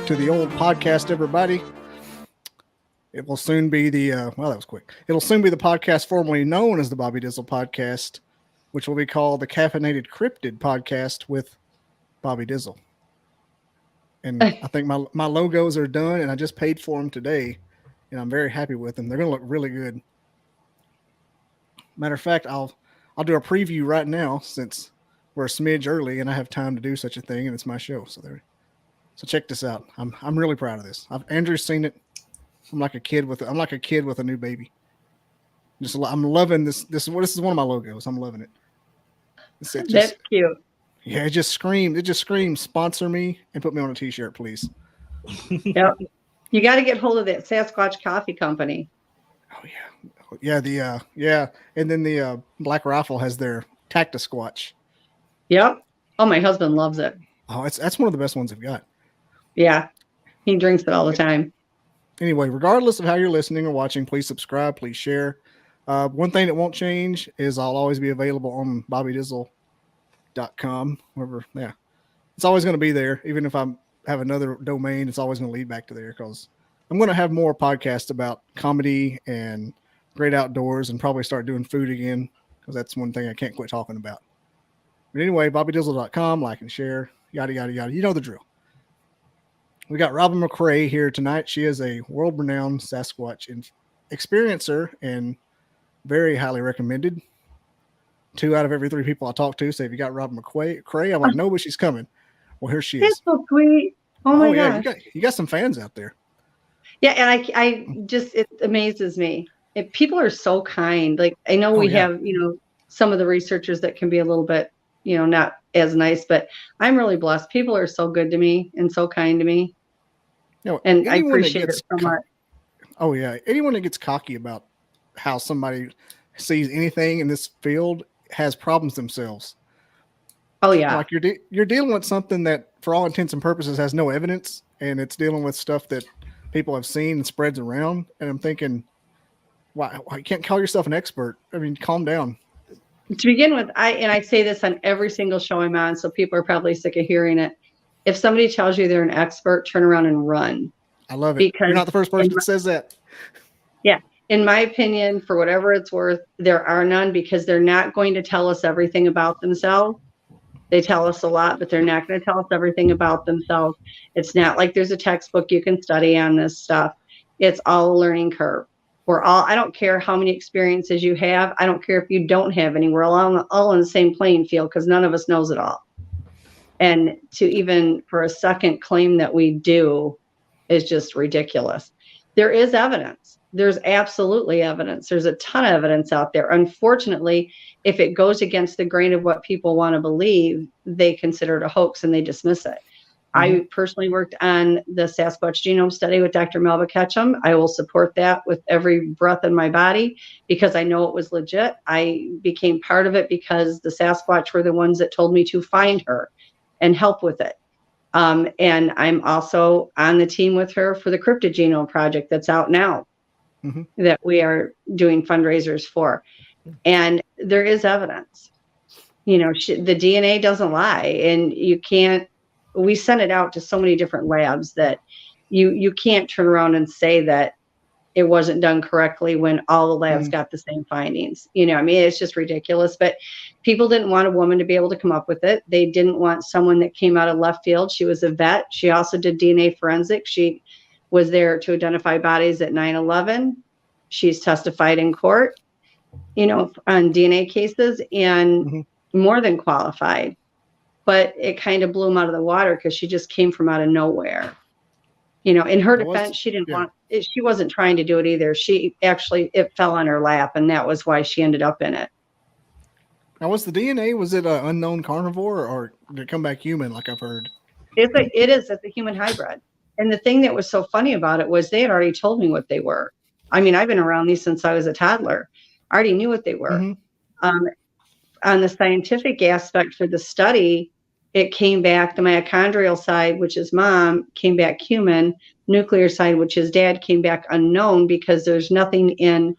to the old podcast, everybody. It will soon be the, that was quick. It'll soon be the podcast formerly known as the Bobby Dizzle Podcast, which will be called the Caffeinated Cryptid Podcast with Bobby Dizzle. And I think my logos are done, and I just paid for them today, and I'm very happy with them. They're going to look really good. Matter of fact, I'll do a preview right now since we're a smidge early, and I have time to do such a thing, and it's my show. So check this out. I'm really proud of this. Andrew's seen it. I'm like a kid with a new baby. I'm loving this. This is one of my logos. I'm loving it. That's cute. Yeah, it just screams, sponsor me and put me on a t-shirt, please. Yep. You got to get hold of that Sasquatch Coffee Company. Oh yeah. Yeah. And then the Black Rifle has their Tactisquatch. Yep. Oh, my husband loves it. Oh, that's one of the best ones they've got. Yeah. He drinks it all the time. Anyway, regardless of how you're listening or watching, please subscribe, please share. One thing that won't change is I'll always be available on BobbyDizzle.com. Yeah. It's always going to be there. Even if I have another domain, it's always going to lead back to there because I'm going to have more podcasts about comedy and great outdoors and probably start doing food again because that's one thing I can't quit talking about. But anyway, BobbyDizzle.com, like and share, yada, yada, yada. You know the drill. We got Robin McCrae here tonight. She is a world-renowned Sasquatch experiencer and very highly recommended. 2 out of every 3 people I talk to say, if you got Robin McCrae, I'm like, no, but she's coming. Well, here she is. That's so sweet. Oh my gosh. You got some fans out there. Yeah, and I just, it amazes me. People are so kind. Like, I know we have, some of the researchers that can be a little bit, not as nice, but I'm really blessed. People are so good to me and so kind to me. And I appreciate it so much. Oh yeah. Anyone that gets cocky about how somebody sees anything in this field has problems themselves. Oh yeah. Like you're dealing with something that for all intents and purposes has no evidence, and it's dealing with stuff that people have seen and spreads around. And I'm thinking, why you can't call yourself an expert? I mean, calm down. To begin with, I say this on every single show I'm on, so people are probably sick of hearing it. If somebody tells you they're an expert, turn around and run. I love it. You're not the first person that says that. Yeah. In my opinion, for whatever it's worth, there are none because they're not going to tell us everything about themselves. They tell us a lot, but they're not going to tell us everything about themselves. It's not like there's a textbook you can study on this stuff. It's all a learning curve. I don't care how many experiences you have. I don't care if you don't have any. We're all on the same playing field because none of us knows it all. And to even for a second claim that we do is just ridiculous. There is evidence. There's absolutely evidence. There's a ton of evidence out there. Unfortunately, if it goes against the grain of what people want to believe, they consider it a hoax and they dismiss it. I personally worked on the Sasquatch genome study with Dr. Melba Ketchum. I will support that with every breath in my body because I know it was legit. I became part of it because the Sasquatch were the ones that told me to find her and help with it. And I'm also on the team with her for the Cryptid Genome Project that's out now that we are doing fundraisers for. And there is evidence. The DNA doesn't lie, and you can't. We sent it out to so many different labs that you can't turn around and say that it wasn't done correctly when all the labs got the same findings. It's just ridiculous. But people didn't want a woman to be able to come up with it. They didn't want someone that came out of left field. She was a vet. She also did DNA forensics. She was there to identify bodies at 9/11. She's testified in court, on DNA cases and more than qualified. But it kind of blew them out of the water because she just came from out of nowhere. In her defense, she didn't want it. She wasn't trying to do it either. It fell on her lap, and that was why she ended up in it. Now, was it an unknown carnivore, or did it come back human, like I've heard? It's a human hybrid. And the thing that was so funny about it was they had already told me what they were. I mean, I've been around these since I was a toddler. I already knew what they were. On the scientific aspect for the study, it came back, the mitochondrial side, which is mom, came back human. Nuclear side, which is dad, came back unknown because there's nothing in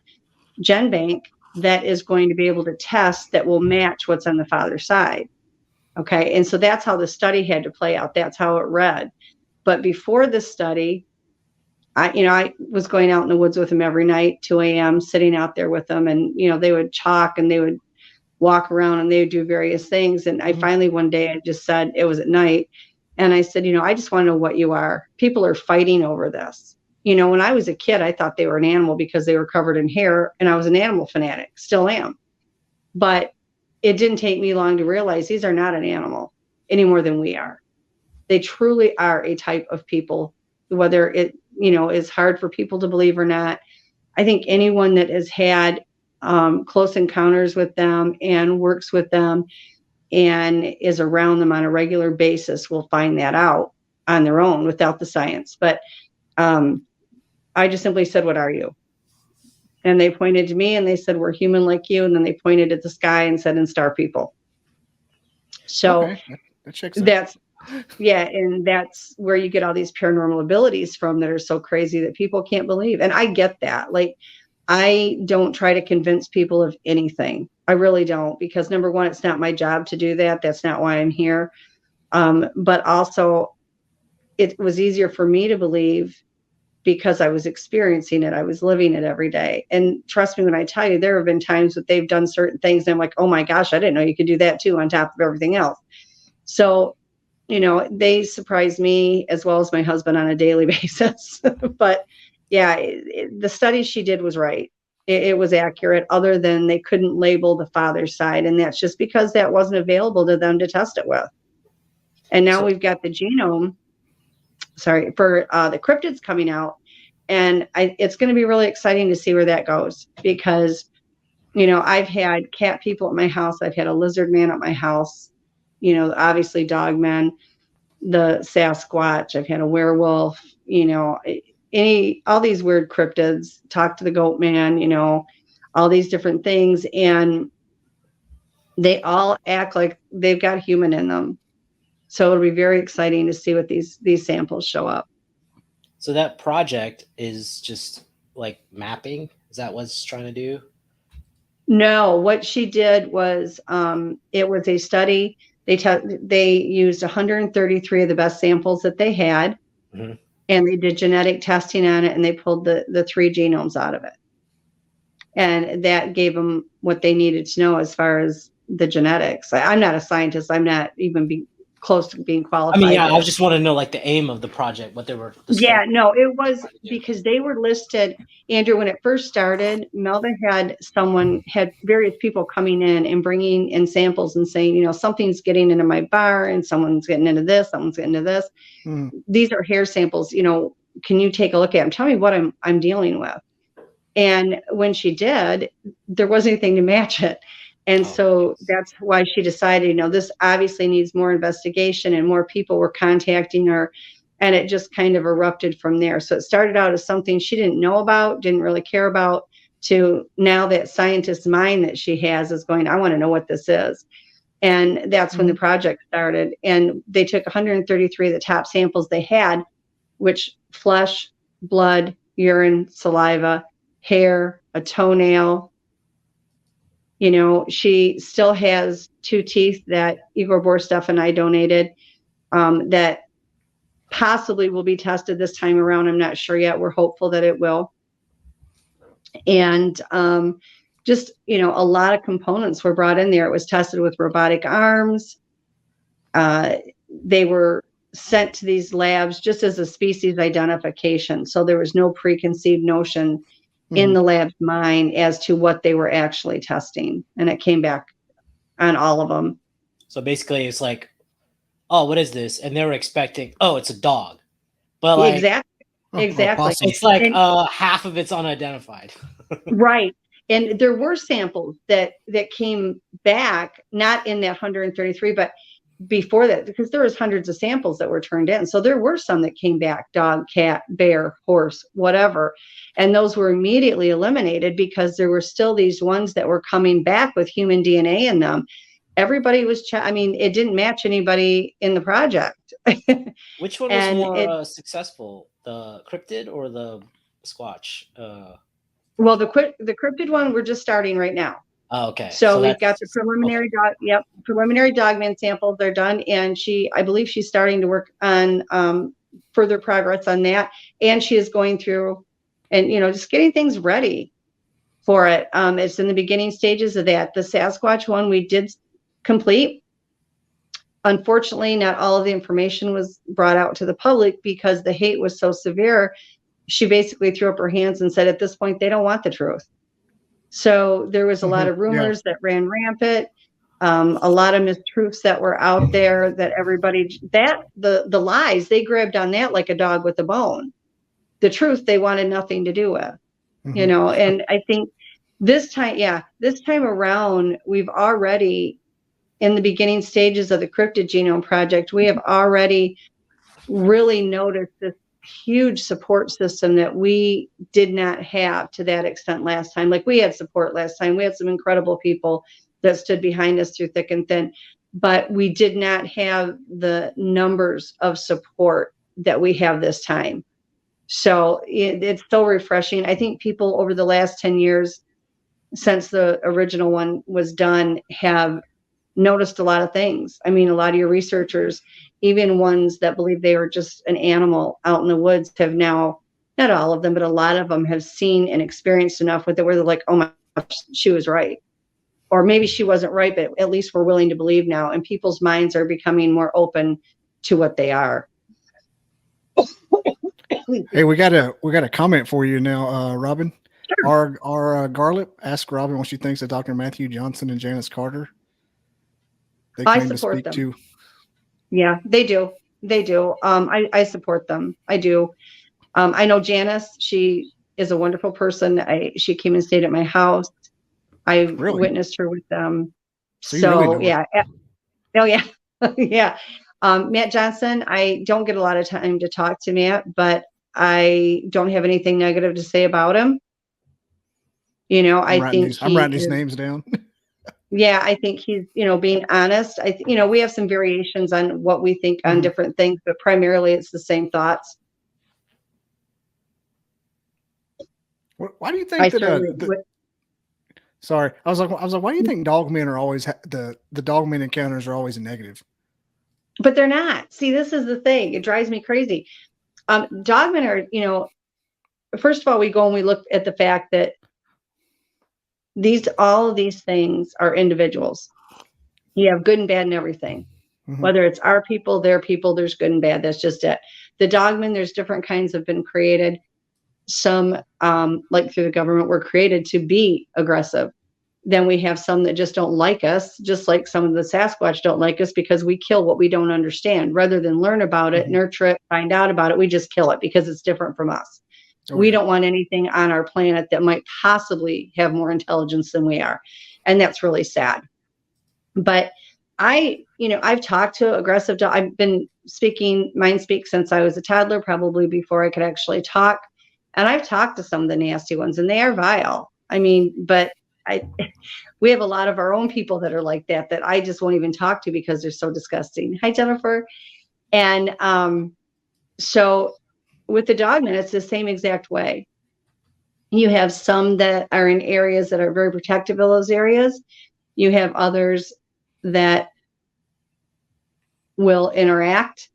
GenBank that is going to be able to test that will match what's on the father's side. Okay. And so that's how the study had to play out. That's how it read. But before this study, I was going out in the woods with them every night, 2 a.m., sitting out there with them. And, they would chalk and they would walk around and they would do various things. And I finally, one day, I just said, it was at night. And I said, I just want to know what you are. People are fighting over this. When I was a kid, I thought they were an animal because they were covered in hair, and I was an animal fanatic, still am. But it didn't take me long to realize these are not an animal any more than we are. They truly are a type of people, whether it, is hard for people to believe or not. I think anyone that has had close encounters with them and works with them and is around them on a regular basis will find that out on their own without the science. But I just simply said, what are you? And they pointed to me and they said, we're human like you. And then they pointed at the sky and said, and star people. So okay. That checks out. that's, and that's where you get all these paranormal abilities from that are so crazy that people can't believe. And I get that. Like, I don't try to convince people of anything. I really don't, because number one, it's not my job to do that. That's not why I'm here. But also, it was easier for me to believe because I was experiencing it. I was living it every day. And trust me when I tell you, there have been times that they've done certain things and I'm like, oh my gosh, I didn't know you could do that too on top of everything else. So, they surprise me as well as my husband on a daily basis. But yeah, the study she did was right. It was accurate, other than they couldn't label the father's side. And that's just because that wasn't available to them to test it with. And now we've got the genome, for the cryptids coming out. And it's going to be really exciting to see where that goes, because, I've had cat people at my house. I've had a lizard man at my house, obviously Dogmen, the Sasquatch. I've had a werewolf, all these weird cryptids, talk to the goat man, all these different things. And they all act like they've got human in them. So it'll be very exciting to see what these samples show up. So that project is just like mapping? Is that what it's trying to do? No, what she did was, it was a study. They used 133 of the best samples that they had, and they did genetic testing on it, and they pulled the 3 genomes out of it. And that gave them what they needed to know as far as the genetics. I'm not a scientist. I'm not even close to being qualified. I mean, yeah, I just want to know like the aim of the project, what they were. Yeah, no, it was because they were listed, Andrew, when it first started. Melva had various people coming in and bringing in samples and saying, something's getting into my bar and someone's getting into this, someone's getting into this. These are hair samples, can you take a look at them? Tell me what I'm dealing with. And when she did, there wasn't anything to match it. And so that's why she decided, this obviously needs more investigation, and more people were contacting her, and it just kind of erupted from there. So it started out as something she didn't know about, didn't really care about, to now that scientist mind that she has is going, I want to know what this is. And that's when the project started. And they took 133 of the top samples they had, which flesh, blood, urine, saliva, hair, a toenail. She still has 2 teeth that Igor Borsteff and I donated, that possibly will be tested this time around. I'm not sure yet. We're hopeful that it will. And just, a lot of components were brought in there. It was tested with robotic arms. They were sent to these labs just as a species identification. So there was no preconceived notion in the lab's mind as to what they were actually testing. And it came back on all of them. So basically it's like, oh, what is this? And they were expecting, oh, it's a dog. But like, exactly. It's like half of it's unidentified. Right. And there were samples that came back, not in that 133, but before that, because there was hundreds of samples that were turned in. So there were some that came back, dog, cat, bear, horse, whatever. And those were immediately eliminated because there were still these ones that were coming back with human DNA in them. Everybody was, it didn't match anybody in the project. Which one was more successful, the cryptid or the Sasquatch? Well, the cryptid one, we're just starting right now. Oh, okay. So we've got the preliminary preliminary Dogman samples. They're done. And I believe she's starting to work on further progress on that. And she is going through and, just getting things ready for it. It's in the beginning stages of that. The Sasquatch one we did complete. Unfortunately, not all of the information was brought out to the public because the hate was so severe. She basically threw up her hands and said, at this point, they don't want the truth. So there was a lot of rumors that ran rampant, a lot of mistruths that were out there that everybody, the lies, they grabbed on that like a dog with a bone. The truth, they wanted nothing to do with, and I think this time around, we've already, in the beginning stages of the Cryptid Genome Project, we have already really noticed this huge support system that we did not have to that extent last time. Like, we had support last time. We had some incredible people that stood behind us through thick and thin, but we did not have the numbers of support that we have this time. So it's so refreshing. I think people over the last 10 years since the original one was done have noticed a lot of things. I mean, a lot of your researchers, even ones that believe they were just an animal out in the woods, have now, not all of them, but a lot of them have seen and experienced enough with it where they're like, oh my gosh, she was right. Or maybe she wasn't right, but at least we're willing to believe now. And people's minds are becoming more open to what they are. Hey, we got a comment for you now, Robin. Sure. Our Garlip asked Robin what she thinks of Dr. Matthew Johnson and Janice Carter. I support them. Yeah, they do. They do. I support them. I do. I know Janice. She is a wonderful person. She came and stayed at my house. I witnessed her with them. So really yeah. Oh yeah. Yeah. Matt Johnson, I don't get a lot of time to talk to Matt, but I don't have anything negative to say about him. I think I'm writing these names down. Yeah, I think he's, being honest. We have some variations on what we think on different things, but primarily it's the same thoughts. Why do you think sorry, I was like, why do you think dogmen are always the dogmen encounters are always negative? But they're not. See, this is the thing. It drives me crazy. Dogmen are, first of all, we go and we look at the fact that all of these things are individuals. You have good and bad and everything. Whether it's our people, their people, there's good and bad. That's just it. The dogmen, there's different kinds have been created. Some, like through the government, were created to be aggressive. Then we have some that just don't like us, just like some of the Sasquatch don't like us because we kill what we don't understand. Rather than learn about it, nurture it, find out about it, we just kill it because it's different from us. We don't want anything on our planet that might possibly have more intelligence than we are. And that's really sad. But I've talked to aggressive dogs. I've been mind speak since I was a toddler, probably before I could actually talk. And I've talked to some of the nasty ones and they are vile. I mean, but we have a lot of our own people that are like that I just won't even talk to because they're so disgusting. Hi, Jennifer. And so with the dogmen, it's the same exact way. You have some that are in areas that are very protective of those areas. You have others that will interact.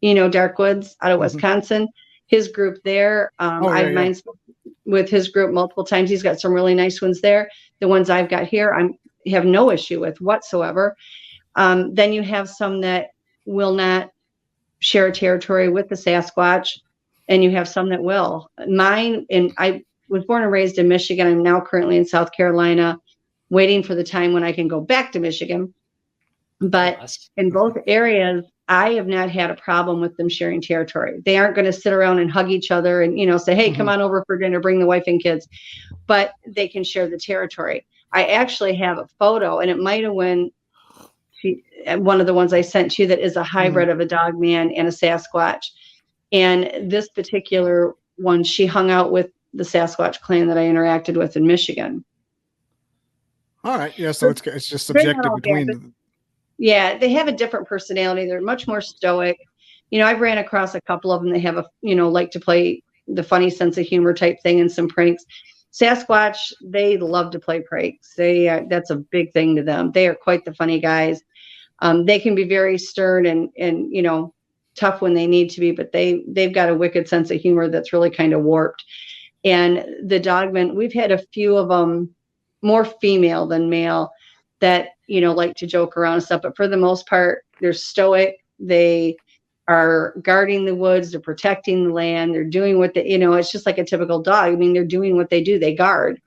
Dark Woods out of Wisconsin, his group there. I've mind with his group multiple times. He's got some really nice ones there. The ones I've got here, I have no issue with whatsoever. Then you have some that will not share territory with the Sasquatch, and you have some that will. Mine, and I was born and raised in Michigan. I'm now currently in South Carolina, waiting for the time when I can go back to Michigan. But in both areas, I have not had a problem with them sharing territory. They aren't going to sit around and hug each other and, say, hey, come on over for dinner, bring the wife and kids. But they can share the territory. I actually have a photo, and it might have been one of the ones I sent you that is a hybrid of a dogman and a Sasquatch. And this particular one, she hung out with the Sasquatch clan that I interacted with in Michigan. All right. Yeah. So it's just subjective between. Yeah, they have a different personality. They're much more stoic. I've ran across a couple of them. They have like to play the funny sense of humor type thing and some pranks. Sasquatch, they love to play pranks. That's a big thing to them. They are quite the funny guys. They can be very stern and tough when they need to be, but they've got a wicked sense of humor that's really kind of warped. And the Dogmen, we've had a few of them, more female than male, that, you know, like to joke around and stuff. But for the most part, they're stoic. They are guarding the woods. They're protecting the land. They're doing what they, you know, it's just like a typical dog. I mean, they're doing what they do. They guard,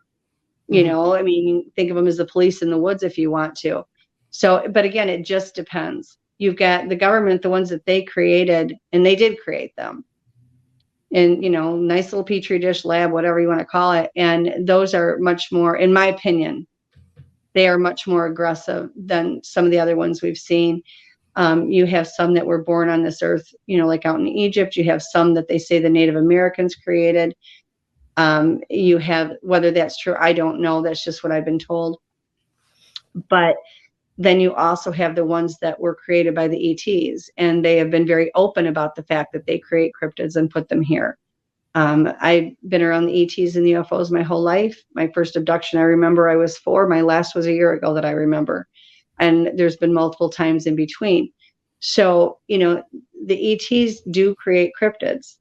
you know, I mean, think of them as the police in the woods if you want to. So, but again, it just depends. You've got the government, the ones that they created, and they did create them. And, you know, nice little petri dish lab, whatever you want to call it. And those are much more, in my opinion, they are much more aggressive than some of the other ones we've seen. You have some that were born on this earth, you know, like out in Egypt. You have some that they say the Native Americans created. You have, whether that's true, I don't know. That's just what I've been told. But then you also have the ones that were created by the ETs, and they have been very open about the fact that they create cryptids and put them here. I've been around the ETs and the UFOs my whole life. My first abduction, I remember I was 4. My last was a year ago that I remember. And there's been multiple times in between. So, you know, the ETs do create cryptids.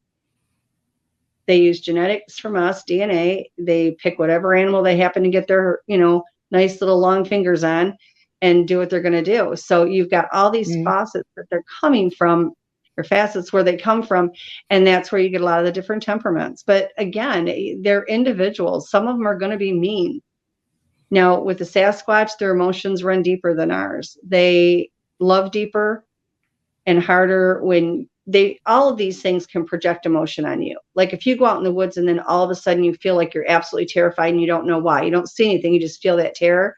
They use genetics from us, DNA. They pick whatever animal they happen to get their, you know, nice little long fingers on and do what they're going to do. So you've got all these faucets that they're coming from, or facets where they come from, and that's where you get a lot of the different temperaments. But again, they're individuals. Some of them are going to be mean. Now, with the Sasquatch, their emotions run deeper than ours. They love deeper and harder when all of these things can project emotion on you. Like if you go out in the woods and then all of a sudden you feel like you're absolutely terrified and you don't know why. You don't see anything. You just feel that terror.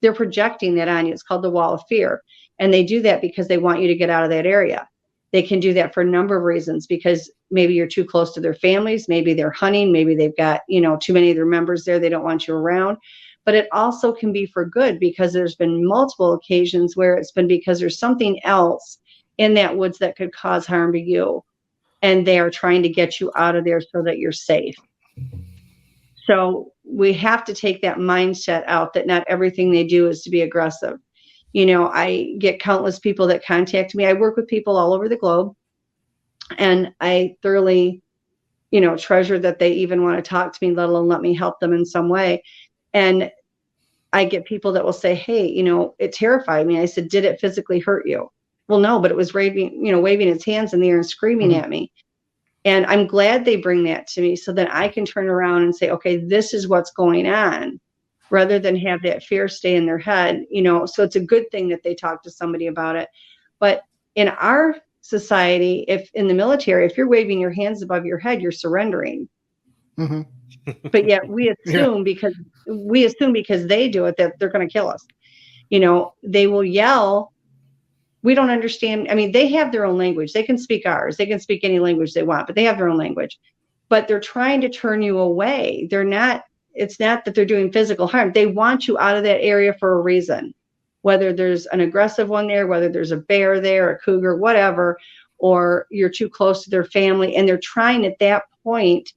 They're projecting that on you. It's called the wall of fear. And they do that because they want you to get out of that area. They can do that for a number of reasons, because maybe you're too close to their families. Maybe they're hunting. Maybe they've got, you know, too many of their members there. They don't want you around. But it also can be for good, because there's been multiple occasions where it's been because there's something else in that woods that could cause harm to you. And they are trying to get you out of there so that you're safe. So we have to take that mindset out that not everything they do is to be aggressive. You know, I get countless people that contact me. I work with people all over the globe, and I thoroughly, you know, treasure that they even want to talk to me, let alone let me help them in some way. And I get people that will say, hey, you know, it terrified me. I said, did it physically hurt you? Well, no, but it was waving its hands in the air and screaming at me. And I'm glad they bring that to me so that I can turn around and say, okay, this is what's going on, rather than have that fear stay in their head, you know. So it's a good thing that they talk to somebody about it. But in our society, if in the military, if you're waving your hands above your head, you're surrendering. Mm-hmm. But yet we assume because they do it that they're going to kill us. You know, they will yell. We don't understand. I mean, they have their own language. They can speak ours. They can speak any language they want, but they have their own language. But they're trying to turn you away. It's not that they're doing physical harm. They want you out of that area for a reason. Whether there's an aggressive one there, whether there's a bear there, a cougar, whatever, or you're too close to their family. And they're trying at that point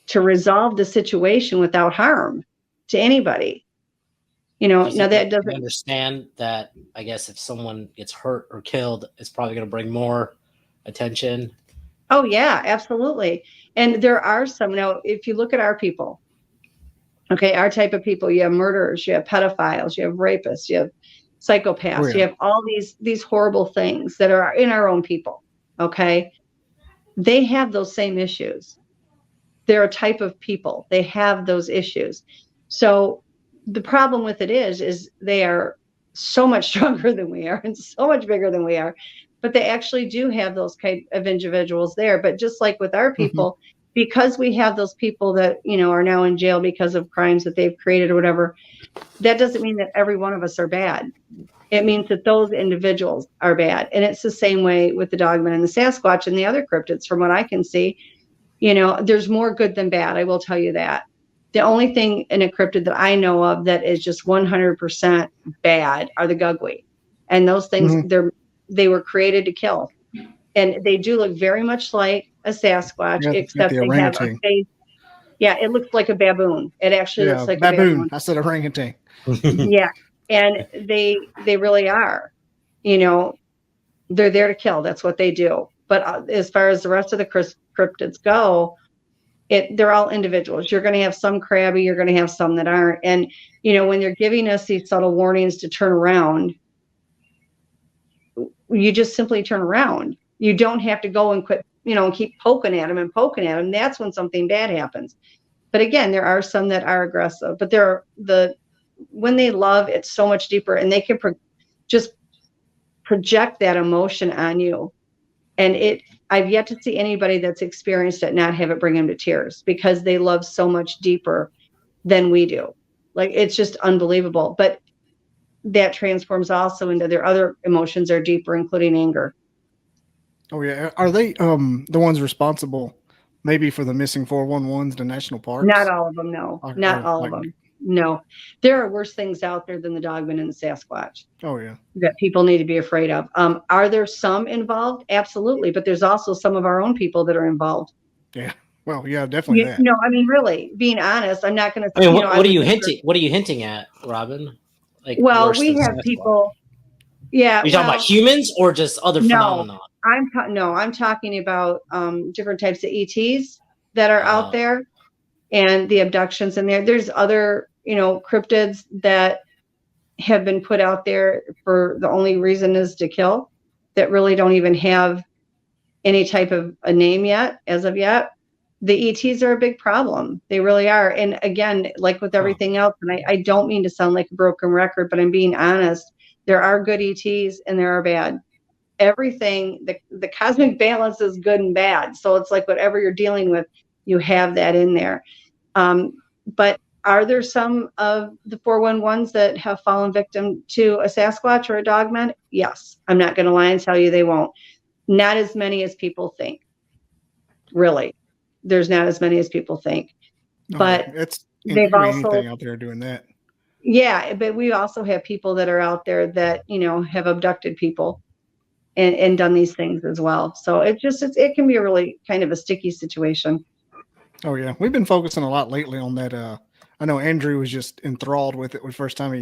to resolve the situation without harm to anybody. You know, now that doesn't understand that. I guess if someone gets hurt or killed, it's probably going to bring more attention. Oh yeah, absolutely. And there are some. Now, if you look at our people, okay, our type of people, you have murderers, you have pedophiles, you have rapists, you have psychopaths, you have all these horrible things that are in our own people. Okay, they have those same issues. They're a type of people. They have those issues. So the problem with it is they are so much stronger than we are and so much bigger than we are, but they actually do have those kind of individuals there. But just like with our people, because we have those people that, you know, are now in jail because of crimes that they've created or whatever, that doesn't mean that every one of us are bad. It means that those individuals are bad. And it's the same way with the Dogmen and the Sasquatch and the other cryptids. From what I can see, you know, there's more good than bad. I will tell you that. The only thing in a cryptid that I know of that is just 100% bad are the Gugwe. And those things, they were created to kill. And they do look very much like a Sasquatch, except they have a face. Yeah, it looks like a baboon. It actually looks like a baboon. I said orangutan. Yeah, and they really are. You know, they're there to kill. That's what they do. But as far as the rest of the cryptids go, they're all individuals. You're going to have some crabby, you're going to have some that aren't. And, when they're giving us these subtle warnings to turn around, you just simply turn around. You don't have to go and quit, keep poking at them. That's when something bad happens. But again, there are some that are aggressive, but when they love, it's so much deeper, and they can just project that emotion on you. And I've yet to see anybody that's experienced it not have it bring them to tears, because they love so much deeper than we do. Like, it's just unbelievable. But that transforms also into their other emotions are deeper, including anger. Oh yeah. Are they the ones responsible maybe for the missing 411s to national parks? Not all of them, no. Not all of them. No. There are worse things out there than the Dogmen and the Sasquatch. Oh yeah. That people need to be afraid of. Are there some involved? Absolutely. But there's also some of our own people that are involved. Yeah. Well, yeah, definitely that. No, I mean, really, being honest, I'm not going to. I mean, what are you hinting? What are you hinting at, Robin? Like, well, we have people. Yeah. Are you talking about humans or just other phenomena? I'm talking about different types of ETs that are out there, and the abductions in there. There's other, cryptids that have been put out there for the only reason is to kill, that really don't even have any type of a name yet, as of yet. The ETs are a big problem. They really are. And again, like with everything else, and I don't mean to sound like a broken record, but I'm being honest. There are good ETs and there are bad. Everything, the cosmic balance is good and bad. So it's like whatever you're dealing with, you have that in there. But are there some of the 411s that have fallen victim to a Sasquatch or a Dogman? Yes. I'm not going to lie and tell you they won't. Not as many as people think. Really. There's not as many as people think. But they've also anything out there doing that. Yeah, but we also have people that are out there that, have abducted people and done these things as well. So it can be a really kind of a sticky situation. Oh yeah. We've been focusing a lot lately on that. I know Andrew was just enthralled with it. The first time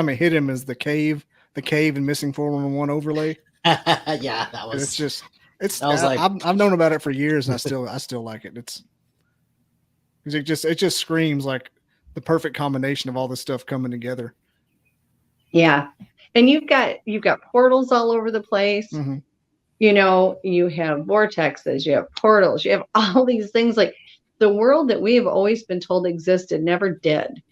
it hit him is the cave and missing 411 overlay. Yeah, that was. I've known about it for years, and I still like it. It just screams like the perfect combination of all this stuff coming together. Yeah, and you've got portals all over the place. Mm-hmm. You have vortexes, you have portals, you have all these things. Like, the world that we have always been told existed never did.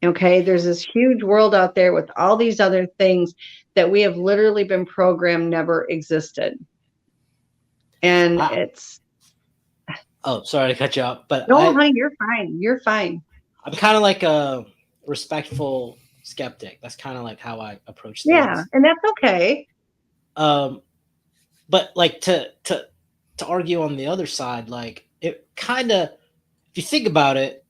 Okay, there's this huge world out there with all these other things that we have literally been programmed never existed. And it's. Oh, sorry to cut you off, but no, honey, you're fine. You're fine. I'm kind of like a respectful skeptic. That's kind of like how I approach things. Yeah, and that's okay. But like to argue on the other side, like it kind of, if you think about it,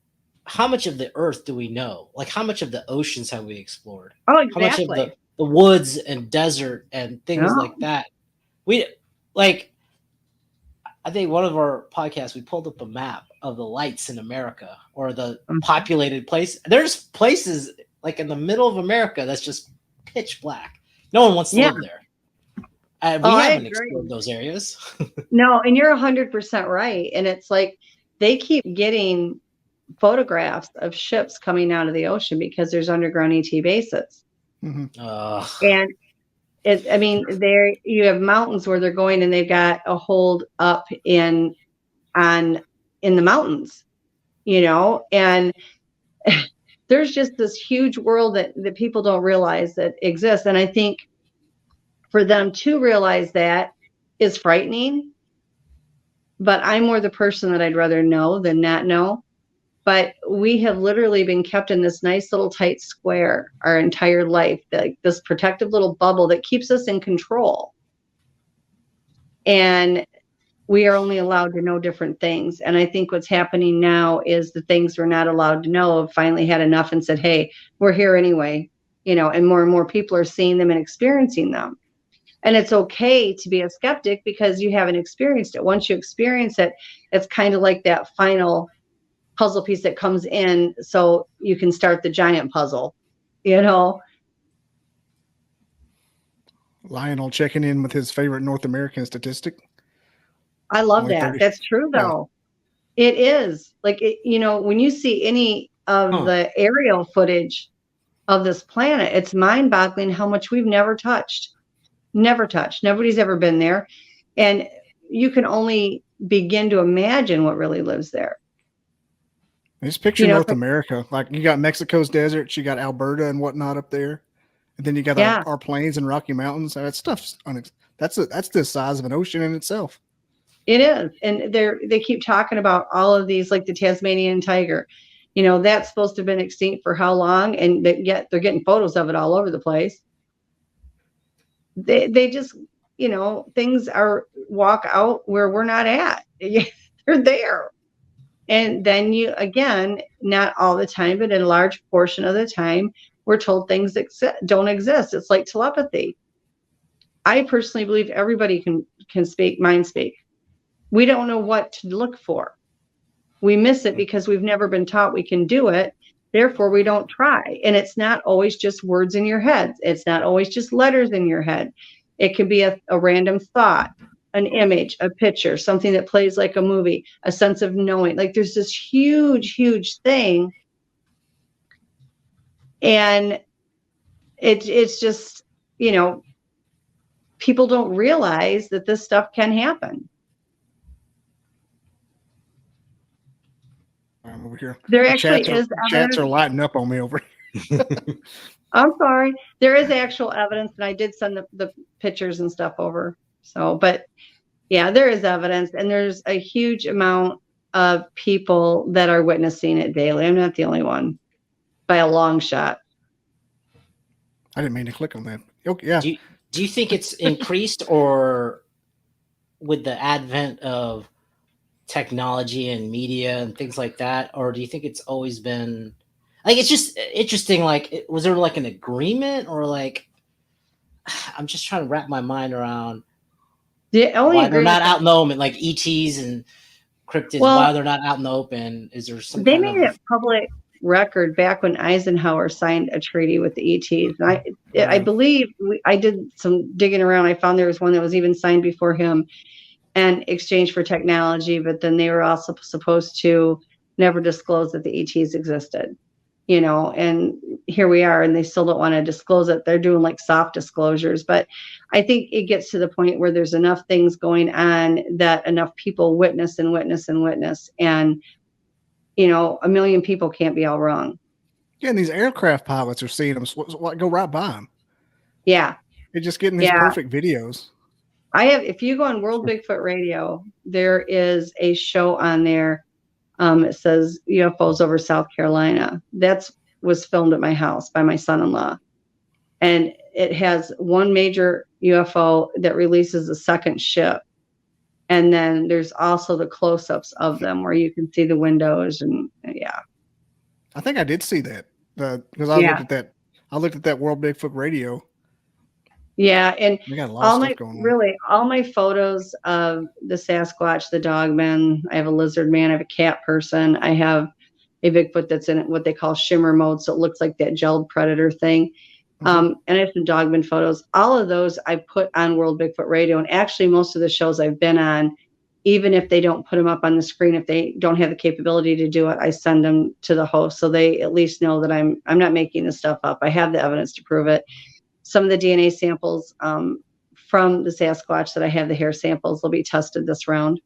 how much of the earth do we know? Like, how much of the oceans have we explored? Oh, exactly. How much of the woods and desert and things like that? I think one of our podcasts, we pulled up a map of the lights in America or the populated place. There's places like in the middle of America that's just pitch black. No one wants to live there. We haven't explored those areas. No, and you're 100% right. And it's like they keep getting photographs of ships coming out of the ocean because there's underground ET bases. Mm-hmm. And there you have mountains where they're going, and they've got a hold up in the mountains, and there's just this huge world that people don't realize that exists. And I think for them to realize that is frightening, but I'm more the person that I'd rather know than not know. But we have literally been kept in this nice little tight square our entire life, like this protective little bubble that keeps us in control. And we are only allowed to know different things. And I think what's happening now is the things we're not allowed to know have finally had enough and said, hey, we're here anyway, and more people are seeing them and experiencing them. And it's okay to be a skeptic because you haven't experienced it. Once you experience it, it's kind of like that final puzzle piece that comes in so you can start the giant puzzle, Lionel checking in with his favorite North American statistic. I love Only that. 30. That's true, though. It is. Like, when you see any of the aerial footage of this planet, it's mind-boggling how much we've never touched. Never touched. Nobody's ever been there. And you can only begin to imagine what really lives there. Just picture North America. Like, you got Mexico's deserts, you got Alberta and whatnot up there. And then you got our plains and Rocky Mountains. That stuff's that's the size of an ocean in itself. It is. And they keep talking about all of these, like the Tasmanian Tiger. That's supposed to have been extinct for how long? And yet they're getting photos of it all over the place. They just, things walk out where we're not at. They're there. And then again, not all the time, but in a large portion of the time, we're told things don't exist. It's like telepathy. I personally believe everybody can speak, mind speak. We don't know what to look for. We miss it because we've never been taught we can do it. Therefore, we don't try. And it's not always just words in your head. It's not always just letters in your head. It could be a random thought, an image, a picture, something that plays like a movie, a sense of knowing. Like, there's this huge, huge thing. And it's just, people don't realize that this stuff can happen. I'm over here. There actually is chats are lighting up on me over here. I'm sorry. There is actual evidence, and I did send the pictures and stuff over. So, but yeah, there is evidence, and there's a huge amount of people that are witnessing it daily. I'm not the only one by a long shot. I didn't mean to click on that. Okay, yeah. Do you think it's increased, or with the advent of technology and media and things like that, or do you think it's always been like, it's just interesting? Like, was there like an agreement, or like, I'm just trying to wrap my mind around why they're not out in the open, like ETs and cryptids, why they're not out in the open. Is there some? They made it public record back when Eisenhower signed a treaty with the ETs. And I believe I did some digging around. I found there was one that was even signed before him and exchanged for technology, but then they were also supposed to never disclose that the ETs existed, and here we are, and they still don't want to disclose it. They're doing like soft disclosures, but I think it gets to the point where there's enough things going on that enough people witness, and a million people can't be all wrong. Yeah, and these aircraft pilots are seeing them go right by them. Yeah. They're just getting these perfect videos. If you go on World Bigfoot Radio, there is a show on there. It says UFOs over South Carolina. Was filmed at my house by my son-in-law. And it has one major UFO that releases a second ship. And then there's also the close-ups of them where you can see the windows, and I think I did see that because I looked at that. I looked at that World Bigfoot Radio. Yeah, and we got a lot of stuff going on. All my photos of the Sasquatch, the Dogmen. I have a lizard man. I have a cat person. I have a Bigfoot that's in what they call Shimmer Mode, so it looks like that gelled predator thing. And I have some Dogman photos. All of those I put on World Bigfoot Radio. And actually, most of the shows I've been on, even if they don't put them up on the screen, if they don't have the capability to do it, I send them to the host so they at least know that I'm not making this stuff up. I have the evidence to prove it. Some of the DNA samples from the Sasquatch that I have, the hair samples, will be tested this round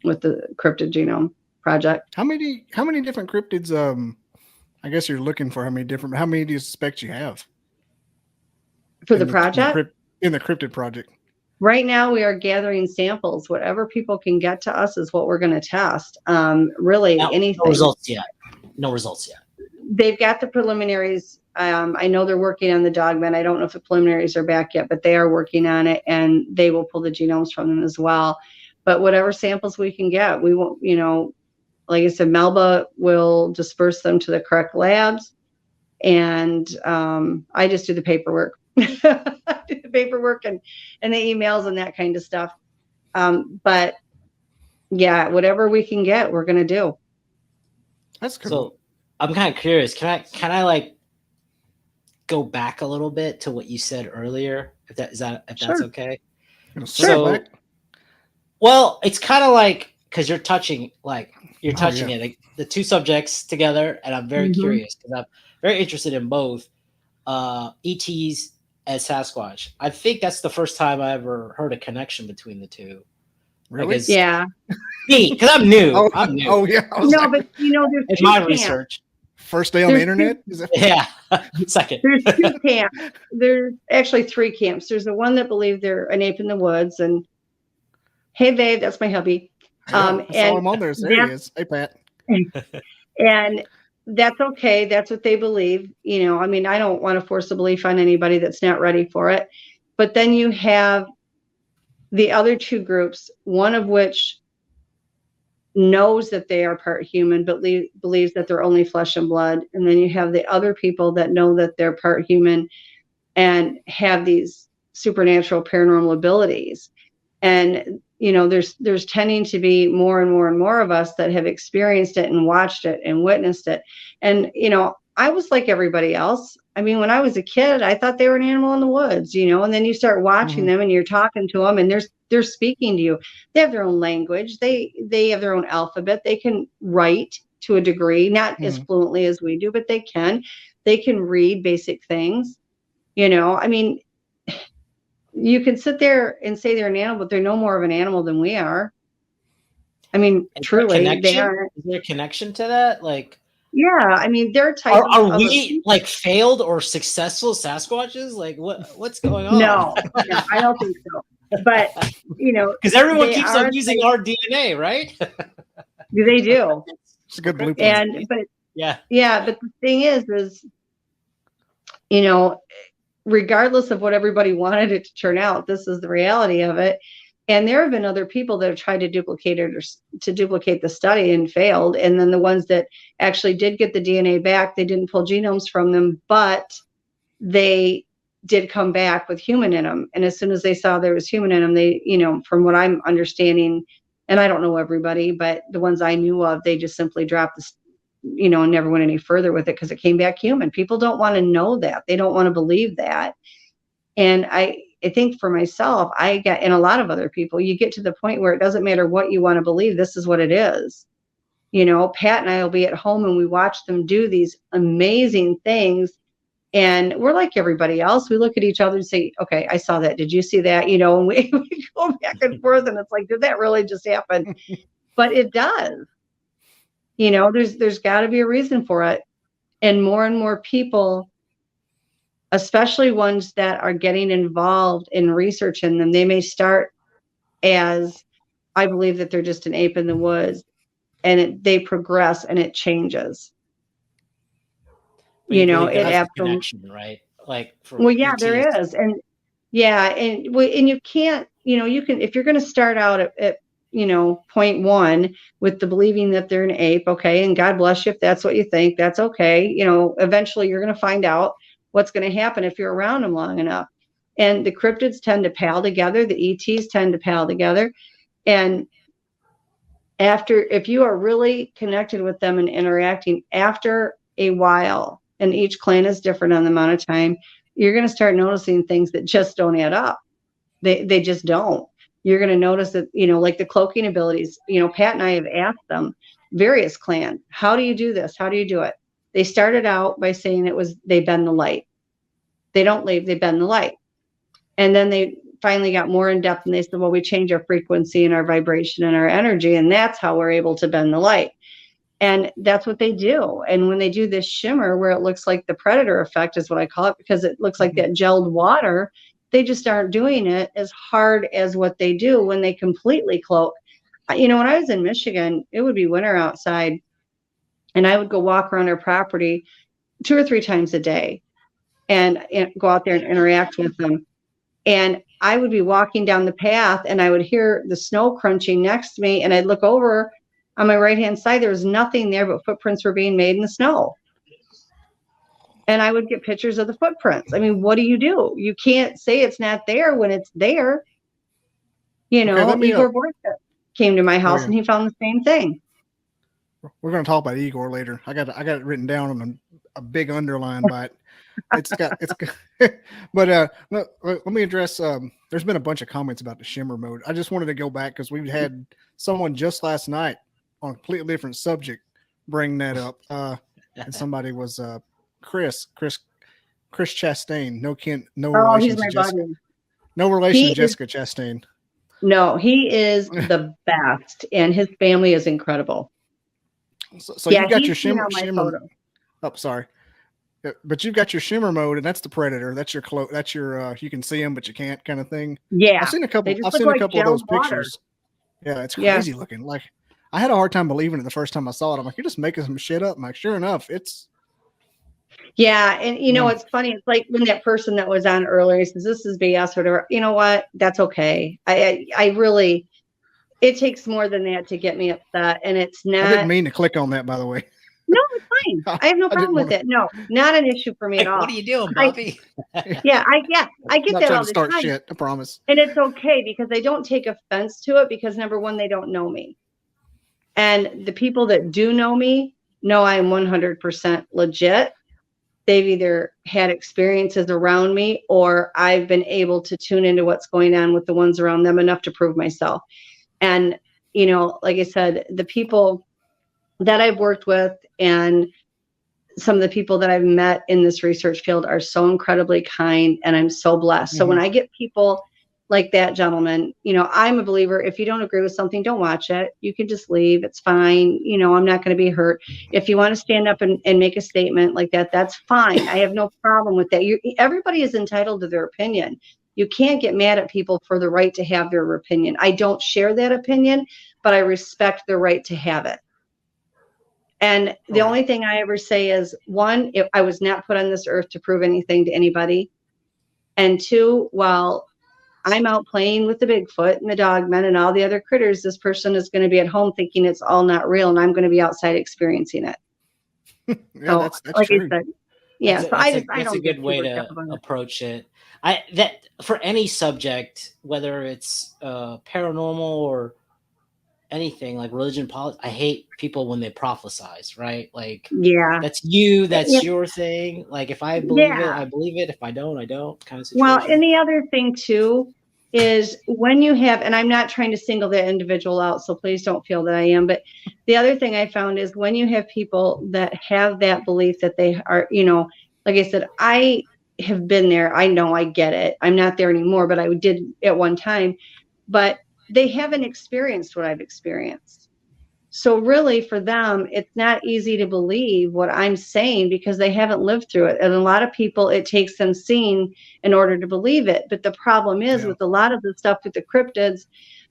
with the Cryptid Genome Project. How many different cryptids? I guess you're looking for how many do you suspect you have? For the project? In the Cryptid Project. Right now, we are gathering samples. Whatever people can get to us is what we're going to test. Anything. No results yet. They've got the preliminaries. I know they're working on the Dogmen. I don't know if the preliminaries are back yet, but they are working on it, and they will pull the genomes from them as well. But whatever samples we can get, we won't, like I said, Melba will disperse them to the correct labs. And I just do the paperwork. I do the paperwork and the emails and that kind of stuff. But yeah, whatever we can get, we're going to do. That's cool. So I'm kind of curious. Can I like go back a little bit to what you said earlier? If that's Sure. okay. So, well, it's kind of like because you're touching it, like, the two subjects together, and I'm very curious because I'm very interested in both ETs and Sasquatch. I think that's the first time I ever heard a connection between the two. Really? Yeah. Me, because I'm new. I'm new. Oh yeah. No, but there's in two my camps. research. First day on the internet? Is that... Yeah. Second. There's two camps. There's actually three camps. There's the one that believe they're an ape in the woods, and hey, babe, that's my hubby. I saw him on there. There he is. Hey, Pat. And that's okay. That's what they believe. I mean, I don't want to force a belief on anybody that's not ready for it. But then you have the other two groups, one of which knows that they are part human, but believes that they're only flesh and blood. And then you have the other people that know that they're part human and have these supernatural paranormal abilities. And there's tending to be more and more and more of us that have experienced it and watched it and witnessed it. And I was like everybody else. I mean, when I was a kid, I thought they were an animal in the woods, and then you start watching them and you're talking to them and they're speaking to you. They have their own language. They have their own alphabet. They can write to a degree, not as fluently as we do, but they can read basic things. I mean, you can sit there and say they're an animal, but they're no more of an animal than we are. I mean, truly, they are. Is there a connection to that? Like, yeah, I mean, they're type. Are we like failed or successful Sasquatches? Like, what's going on? No, I don't think so. But because everyone keeps on using our DNA, right? They do. It's a good blueprint. But the thing is, regardless of what everybody wanted it to turn out, this is the reality of it. And there have been other people that have tried to duplicate it or to duplicate the study and failed. And then the ones that actually did get the DNA back, they didn't pull genomes from them, but they did come back with human in them. And as soon as they saw there was human in them, they, from what I'm understanding, and I don't know everybody, but the ones I knew of, they just simply dropped this, and never went any further with it because it came back human. People don't want to know that. They don't want to believe that. And I think for myself, and a lot of other people, you get to the point where it doesn't matter what you want to believe. This is what it is. Pat and I will be at home and we watch them do these amazing things. And we're like everybody else. We look at each other and say, okay, I saw that. Did you see that? And we go back and forth and it's like, did that really just happen? But it does. There's got to be a reason for it. And more people, especially ones that are getting involved in research in them, they may start as, I believe that they're just an ape in the woods, and they progress and it changes. It absolutely, right? Like, there is. And you can't, you can, if you're going to start out at point one with the believing that they're an ape, okay, and God bless you if that's what you think, that's okay. Eventually you're going to find out what's going to happen if you're around them long enough. And the cryptids tend to pal together, the ETs tend to pal together. And if you are really connected with them and interacting after a while, and each clan is different on the amount of time, you're going to start noticing things that just don't add up. They just don't. You're going to notice that, like the cloaking abilities, Pat and I have asked them, various clans, how do you do this? How do you do it? They started out by saying they bend the light. They don't leave, they bend the light. And then they finally got more in depth and they said, well, we change our frequency and our vibration and our energy. And that's how we're able to bend the light. And that's what they do. And when they do this shimmer, where it looks like the predator effect is what I call it, because it looks like that gelled water, they just aren't doing it as hard as what they do when they completely cloak. When I was in Michigan, it would be winter outside, and I would go walk around our property 2 or 3 times a day and go out there and interact with them. And I would be walking down the path and I would hear the snow crunching next to me, and I'd look over on my right-hand side. There was nothing there, but footprints were being made in the snow. And I would get pictures of the footprints. I mean, what do? You can't say it's not there when it's there. Igor Borska came to my house and he found the same thing. We're going to talk about Igor later. I got it written down on a big underline by it. But let me address. There's been a bunch of comments about the Shimmer Mode. I just wanted to go back because we had someone just last night on a completely different subject bring that up. And somebody was Chris Chastain. No relation he's to my Jessica. buddy. No relation to Jessica Chastain. No, he is the best, and his family is incredible. So you got your Shimmer. Photo. Oh, sorry. But you've got your Shimmer Mode, and that's the predator. That's your That's your you can see them, but you can't kind of thing. Yeah, I've seen a couple. I've seen a couple of those pictures. Yeah, it's crazy looking. Like I had a hard time believing it the first time I saw it. I'm like, you're just making some shit up. I'm like, sure enough, it's. Yeah, and it's funny. It's like when that person that was on earlier says this is BS or whatever. You know what? That's okay. I really, it takes more than that to get me upset, and it's not. I didn't mean to click on that, by the way. No, it's fine. I have no problem with it. No, not an issue for me at all. What are you doing, Bobby? I get that all the time. Shit, I promise. And it's okay because they don't take offense to it because number one, they don't know me. And the people that do know me know I'm 100% legit. They've either had experiences around me or I've been able to tune into what's going on with the ones around them enough to prove myself. And, like I said, the people that I've worked with and some of the people that I've met in this research field are so incredibly kind, and I'm so blessed. So when I get people like that gentleman, I'm a believer. If you don't agree with something, don't watch it. You can just leave. It's fine. I'm not going to be hurt. If you want to stand up and make a statement like that, that's fine. I have no problem with that. Everybody is entitled to their opinion. You can't get mad at people for the right to have their opinion. I don't share that opinion, but I respect their right to have it. And the only thing I ever say is, one, I was not put on this earth to prove anything to anybody. And two, while I'm out playing with the Bigfoot and the Dogmen and all the other critters, this person is going to be at home thinking it's all not real, and I'm going to be outside experiencing it. That's like true. I said, That's a good way to approach it. That for any subject, whether it's paranormal or anything like religion, politics, I hate people when they prophesize, right? Like, that's your thing. Like, if I believe it, I believe it. If I don't, I don't, kind of situation. Well, and the other thing too is when you have, and I'm not trying to single that individual out, so please don't feel that I am, but the other thing I found is when you have people that have that belief that they are, like I said, I have been there. I know, I get it. I'm not there anymore, but I did at one time. But they haven't experienced what I've experienced. So really for them, it's not easy to believe what I'm saying because they haven't lived through it. And a lot of people, it takes them seeing in order to believe it. But the problem is with a lot of the stuff with the cryptids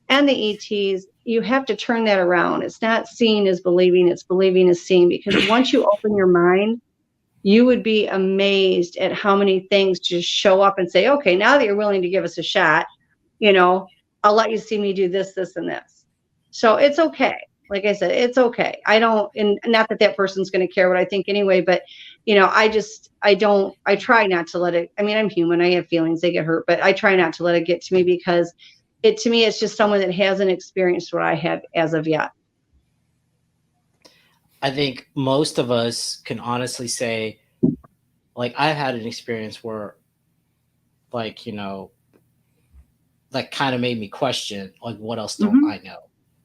and the ETs, you have to turn that around. It's not seeing as believing, it's believing as seeing, because once you open your mind, you would be amazed at how many things just show up and say, okay, now that you're willing to give us a shot, I'll let you see me do this, this, and this. So it's okay. Like I said, it's okay. I don't, and not that person's going to care what I think anyway, but, I try not to let it, I'm human. I have feelings, they get hurt, but I try not to let it get to me because to me, it's just someone that hasn't experienced what I have as of yet. I think most of us can honestly say, like, I've had an experience where, like, that kind of made me question, like, what else don't I know?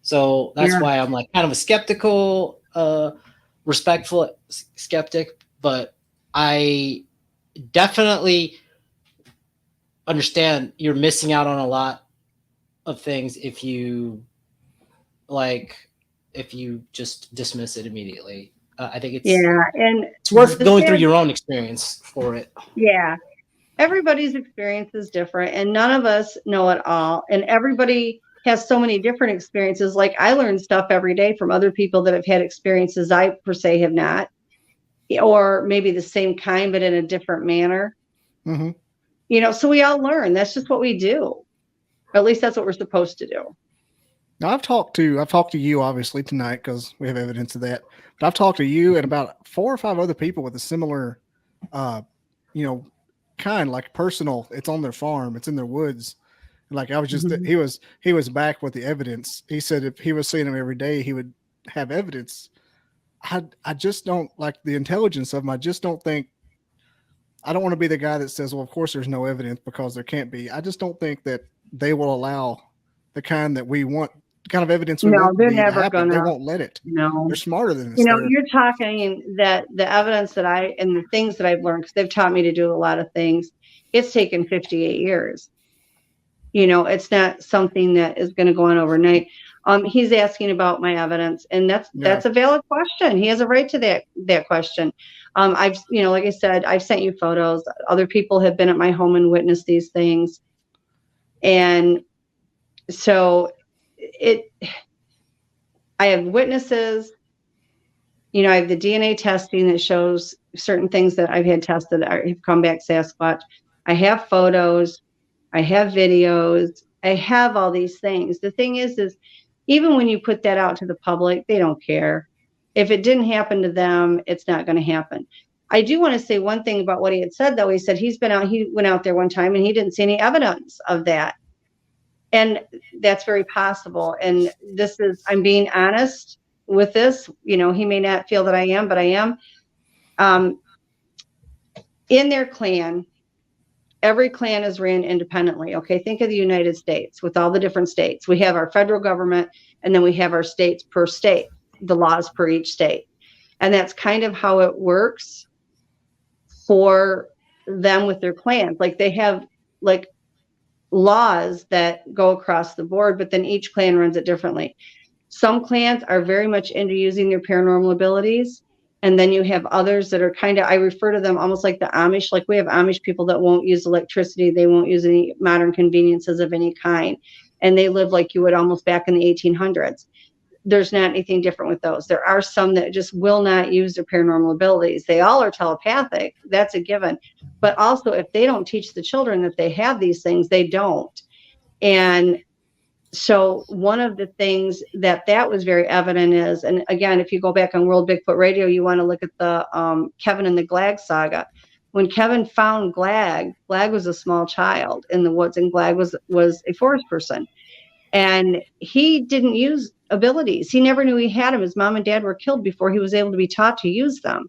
So that's why I'm like kind of a skeptical, respectful skeptic, but I definitely understand you're missing out on a lot of things if you just dismiss it immediately. I think it's worth going through your own experience for it. Yeah. Everybody's experience is different and none of us know it all. And everybody has so many different experiences. Like I learn stuff every day from other people that have had experiences I per se have not, or maybe the same kind, but in a different manner. Mm-hmm. So we all learn. That's just what we do. Or at least that's what we're supposed to do. Now I've talked to you obviously tonight because we have evidence of that, but I've talked to you and about 4 or 5 other people with a similar, kind like personal. It's on their farm. It's in their woods. Like I was just, he was back with the evidence. He said if he was seeing him every day, he would have evidence. I just don't like the intelligence of him. I just don't think I don't want to be the guy that says, well, of course there's no evidence because there can't be. I just don't think that they will allow the kind that we want, the kind of evidence we want they're to never happen. gonna. They won't let it. No, they're smarter than us. You're talking that the evidence that and the things that I've learned, because they've taught me to do a lot of things. It's taken 58 years. It's not something that is going to go on overnight. He's asking about my evidence, and that's a valid question. He has a right to that question. I've, like I said, I've sent you photos. Other people have been at my home and witnessed these things. And so I have witnesses, I have the DNA testing that shows certain things that I've had tested have come back Sasquatch. I have photos, I have videos, I have all these things. The thing is even when you put that out to the public, they don't care. If it didn't happen to them, it's not going to happen. I do want to say one thing about what he had said, though. He said he went out there one time and he didn't see any evidence of that. And that's very possible. And I'm being honest with this. He may not feel that I am, but I am. In their clan, every clan is ran independently. Okay, think of the United States with all the different states. We have our federal government, and then we have our states per state, the laws per each state. And that's kind of how it works for them with their clans. Like they have laws that go across the board, but then each clan runs it differently. Some clans are very much into using their paranormal abilities. And then you have others that are I refer to them almost like the Amish. Like we have Amish people that won't use electricity. They won't use any modern conveniences of any kind. And they live like you would almost back in the 1800s. There's not anything different with those. There are some that just will not use their paranormal abilities. They all are telepathic. That's a given. But also, if they don't teach the children that they have these things, they don't. And so one of the things that was very evident is, and again, if you go back on World Bigfoot Radio, you want to look at the Kevin and the Glag saga. When Kevin found Glag was a small child in the woods, and Glag was a forest person. And he didn't use abilities. He never knew he had them. His mom and dad were killed before he was able to be taught to use them.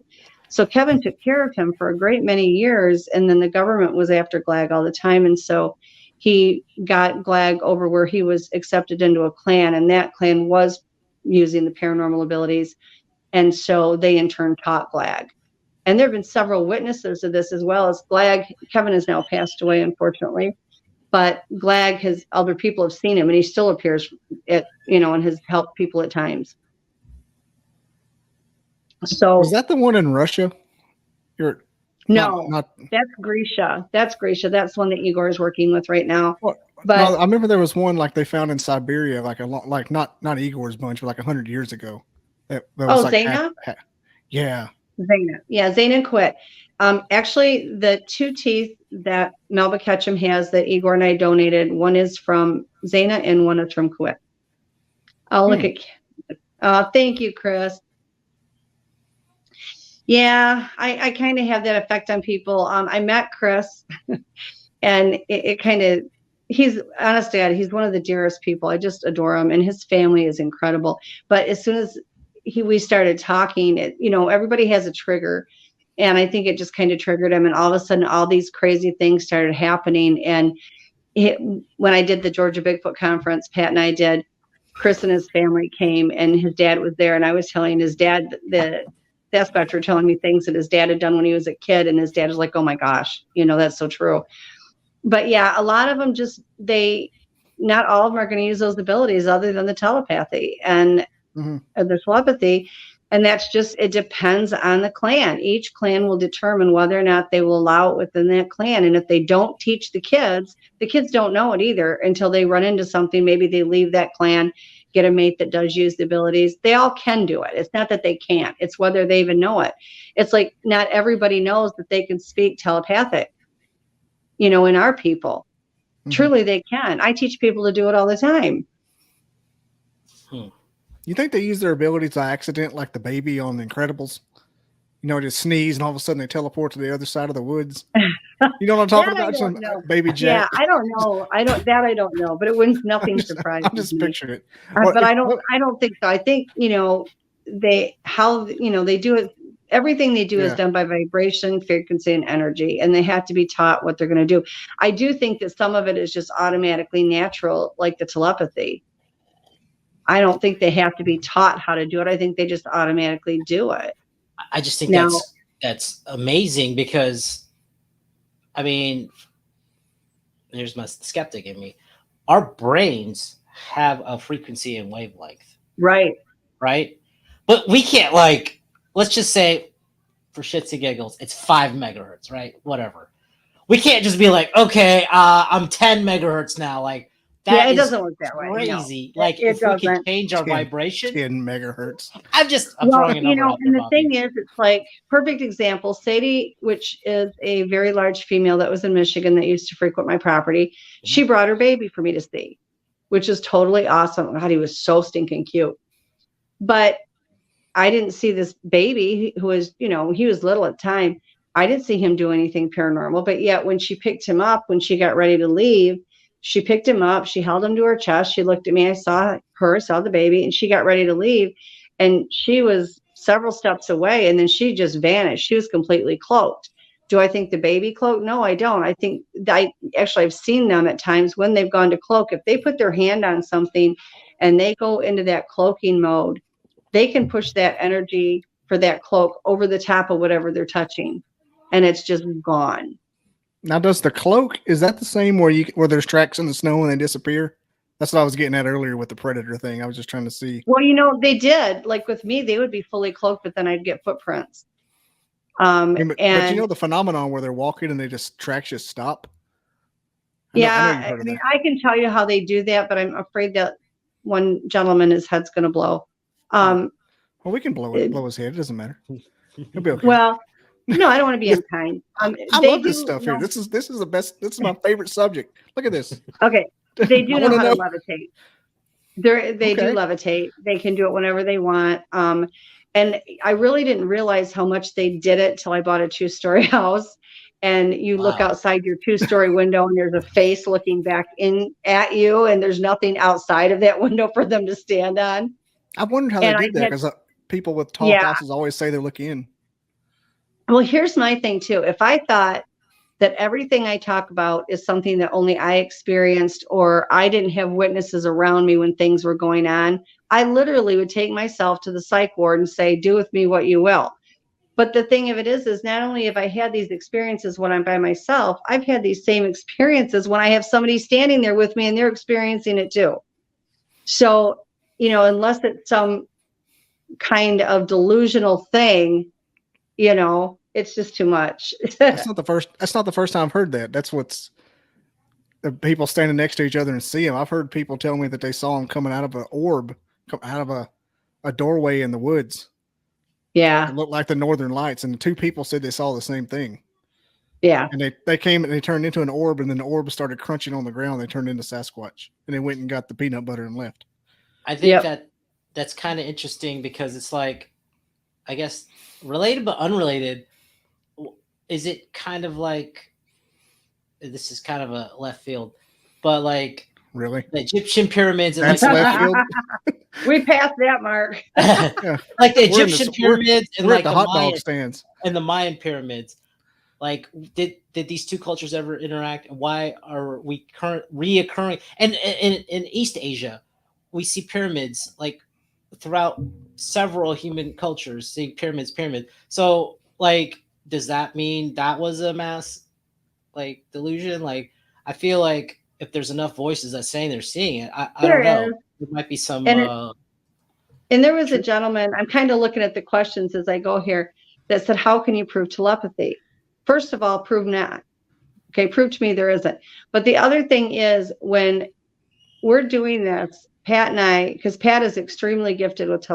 So Kevin took care of him for a great many years, and then the government was after Glag all the time. And so he got Glag over where he was accepted into a clan, and that clan was using the paranormal abilities. And so they in turn taught Glag. And there have been several witnesses of this as well as Glag. Kevin has now passed away, unfortunately. But Glag other people have seen him, and he still appears and has helped people at times. So is that the one in Russia? No, that's Grisha. That's Grisha. That's one that Igor is working with right now. Well, but no, I remember there was one they found in Siberia, not Igor's bunch, but 100 years ago. That was Zana? Yeah. Zana. Yeah, Zana quit. Actually, the 2 teeth that Melba Ketchum has that Igor and I donated, one is from Zana and one is from Kuwait. I'll look at. Thank you, Chris. Yeah, I kind of have that effect on people. I met Chris, and it kind of, he's honest to God, he's one of the dearest people. I just adore him, and his family is incredible. But as soon as we started talking, everybody has a trigger. And I think it just kind of triggered him. And all of a sudden, all these crazy things started happening. And when I did the Georgia Bigfoot conference, Pat and I did, Chris and his family came, and his dad was there. And I was telling his dad, the Sasquatch were telling me things that his dad had done when he was a kid. And his dad was like, oh my gosh, that's so true. But yeah, a lot of them not all of them are going to use those abilities other than the telepathy and the telepathy. And that's just, it depends on the clan. Each clan will determine whether or not they will allow it within that clan. And if they don't teach the kids don't know it either until they run into something. Maybe they leave that clan, get a mate that does use the abilities. They all can do it. It's not that they can't. It's whether they even know it. It's like not everybody knows that they can speak telepathic, in our people. Truly they can. I teach people to do it all the time. You think they use their abilities by accident, like the baby on The Incredibles? Just sneeze and all of a sudden they teleport to the other side of the woods. You know what I'm talking about? Some baby Jack. Yeah, I don't know. I don't know, but it wouldn't nothing surprising. I'm just picturing it. But I don't think so. I think, they do it everything they do is Yeah. done by vibration, frequency, and energy, and they have to be taught what they're going to do. I do think that some of it is just automatically natural, like the telepathy. I don't think they have to be taught how to do it. I think they just automatically do it. I just think Now- that's amazing because, I mean, here's my skeptic in me. Our brains have a frequency and wavelength, Right. right? But we can't, like, let's just say, for shits and giggles, it's 5 megahertz, right? Whatever. We can't just be like, okay, I'm 10 megahertz now. Like, that It is doesn't work that way. No. crazy. Like, It if we can doesn't. change our 10 vibration, 10 megahertz. I'm Well, throwing a number out there, and the Bobby. thing is, it's like, perfect example, Sadie, which is a very large female that was in Michigan that used to frequent my property. She brought her baby for me to see, which is totally awesome. God, he was so stinking cute. But I didn't see this baby who was, he was little at the time. I didn't see him do anything paranormal. But yet when she picked him up, when she got ready to leave, she picked him up. She held him to her chest. She looked at me. I saw the baby, and she got ready to leave. And she was several steps away, and then she just vanished. She was completely cloaked. Do I think the baby cloaked? No, I don't. I think I've seen them at times when they've gone to cloak. If they put their hand on something and they go into that cloaking mode, they can push that energy for that cloak over the top of whatever they're touching, and it's just gone. Now, does the cloak, is that the same where there's tracks in the snow and they disappear? That's what I was getting at earlier with the predator thing. I was just trying to see. Well, they did. Like with me, they would be fully cloaked, but then I'd get footprints. But the phenomenon where they're walking and tracks just stop? I can tell you how they do that, but I'm afraid that one gentleman, his head's going to blow. Well, we can blow his head. It doesn't matter. He'll be okay. Well, no, I don't want to be unkind. I love this stuff here. This is the best. This is my favorite subject. Look at this. Okay, they do know how to levitate. They do Okay. levitate. They can do it whenever they want. And I really didn't realize how much they did it till I bought a 2-story house. And you look outside your 2-story window, and there's a face looking back in at you, and there's nothing outside of that window for them to stand on. I wondered how they did that because people with tall houses always say they look in. Well, here's my thing too. If I thought that everything I talk about is something that only I experienced, or I didn't have witnesses around me when things were going on, I literally would take myself to the psych ward and say, do with me what you will. But the thing of it is not only have I had these experiences when I'm by myself, I've had these same experiences when I have somebody standing there with me and they're experiencing it too. So, unless it's some kind of delusional thing, it's just too much. That's not the first time I've heard that. That's what's the people standing next to each other and see them. I've heard people tell me that they saw them coming out of an orb, come out of a doorway in the woods. Yeah. It looked like the Northern Lights, and the two people said they saw the same thing. Yeah. And they came and they turned into an orb, and then the orb started crunching on the ground. They turned into Sasquatch, and they went and got the peanut butter and left. I think that's kind of interesting because it's like, I guess, related but unrelated. Is it kind of like, this is kind of a left field, but like, really, the Egyptian pyramids and that's left field. We passed that mark. Like the Egyptian pyramids and we're like at the hot Mayan, dog stands and the Mayan pyramids. Like, did these two cultures ever interact? And why are we reoccurring? And in East Asia, we see pyramids like throughout several human cultures, seeing pyramids. So, like, does that mean that was a mass like delusion? Like, I feel like if there's enough voices that saying they're seeing it, I don't know. There might be some. And there was a gentleman, I'm kind of looking at the questions as I go here, that said, how can you prove telepathy? First of all, prove not. Okay, prove to me there isn't. But the other thing is, when we're doing this, Pat and I, because Pat is extremely gifted with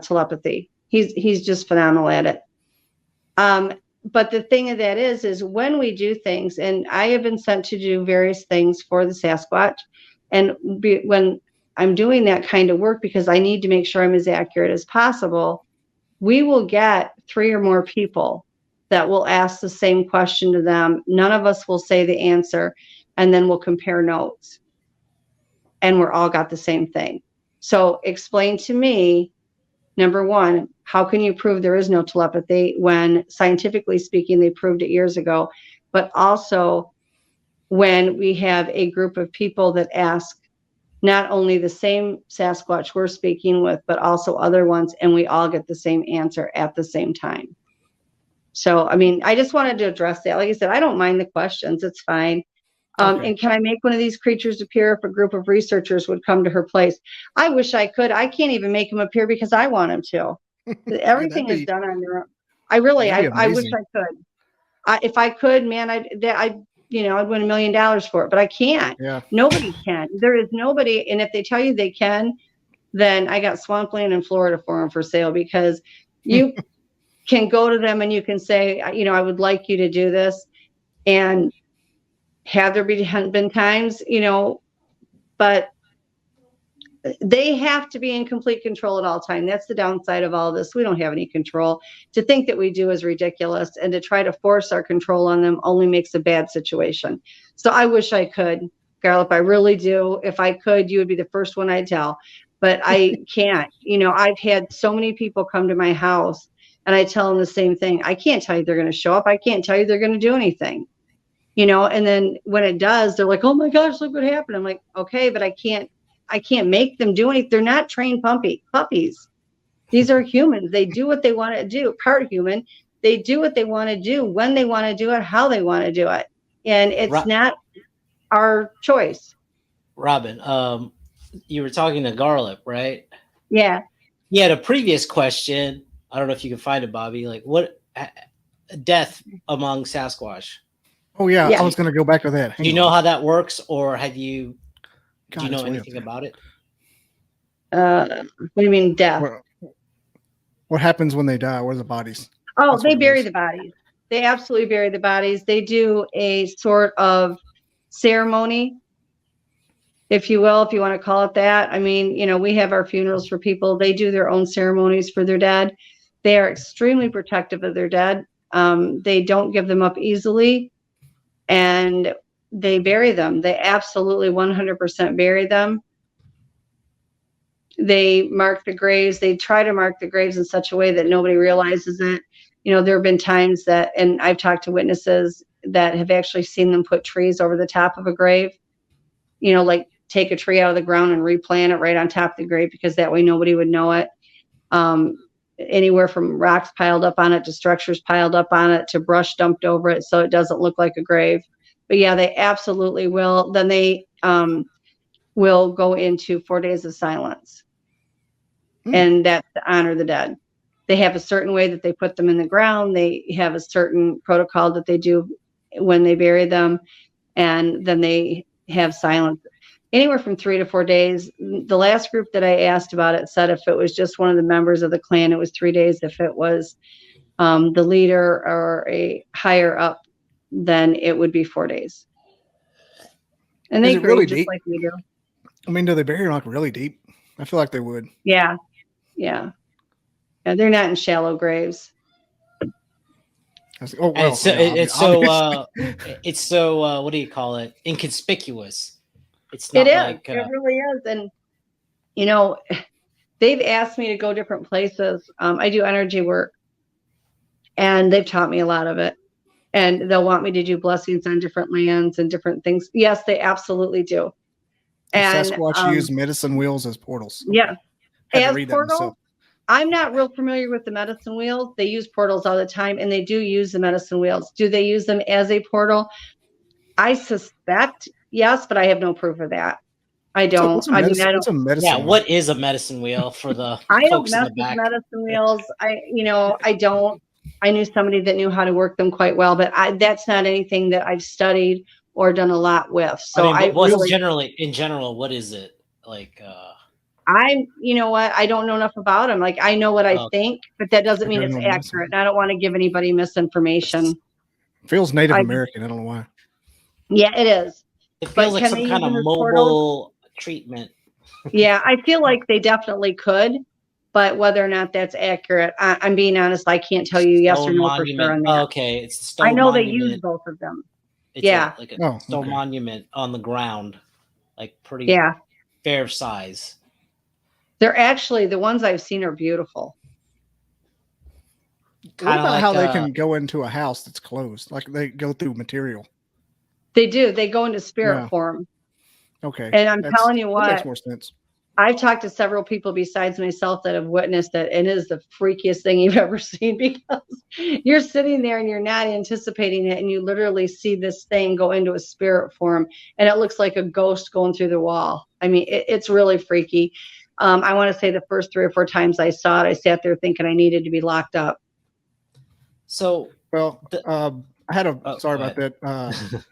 telepathy. He's just phenomenal at it. But the thing of that is when we do things, and I have been sent to do various things for the Sasquatch, and when I'm doing that kind of work, because I need to make sure I'm as accurate as possible, we will get 3 or more people that will ask the same question to them. None of us will say the answer, and then we'll compare notes. And we're all got the same thing. So explain to me, number one, how can you prove there is no telepathy when scientifically speaking, they proved it years ago, but also when we have a group of people that ask not only the same Sasquatch we're speaking with, but also other ones, and we all get the same answer at the same time. So, I mean, I just wanted to address that. Like I said, I don't mind the questions. It's fine. Okay. And can I make one of these creatures appear if a group of researchers would come to her place? I wish I could. I can't even make him appear because I want him to. Everything is done on their own. I wish amazing. I could. If I could, man, I'd win $1 million for it, but I can't. Yeah. Nobody can. There is nobody. And if they tell you they can, then I got swampland in Florida for them for sale, because you can go to them and you can say, I would like you to do this. And have there been times, but they have to be in complete control at all time. That's the downside of all this. We don't have any control. To think that we do is ridiculous, and to try to force our control on them only makes a bad situation. So I wish I could, Garlip. I really do. If I could, you would be the first one I'd tell, but I can't. I've had so many people come to my house and I tell them the same thing. I can't tell you they're going to show up. I can't tell you they're going to do anything. And then when it does, they're like, oh my gosh, look what happened. I'm like, okay, but I can't make them do anything. They're not trained puppies. These are humans. They do what they want to do. Part human. They do what they want to do, when they want to do it, how they want to do it. And it's not our choice. Robin, you were talking to Garlip, right? Yeah. He had a previous question. I don't know if you can find it, Bobby. Like, what death among Sasquatch? Oh yeah. I was going to go back to that. Do you know how that works, or do you know anything about it? What do you mean death? What happens when they die? Where's the bodies? Oh, they bury the bodies. They absolutely bury the bodies. They do a sort of ceremony, if you will, if you want to call it that. I mean, we have our funerals for people. They do their own ceremonies for their dead. They are extremely protective of their dead. They don't give them up easily, and they bury them. They absolutely 100% bury them. They mark the graves. They try to mark the graves in such a way that nobody realizes it. There have been times that, and I've talked to witnesses that have actually seen them put trees over the top of a grave, like take a tree out of the ground and replant it right on top of the grave, because that way nobody would know it. Anywhere from rocks piled up on it to structures piled up on it to brush dumped over it so it doesn't look like a grave. But yeah, they absolutely will. Then they will go into 4 days of silence. And that's to honor the dead. They have a certain way that they put them in the ground. They have a certain protocol that they do when they bury them. And then they have silence anywhere from 3 to 4 days. The last group that I asked about it said if it was just one of the members of the clan, it was 3 days. If it was the leader or a higher up, then it would be 4 days. And they grieve really just deep? Like we do. I mean, do they bury like really deep? I feel like they would. Yeah. They're not in shallow graves. Oh, well, it's so what do you call it? Inconspicuous. It's not like it really is. And they've asked me to go different places. I do energy work, and they've taught me a lot of it. And they'll want me to do blessings on different lands and different things. Yes, they absolutely do. And Sasquatch use medicine wheels as portals. Yeah. As portals, I'm not real familiar with the medicine wheels. They use portals all the time, and they do use the medicine wheels. Do they use them as a portal? I suspect yes, but I have no proof of that. I don't. I don't. Yeah, what is a medicine wheel for the folks in the back? Medicine wheels. I don't. I knew somebody that knew how to work them quite well, but that's not anything that I've studied or done a lot with. So in general, what is it like? You know what? I don't know enough about them. Like I know what I think, but that doesn't mean it's accurate. And I don't want to give anybody misinformation. It feels Native American. I don't know why. Yeah, it is. It feels like some kind of mobile treatment. Yeah, I feel like they definitely could, but whether or not that's accurate, I'm being honest. I can't tell you yes or no for sure on that. Oh, okay, it's the stone. I know monument. They use both of them. It's like a stone monument on the ground, like pretty fair size. They're actually the ones I've seen are beautiful. What about how they can go into a house that's closed? Like they go through material. They do. They go into spirit form. Okay. And I'm telling you what, that makes more sense. I've talked to several people besides myself that have witnessed it, and it is the freakiest thing you've ever seen, because you're sitting there and you're not anticipating it, and you literally see this thing go into a spirit form, and it looks like a ghost going through the wall. I mean, it's really freaky. I want to say the first 3 or 4 times I saw it, I sat there thinking I needed to be locked up. So, well, I had sorry about that.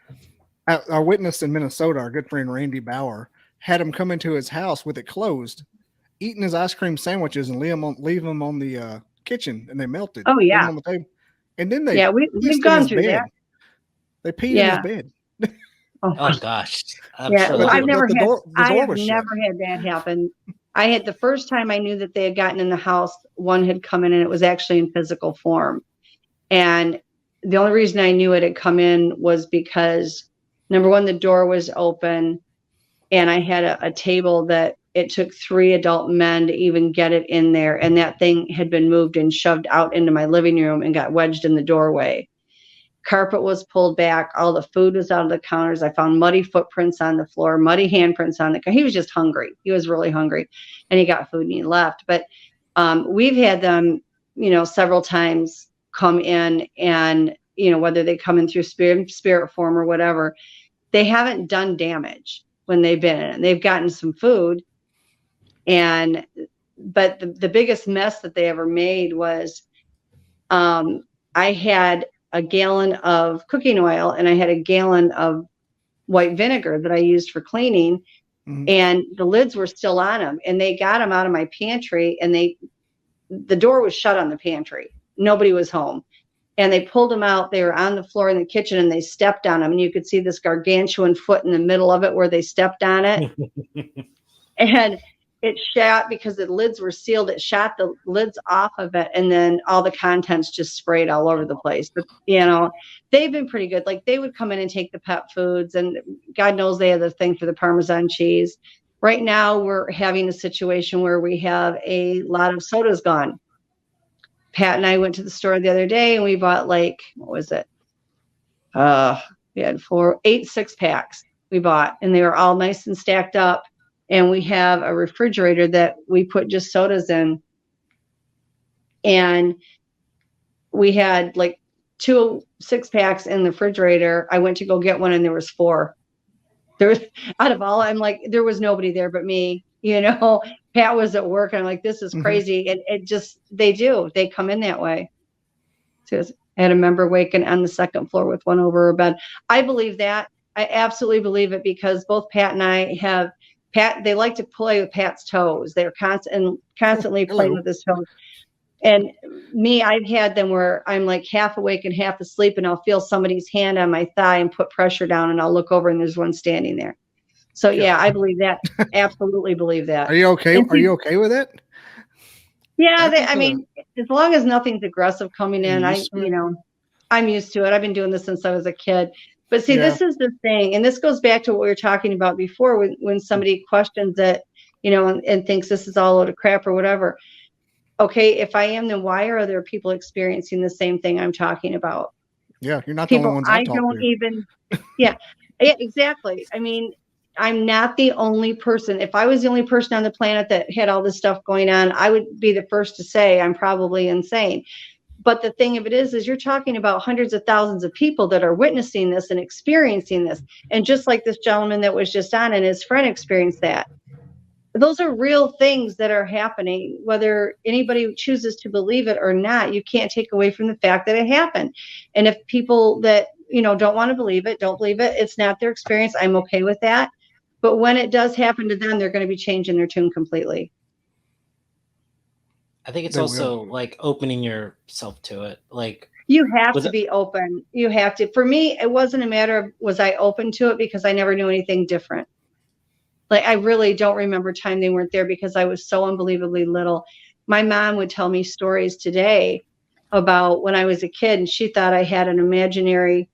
Our witness in Minnesota, our good friend Randy Bauer, had him come into his house with it closed, eating his ice cream sandwiches and leave them on the kitchen, and they melted. Oh yeah, on the table. And then they we've gone through that. They peed in his bed. Oh gosh, Well, I've never had that happen. I had the first time I knew that they had gotten in the house, one had come in and it was actually in physical form. And the only reason I knew it had come in was because, number one, the door was open, and I had a table that it took 3 adult men to even get it in there. And that thing had been moved and shoved out into my living room and got wedged in the doorway. Carpet was pulled back. All the food was out of the counters. I found muddy footprints on the floor, muddy handprints on the. He was just hungry. He was really hungry, and he got food and he left. But we've had them, several times come in, and whether they come in through spirit form or whatever, they haven't done damage when they've been in. They've gotten some food, but the biggest mess that they ever made was, I had a gallon of cooking oil and I had a gallon of white vinegar that I used for cleaning, and the lids were still on them, and they got them out of my pantry, and the door was shut on the pantry. Nobody was home. And they pulled them out. They were on the floor in the kitchen, and they stepped on them. And you could see this gargantuan foot in the middle of it where they stepped on it. And it shot, because the lids were sealed. It shot the lids off of it. And then all the contents just sprayed all over the place. But, they've been pretty good. Like, they would come in and take the pet foods. And God knows they have the thing for the Parmesan cheese. Right now, we're having a situation where we have a lot of sodas gone. Pat and I went to the store the other day, and we bought what was it? We had 8 6-packs we bought, and they were all nice and stacked up. And we have a refrigerator that we put just sodas in. And we had 2 6-packs in the refrigerator. I went to go get one, and there was 4. There was, out of all, I'm like, there was nobody there but me. Pat was at work, and I'm like, this is crazy. And they come in that way. So I had a member waking on the 2nd floor with one over her bed. I believe that. I absolutely believe it, because both Pat and I have, they like to play with Pat's toes. They're constantly playing with his toes. And me, I've had them where I'm like half awake and half asleep, and I'll feel somebody's hand on my thigh and put pressure down, and I'll look over and there's one standing there. So yeah, I believe that. Absolutely believe that. Are you okay? Are you okay with it? Yeah, I mean, as long as nothing's aggressive coming in, I'm used to it. I've been doing this since I was a kid. But see, this is the thing, and this goes back to what we were talking about before, when somebody questions it, and thinks this is all a load of crap or whatever. Okay, if I am, then why are other people experiencing the same thing I'm talking about? Yeah, you're not the only ones I talk to. Yeah, exactly. I mean, I'm not the only person. If I was the only person on the planet that had all this stuff going on, I would be the first to say I'm probably insane. But the thing of it is you're talking about hundreds of thousands of people that are witnessing this and experiencing this. And just like this gentleman that was just on, and his friend experienced that. Those are real things that are happening, whether anybody chooses to believe it or not. You can't take away from the fact that it happened. And if people that, don't want to believe it, don't believe it, it's not their experience, I'm okay with that. But when it does happen to them, they're going to be changing their tune completely. I think it's also like opening yourself to it. Like, you have to be open. You have to. For me, it wasn't a matter of was I open to it, because I never knew anything different. Like, I really don't remember a time they weren't there, because I was so unbelievably little. My mom would tell me stories today about when I was a kid, and she thought I had an imaginary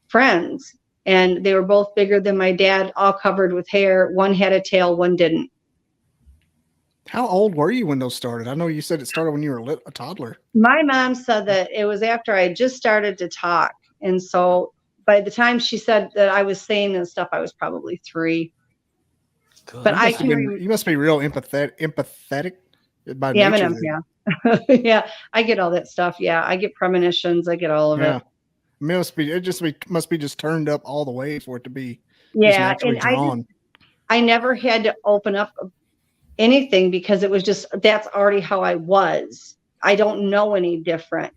friends, and they were both bigger than my dad, all covered with hair. One had a tail, one didn't. How old were you when those started? I know you said it started when you were a toddler. My mom said that it was after I had just started to talk. And so by the time she said that I was saying this stuff, I was probably 3. Good. But You must be real empathetic by yeah, nature. Yeah. Yeah. I get all that stuff. Yeah. I get premonitions. I get all of it. It must be just turned up all the way for it to be Yeah. naturally drawn. I never had to open up anything because it was just, that's already how I was. I don't know any different.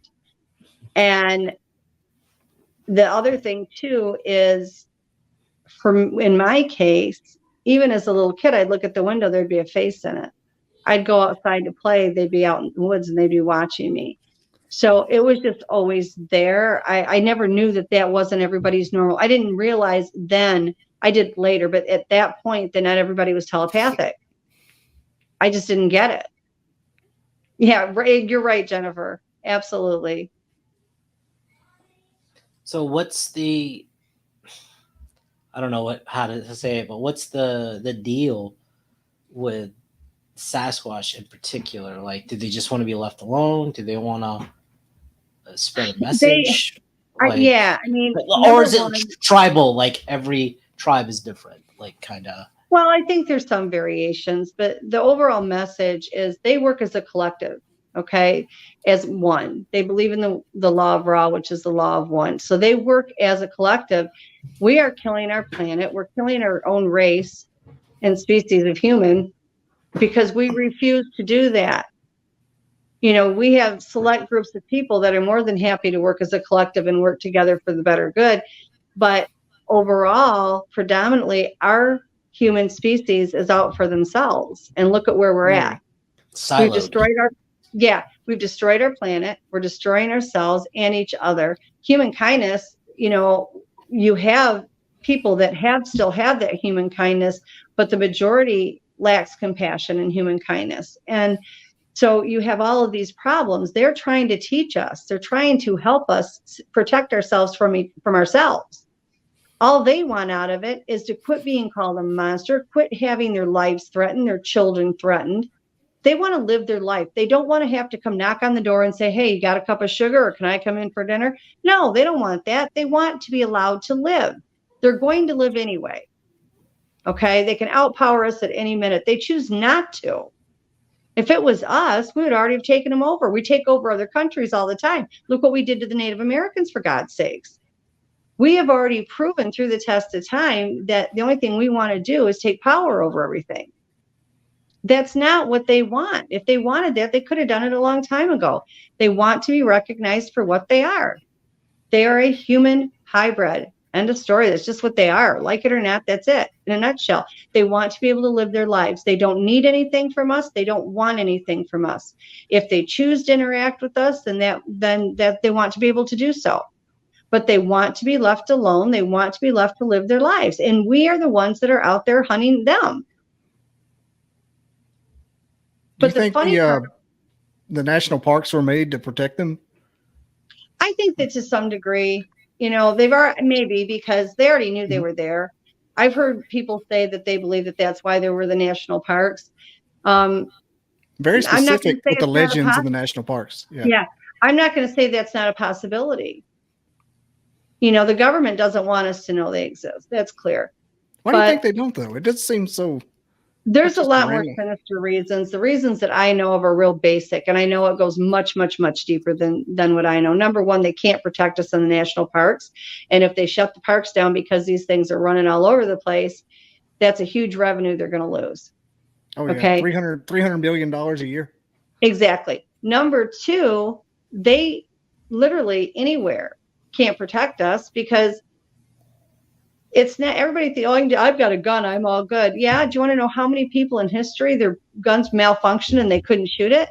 And the other thing too is, in my case, even as a little kid, I'd look at the window, there'd be a face in it. I'd go outside to play, they'd be out in the woods and they'd be watching me. So it was just always there. I never knew that wasn't everybody's normal. I didn't realize then, I did later, but at that point, then not everybody was telepathic. I just didn't get it. Yeah, you're right, Jennifer. Absolutely. So what's I don't know how to say it, but what's the deal with Sasquatch in particular? Like, do they just want to be left alone? Do they want to spread a message? Yeah, I mean, or is it tribal? Like every tribe is different, like kind of. Well, I think there's some variations, but the overall message is they work as a collective, okay, as one. They believe in the law of Ra, which is the law of one. So they work as a collective. We are killing our planet. We're killing our own race and species of human because we refuse to do that. You know, we have select groups of people that are more than happy to work as a collective and work together for the better good. But overall, predominantly, our human species is out for themselves. And look at where we're at. Siloed. We've destroyed our planet. We're destroying ourselves and each other. Human kindness, you know, you have people that still have that human kindness, but the majority lacks compassion and human kindness. And so you have all of these problems. They're trying to teach us. They're trying to help us protect ourselves from ourselves. All they want out of it is to quit being called a monster, quit having their lives threatened, their children threatened. They want to live their life. They don't want to have to come knock on the door and say, hey, you got a cup of sugar or can I come in for dinner? No, they don't want that. They want to be allowed to live. They're going to live anyway. Okay, they can outpower us at any minute. They choose not to. If it was us, we would already have taken them over. We take over other countries all the time. Look what we did to the Native Americans, for God's sakes. We have already proven through the test of time that the only thing we want to do is take power over everything. That's not what they want. If they wanted that, they could have done it a long time ago. They want to be recognized for what they are. They are a human hybrid. End of story. That's just what they are. Like it or not, that's it. In a nutshell, they want to be able to live their lives. They don't need anything from us. They don't want anything from us. If they choose to interact with us, then that they want to be able to do so. But they want to be left alone. They want to be left to live their lives. And we are the ones that are out there hunting them. Do you think the national parks were made to protect them? I think that to some degree, you know, they've already, maybe because they already knew they were there. I've heard people say that they believe that that's why there were the national parks. Very specific with the legends of the national parks. Yeah. I'm not going to say that's not a possibility. You know, the government doesn't want us to know they exist. That's clear. Why do you think they don't, though? It does seem so. There's a lot more sinister reasons. The reasons that I know of are real basic, and I know it goes much, much, much deeper than what I know. Number one, they can't protect us in the national parks. And if they shut the parks down because these things are running all over the place, that's a huge revenue they're going to lose. Oh, yeah. Okay. $300 billion a year. Exactly. Number two, they literally anywhere can't protect us because it's not everybody think, oh, I've got a gun, I'm all good. Yeah. Do you want to know how many people in history their guns malfunctioned and they couldn't shoot it?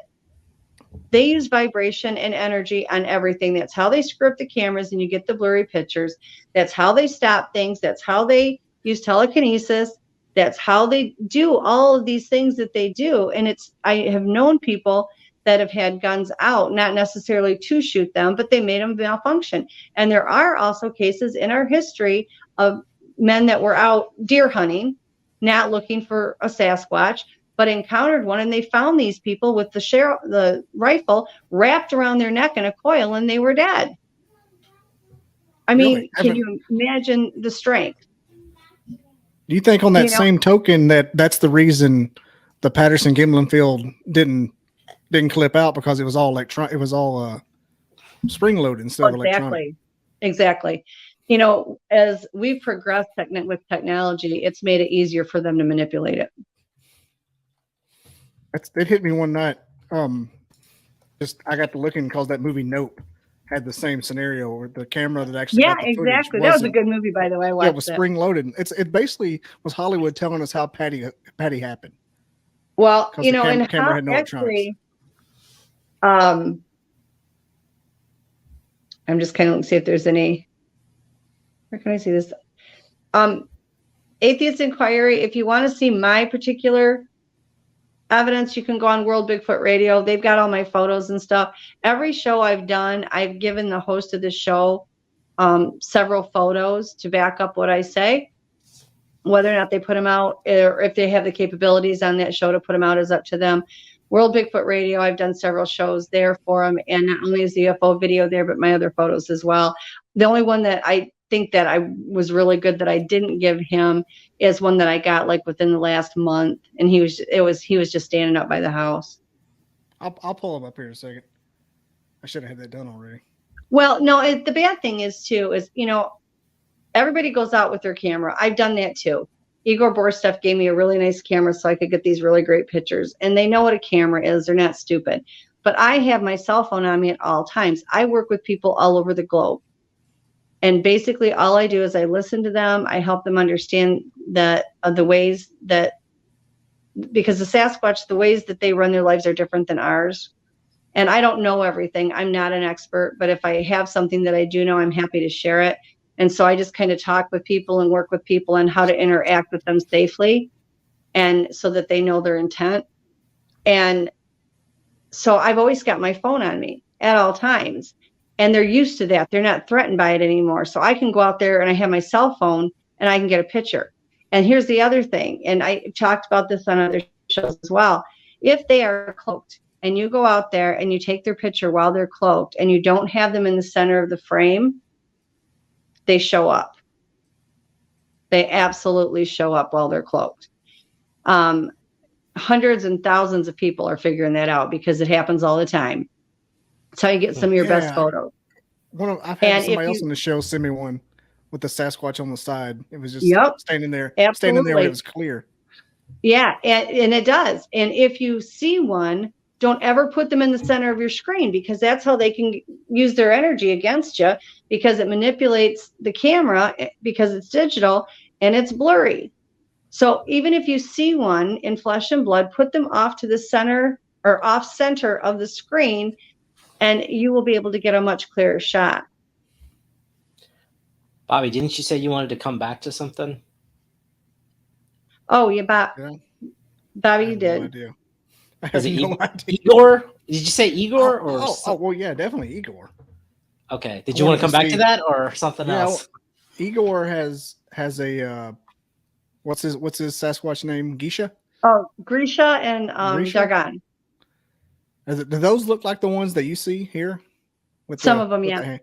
They use vibration and energy on everything. That's how they script the cameras and you get the blurry pictures. That's how they stop things. That's how they use telekinesis. That's how they do all of these things that they do. And I have known people that have had guns out, not necessarily to shoot them, but they made them malfunction. And there are also cases in our history of men that were out deer hunting, not looking for a Sasquatch, but encountered one, and they found these people with the rifle wrapped around their neck in a coil, and they were dead. I mean, can you imagine the strength? Do you think on that same token that's the reason the Patterson-Gimlin field didn't clip out, because it was all spring loaded instead of electronic? Exactly. You know, as we've progressed with technology, it's made it easier for them to manipulate it. It hit me one night. I got to looking because that movie Nope had the same scenario where the camera that actually got the exactly. That was a good movie, by the way. It was spring loaded. It basically was Hollywood telling us how Patty happened. Well, you know, and camera had no actually, I'm just kind of see if there's any. Where can I see this? Atheist Inquiry. If you want to see my particular evidence, you can go on World Bigfoot Radio. They've got all my photos and stuff. Every show I've done, I've given the host of the show several photos to back up what I say. Whether or not they put them out, or if they have the capabilities on that show to put them out, is up to them. World Bigfoot Radio, I've done several shows there for them, and not only is the UFO video there, but my other photos as well. The only one that I think that I was really good that I didn't give him is one that I got like within the last month, and he was just standing up by the house. I'll pull him up here in a second. I should have had that done already. Well, no, the bad thing is you know, everybody goes out with their camera. I've done that too. Igor Borstev gave me a really nice camera so I could get these really great pictures, and they know what a camera is. They're not stupid. But I have my cell phone on me at all times. I work with people all over the globe. And basically all I do is I listen to them. I help them understand that the ways that, because the Sasquatch, the ways that they run their lives are different than ours. And I don't know everything. I'm not an expert, but if I have something that I do know, I'm happy to share it. And so I just kind of talk with people and work with people on how to interact with them safely, and so that they know their intent. And so I've always got my phone on me at all times, and they're used to that. They're not threatened by it anymore. So I can go out there and I have my cell phone and I can get a picture. And here's the other thing, and I talked about this on other shows as well. If they are cloaked and you go out there and you take their picture while they're cloaked and you don't have them in the center of the frame, they show up. They absolutely show up while they're cloaked. Hundreds and thousands of people are figuring that out because it happens all the time. That's how you get some of your best photos. I've had somebody else on the show send me one with the Sasquatch on the side. It was just standing there when it was clear. Yeah, and it does. And if you see one, don't ever put them in the center of your screen, because that's how they can use their energy against you, because it manipulates the camera, because it's digital and it's blurry. So even if you see one in flesh and blood, put them off to the center or off center of the screen, and you will be able to get a much clearer shot. Bobby, didn't you say you wanted to come back to something? Oh, Bobby, you did. No idea. Is it Igor? Did you say Igor? Well, yeah, definitely Igor. Okay. Did you want to come back to that or something else? Igor has a what's his Sasquatch name? Grisha? Oh, Grisha and Dagon. Do those look like the ones that you see here? With some of them, yeah.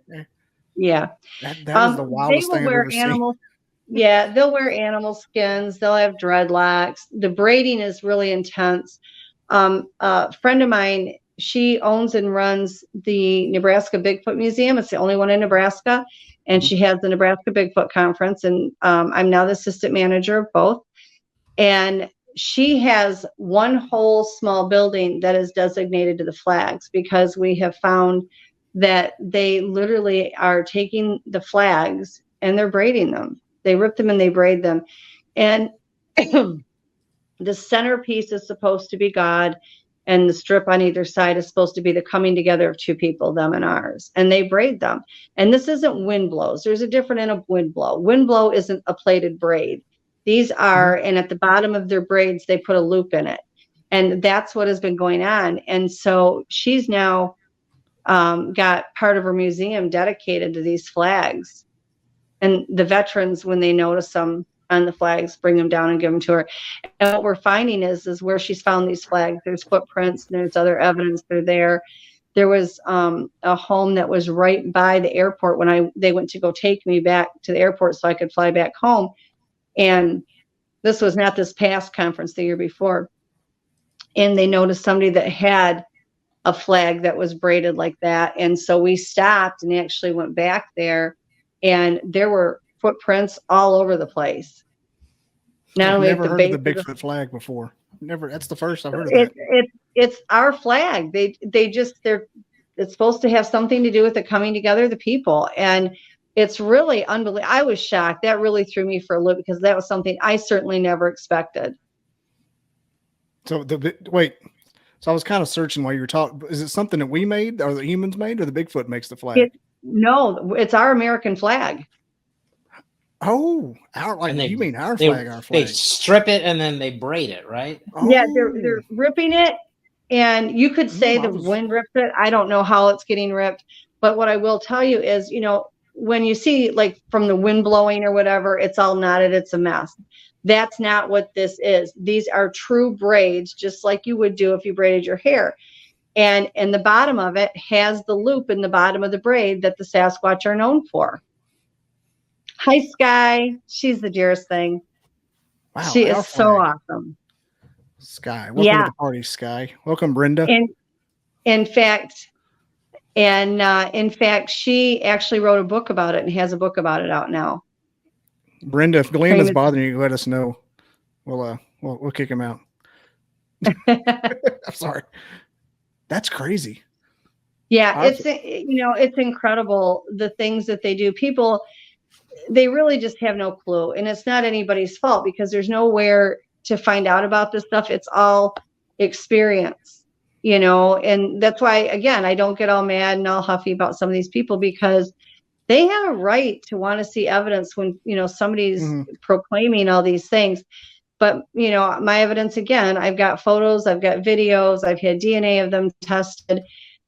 Yeah. That is the wildest thing I've ever seen. Yeah, they'll wear animal skins. They'll have dreadlocks. The braiding is really intense. A friend of mine, she owns and runs the Nebraska Bigfoot Museum. It's the only one in Nebraska. And she has the Nebraska Bigfoot Conference. And I'm now the assistant manager of both. And she has one whole small building that is designated to the flags, because we have found that they literally are taking the flags and they're braiding them. They rip them and they braid them. And the centerpiece is supposed to be God, and the strip on either side is supposed to be the coming together of two people, them and ours. And they braid them. And this isn't wind blows. There's a difference in a wind blow. Wind blow isn't a plaited braid. These are, and at the bottom of their braids, they put a loop in it. And that's what has been going on. And so she's now got part of her museum dedicated to these flags. And the veterans, when they notice them, on the flags, bring them down and give them to her. And what we're finding is where she's found these flags, there's footprints and there's other evidence they're there. There was a home that was right by the airport when they went to go take me back to the airport so I could fly back home. And this was not this past conference, the year before. And they noticed somebody that had a flag that was braided like that. And so we stopped and actually went back there, and there were footprints all over the place. I've never heard of the Bigfoot flag before. Never. That's the first I've heard of that. It's our flag. It's supposed to have something to do with the coming together of the people. And it's really unbelievable. I was shocked. That really threw me for a loop because that was something I certainly never expected. So So I was kind of searching while you were talking. Is it something that we made, or the humans made, or the Bigfoot makes the flag? No, it's our American flag. Oh, you mean our flag? Our flag. They strip it and then they braid it, right? Oh. Yeah, they're ripping it, and you could say the wind ripped it. I don't know how it's getting ripped, but what I will tell you is, when you see like from the wind blowing or whatever, it's all knotted. It's a mess. That's not what this is. These are true braids, just like you would do if you braided your hair. And the bottom of it has the loop in the bottom of the braid that the Sasquatch are known for. Hi, Sky. She's the dearest thing. Wow, she is so awesome. Sky. Welcome to the party, Sky. Welcome, Brenda. And in fact, she actually wrote a book about it and has a book about it out now. Brenda, if Glenn is bothering you, let us know. We'll kick him out. I'm sorry. That's crazy. Yeah, it's incredible the things that they do. People, they really just have no clue, and it's not anybody's fault because there's nowhere to find out about this stuff. It's all experience, and that's why, again, I don't get all mad and all huffy about some of these people because they have a right to want to see evidence when, somebody's proclaiming all these things. But, my evidence, again, I've got photos, I've got videos, I've had DNA of them tested,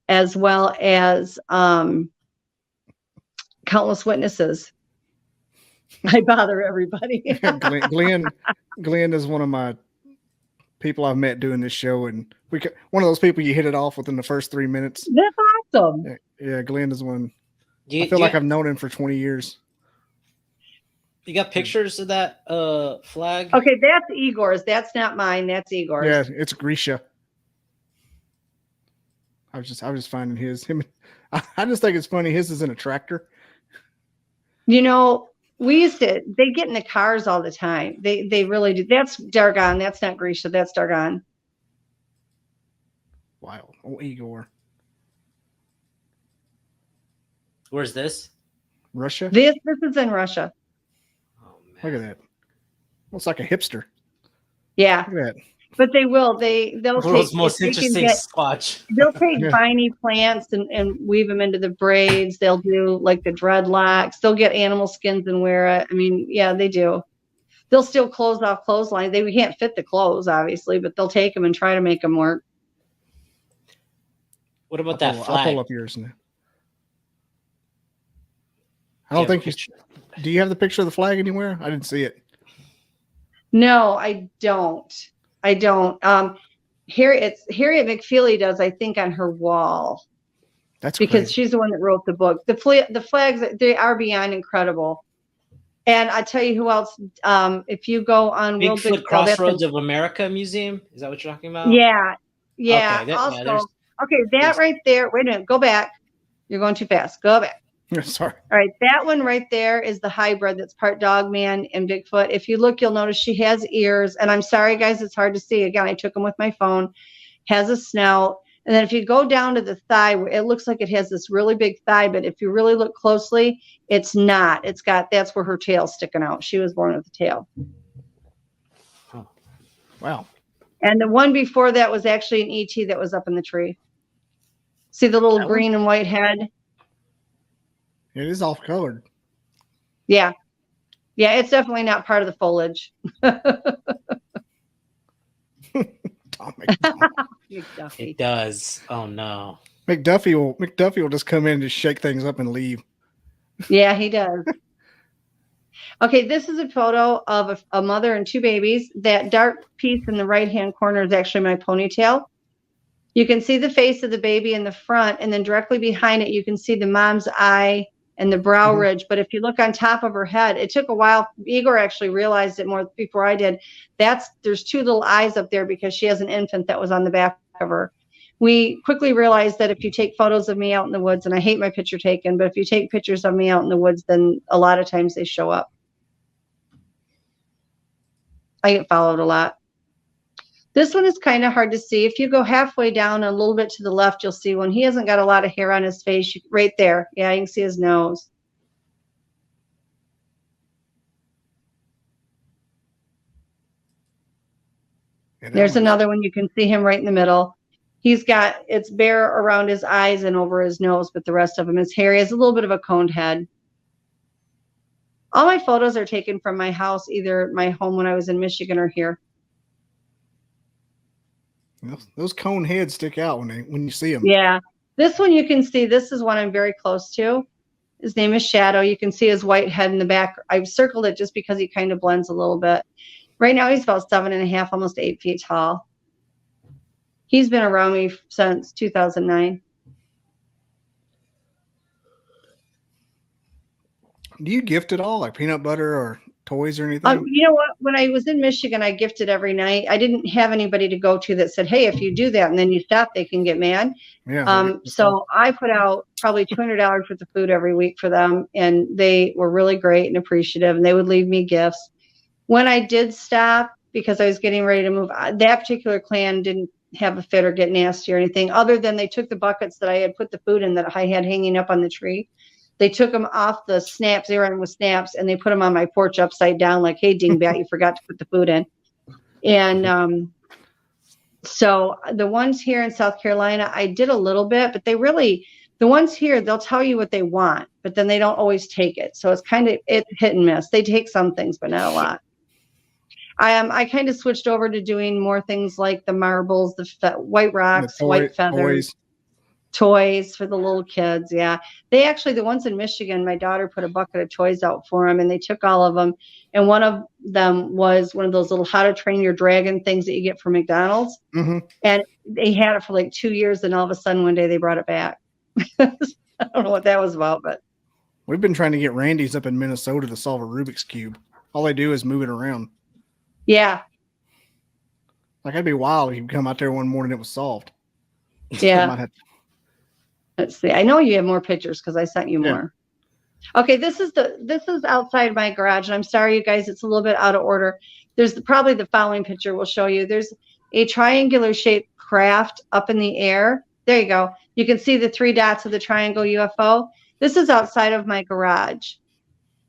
as well as countless witnesses. I bother everybody. Glenn is one of my people I've met doing this show, and one of those people you hit it off within the first 3 minutes. That's awesome. Yeah, Glenn is one. I feel like I've known him for 20 years. You got pictures of that flag? Okay, that's Igor's. That's not mine. That's Igor's. Yeah, it's Grisha. I was just finding his. I just think it's funny. His is in a tractor. We used to. They get in the cars all the time. They really do. That's Dargon. That's not Grisha. That's Dargon. Wow. Oh, Igor. Where's this? Russia? This is in Russia. Oh, man. Look at that. Looks like a hipster. Yeah. Look at that. But they will. They'll World's take most interesting Squatch. They'll take viney plants and weave them into the braids. They'll do like the dreadlocks. They'll get animal skins and wear it. I mean, yeah, they do. They'll steal clothes off clotheslines. We can't fit the clothes, obviously, but they'll take them and try to make them work. What about that flag? I'll pull up yours now. I don't think do you have the picture of the flag anywhere? I didn't see it. No, I don't. Harriet McFeely does, I think, on her wall. That's because crazy. she's the one that wrote the book. The flags, they are beyond incredible. And I tell you who else, if you go on Bigfoot Crossroads of America Museum, is that what you're talking about? Yeah. Okay, that right there. Wait a minute. Go back. You're going too fast. Go back. Sorry. All right. That one right there is the hybrid that's part Dogman and Bigfoot. If you look, you'll notice she has ears. And I'm sorry, guys, it's hard to see. Again, I took them with my phone. Has a snout. And then if you go down to the thigh, it looks like it has this really big thigh. But if you really look closely, it's not. That's where her tail's sticking out. She was born with a tail. Oh. Wow. And the one before that was actually an ET that was up in the tree. See the little green and white head? It is off colored. Yeah. Yeah, it's definitely not part of the foliage. It does. Oh no. McDuffie will just come in and just shake things up and leave. Yeah, he does. Okay, this is a photo of a mother and two babies. That dark piece in the right-hand corner is actually my ponytail. You can see the face of the baby in the front, and then directly behind it, you can see the mom's eye and the brow ridge. But if you look on top of her head, it took a while. Igor actually realized it more before I did. There's two little eyes up there because she has an infant that was on the back of her. We quickly realized that if you take photos of me out in the woods, and I hate my picture taken, but if you take pictures of me out in the woods, then a lot of times they show up. I get followed a lot. This one is kind of hard to see. If you go halfway down and a little bit to the left, you'll see one. He hasn't got a lot of hair on his face. Right there. Yeah, you can see his nose. There's another one. You can see him right in the middle. It's bare around his eyes and over his nose, but the rest of him is hairy. He has a little bit of a coned head. All my photos are taken from my house, either my home when I was in Michigan or here. Those cone heads stick out when you see them. Yeah. This one you can see. This is one I'm very close to. His name is Shadow. You can see his white head in the back. I've circled it just because he kind of blends a little bit. Right now he's about 7.5, almost 8 feet tall. He's been around me since 2009. Do you gift at all, like peanut butter or toys or anything? You know what? When I was in Michigan, I gifted every night. I didn't have anybody to go to that said, hey, if you do that and then you stop, they can get mad. Yeah. So I put out probably $200 worth of food every week for them, and they were really great and appreciative, and they would leave me gifts. When I did stop, because I was getting ready to move, that particular clan didn't have a fit or get nasty or anything, other than they took the buckets that I had put the food in that I had hanging up on the tree. They took them off the snaps. They were in with snaps, and they put them on my porch upside down like, hey, dingbat, you forgot to put the food in. And so the ones here in South Carolina, I did a little bit, but the ones here, they'll tell you what they want, but then they don't always take it. So it's hit and miss. They take some things, but not a lot. I kind of switched over to doing more things like the marbles, the white rocks, white feathers. Toys for the little kids. Yeah. The ones in Michigan, my daughter put a bucket of toys out for them, and they took all of them. And one of them was one of those little how to train your dragon things that you get from McDonald's. And they had it for like 2 years. And all of a sudden one day they brought it back. I don't know what that was about, but we've been trying to get Randy's up in Minnesota to solve a Rubik's Cube. All they do is move it around. Yeah. Like, that'd be wild if you come out there one morning and it was solved. Yeah. Let's see. I know you have more pictures because I sent you more. Okay, this is outside my garage, and I'm sorry, you guys, it's a little bit out of order. There's probably the following picture will show you. There's a triangular shaped craft up in the air. There you go. You can see the 3 dots of the triangle UFO. This is outside of my garage.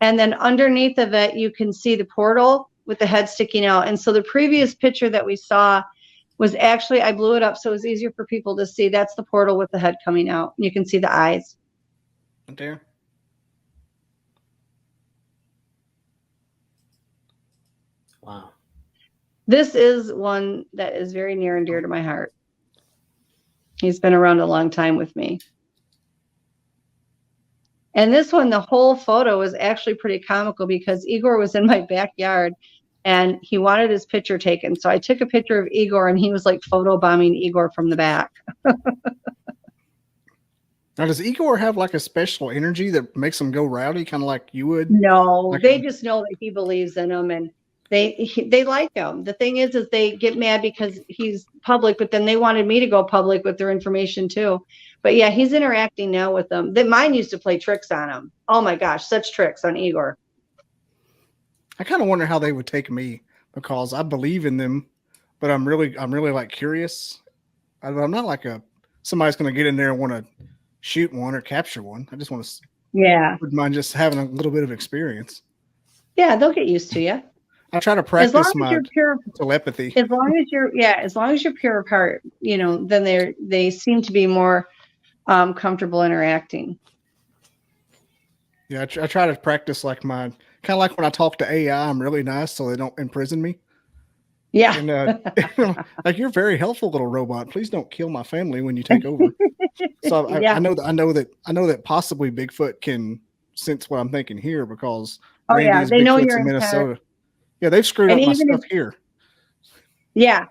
And then underneath of it, you can see the portal with the head sticking out. And so the previous picture that we saw was actually, I blew it up so it was easier for people to see. That's the portal with the head coming out. You can see the eyes. Right there. Wow. This is one that is very near and dear to my heart. He's been around a long time with me. And this one, the whole photo is actually pretty comical because Igor was in my backyard and he wanted his picture taken. So I took a picture of Igor, and he was like photobombing Igor from the back. Now, does Igor have like a special energy that makes him go rowdy, kind of like you would? No, they just know that he believes in them, and they like him. The thing is they get mad because he's public, but then they wanted me to go public with their information too. But yeah, he's interacting now with them. Mine used to play tricks on him. Oh my gosh, such tricks on Igor. I kind of wonder how they would take me, because I believe in them, but I'm really like curious. I'm not like somebody's going to get in there and want to shoot one or capture one. I just want to. Yeah. Wouldn't mind just having a little bit of experience. Yeah, they'll get used to you. I try to practice my telepathy. As long as you're pure of heart, then they seem to be more comfortable interacting. Yeah, I try to practice like kind of like when I talk to AI, I'm really nice so they don't imprison me. Yeah. And like, you're a very helpful little robot. Please don't kill my family when you take over. So I know that possibly Bigfoot can sense what I'm thinking here, because Oh yeah, Randy's they know Bigfoot's you're in in Minnesota. Yeah, they've screwed And up my even stuff here. Yeah,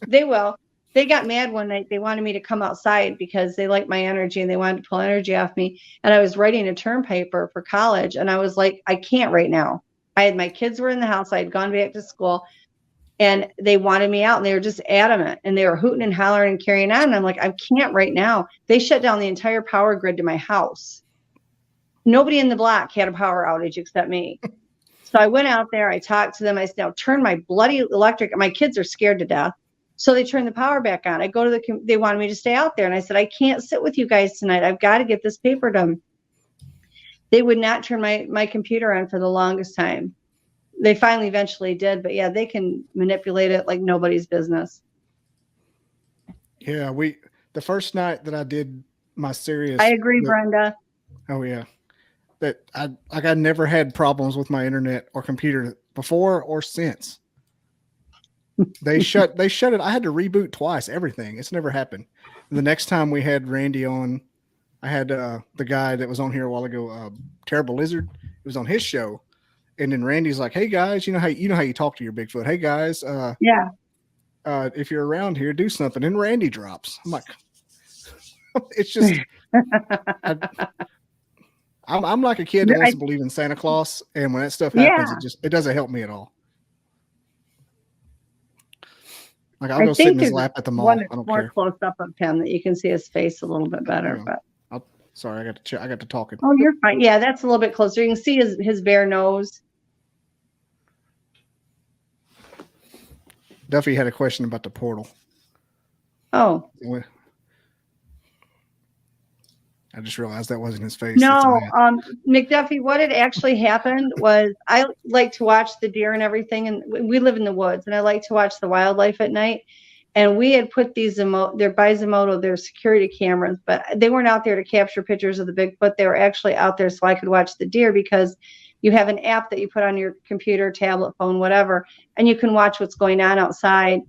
they will. They got mad one night. They wanted me to come outside because they liked my energy and they wanted to pull energy off me. And I was writing a term paper for college. And I was like, I can't right now. My kids were in the house. I had gone back to school and they wanted me out and they were just adamant and they were hooting and hollering and carrying on. And I'm like, I can't right now. They shut down the entire power grid to my house. Nobody in the block had a power outage except me. So I went out there, I talked to them. I said, now turn my bloody electric. My kids are scared to death. So they turned the power back on. I go to they wanted me to stay out there. And I said, I can't sit with you guys tonight. I've got to get this paper done. They would not turn my computer on for the longest time. They finally eventually did. But yeah, they can manipulate it like nobody's business. Yeah, the first night that I did my serious. I agree, Brenda. Oh yeah. That I never had problems with my internet or computer before or since. They shut it. I had to reboot twice, everything. It's never happened. The next time we had Randy on, I had the guy that was on here a while ago, Terrible Lizard. It was on his show. And then Randy's like, "Hey guys, you know how you talk to your Bigfoot. Hey guys, if you're around here, do something." And Randy drops. I'm like, it's just I'm like a kid that wants to believe in Santa Claus, and when that stuff happens, it doesn't help me at all. Like I'll go sit in his lap at the mall. I don't more care. Close up of him that you can see his face a little bit better. Yeah. But sorry, I got to talking. Oh, you're fine. Yeah, that's a little bit closer. You can see his bare nose. Duffy had a question about the portal. Oh. I just realized that wasn't his face. No, McDuffie, what had actually happened was I like to watch the deer and everything, and we live in the woods, and I like to watch the wildlife at night. And we had put they're by Zomoto, they're security cameras, but they weren't out there to capture pictures of the Bigfoot. They were actually out there so I could watch the deer because you have an app that you put on your computer, tablet, phone, whatever, and you can watch what's going on outside.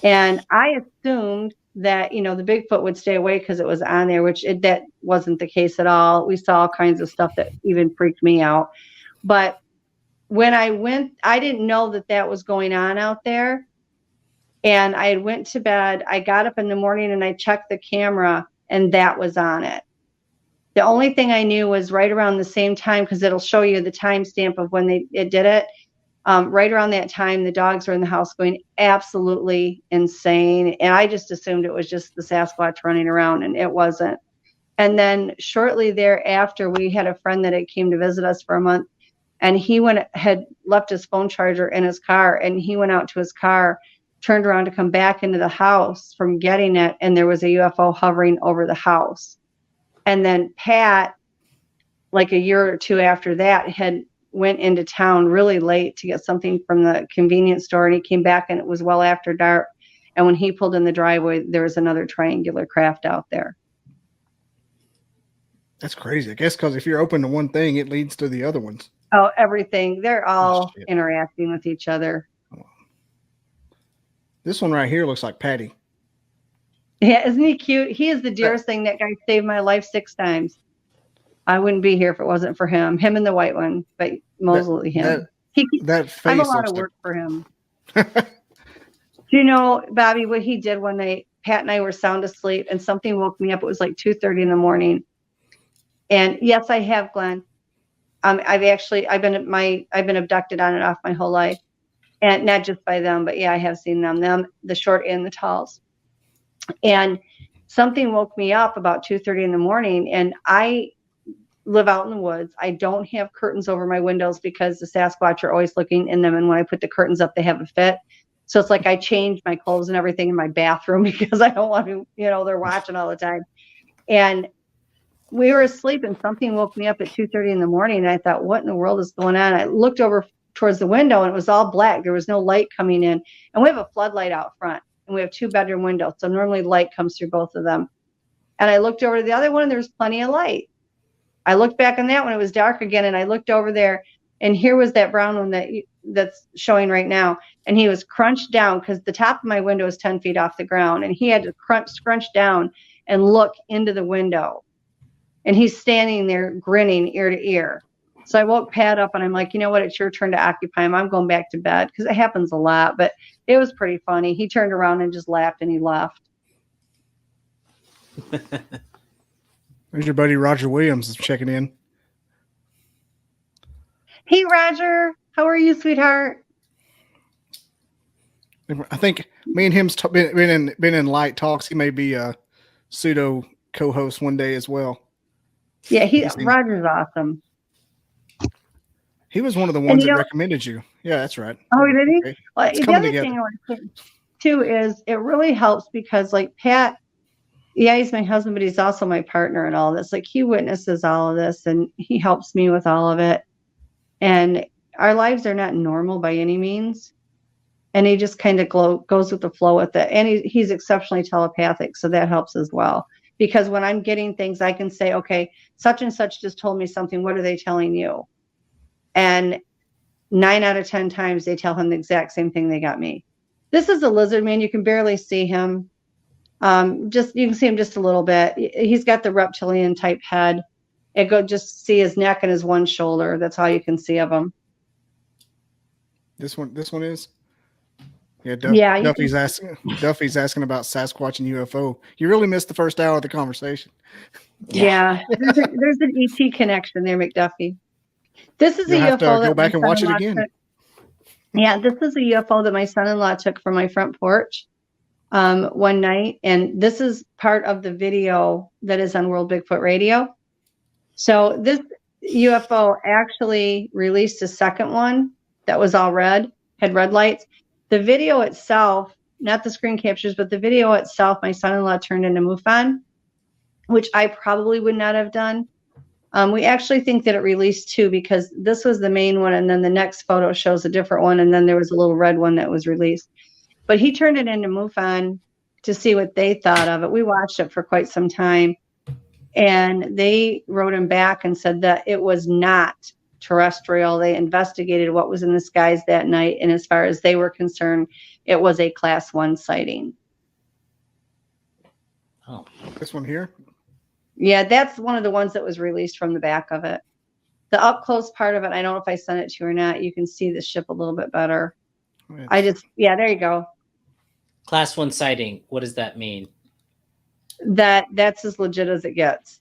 And I assumed that, the Bigfoot would stay away because it was on there, that wasn't the case at all. We saw all kinds of stuff that even freaked me out. But when I went, I didn't know that was going on out there. And I went to bed. I got up in the morning and I checked the camera and that was on it. The only thing I knew was right around the same time, because it'll show you the timestamp of when it did it. Right around that time, the dogs were in the house going absolutely insane. And I just assumed it was just the Sasquatch running around, and it wasn't. And then shortly thereafter, we had a friend that had came to visit us for a month, and he had left his phone charger in his car, and he went out to his car, turned around to come back into the house from getting it, and there was a UFO hovering over the house. And then Pat, like a year or two after that, went into town really late to get something from the convenience store, and he came back and it was well after dark. And when he pulled in the driveway, there was another triangular craft out there. That's crazy. I guess because if you're open to one thing, it leads to the other ones. Oh, everything. They're all interacting with each other. This one right here looks like Patty. Yeah, isn't he cute? He is the dearest thing. That guy saved my life 6 times. I wouldn't be here if it wasn't for him. Him and the white one, but mostly him. That face. I'm a lot of work for him. Do you know, Bobby, what he did one night? Pat and I were sound asleep, and something woke me up. It was like 2:30 in the morning. And yes, I have, Glenn. I've been abducted on and off my whole life, and not just by them, but yeah, I have seen them, the short and the talls. And something woke me up about 2:30 in the morning, and I live out in the woods. I don't have curtains over my windows because the Sasquatch are always looking in them. And when I put the curtains up, they have a fit. So it's like I change my clothes and everything in my bathroom because I don't want to, they're watching all the time. And we were asleep and something woke me up at 2:30 in the morning. And I thought, what in the world is going on? I looked over towards the window and it was all black. There was no light coming in. And we have a floodlight out front and we have 2-bedroom windows. So normally light comes through both of them. And I looked over to the other one and there was plenty of light. I looked back on that one, it was dark again, and I looked over there, and here was that brown one that's showing right now, and he was crunched down because the top of my window is 10 feet off the ground, and he had to scrunch down and look into the window, and he's standing there grinning ear to ear. So I woke Pat up and I'm like, you know what? It's your turn to occupy him. I'm going back to bed because it happens a lot, but it was pretty funny. He turned around and just laughed and he left. There's your buddy Roger Williams is checking in. Hey, Roger. How are you, sweetheart? I think me and him's been in light talks. He may be a pseudo co-host one day as well. Yeah, Roger's awesome. He was one of the ones that recommended you. Yeah, that's right. Oh, did he? Okay. Well, the other thing I want to say too is it really helps because like Pat, yeah, he's my husband, but he's also my partner in all this. Like he witnesses all of this and he helps me with all of it. And our lives are not normal by any means. And he just kind of goes with the flow with it. And he's exceptionally telepathic. So that helps as well. Because when I'm getting things, I can say, okay, such and such just told me something. What are they telling you? And 9 out of 10 times they tell him the exact same thing they got me. This is a lizard man. You can barely see him. You can see him just a little bit. He's got the reptilian type head. Just see his neck and his one shoulder. That's all you can see of him. This one is. Yeah, Duffy's asking about Sasquatch and UFO. You really missed the first hour of the conversation. Yeah, there's an ET connection there, McDuffie. This is You'll a have UFO to go back and watch it again. Yeah, this is a UFO that my son-in-law took from my front porch one night, and this is part of the video that is on World Bigfoot Radio. So this UFO actually released a second one that was all red, had red lights. The video itself, not the screen captures, but the video itself, my son-in-law turned into MUFON, which I probably would not have done. We actually think that it released two because this was the main one, and then the next photo shows a different one, and then there was a little red one that was released. But he turned it into MUFON to see what they thought of it. We watched it for quite some time, and they wrote him back and said that it was not terrestrial. They investigated what was in the skies that night, and as far as they were concerned, it was a Class 1 sighting. Oh, this one here? Yeah, that's one of the ones that was released from the back of it. The up close part of it, I don't know if I sent it to you or not. You can see the ship a little bit better. There you go. Class 1 sighting. What does that mean? That's as legit as it gets,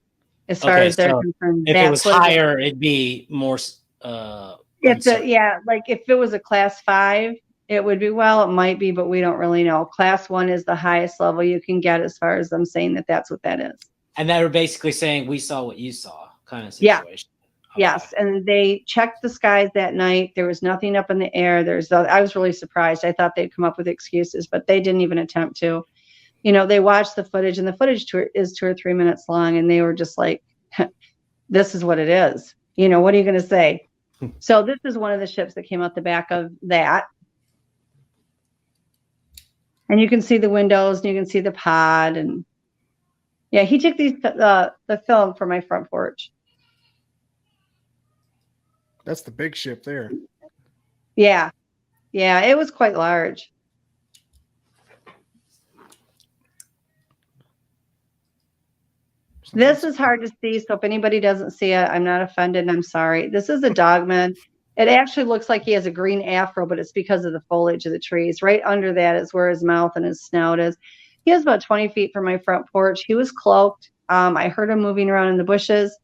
as far as they're concerned. If it was higher, it'd be more. If it was a Class 5, it would be. Well, it might be, but we don't really know. Class 1 is the highest level you can get, as far as them saying that that's what that is. And they were basically saying we saw what you saw, kind of situation. Yeah. Okay. Yes, and they checked the skies that night. There was nothing up in the air. I was really surprised. I thought they'd come up with excuses, but they didn't even attempt to. They watched the footage, and the footage is 2 or 3 minutes long, and they were just like, this is what it is. What are you going to say? So this is one of the ships that came out the back of that. And you can see the windows, and you can see the pod. And yeah, he took the film for my front porch. That's the big ship there. Yeah. Yeah, it was quite large. This is hard to see, so if anybody doesn't see it, I'm not offended, and I'm sorry. This is a Dogman. It actually looks like he has a green afro, but it's because of the foliage of the trees. Right under that is where his mouth and his snout is. He was about 20 feet from my front porch. He was cloaked. I heard him moving around in the bushes,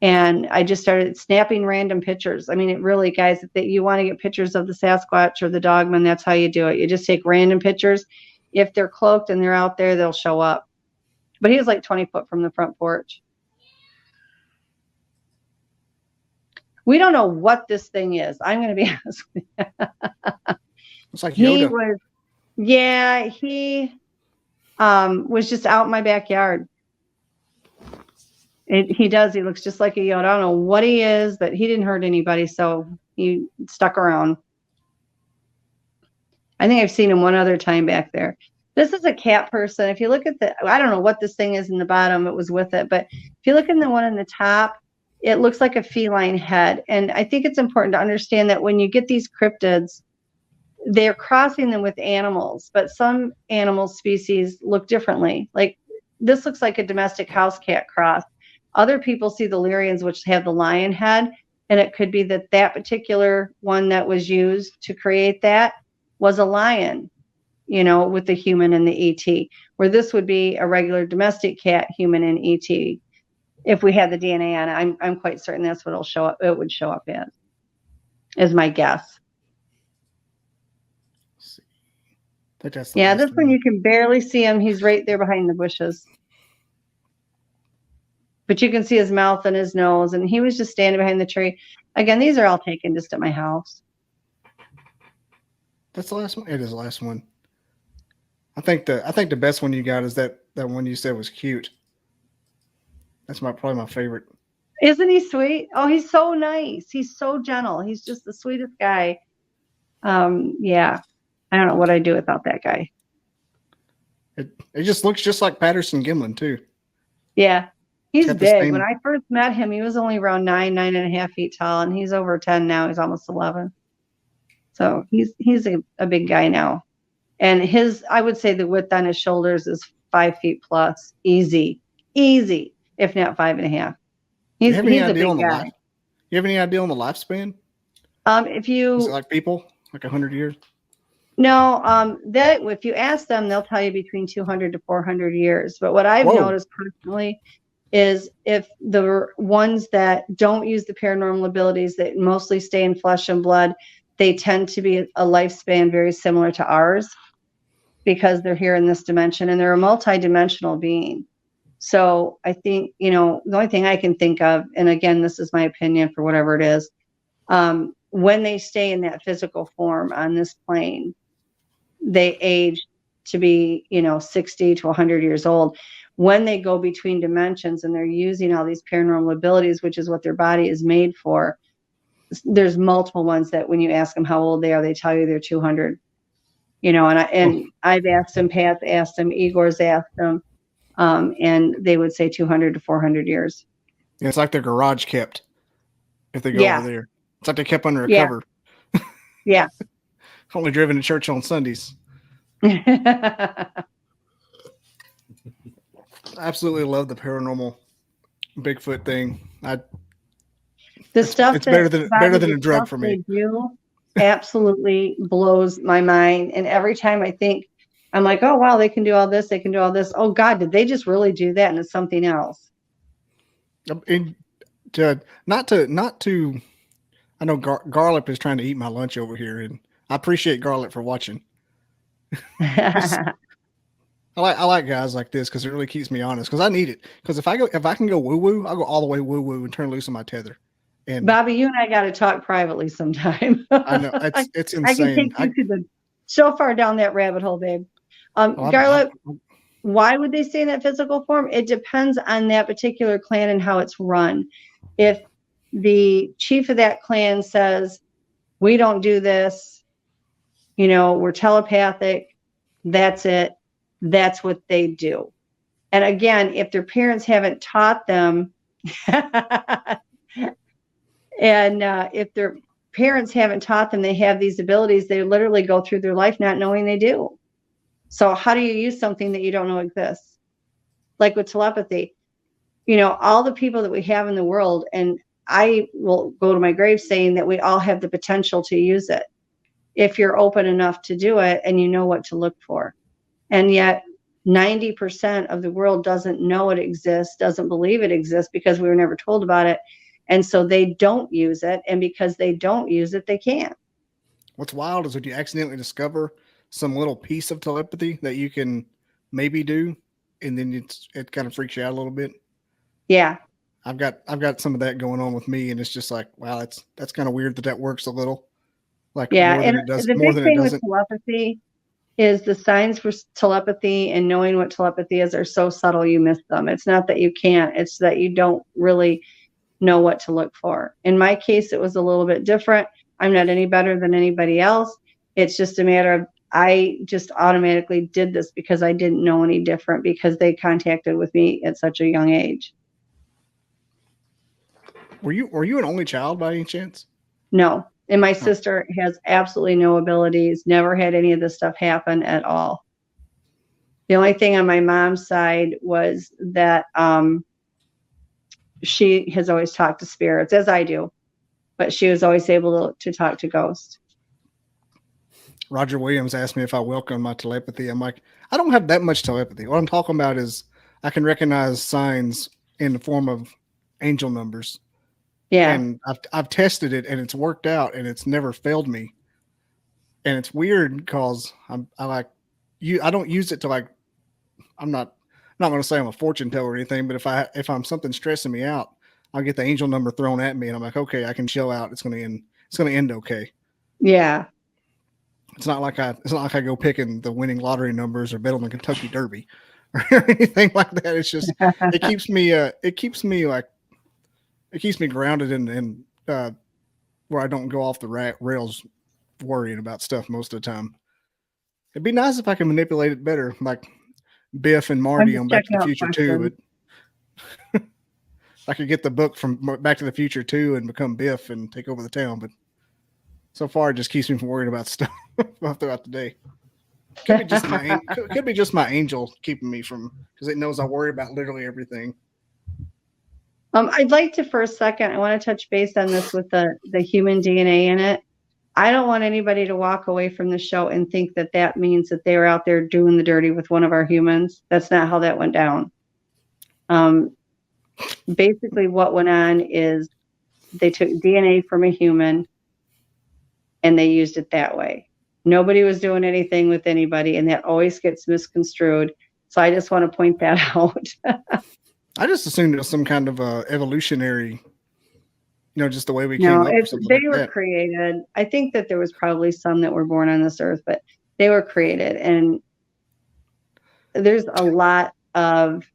and I just started snapping random pictures. I mean, it really, guys, if you want to get pictures of the Sasquatch or the Dogman, that's how you do it. You just take random pictures. If they're cloaked and they're out there, they'll show up. But he was like 20 foot from the front porch. We don't know what this thing is. I'm going to be honest with you. It's like Yoda. He was just out in my backyard. He looks just like a Yoda. I don't know what he is, but he didn't hurt anybody, so he stuck around. I think I've seen him one other time back there. This is a cat person. If you look at I don't know what this thing is in the bottom. It was with it. But if you look in the one in the top, it looks like a feline head. And I think it's important to understand that when you get these cryptids, they're crossing them with animals. But some animal species look differently. Like this looks like a domestic house cat cross. Other people see the Lyrians, which have the lion head. And it could be that that particular one that was used to create that was a lion, you know, with the human and the ET, where this would be a regular domestic cat, human, and ET. If we had the DNA on it, I'm quite certain that's what it'll show up. It would show up as, is my guess. I think that's Yeah, this one you can barely see him. He's right there behind the bushes. But you can see his mouth and his nose, and he was just standing behind the tree. Again, these are all taken just at my house. That's the last one. It is the last one. I think the best one you got is that one you said was cute. That's probably my favorite. Isn't he sweet? Oh, he's so nice. He's so gentle. He's just the sweetest guy. Yeah. I don't know what I'd do without that guy. It just looks just like Patterson Gimlin too. Yeah. He's big. When I first met him, he was only around 9.5 feet tall, and he's over 10 now. He's almost 11. So he's a big guy now. And I would say the width on his shoulders is 5 feet plus. Easy, if not 5.5. He's a big guy. You have any idea on the lifespan? Is it like people, like 100 years? No, that if you ask them, they'll tell you between 200 to 400 years. But what I've noticed personally is if the ones that don't use the paranormal abilities, that mostly stay in flesh and blood, they tend to be a lifespan very similar to ours because they're here in this dimension and they're a multi-dimensional being. So I think, the only thing I can think of, and again, this is my opinion for whatever it is, when they stay in that physical form on this plane, they age to be, 60 to 100 years old. When they go between dimensions and they're using all these paranormal abilities, which is what their body is made for, there's multiple ones that when you ask them how old they are, they tell you they're 200. I've asked them, Pat's asked them, Igor's asked them, and they would say 200 to 400 years. Yeah, it's like their garage kept if they go over there. It's like they kept under a cover. Yeah. Only driven to church on Sundays. I absolutely love the paranormal Bigfoot thing. It's better than a drug for me. Absolutely blows my mind. And every time I think, I'm like, oh wow, they can do all this. They can do all this. Oh God, did they just really do that? And it's something else. And not to. I know Garlip is trying to eat my lunch over here, and I appreciate Garlip for watching. I like guys like this because it really keeps me honest. Because I need it. Because if I can go woo woo, I'll go all the way woo woo and turn loose on my tether. And Bobby, you and I got to talk privately sometime. I know it's insane. I can take you so far down that rabbit hole, babe. Garlip, why would they stay in that physical form? It depends on that particular clan and how it's run. If the chief of that clan says, we don't do this, we're telepathic, that's it, that's what they do. And again, if their parents haven't taught them, and if their parents haven't taught them they have these abilities, they literally go through their life not knowing they do. So how do you use something that you don't know exists? Like with telepathy, all the people that we have in the world, and I will go to my grave saying that we all have the potential to use it if you're open enough to do it and you know what to look for. And yet 90% of the world doesn't know it exists, doesn't believe it exists because we were never told about it. And so they don't use it. And because they don't use it, they can't. What's wild is when you accidentally discover some little piece of telepathy that you can maybe do, and then it kind of freaks you out a little bit. Yeah. I've got some of that going on with me, and it's just like, wow, that's kind of weird that works a little. Like yeah, more and than it does, the more big than thing it with doesn't. telepathy is the signs for telepathy and knowing what telepathy is are so subtle you miss them. It's not that you can't, it's that you don't really know what to look for. In my case, it was a little bit different. I'm not any better than anybody else. It's just a matter of I just automatically did this because I didn't know any different because they contacted with me at such a young age. Were you an only child by any chance? No. And my sister has absolutely no abilities, never had any of this stuff happen at all. The only thing on my mom's side was that she has always talked to spirits, as I do. but she was always able to talk to ghosts. Roger Williams asked me if I welcome my telepathy. I'm like, I don't have that much telepathy. What I'm talking about is I can recognize signs in the form of angel numbers. Yeah. And I've tested it and it's worked out and it's never failed me. And it's weird because I don't use it to like, I'm not going to say I'm a fortune teller or anything, but if I'm something stressing me out, I'll get the angel number thrown at me and I'm like, okay, I can chill out. It's going to end okay. Yeah. It's not like I go picking the winning lottery numbers or bet on the Kentucky Derby or anything like that. It's just, it keeps me grounded in where I don't go off the rails worrying about stuff most of the time. It'd be nice if I can manipulate it better, like Biff and Marty on Back to the Future 2. But I could get the book from Back to the Future 2 and become Biff and take over the town. But so far, it just keeps me from worrying about stuff throughout the day. Could be just my angel keeping me from, because it knows I worry about literally everything. I'd like to, for a second, I want to touch base on this with the human DNA in it. I don't want anybody to walk away from the show and think that means that they were out there doing the dirty with one of our humans. That's not how that went down. Basically, what went on is they took DNA from a human and they used it that way. Nobody was doing anything with anybody, and that always gets misconstrued. So I just want to point that out. I just assumed it was some kind of evolutionary, just the way we came up. They were created. I think that there was probably some that were born on this earth, but they were created. And there's a lot of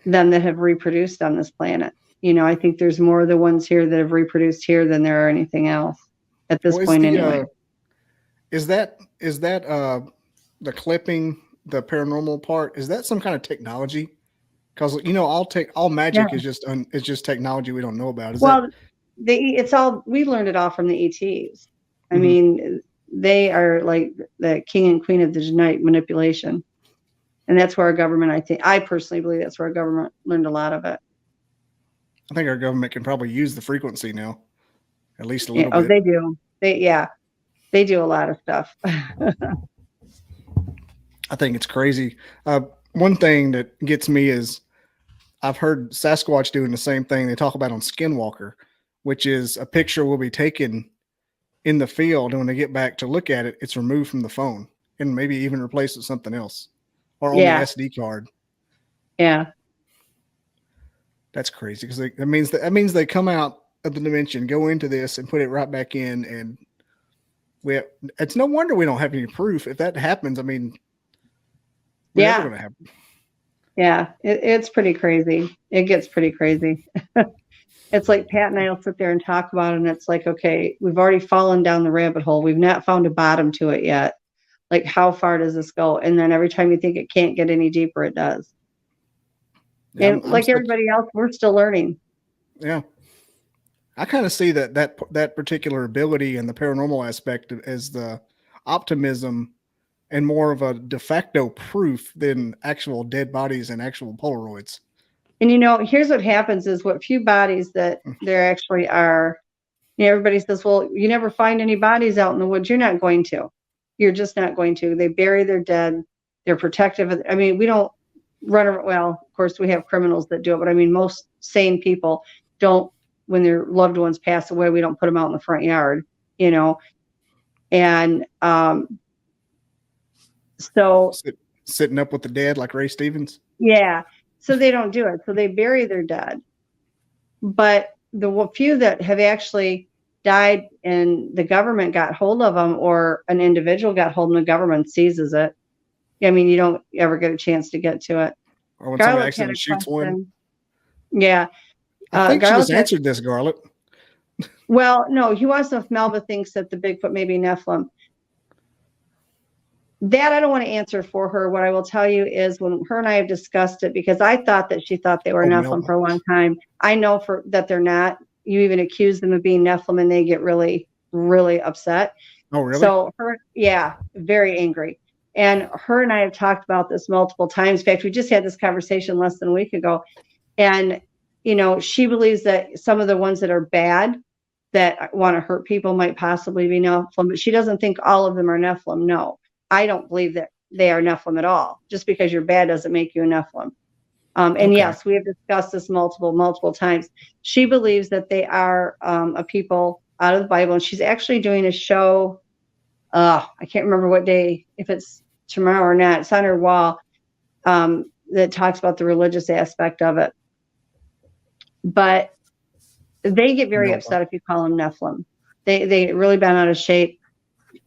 them that have reproduced on this planet. I think there's more of the ones here that have reproduced here than there are anything else at this point anyway. Is that the clipping, the paranormal part? Is that some kind of technology? Because all magic is just technology we don't know about. We learned it all from the ETs. I mean, they are like the king and queen of the genetic manipulation, and that's where our government. I personally believe that's where our government learned a lot of it. I think our government can probably use the frequency now, at least a little bit. Oh, they do. They do a lot of stuff. I think it's crazy. One thing that gets me is I've heard Sasquatch doing the same thing they talk about on Skinwalker, which is a picture will be taken in the field, and when they get back to look at it, it's removed from the phone and maybe even replaced with something else or on the SD card. Yeah. That's crazy because that means they come out of the dimension, go into this, and put it right back in, and it's no wonder we don't have any proof. If that happens, I mean, never going to happen. Yeah, it's pretty crazy. It gets pretty crazy. It's like Pat and I will sit there and talk about it, and it's like, okay, we've already fallen down the rabbit hole. We've not found a bottom to it yet. Like, how far does this go? And then every time you think it can't get any deeper, it does. Yeah, and everybody else, we're still learning. Yeah. I kind of see that particular ability and the paranormal aspect as the optimism and more of a de facto proof than actual dead bodies and actual Polaroids. And here's what happens is what few bodies that there actually are, everybody says, well, you never find any bodies out in the woods. You're not going to. You're just not going to. They bury their dead. They're protective. I mean, we don't run around. Well, of course, we have criminals that do it, but I mean, most sane people don't. When their loved ones pass away, we don't put them out in the front yard, and so sitting up with the dead like Ray Stevens. Yeah. So they don't do it. So they bury their dead. But the few that have actually died and the government got hold of them, or an individual got hold of them, the government seizes it. I mean, you don't ever get a chance to get to it. Or when somebody accidentally shoots one. Yeah. I think she just answered this, Garlet. Well, no, he wants to know if Melba thinks that the Bigfoot may be Nephilim. That I don't want to answer for her. What I will tell you is when her and I have discussed it, because I thought that she thought they were Nephilim for a long time. I know that they're not. You even accuse them of being Nephilim and they get really, really upset. Oh, really? So very angry. And her and I have talked about this multiple times. In fact, we just had this conversation less than a week ago. And she believes that some of the ones that are bad that want to hurt people might possibly be Nephilim, but she doesn't think all of them are Nephilim. No, I don't believe that they are Nephilim at all. Just because you're bad doesn't make you a Nephilim. And yes, we have discussed this multiple times. She believes that they are a people out of the Bible, and she's actually doing a show. I can't remember what day, if it's tomorrow or not. It's on her wall that talks about the religious aspect of it. But they get very upset if you call them Nephilim. They really bent out of shape.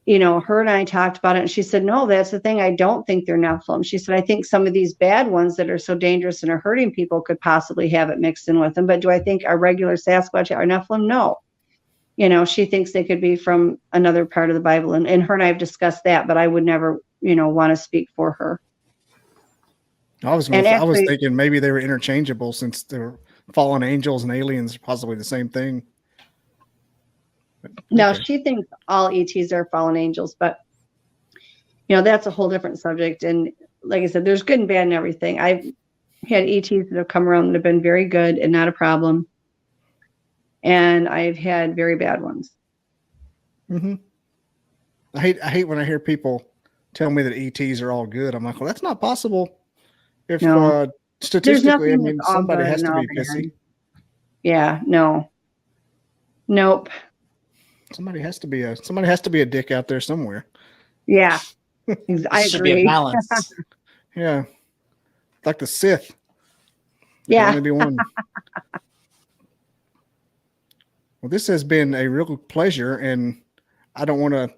Her and I talked about it, and she said, no, that's the thing. I don't think they're Nephilim. She said, I think some of these bad ones that are so dangerous and are hurting people could possibly have it mixed in with them. But do I think our regular Sasquatch are Nephilim? No. She thinks they could be from another part of the Bible. And her and I have discussed that, but I would never, want to speak for her. I was thinking maybe they were interchangeable, since they're fallen angels and aliens are possibly the same thing. No, she thinks all ETs are fallen angels, but that's a whole different subject. And like I said, there's good and bad and everything. I've had ETs that have come around that have been very good and not a problem. And I've had very bad ones. Mm-hmm. I hate when I hear people tell me that ETs are all good. I'm like, well, that's not possible. If statistically, I mean, somebody has to be pissy. Yeah, no. Nope. Somebody has to be a dick out there somewhere. Yeah. I should agree. Be a balance. Yeah. Like the Sith. Yeah. Only be one. Well, this has been a real pleasure, and I don't want to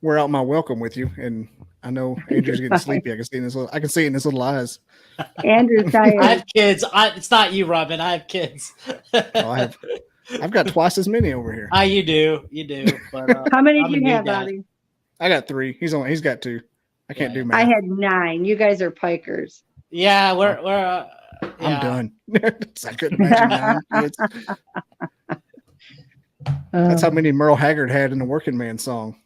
wear out my welcome with you. And I know Andrew's getting sleepy. I can see it in his little eyes. Andrew's tired. I have kids. It's not you, Robin. I have kids. I've got twice as many over here. You do. But, how many do you have, Bobby? I got 3. He's got 2. I can't do math. I had 9. You guys are pikers. Yeah, we're I'm done. I couldn't imagine 9 kids. That's how many Merle Haggard had in the Working Man song.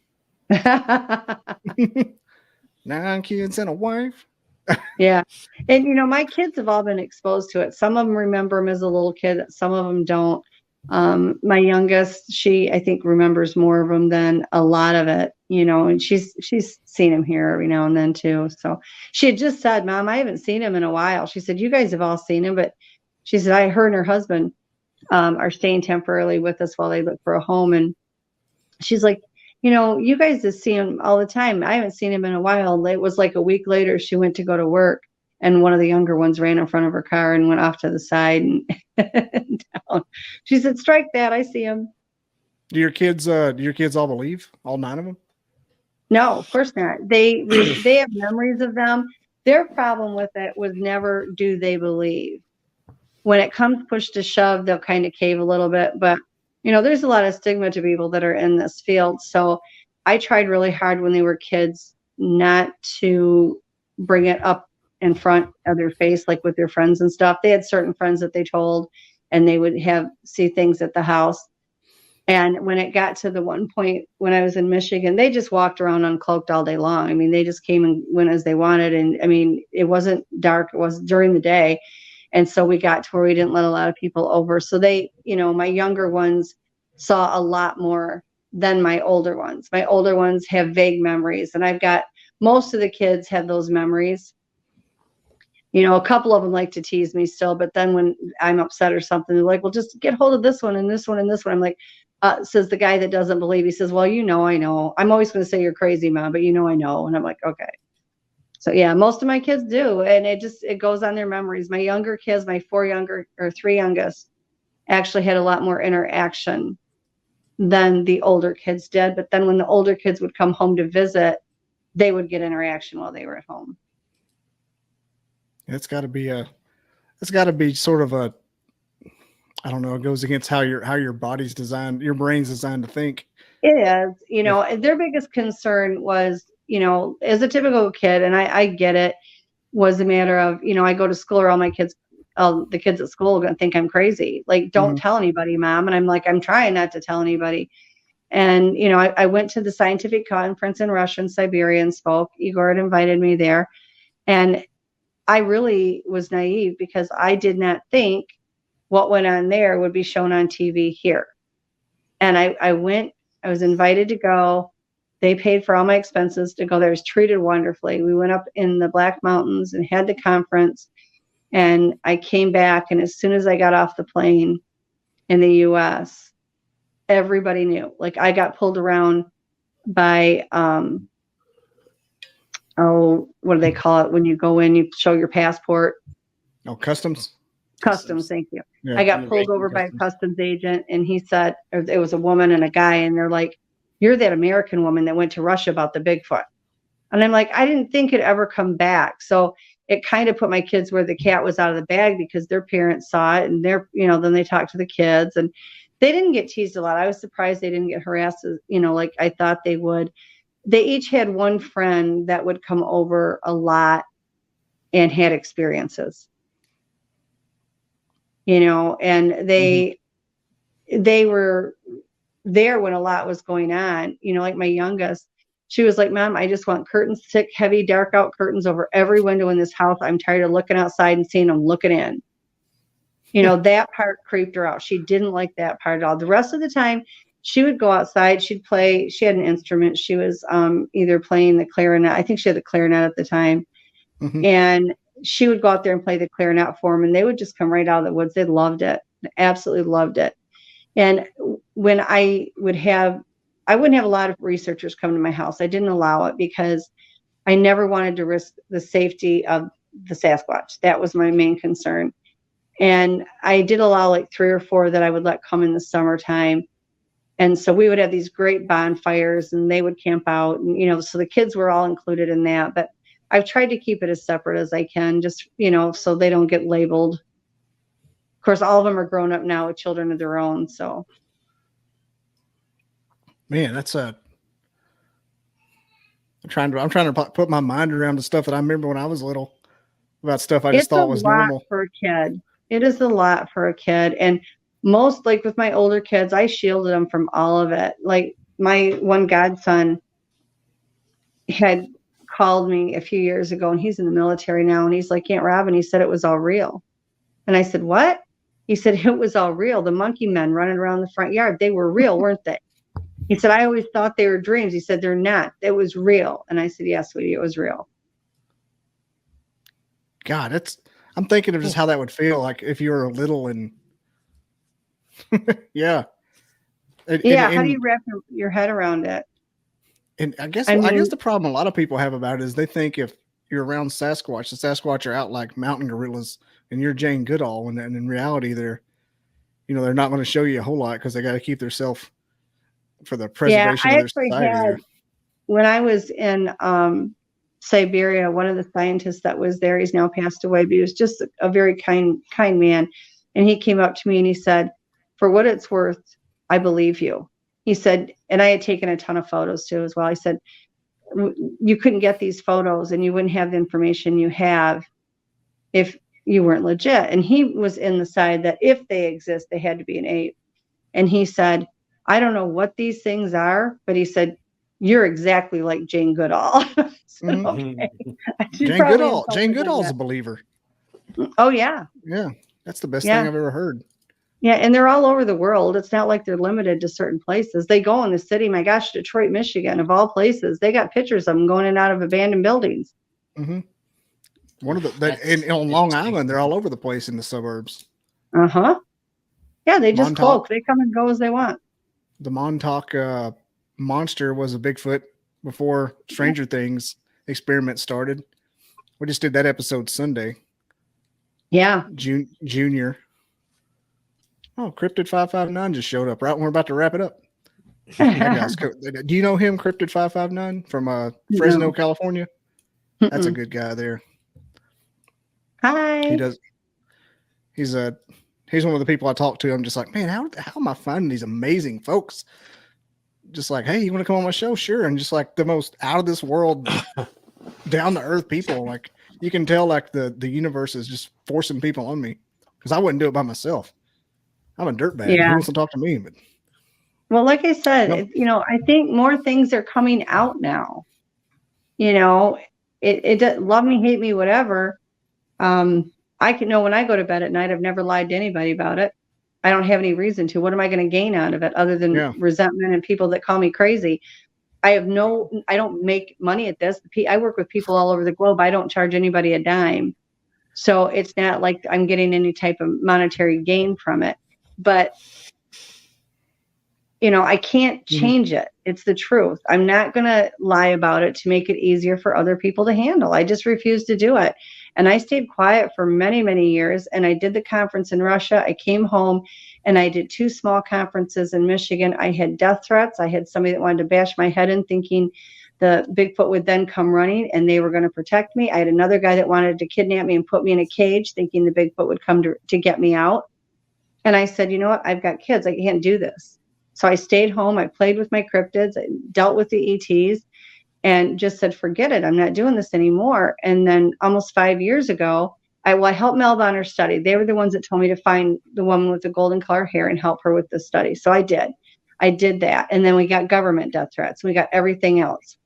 9 kids and a wife. Yeah. And, my kids have all been exposed to it. Some of them remember him as a little kid. Some of them don't. My youngest, she, I think, remembers more of them than a lot of it, and she's seen him here every now and then too. So she had just said, Mom, I haven't seen him in a while. She said, you guys have all seen him, but she said, her and her husband are staying temporarily with us while they look for a home. And she's like, you guys just see him all the time. I haven't seen him in a while. It was like a week later, she went to go to work, and one of the younger ones ran in front of her car and went off to the side and down. She said, strike that. I see him. Do your kids all believe? All 9 of them? No, of course not. They have memories of them. Their problem with it was never do they believe. When it comes push to shove, they'll kind of cave a little bit. But, there's a lot of stigma to people that are in this field. So I tried really hard when they were kids not to bring it up in front of their face, like with their friends and stuff. They had certain friends that they told, and they would see things at the house. And when it got to the one point when I was in Michigan, they just walked around uncloaked all day long. I mean, they just came and went as they wanted. And I mean, it wasn't dark. It was during the day. And so we got to where we didn't let a lot of people over. So they, my younger ones saw a lot more than my older ones. My older ones have vague memories, and I've got most of the kids have those memories. A couple of them like to tease me still, but then when I'm upset or something, they're like, well, just get hold of this one and this one and this one. I'm like, says the guy that doesn't believe, he says, well, I know. I'm always going to say you're crazy, Mom, but I know. And I'm like, okay. So yeah, most of my kids do. And it goes on their memories. My younger kids, my 3 youngest actually had a lot more interaction than the older kids did. But then when the older kids would come home to visit, they would get interaction while they were at home. It's got to be sort of a, I don't know, it goes against how your body's designed, your brain's designed to think. It is, their biggest concern was, as a typical kid, and I get it, was a matter of, I go to school, or all my kids, the kids at school are going to think I'm crazy. Like, don't tell anybody, Mom. And I'm like, I'm trying not to tell anybody. And, I went to the scientific conference in Russia and Siberia and spoke. Igor had invited me there. And I really was naive, because I did not think what went on there would be shown on TV here. And I went, I was invited to go. They paid for all my expenses to go there. I was treated wonderfully. We went up in the Black Mountains and had the conference. And I came back, and as soon as I got off the plane in the US, everybody knew. Like, I got pulled around by, what do they call it? When you go in, you show your passport. Oh, customs? Customs, thank you. Yeah. I got pulled over by a customs agent, and he said, or it was a woman and a guy, and they're like, "You're that American woman that went to Russia about the Bigfoot." And I'm like, I didn't think it'd ever come back. So it kind of put my kids where the cat was out of the bag, because their parents saw it, and they're, then they talked to the kids, and they didn't get teased a lot. I was surprised they didn't get harassed, like I thought they would. They each had one friend that would come over a lot and had experiences, and they were there when a lot was going on. Like my youngest, she was like, "Mom, I just want curtains, thick, heavy, dark out curtains over every window in this house. I'm tired of looking outside and seeing them looking in." That part creeped her out. She didn't like that part at all. The rest of the time, she would go outside. She'd play. She had an instrument. She was either playing the clarinet. I think she had the clarinet at the time. Mm-hmm. And she would go out there and play the clarinet for them. And they would just come right out of the woods. They loved it. Absolutely loved it. And when I wouldn't have a lot of researchers come to my house. I didn't allow it because I never wanted to risk the safety of the Sasquatch. That was my main concern. And I did allow like 3 or 4 that I would let come in the summertime. And so we would have these great bonfires, and they would camp out, and, so the kids were all included in that. But I've tried to keep it as separate as I can, just, so they don't get labeled. Of course, all of them are grown up now with children of their own. So. Man, that's I'm trying to put my mind around the stuff that I remember when I was little about stuff I just thought was normal. It's a lot for a kid. It is a lot for a kid. And most, like with my older kids, I shielded them from all of it. Like my one godson had called me a few years ago, and he's in the military now. And he's like, "Aunt Robin," he said, "it was all real." And I said, "What?" He said, "It was all real. The monkey men running around the front yard, they were real, weren't they?" He said, "I always thought they were dreams." He said, "They're not. It was real." And I said, "Yes, sweetie, it was real." God, I'm thinking of just how that would feel like if you were little and yeah. How do you wrap your head around it? And I guess the problem a lot of people have about it is they think if you're around Sasquatch, the Sasquatch are out like mountain gorillas, and you're Jane Goodall, and in reality they're not going to show you a whole lot because they got to keep themselves for the preservation of their society. When I was in Siberia, one of the scientists that was there, he's now passed away, but he was just a very kind man. And he came up to me and he said, "For what it's worth, I believe you." He said, and I had taken a ton of photos too as well. I said, "You couldn't get these photos and you wouldn't have the information you have if you weren't legit." And he was in the side that if they exist, they had to be an ape. And he said, "I don't know what these things are," but he said, "You're exactly like Jane Goodall." Mm-hmm. Okay. Jane Goodall's a believer. Oh yeah. Yeah. That's the best thing I've ever heard. Yeah. And they're all over the world. It's not like they're limited to certain places. They go in the city. My gosh, Detroit, Michigan, of all places, they got pictures of them going in and out of abandoned buildings. Mm-hmm. One of on Long Island, they're all over the place in the suburbs. Uh-huh. Yeah. They just cloak. They come and go as they want. The Montauk monster was a Bigfoot before Stranger Things experiment started. We just did that episode Sunday. Yeah. Junior. Oh, Cryptid 559 just showed up right when we're about to wrap it up. Do you know him, Cryptid 559 from Fresno, California? That's a good guy there. Hi. He's one of the people I talk to. I'm just like, man, how am I finding these amazing folks? Just like, hey, you want to come on my show? Sure. And just like the most out of this world, down to earth people. Like you can tell like the universe is just forcing people on me because I wouldn't do it by myself. I'm a dirtbag. Yeah. Who wants to talk to me? But well, like I said, I think more things are coming out now. It love me, hate me, whatever. I can know when I go to bed at night, I've never lied to anybody about it. I don't have any reason to. What am I going to gain out of it other than resentment and people that call me crazy? I don't make money at this. I work with people all over the globe. I don't charge anybody a dime. So it's not like I'm getting any type of monetary gain from it. But, I can't change it. It's the truth. I'm not going to lie about it to make it easier for other people to handle. I just refuse to do it. And I stayed quiet for many, many years. And I did the conference in Russia. I came home and I did 2 small conferences in Michigan. I had death threats. I had somebody that wanted to bash my head in, thinking the Bigfoot would then come running and they were going to protect me. I had another guy that wanted to kidnap me and put me in a cage, thinking the Bigfoot would come to get me out. And I said, you know what? I've got kids. I can't do this. So I stayed home. I played with my cryptids. I dealt with the ETs and just said, forget it. I'm not doing this anymore. And then almost 5 years ago, I helped Melba on her study. They were the ones that told me to find the woman with the golden color hair and help her with the study. So I did that. And then we got government death threats. We got everything else.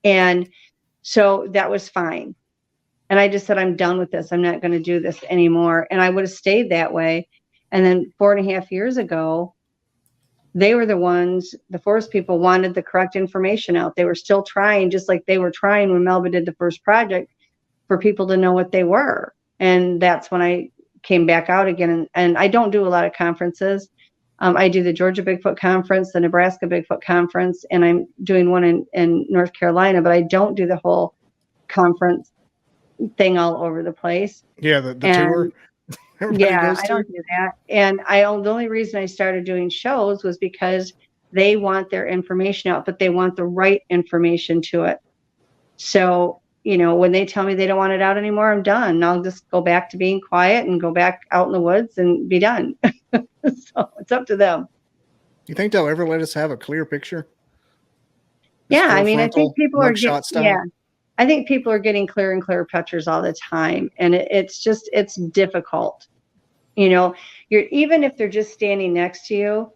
And so that was fine. And I just said, I'm done with this. I'm not going to do this anymore. And I would have stayed that way. And then 4.5 years ago, they were the forest people wanted the correct information out. They were still trying, just like they were trying when Melba did the first project, for people to know what they were. And that's when I came back out again. And I don't do a lot of conferences. I do the Georgia Bigfoot Conference, the Nebraska Bigfoot Conference, and I'm doing one in North Carolina, but I don't do the whole conference thing all over the place. Yeah, the tour. Yeah, I don't do that. And the only reason I started doing shows was because they want their information out, but they want the right information to it. So, when they tell me they don't want it out anymore, I'm done. I'll just go back to being quiet and go back out in the woods and be done. So it's up to them. You think they'll ever let us have a clear picture? Yeah, I mean, I think people are I think people are getting clearer and clearer pictures all the time, and it's difficult. Even if they're just standing next to you,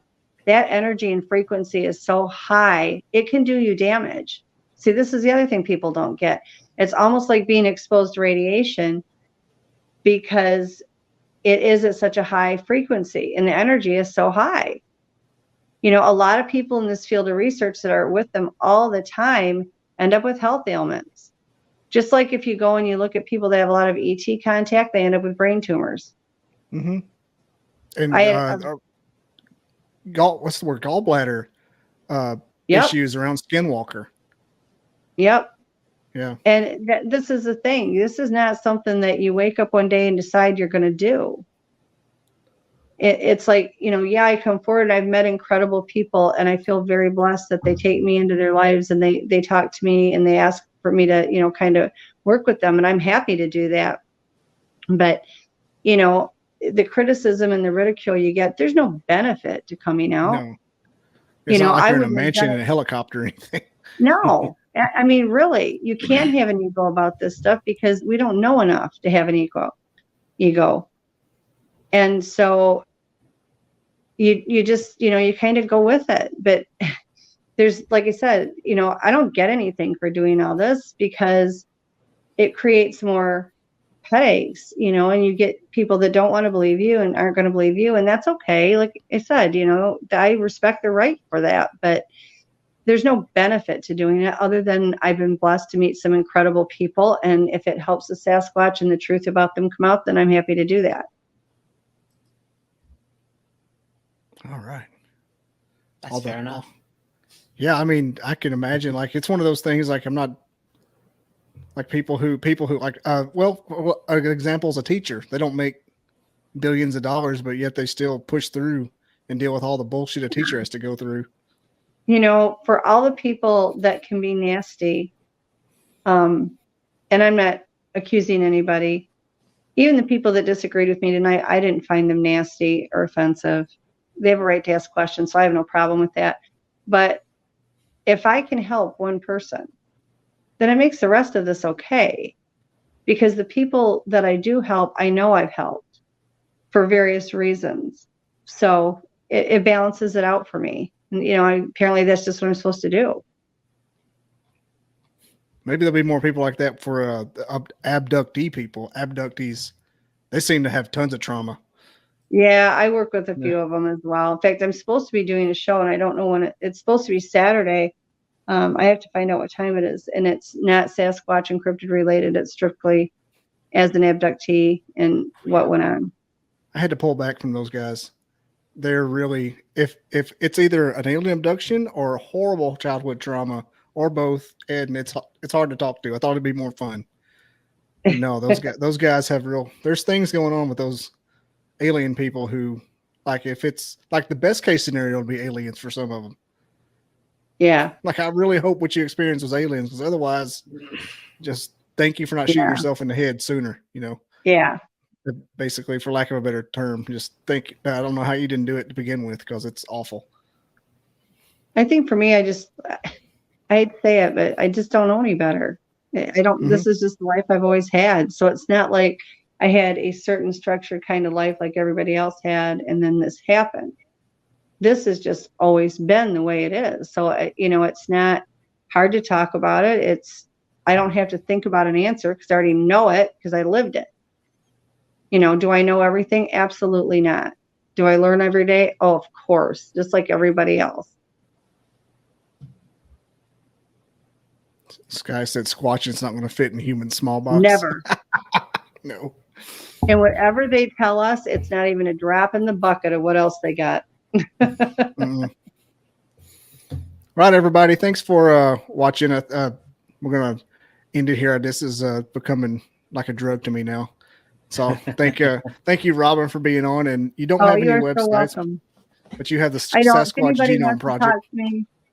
that energy and frequency is so high, it can do you damage. See, this is the other thing people don't get. It's almost like being exposed to radiation, because it is at such a high frequency and the energy is so high. A lot of people in this field of research that are with them all the time end up with health ailments. Just like if you go and you look at people that have a lot of ET contact, they end up with brain tumors. Mm-hmm. And what's the word? Gallbladder issues around skinwalker. Yep. Yeah. And this is the thing. This is not something that you wake up one day and decide you're going to do. It's like, I come forward and I've met incredible people, and I feel very blessed that they take me into their lives and they talk to me and they ask for me to, kind of work with them. And I'm happy to do that. But, the criticism and the ridicule you get, there's no benefit to coming out. No. It's not like you're in a mansion in a helicopter or anything. No. I mean, really, you can't have an ego about this stuff because we don't know enough to have an ego. And so you just, you kind of go with it. But there's, like I said, I don't get anything for doing all this because it creates more headaches, and you get people that don't want to believe you and aren't going to believe you. And that's okay. Like I said, I respect the right for that, but there's no benefit to doing it other than I've been blessed to meet some incredible people. And if it helps the Sasquatch and the truth about them come out, then I'm happy to do that. All right. That's fair enough. Yeah. I mean, I can imagine, like, it's one of those things, like, I'm not like people who like, an example is a teacher. They don't make billions of dollars, but yet they still push through and deal with all the bullshit a teacher has to go through. For all the people that can be nasty, and I'm not accusing anybody, even the people that disagreed with me tonight, I didn't find them nasty or offensive. They have a right to ask questions, so I have no problem with that. But if I can help one person, then it makes the rest of this okay. Because the people that I do help, I know I've helped for various reasons. So it balances it out for me. And, apparently that's just what I'm supposed to do. Maybe there'll be more people like that for abductee people. Abductees, they seem to have tons of trauma. Yeah, I work with a few of them as well. In fact, I'm supposed to be doing a show, and I don't know when it's supposed to be Saturday. I have to find out what time it is, and it's not Sasquatch and cryptid related. It's strictly as an abductee and what went on. I had to pull back from those guys. They're really, if it's either an alien abduction or horrible childhood trauma or both, and it's hard to talk to. I thought it'd be more fun. But no, those guys have there's things going on with those alien people who, like, if it's like the best case scenario would be aliens for some of them. Yeah. Like, I really hope what you experience was aliens, because otherwise, just thank you for not shooting yourself in the head sooner, Yeah. Basically, for lack of a better term, just think, I don't know how you didn't do it to begin with, because it's awful. I think for me, I'd say it, but I just don't know any better. I don't, This is just the life I've always had. So it's not like I had a certain structured kind of life like everybody else had, and then this happened. This has just always been the way it is. So, it's not hard to talk about it. I don't have to think about an answer because I already know it because I lived it. Do I know everything? Absolutely not. Do I learn every day? Oh, of course, just like everybody else. Sky said Squatching's not going to fit in a human small box. Never. No. And whatever they tell us, it's not even a drop in the bucket of what else they got. Right, everybody. Thanks for watching. We're going to end it here. This is becoming like a drug to me now. So thank you, Robin, for being on. And you don't have any websites, so but you have the Sasquatch Genome Project.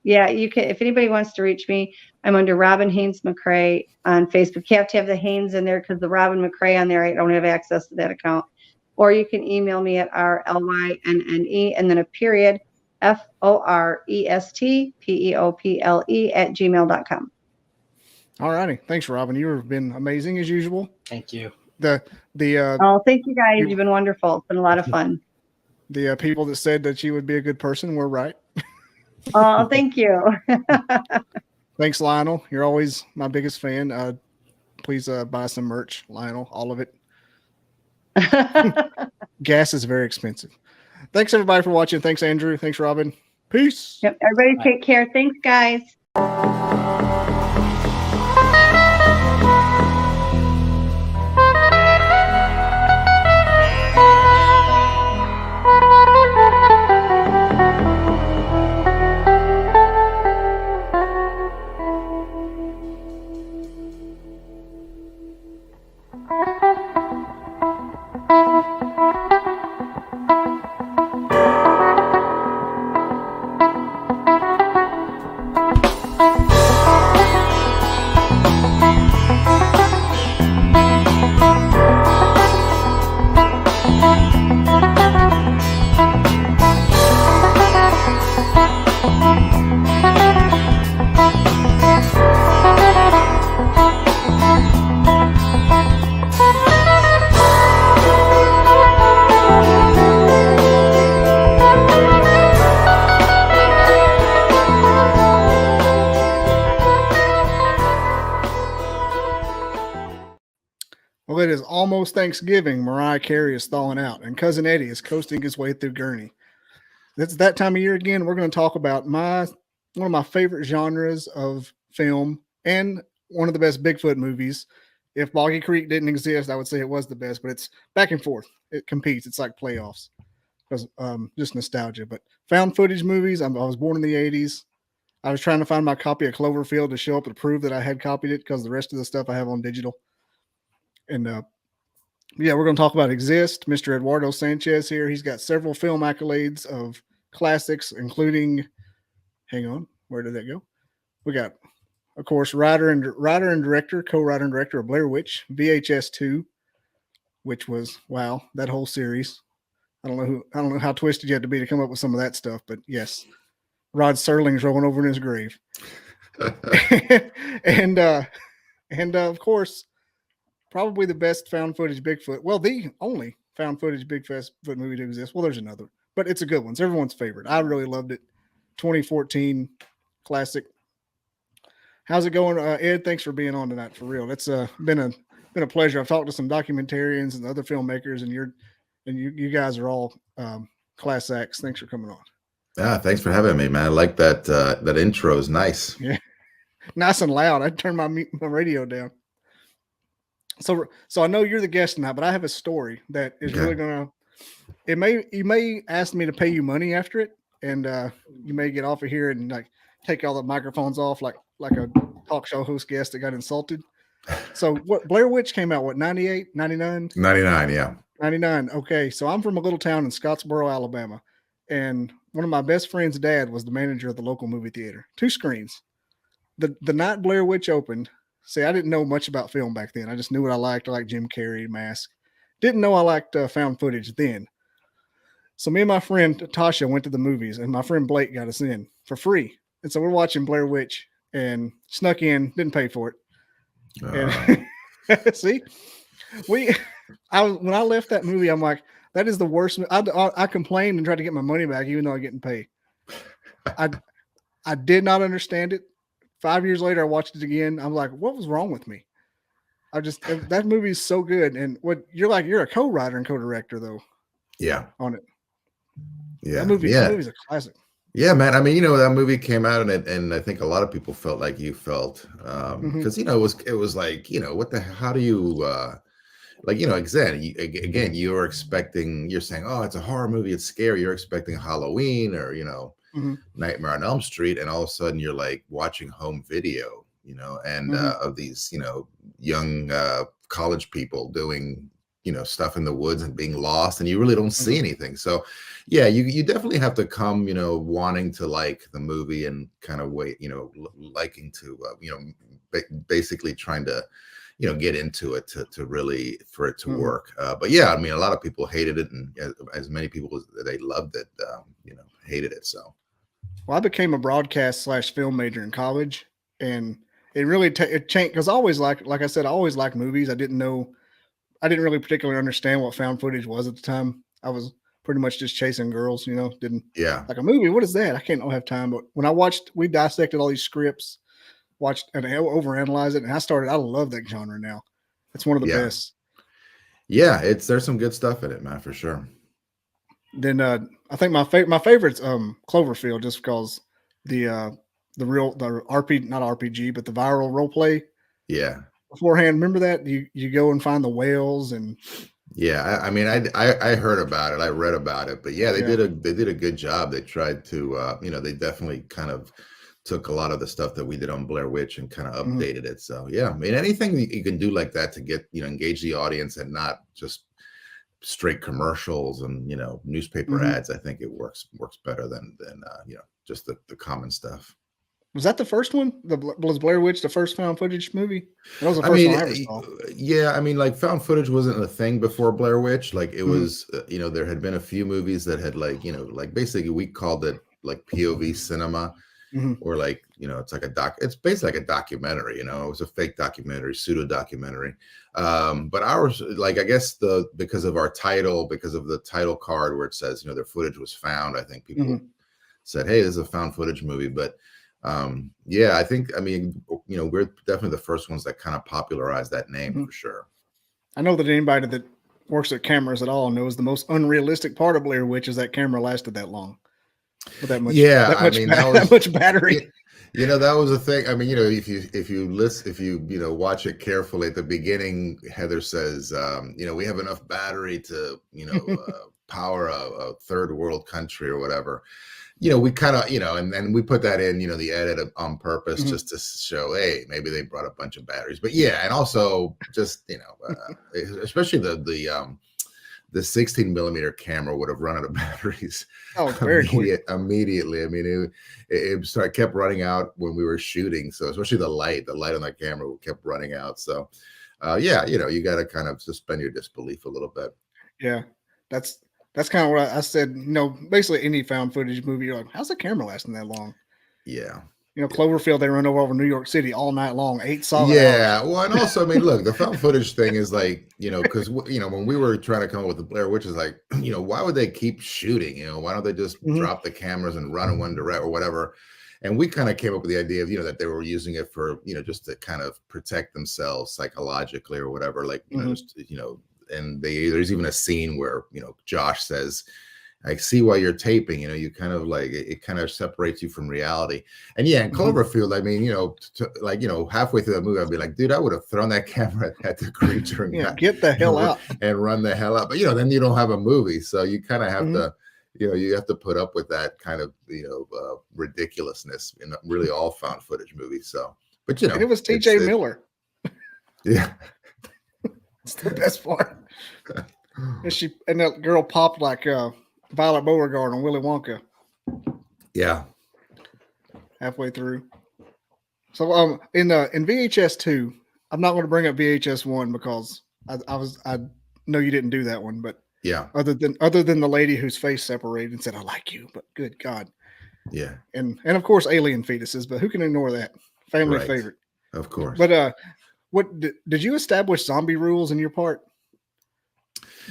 Yeah, you can. If anybody wants to reach me, I'm under Robin Haynes McCrae on Facebook. You have to have the Haynes in there because the Robin McCrae on there, I don't have access to that account. Or you can email me at rlynne and then a period, forestpeople@gmail.com. All righty. Thanks, Robin. You've been amazing as usual. Thank you. Thank you guys. You've been wonderful. It's been a lot of fun. The people that said that you would be a good person were right. Oh, thank you. Thanks, Lionel. You're always my biggest fan. Please buy some merch, Lionel, all of it. Gas is very expensive. Thanks, everybody, for watching. Thanks, Andrew. Thanks, Robin. Peace. Yep. Everybody take care. Thanks, guys. Well, it is almost Thanksgiving. Mariah Carey is thawing out, and Cousin Eddie is coasting his way through Gurney. It's that time of year again. We're going to talk about one of my favorite genres of film and one of the best Bigfoot movies. If Boggy Creek didn't exist, I would say it was the best, but it's back and forth. It competes. It's like playoffs because just nostalgia. But found footage movies. I was born in the 80s. I was trying to find my copy of Cloverfield to show up to prove that I had copied it because the rest of the stuff I have on digital. And we're going to talk about Exist. Mr. Eduardo Sanchez here. He's got several film accolades of classics, including, hang on, where did that go? We got, of course, co-writer and director of Blair Witch, VHS 2, which was, wow, that whole series. I don't know how twisted you had to be to come up with some of that stuff, but yes, Rod Serling's rolling over in his grave. and of course, probably the best found footage Bigfoot. Well, the only found footage Bigfoot movie to exist. Well, there's another, but it's a good one. It's everyone's favorite. I really loved it. 2014 classic. How's it going, Ed? Thanks for being on tonight. For real, it's been a pleasure. I've talked to some documentarians and other filmmakers, and you guys are all class acts. Thanks for coming on. Thanks for having me, man. I like that. That intro is nice. Yeah, nice and loud. I turned my radio down. So I know you're the guest tonight, but I have a story that is really gonna. You may ask me to pay you money after it, and you may get off of here and like take all the microphones off like a talk show host guest that got insulted. So what Blair Witch came out, what, 98, 99? 99, yeah. 99. Okay. So I'm from a little town in Scottsboro, Alabama. And one of my best friend's dad was the manager of the local movie theater. 2 screens. The night Blair Witch opened, see, I didn't know much about film back then. I just knew what I liked. I liked Jim Carrey, Mask. Didn't know I liked found footage then. So me and my friend Tasha went to the movies, and my friend Blake got us in for free. And so we're watching Blair Witch and snuck in, didn't pay for it. And see, when I left that movie, I'm like, that is the worst. I complained and tried to get my money back, even though I'm getting paid. I did not understand it. 5 years later, I watched it again. I'm like, what was wrong with me? That movie is so good. And you're a co-writer and co-director though. Yeah. On it. Yeah. That movie's a classic. Yeah, man. I mean, that movie came out and I think a lot of people felt like you felt, because, it was like, how do you, again, you're saying, oh, it's a horror movie. It's scary. You're expecting Halloween or, Nightmare on Elm Street. And all of a sudden you're like watching home video, and of these, young college people doing, stuff in the woods and being lost, and you really don't see anything. So yeah, you definitely have to come, wanting to like the movie and kind of wait, liking to, basically trying to, get into it to really, for it to work. But yeah, I mean, a lot of people hated it, and as many people as they loved it, hated it. So. Well, I became a broadcast / film major in college, and it really it changed because I always like I said, I always liked movies. I didn't really particularly understand what found footage was at the time. I was pretty much just chasing girls, didn't like a movie. What is that? I don't have time. But when we dissected all these scripts, watched and overanalyzed it, and I love that genre now. It's one of the best. Yeah, there's some good stuff in it, man, for sure. Then I think my favorite's Cloverfield, just because the RPG, not RPG, but the viral role play. Yeah. Beforehand, remember that you go and find the whales and. Yeah, I mean, I heard about it, I read about it, but yeah, they did a good job. They tried to, they definitely kind of took a lot of the stuff that we did on Blair Witch and kind of updated it. So yeah, I mean, anything that you can do like that to get, engage the audience and not just straight commercials and, newspaper ads, I think it works better than just the common stuff. Was that the first one? Was Blair Witch the first found footage movie? That was the first one I ever saw. Yeah, I mean, like found footage wasn't a thing before Blair Witch. Like it was, there had been a few movies that had like basically we called it like POV cinema, or like it's like it's basically like a documentary. It was a fake documentary, pseudo documentary. But ours, like I guess because of our title, because of the title card where it says their footage was found, I think people said, hey, this is a found footage movie, but. I think, we're definitely the first ones that kind of popularized that name for sure. I know that anybody that works at cameras at all knows the most unrealistic part of Blair Witch is that camera lasted that long. With that much, that much battery. That was a thing. I mean, if you listen, if you watch it carefully at the beginning, Heather says, we have enough battery to, power a third world country or whatever. We kind of, and then we put that in, the edit on purpose just to show, hey, maybe they brought a bunch of batteries. But yeah, and also just, especially the 16 millimeter camera would have run out of batteries. Oh, very immediately. I mean, it kept running out when we were shooting. So especially the light on that camera kept running out. So you got to kind of suspend your disbelief a little bit. Yeah, that's kind of what I said. Basically any found footage movie, you're like, how's the camera lasting that long? Yeah. Cloverfield, they run over New York City all night long, 8 solid hours. Yeah. Well, and also, I mean, look, the found footage thing is like, because, when we were trying to come up with the Blair Witch, is like, why would they keep shooting? Why don't they just drop the cameras and run in one direct or whatever? And we kind of came up with the idea of, that they were using it for, just to kind of protect themselves psychologically or whatever, like, and there's even a scene where, Josh says, I see why you're taping, you kind of like, it kind of separates you from reality. And yeah, in Cloverfield, I mean, halfway through the movie, I'd be like, dude, I would have thrown that camera at the creature and get the hell out and run the hell out. But, then you don't have a movie. So you kind of have to, you have to put up with that kind of, ridiculousness in really all found footage movies. So, but, and it was TJ Miller. Yeah. It's the best part. And that girl popped like Violet Beauregard on Willy Wonka. Yeah. Halfway through. So in VHS 2, I'm not going to bring up VHS 1 because I know you didn't do that one, but yeah. Other than the lady whose face separated and said, I like you, but good God. Yeah. And of course alien fetuses, but who can ignore that? Family favorite. Of course. But what did you establish zombie rules in your part?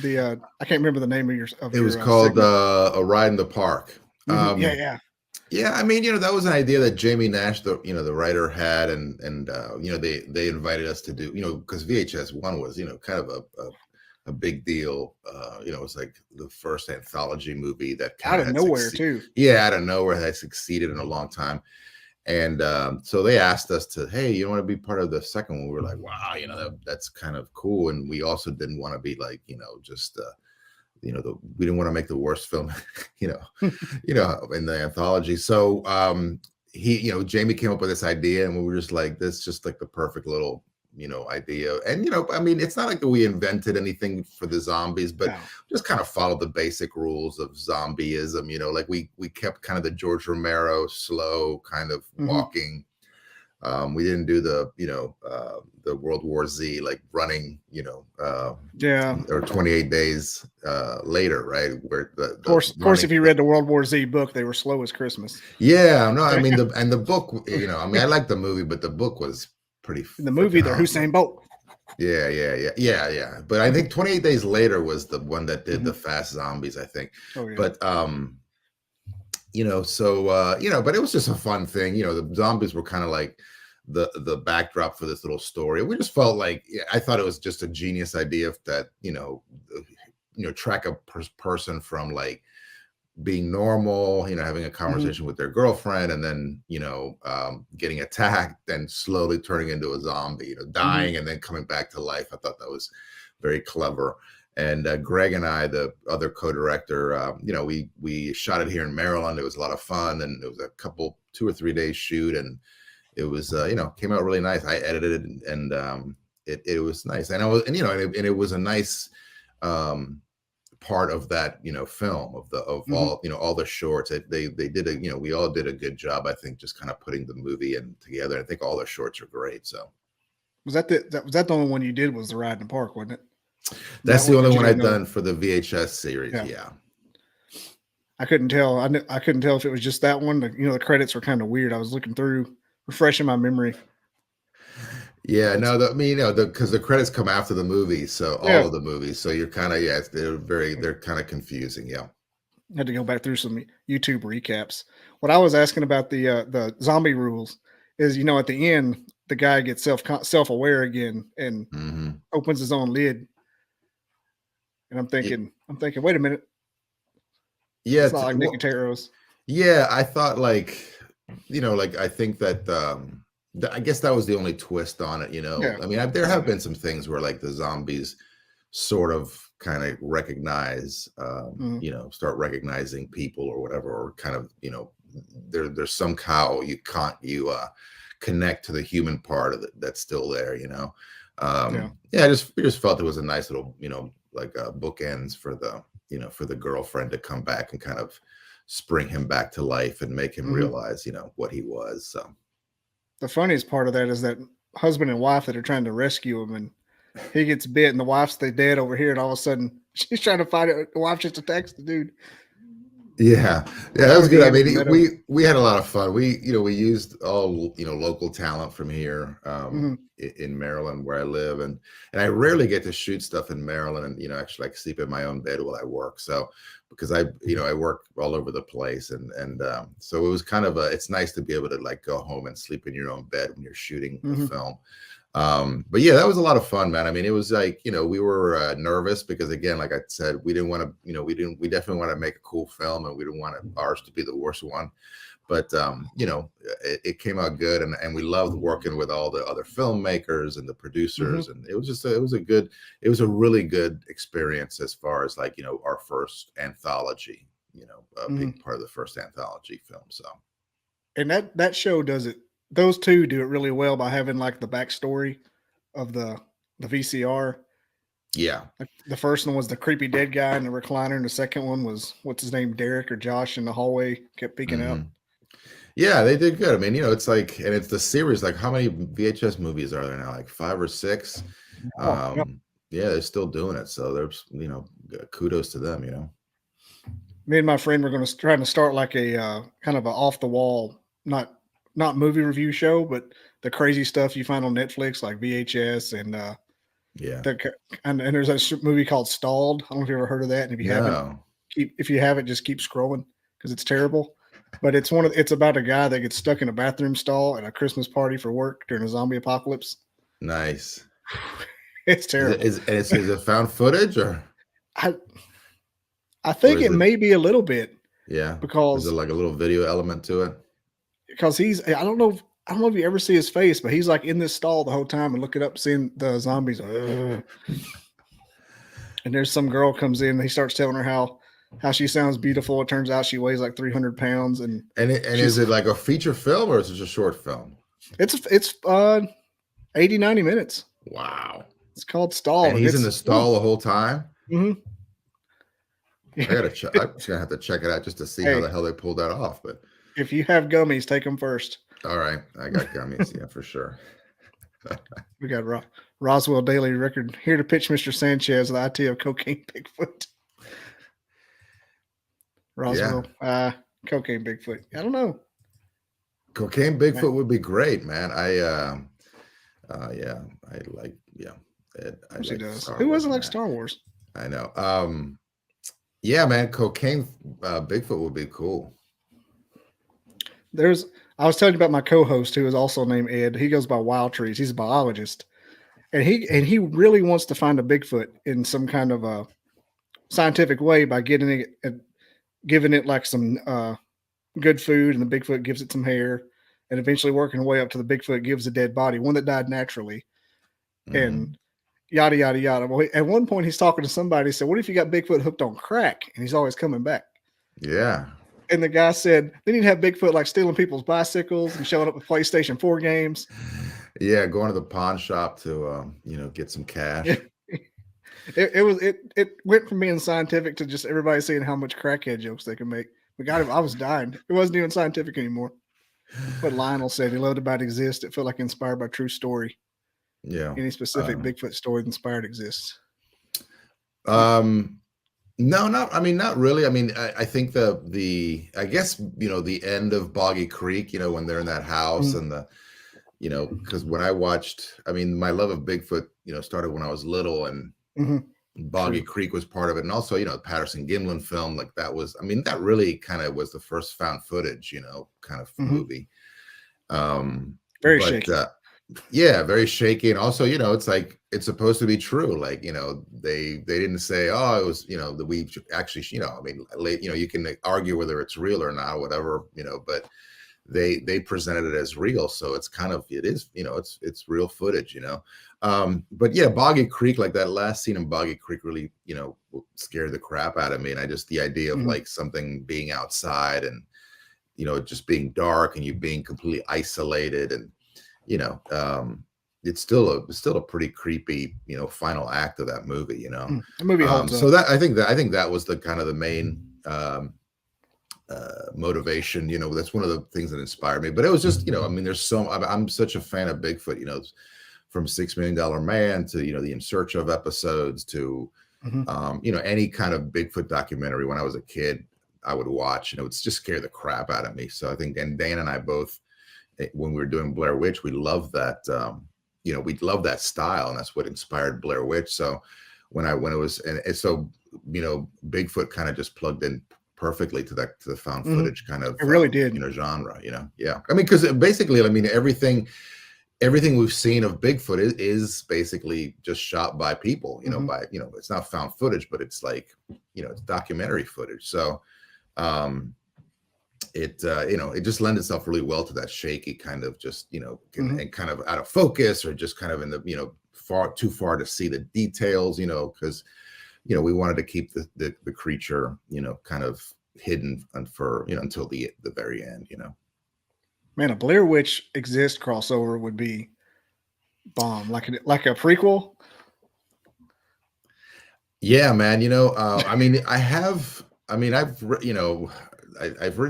I can't remember the name of it was called A Ride in the Park. Yeah. I mean, that was an idea that Jamie Nash, the writer, had, and they invited us to do, because VHS 1 was, kind of a big deal. It was like the first anthology movie that out of nowhere too. Yeah, out of nowhere, had succeeded in a long time. And so they asked us to, hey, you want to be part of the second one? We were like, wow, that's kind of cool. And we also didn't want to be like, just we didn't want to make the worst film, in the anthology. So Jamie came up with this idea, and we were just like, this is just like the perfect little idea. And I mean, it's not like we invented anything for the zombies, but just kind of followed the basic rules of zombieism. Like we kept kind of the George Romero slow kind of walking. We didn't do the World War Z, like running, or 28 days later, right? Where of course, if you read the World War Z book, they were slow as Christmas. Yeah, no, I mean, the book, I mean, I like the movie, but the book was pretty. In the movie, they're Usain Bolt. Yeah. But I think 28 Days Later was the one that did the fast zombies, I think. Oh, yeah. But but it was just a fun thing. The zombies were kind of like the backdrop for this little story. We just felt like, I thought it was just a genius idea that track a person from like being normal, having a conversation with their girlfriend, and then getting attacked and slowly turning into a zombie, dying and then coming back to life. I thought that was very clever. And Greg and I, the other co-director, we shot it here in Maryland. It was a lot of fun, and it was a 2 or 3 days shoot, and it was came out really nice. I edited it, and it was nice, and it was a nice part of that film of all the shorts. They did we all did a good job, I think, just kind of putting the movie together. I think all the shorts are great. So was that the only one you did was The Ride in the Park, wasn't it? That's the only one I've done for the VHS series. Yeah. I couldn't tell. I couldn't tell if it was just that one. The credits were kind of weird. I was looking through, refreshing my memory. Yeah, because the credits come after the movie, so all of the movies. So you're kind of they're kind of confusing. Yeah, I had to go back through some YouTube recaps. What I was asking about the zombie rules is, at the end, the guy gets self-aware again and opens his own lid. And I'm thinking, wait a minute. Yeah, it's not like Nicoteros. Yeah, I thought I think that I guess that was the only twist on it. Yeah. I mean, there have been some things where like the zombies sort of kind of recognize, start recognizing people or whatever, or kind of, there's somehow you connect to the human part of it that's still there. We just felt it was a nice little, bookends for the girlfriend to come back and kind of spring him back to life and make him realize, what he was. So the funniest part of that is that husband and wife that are trying to rescue him, and he gets bit, and the wife's dead over here, and all of a sudden she's trying to find it. The wife just attacks the dude. Yeah, that was Or good. I the mean, meadow. we had a lot of fun. We used all local talent from here in Maryland where I live, and I rarely get to shoot stuff in Maryland, and actually like sleep in my own bed while I work. So because I work all over the place, and so it was kind of it's nice to be able to like go home and sleep in your own bed when you're shooting a film. But yeah, that was a lot of fun, man. I mean, it was like, we were nervous because again, like I said, we didn't want to, we definitely want to make a cool film, and we didn't want ours to be the worst one. But, it came out good, and we loved working with all the other filmmakers and the producers. And it was just, it was a really good experience as far as like, our first anthology, being part of the first anthology film. So. And that show does it. Those two do it really well by having like the backstory of the VCR. Yeah. Like the first one was the creepy dead guy in the recliner, and the second one was what's his name, Derek or Josh, in the hallway kept peeking out. Yeah, they did good. I mean, it's like, and it's the series. Like, how many VHS movies are there now? Like 5 or 6. Yeah, they're still doing it. So there's, kudos to them. Me and my friend were going to try to start like a kind of a off the wall, not movie review show, but the crazy stuff you find on Netflix, like VHS and and there's a movie called Stalled. I don't know if you ever heard of that. And if you haven't, just keep scrolling because it's terrible. But it's about a guy that gets stuck in a bathroom stall at a Christmas party for work during a zombie apocalypse. Nice. It's terrible. Is it found footage or? I think it may be a little bit. Yeah. Because is there like a little video element to it? Because I don't know if you ever see his face, but he's like in this stall the whole time and looking up, seeing the zombies. And there's some girl comes in and he starts telling her how she sounds beautiful. It turns out she weighs like 300 pounds. And is it like a feature film or is it just a short film? It's 80, 90 minutes. Wow. It's called Stall. And he's in the stall the whole time? Mm-hmm. I gotta check. I'm just gonna have to check it out just to see how the hell they pulled that off. But if you have gummies, take them first. All right, I got gummies, yeah, for sure. We got Roswell Daily Record here to pitch Mr. Sanchez, the IT of Cocaine Bigfoot. Roswell, Cocaine Bigfoot. I don't know. Cocaine Bigfoot would be great, man. I like. She does. Who doesn't like Star Wars? I know. Yeah, man, Cocaine Bigfoot would be cool. I was telling you about my co-host who is also named Ed. He goes by Wild Trees. He's a biologist, and he really wants to find a Bigfoot in some kind of a scientific way by giving it like some good food, and the Bigfoot gives it some hair, and eventually working way up to the Bigfoot gives a dead body, one that died naturally, and yada yada yada. Well, at one point he's talking to somebody. He said, "What if you got Bigfoot hooked on crack and he's always coming back?" Yeah. And the guy said, then you'd have Bigfoot like stealing people's bicycles and showing up with PlayStation 4 games. Yeah, going to the pawn shop to get some cash. It went from being scientific to just everybody seeing how much crackhead jokes they can make. I was dying. It wasn't even scientific anymore. What Lionel said, he loved about Exist. It felt like inspired by true story. Yeah. Any specific Bigfoot story inspired Exists? No, not really. I mean, I think the end of Boggy Creek, when they're in that house and because when I watched, my love of Bigfoot, started when I was little, and Boggy Creek was part of it. And also, the Patterson Gimlin film, like that was, that really kind of was the first found footage, kind of movie. Very shaky. Yeah, very shaky. And also, it's like, it's supposed to be true. Like, they didn't say, oh, it was, that we actually, you can argue whether it's real or not, whatever, but they presented it as real. So it's kind of, it is, it's real footage, but yeah, Boggy Creek, like that last scene in Boggy Creek really, scared the crap out of me. And the idea of like something being outside and, just being dark and you being completely isolated and, it's still a pretty creepy, final act of that movie, The movie holds so up. I think that was the kind of the main motivation, that's one of the things that inspired me. But it was just, I'm such a fan of Bigfoot, from $6 Million Man to, the In Search of episodes to, any kind of Bigfoot documentary when I was a kid. would watch, and it would just scare the crap out of me. So I think, and Dan and I both, when we were doing Blair Witch, we loved that, we loved that style, and that's what inspired Blair Witch. So when it was, and so, Bigfoot kind of just plugged in perfectly to the found footage kind of, it really did, genre, yeah. I mean, because basically, I mean, everything we've seen of Bigfoot is basically just shot by people, it's not found footage, but it's like, it's documentary footage. So, it just lends itself really well to that shaky kind of just, and kind of out of focus, or just kind of in the, too far to see the details, because, we wanted to keep the creature, kind of hidden for, until the very end, Man, a Blair Witch Exist crossover would be bomb, like a prequel. Yeah, man. I mean, I've written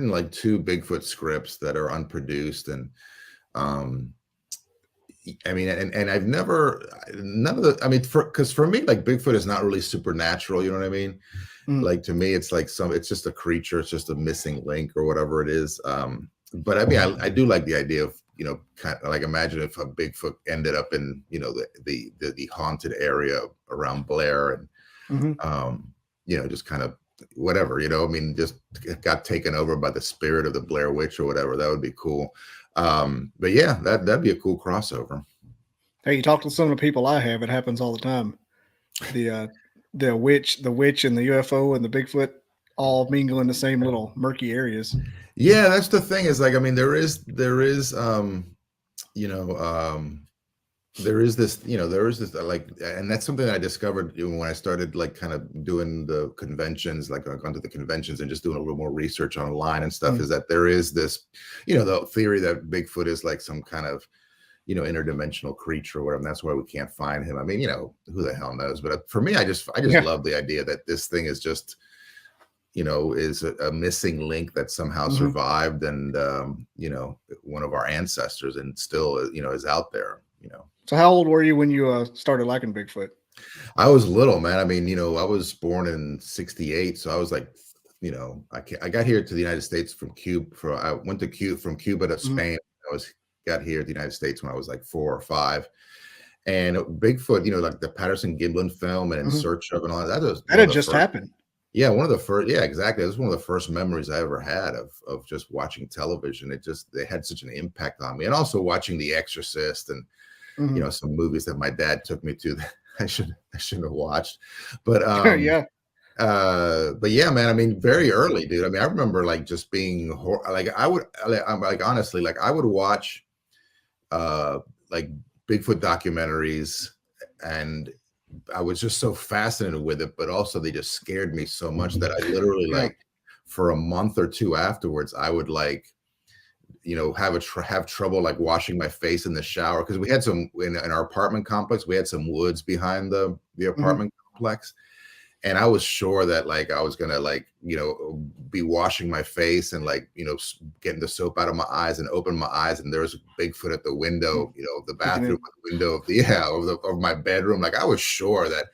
like 2 Bigfoot scripts that are unproduced, and I mean, and I've never, none of the, I mean, because for me, like, Bigfoot is not really supernatural, you know what I mean? Like, to me, it's like it's just a creature, it's just a missing link or whatever it is. But I mean, I do like the idea of, kind of like, imagine if a Bigfoot ended up in, the haunted area around Blair, and, just kind of whatever, I mean, just got taken over by the spirit of the Blair Witch or whatever. That would be cool. But yeah, that'd be a cool crossover. Hey, you talk to some of the people I have, it happens all the time. The witch and the UFO and the Bigfoot all mingle in the same little murky areas. Yeah, that's the thing, is like, I mean, there is this like, and that's something that I discovered when I started like kind of doing the conventions, like I've gone to the conventions and just doing a little more research online and stuff, is that there is this, the theory that Bigfoot is like some kind of, interdimensional creature or whatever. And that's why we can't find him. I mean, who the hell knows? But for me, I just love the idea that this thing is just, is a missing link that somehow survived, and, one of our ancestors, and still, is out there, So how old were you when you started liking Bigfoot? I was little, man. I mean, I was born in '68, so I was like, I got here to the United States from Cuba. I went from Cuba to Spain. I got here to the United States when I was like 4 or 5. And Bigfoot, like the Patterson Gimlin film and In Search of, and all that. That had just happened. Yeah, one of the first. Yeah, exactly. It was one of the first memories I ever had of just watching television. They had such an impact on me, and also watching The Exorcist and some movies that my dad took me to that I shouldn't have watched. But yeah. But yeah, man, I mean, very early, dude. I mean, I remember like just being like, I'm like, honestly, like I would watch like Bigfoot documentaries, and I was just so fascinated with it, but also they just scared me so much that I literally like for a month or 2 afterwards, I would like, have trouble like washing my face in the shower, because we had some in our apartment complex, we had some woods behind the apartment complex. And I was sure that like I was gonna like, be washing my face and like, getting the soap out of my eyes and open my eyes, and there was a Bigfoot at the window, the bathroom window of my bedroom. Like I was sure that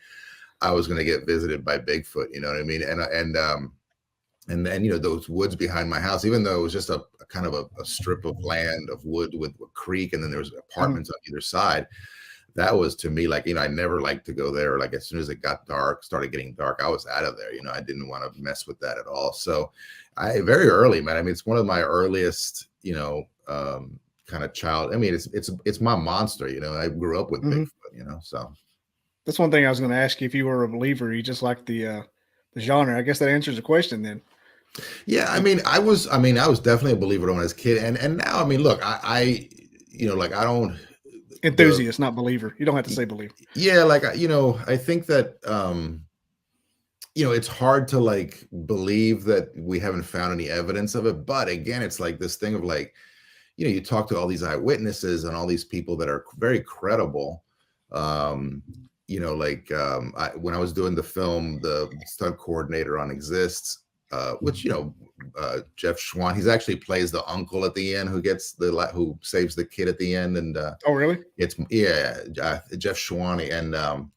I was gonna get visited by Bigfoot, you know what I mean? And then those woods behind my house, even though it was just a kind of a strip of land of wood with a creek, and then there was apartments on either side. That was, to me, like, I never liked to go there. Like as soon as it got dark, started getting dark, I was out of there. I didn't want to mess with that at all. So very early, man. I mean, it's one of my earliest, kind of child. I mean, it's my monster, I grew up with Bigfoot, so. That's one thing I was going to ask you, if you were a believer. You just like the genre. I guess that answers the question then. Yeah, I mean, I was definitely a believer when I was a kid, and now, I mean, look, I like I don't. Enthusiast, not believer. You don't have to say believer. Yeah, like I think that it's hard to like believe that we haven't found any evidence of it. But again, it's like this thing of like, you talk to all these eyewitnesses and all these people that are very credible. When I was doing the film, the stunt coordinator on Exists, which Jeff Schwan, he's actually plays the uncle at the end who saves the kid at the end. And oh really? Jeff Schwan, and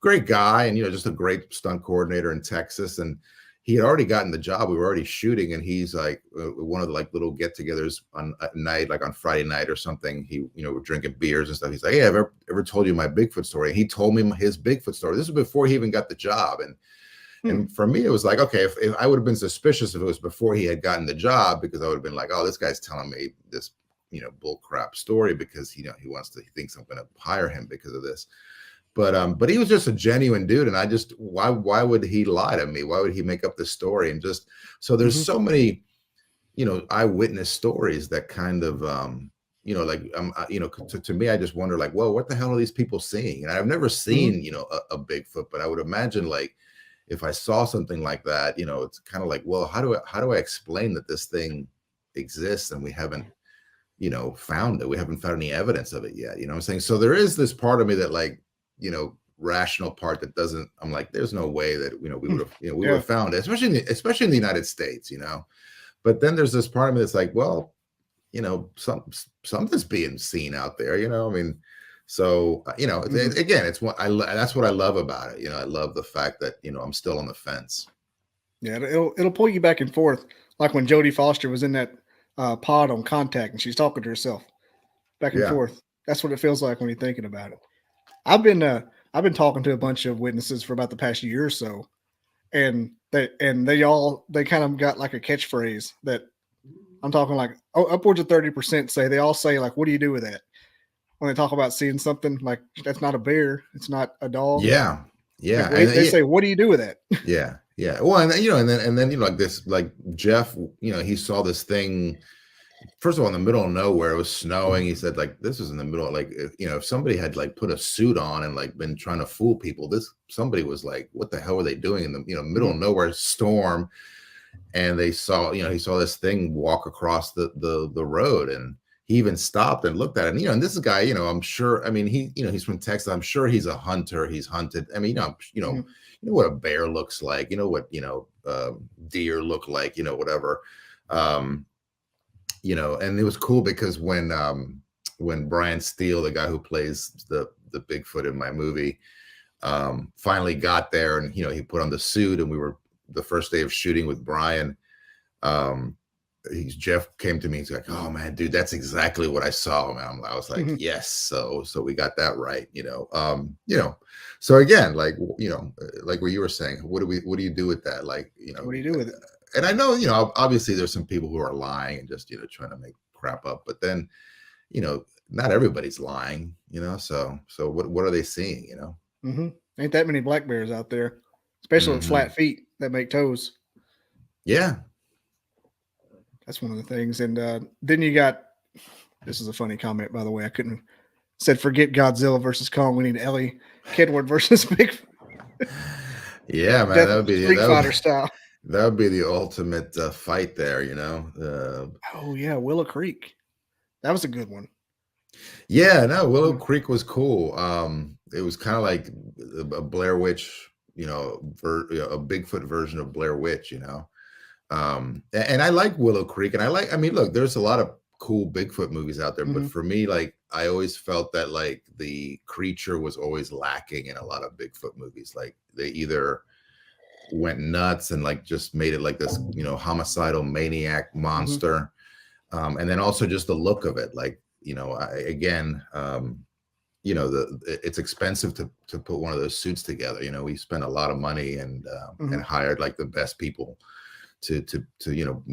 great guy, and just a great stunt coordinator in Texas. And he had already gotten the job. We were already shooting, and he's like one of the like little get-togethers on at night, like on Friday night or something. He, we're drinking beers and stuff. He's like, "Hey, I've ever told you my Bigfoot story?" And he told me his Bigfoot story. This was before he even got the job, and for me, it was like, okay, if I would have been suspicious if it was before he had gotten the job, because I would have been like, "Oh, this guy's telling me this, bull crap story because he thinks I'm going to hire him because of this." But he was just a genuine dude, and I just why would he lie to me? Why would he make up this story? And just so there's so many, eyewitness stories that kind of to me, I just wonder like, well, what the hell are these people seeing? And I've never seen a Bigfoot, but I would imagine like if I saw something like that, it's kind of like, well, how do I explain that this thing exists and we haven't found it? We haven't found any evidence of it yet. You know what I'm saying? So there is this part of me that like, rational part that doesn't, I'm like, there's no way that, we would have, we would have found it, especially in the United States, but then there's this part of me that's like, well, something's being seen out there, I mean, so, again, it's that's what I love about it. I love the fact that, I'm still on the fence. Yeah. It'll pull you back and forth. Like when Jodie Foster was in that pod on Contact and she's talking to herself back and forth. That's what it feels like when you're thinking about it. I've been talking to a bunch of witnesses for about the past year or so, and they kind of got like a catchphrase that I'm talking like upwards of 30% say. They all say like, "What do you do with that?" When they talk about seeing something like that's not a bear, it's not a dog. Yeah, yeah. Like, they say, "What do you do with that?" Yeah, yeah. Well, and then like this, like Jeff, he saw this thing. First of all, in the middle of nowhere, it was snowing. He said, like, this is in the middle of, like, if somebody had like put a suit on and like been trying to fool people, somebody was like, what the hell are they doing in the middle of nowhere storm? And they saw, he saw this thing walk across the road, and he even stopped and looked at it. And, and this guy, I'm sure, I mean, he's from Texas. I'm sure he's a hunter. He's hunted. I mean, you know what a bear looks like, what, deer look like, whatever. And it was cool because when Brian Steele, the guy who plays the Bigfoot in my movie, finally got there, and he put on the suit, and we were the first day of shooting with Brian. Jeff came to me. He's like, "Oh man, dude, that's exactly what I saw, man." I was like, "Yes." So we got that right, So again, like like what you were saying, what do you do with that? Like, what do you do with it? And I know, obviously there's some people who are lying and just, trying to make crap up, but then, not everybody's lying, so what are they seeing, Ain't that many black bears out there, especially with flat feet that make toes. Yeah. That's one of the things. And then you got, this is a funny comment, by the way. Said, forget Godzilla versus Kong. We need Ellie Kedward versus Bigfoot. Yeah, man. That would be Street Fighter style. That would be the ultimate fight there, Oh yeah, Willow Creek. That was a good one. Yeah, no, Willow Creek was cool. It was kind of like a Blair Witch, a Bigfoot version of Blair Witch, and I like Willow Creek, and I mean, look, there's a lot of cool Bigfoot movies out there, but for me, like, I always felt that like the creature was always lacking in a lot of Bigfoot movies. Like they either went nuts and like just made it like this, homicidal maniac monster. And then also just the look of it, like, it's expensive to put one of those suits together. We spent a lot of money and hired like the best people to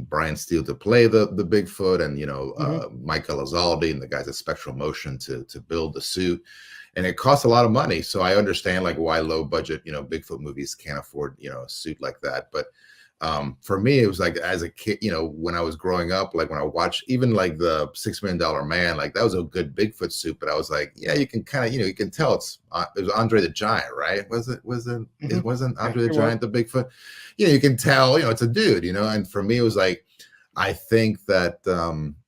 Brian Steele to play the Bigfoot, and Mike Elizalde and the guys at Spectral Motion to build the suit, and it costs a lot of money. So I understand like why low budget Bigfoot movies can't afford a suit like that. But for me, it was like as a kid, when I was growing up, like when I watched even like the $6 Million Man, like that was a good Bigfoot suit. But I was like, yeah, you can kind of you can tell it was Andre the Giant, right? It wasn't Andre the Giant the Bigfoot? You can tell it's a dude, And for me, it was like, I think that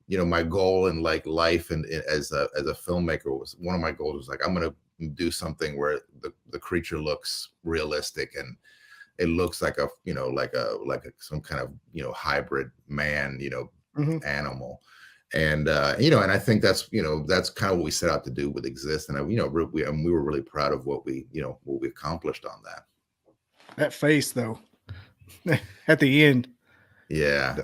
my goal in like life and as a filmmaker was, one of my goals was like, I'm gonna do something where the creature looks realistic and it looks like some kind of hybrid man animal, and and I think that's that's kind of what we set out to do with Exist, and we were really proud of what we accomplished on that. That face though, at the end. Yeah.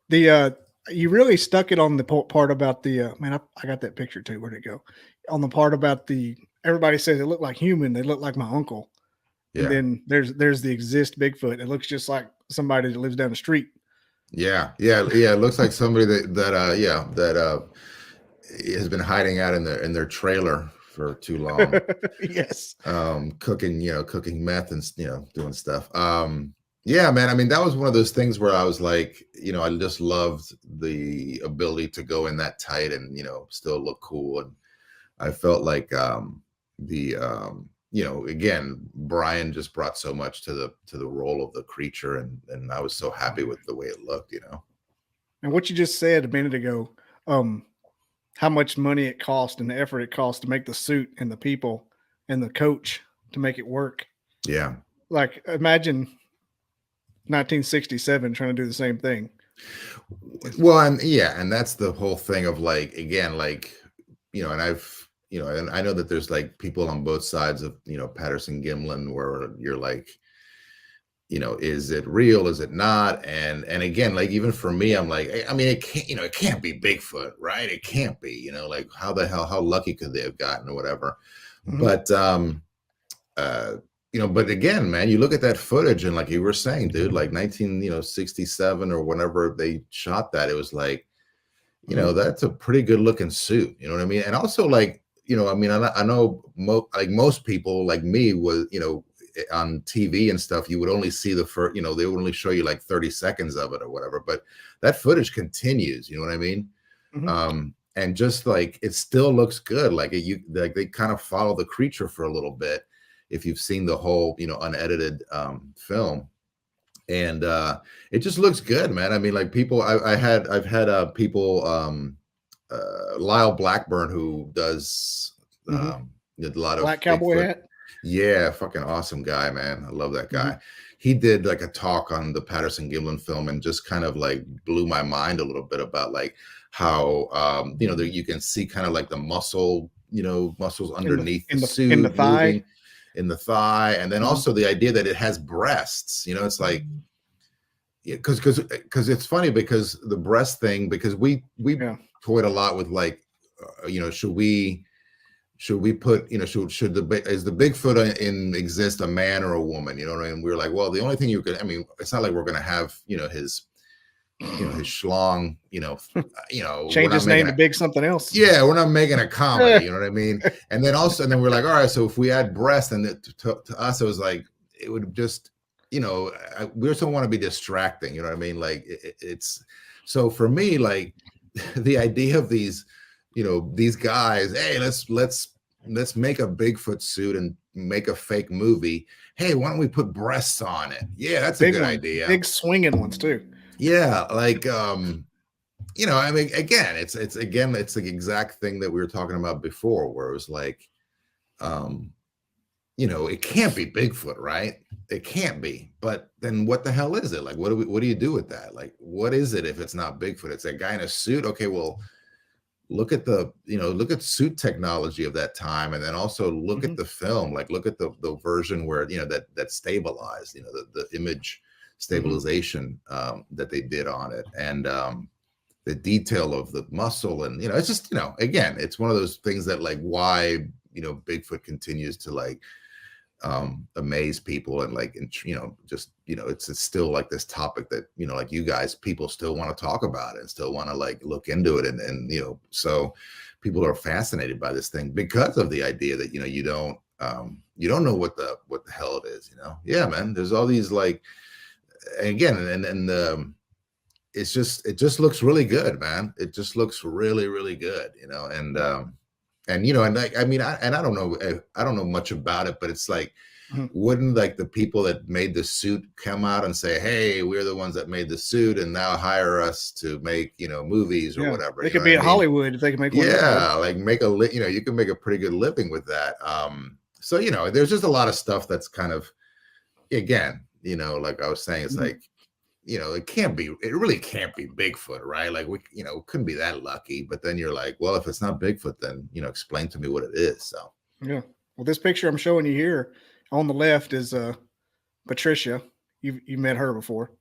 The you really stuck it on the part about the man. I got that picture too. Where'd it go? On the part about the everybody says they look like human. They look like my uncle. Yeah. And then there's the exist Bigfoot. It looks just like somebody that lives down the street. Yeah. It looks like somebody that has been hiding out in their trailer for too long. Yes. Cooking meth and doing stuff. Yeah, man. I mean, that was one of those things where I was like, I just loved the ability to go in that tight and still look cool. And I felt like again, Brian just brought so much to the role of the creature, and I was so happy with the way it looked. And what you just said a minute ago, how much money it cost and the effort it cost to make the suit and the people and the coach to make it work. Yeah. Like imagine 1967 trying to do the same thing. Well, and that's the whole thing of like, again, like, and I've, and I know that there's like people on both sides of, Patterson Gimlin where you're like, is it real? Is it not? And again, like, even for me, I'm like, I mean, it can't, it can't be Bigfoot, right? It can't be, like how lucky could they have gotten or whatever. Mm-hmm. But again, man, you look at that footage and like you were saying, dude, like 1967 or whenever they shot that, it was like, that's a pretty good looking suit. You know what I mean? And also like, I mean, I know most people like me was, on TV and stuff, you would only see the first, they would only show you like 30 seconds of it or whatever, but that footage continues, you know what I mean? Mm-hmm. And just like, it still looks good. Like they kind of follow the creature for a little bit. If you've seen the whole, unedited film, and it just looks good, man. I mean, like people, I've had people, Lyle Blackburn, who does a lot of Black cowboy hat. Yeah, fucking awesome guy, man. I love that guy. Mm-hmm. He did like a talk on the Patterson Gimlin film and just kind of like blew my mind a little bit about like how you can see kind of like the muscles underneath the suit in the thigh. Moving. In the thigh, and then also the idea that it has breasts, it's like, because it's funny because the breast thing, because we toyed a lot with like, should we put, should the Bigfoot in exist a man or a woman, you know what I mean? We were like, well, the only thing you could, I mean, it's not like we're gonna have his schlong, change his name to Big something else. Yeah, we're not making a comedy, you know what I mean? And then we're like, all right, so if we add breast, and to us, it was like, it would just, we also want to be distracting, you know what I mean? Like it's, so for me, like the idea of these, these guys, hey, let's make a Bigfoot suit and make a fake movie. Hey, why don't we put breasts on it? Yeah, that's a good idea. Big swinging ones too. Yeah, like I mean, again, it's the exact thing that we were talking about before, where it was like, it can't be Bigfoot, right? It can't be. But then what the hell is it? Like, what do you do with that? Like, what is it if it's not Bigfoot? It's a guy in a suit. Okay, well, look at look at suit technology of that time, and then also look at the film. Like, look at the version where that stabilized, the image stabilization that they did on it, and the detail of the muscle, and it's just again, it's one of those things that like why Bigfoot continues to like amaze people, and like just it's still like this topic that like you guys, people still want to talk about it and still want to like look into it, and so people are fascinated by this thing because of the idea that you don't know what the hell it is. Yeah, man, there's all these like, again, and it just looks really good, man. It just looks really, really good, and like, I mean, I don't know much about it, but it's like, wouldn't like the people that made the suit come out and say, hey, we're the ones that made the suit and now hire us to make movies or whatever? They could be at Hollywood if they can make one. Yeah, like make you can make a pretty good living with that. So there's just a lot of stuff that's kind of, again, like I was saying, it's like, it really can't be Bigfoot, right? Like we, couldn't be that lucky. But then you're like, well, if it's not Bigfoot, then, explain to me what it is. So, yeah. Well, this picture I'm showing you here on the left is Patricia, You met her before,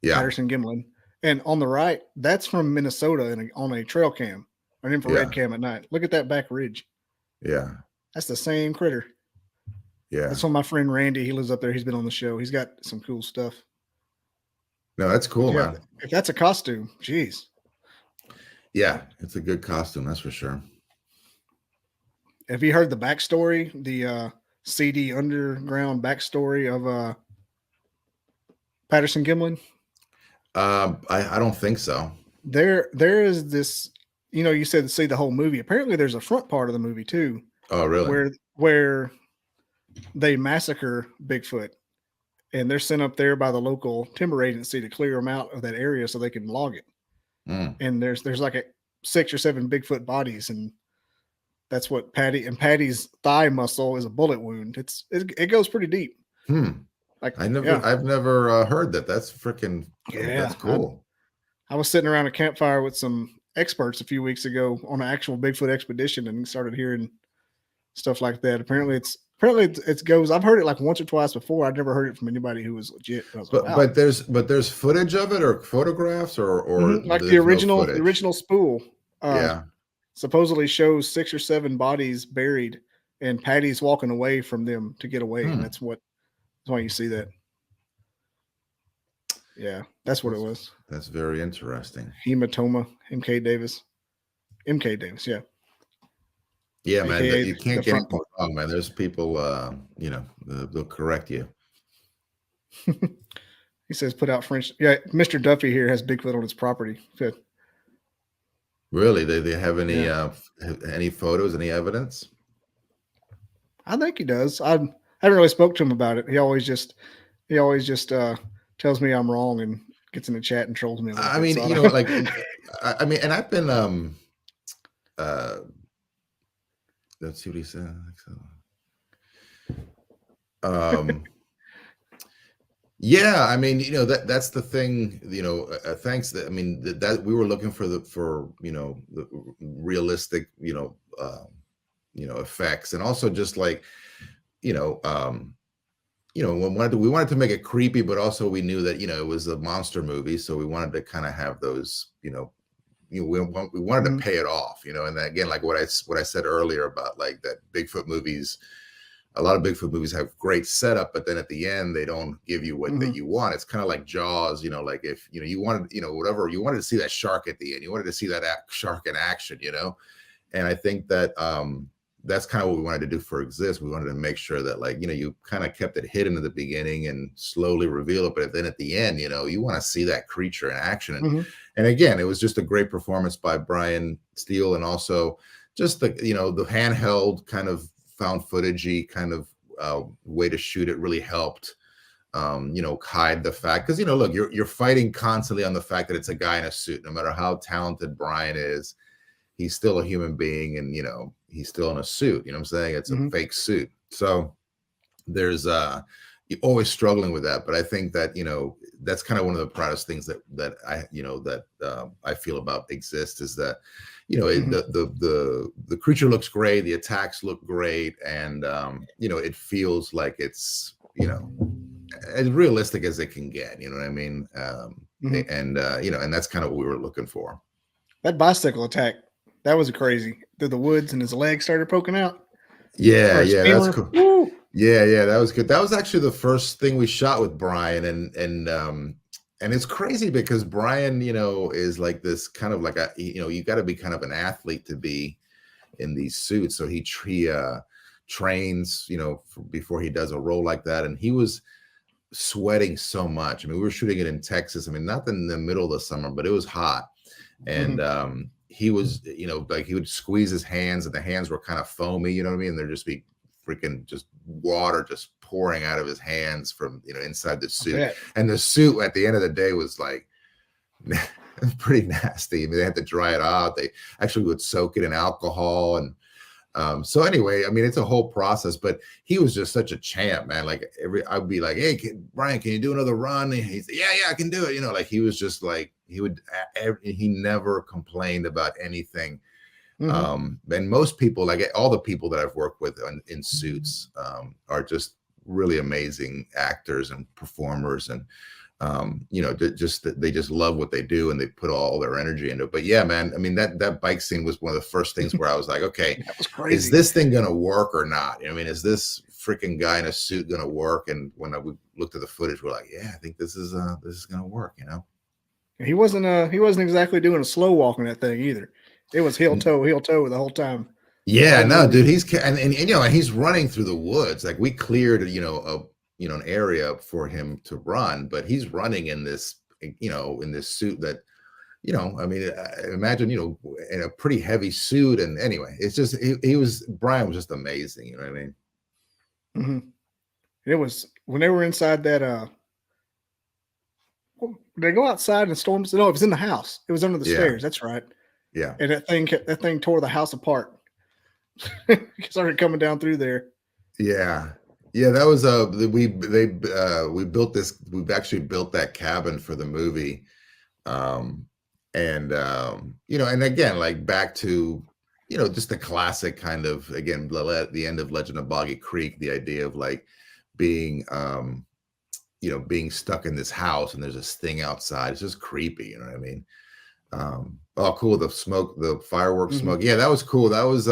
Yeah. Patterson Gimlin. And on the right, that's from Minnesota on a trail cam, an infrared cam at night. Look at that back ridge. Yeah. That's the same critter. Yeah. That's from my friend Randy. He lives up there. He's been on the show. He's got some cool stuff. No, that's cool, Yeah, man. if that's a costume, geez. Yeah, it's a good costume, that's for sure. Have you heard the backstory, the CD underground backstory of Patterson Gimlin? I don't think so. There is this, you said to see the whole movie. Apparently there's a front part of the movie too. Oh, really? Where they massacre Bigfoot and they're sent up there by the local timber agency to clear them out of that area so they can log it. And there's like 6 or 7 Bigfoot bodies, and that's what Patty's thigh muscle is a bullet wound. It goes pretty deep. Like I've never heard that. That's freaking that's cool. I was sitting around a campfire with some experts a few weeks ago on an actual Bigfoot expedition and started hearing stuff like that. Apparently it goes. I've heard it like once or twice before. I'd never heard it from anybody who was legit. But there's footage of it or photographs or like the original spool. Supposedly shows 6 or 7 bodies buried, and Patty's walking away from them to get away, and that's why you see that. Yeah, that's what it was. That's very interesting. Hematoma, MK Davis, yeah. Yeah, man, AKA you can't get anything wrong, man. There's people, they'll correct you. He says, put out French. Yeah, Mr. Duffy here has Bigfoot on his property. Good. Really? They have any photos, any evidence? I think he does. I haven't really spoke to him about it. He always just tells me I'm wrong and gets in the chat and trolls me. I mean, and I've been let's see what he said. Yeah, I mean, that's the thing, thanks. That we were looking for the realistic, effects, and also just like, we wanted to make it creepy, but also we knew that, it was a monster movie. So we wanted to kind of have those, we wanted to pay it off, and then, again, like what I said earlier about like that Bigfoot movies, a lot of Bigfoot movies have great setup, but then at the end they don't give you what that you want. It's kind of like Jaws, like if you wanted, whatever, you wanted to see that shark at the end, you wanted to see that shark in action, and I think that that's kind of what we wanted to do for Exist. We wanted to make sure that, like, you kind of kept it hidden at the beginning and slowly reveal it, but then at the end, you want to see that creature in action. And again, it was just a great performance by Brian Steele, and also just the the handheld kind of found footagey kind of way to shoot it really helped hide the fact, because look, you're fighting constantly on the fact that it's a guy in a suit. No matter how talented Brian is, he's still a human being, and he's still in a suit. You know what I'm saying? It's a fake suit. So there's you're always struggling with that. But I think that that's kind of one of the proudest things that I feel about Exist, is that the creature looks great, the attacks look great, and it feels like it's as realistic as it can get. You know what I mean? And that's kind of what we were looking for. That bicycle attack, that was crazy. Through the woods, and his legs started poking out. Yeah, that's cool. Woo! Yeah, that was good. That was actually the first thing we shot with Brian, and it's crazy because Brian, is like this kind of like you got to be kind of an athlete to be in these suits. So he trains, before he does a role like that, and he was sweating so much. I mean, we were shooting it in Texas. I mean, not in the middle of the summer, but it was hot, and he was, like he would squeeze his hands, and the hands were kind of foamy, you know what I mean? There'd just be freaking just water just pouring out of his hands from, inside the suit. And the suit at the end of the day was like pretty nasty. I mean, they had to dry it out. They actually would soak it in alcohol. And so anyway, I mean, it's a whole process, but he was just such a champ, man. Like I'd be like, hey, Brian, can you do another run? And he'd say, yeah, I can do it. Like he was just like, he never complained about anything. And most people, like all the people that I've worked with in suits, are just really amazing actors and performers, and they just love what they do and they put all their energy into it. But yeah, man, I mean, that bike scene was one of the first things where I was like, okay, that was crazy. Is this thing gonna work or not? I mean, is this freaking guy in a suit gonna work? And when we looked at the footage, we're like, yeah, I think this is gonna work, He wasn't exactly doing a slow walk on that thing either. It was heel toe the whole time. Yeah, no, dude, and he's running through the woods. Like, we cleared an area for him to run, but he's running in this suit that, I mean, imagine, in a pretty heavy suit. And anyway, it's just, Brian was just amazing. You know what I mean? Mm-hmm. It was when they were inside that, they go outside and storms. No, it was in the house. It was under the stairs. That's right. Yeah. And that thing tore the house apart. It started coming down through there. Yeah. Yeah, that was we've actually built that cabin for the movie. And again, like, back to, just the classic kind of, again, the end of Legend of Boggy Creek, the idea of like being being stuck in this house and there's this thing outside. It's just creepy, you know what I mean? Oh, cool. The smoke, the fireworks smoke. Yeah, that was cool. That was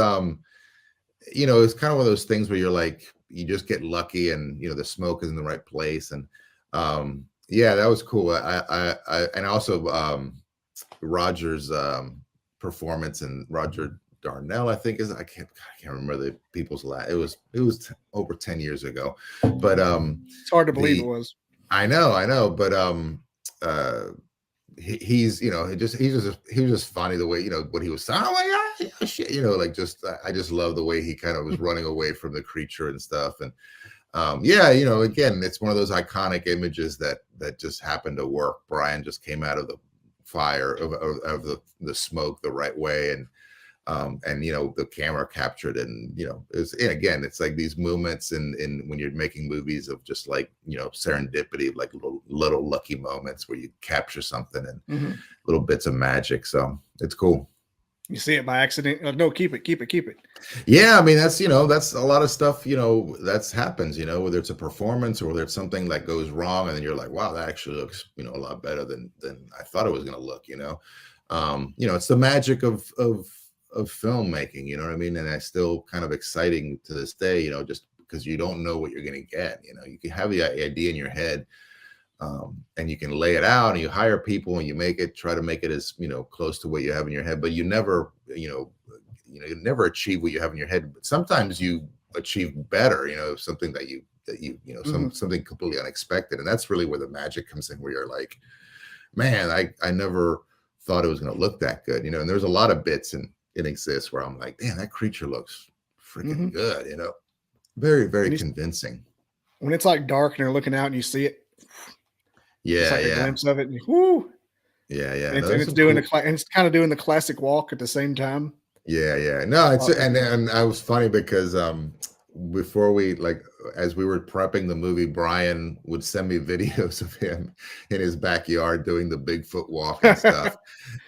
it's kind of one of those things where you're like, you just get lucky and the smoke is in the right place. And yeah, that was cool. And also Roger's performance, and Roger Darnell, I think, I can't remember the people's last. It was over 10 years ago, but it's hard to believe it was. I know, but he was just funny, the way, what he was saying. Oh my God, shit, I just love the way he kind of was running away from the creature and stuff. And again, it's one of those iconic images that just happened to work. Brian just came out of the fire of the smoke the right way, and the camera captured it. And it's like these moments in when you're making movies of just like serendipity, like little lucky moments where you capture something and little bits of magic. So it's cool. You see it by accident. No, keep it. Yeah, I mean, that's that's a lot of stuff that's happens, whether it's a performance or whether it's something that goes wrong, and then you're like, wow, that actually looks a lot better than I thought it was going to look. It's the magic of filmmaking, you know what I mean? And it's still kind of exciting to this day, just because you don't know what you're going to get. You can have the idea in your head, and you can lay it out, and you hire people, and you try to make it as close to what you have in your head, but you never you never achieve what you have in your head. But sometimes you achieve better, something something completely unexpected. And that's really where the magic comes in, where you're like, man, I never thought it was going to look that good, and there's a lot of bits and it exists where I'm like, damn, that creature looks freaking good, very, very convincing. When it's like dark and you're looking out and you see it, it's like a glimpse of it. And whoo. Yeah. And it's doing it's kind of doing the classic walk at the same time. Yeah. No, and I was funny because before as we were prepping the movie, Brian would send me videos of him in his backyard doing the Bigfoot walk and stuff.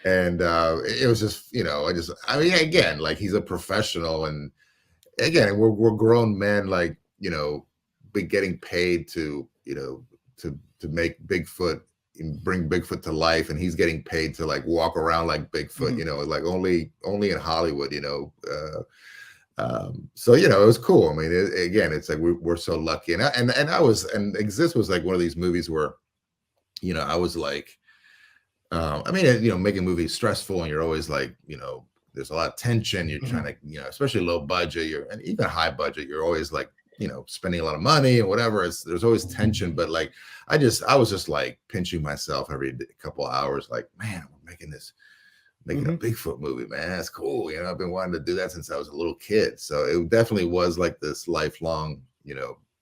And it was just, again, like, he's a professional, and again, we're grown men, like, be getting paid to make Bigfoot, bring Bigfoot to life, and he's getting paid to like walk around like Bigfoot, like only in Hollywood, so it was cool. I mean, it's like we're so lucky, and Exist was like one of these movies where, I was like, making movies stressful, and you're always like, there's a lot of tension. You're trying to, especially low budget, and even high budget, you're always like, spending a lot of money and whatever. There's always tension, but like, I was just like pinching myself every couple of hours, like, man, we're making a Bigfoot movie, man. That's cool. I've been wanting to do that since I was a little kid. So it definitely was like this lifelong,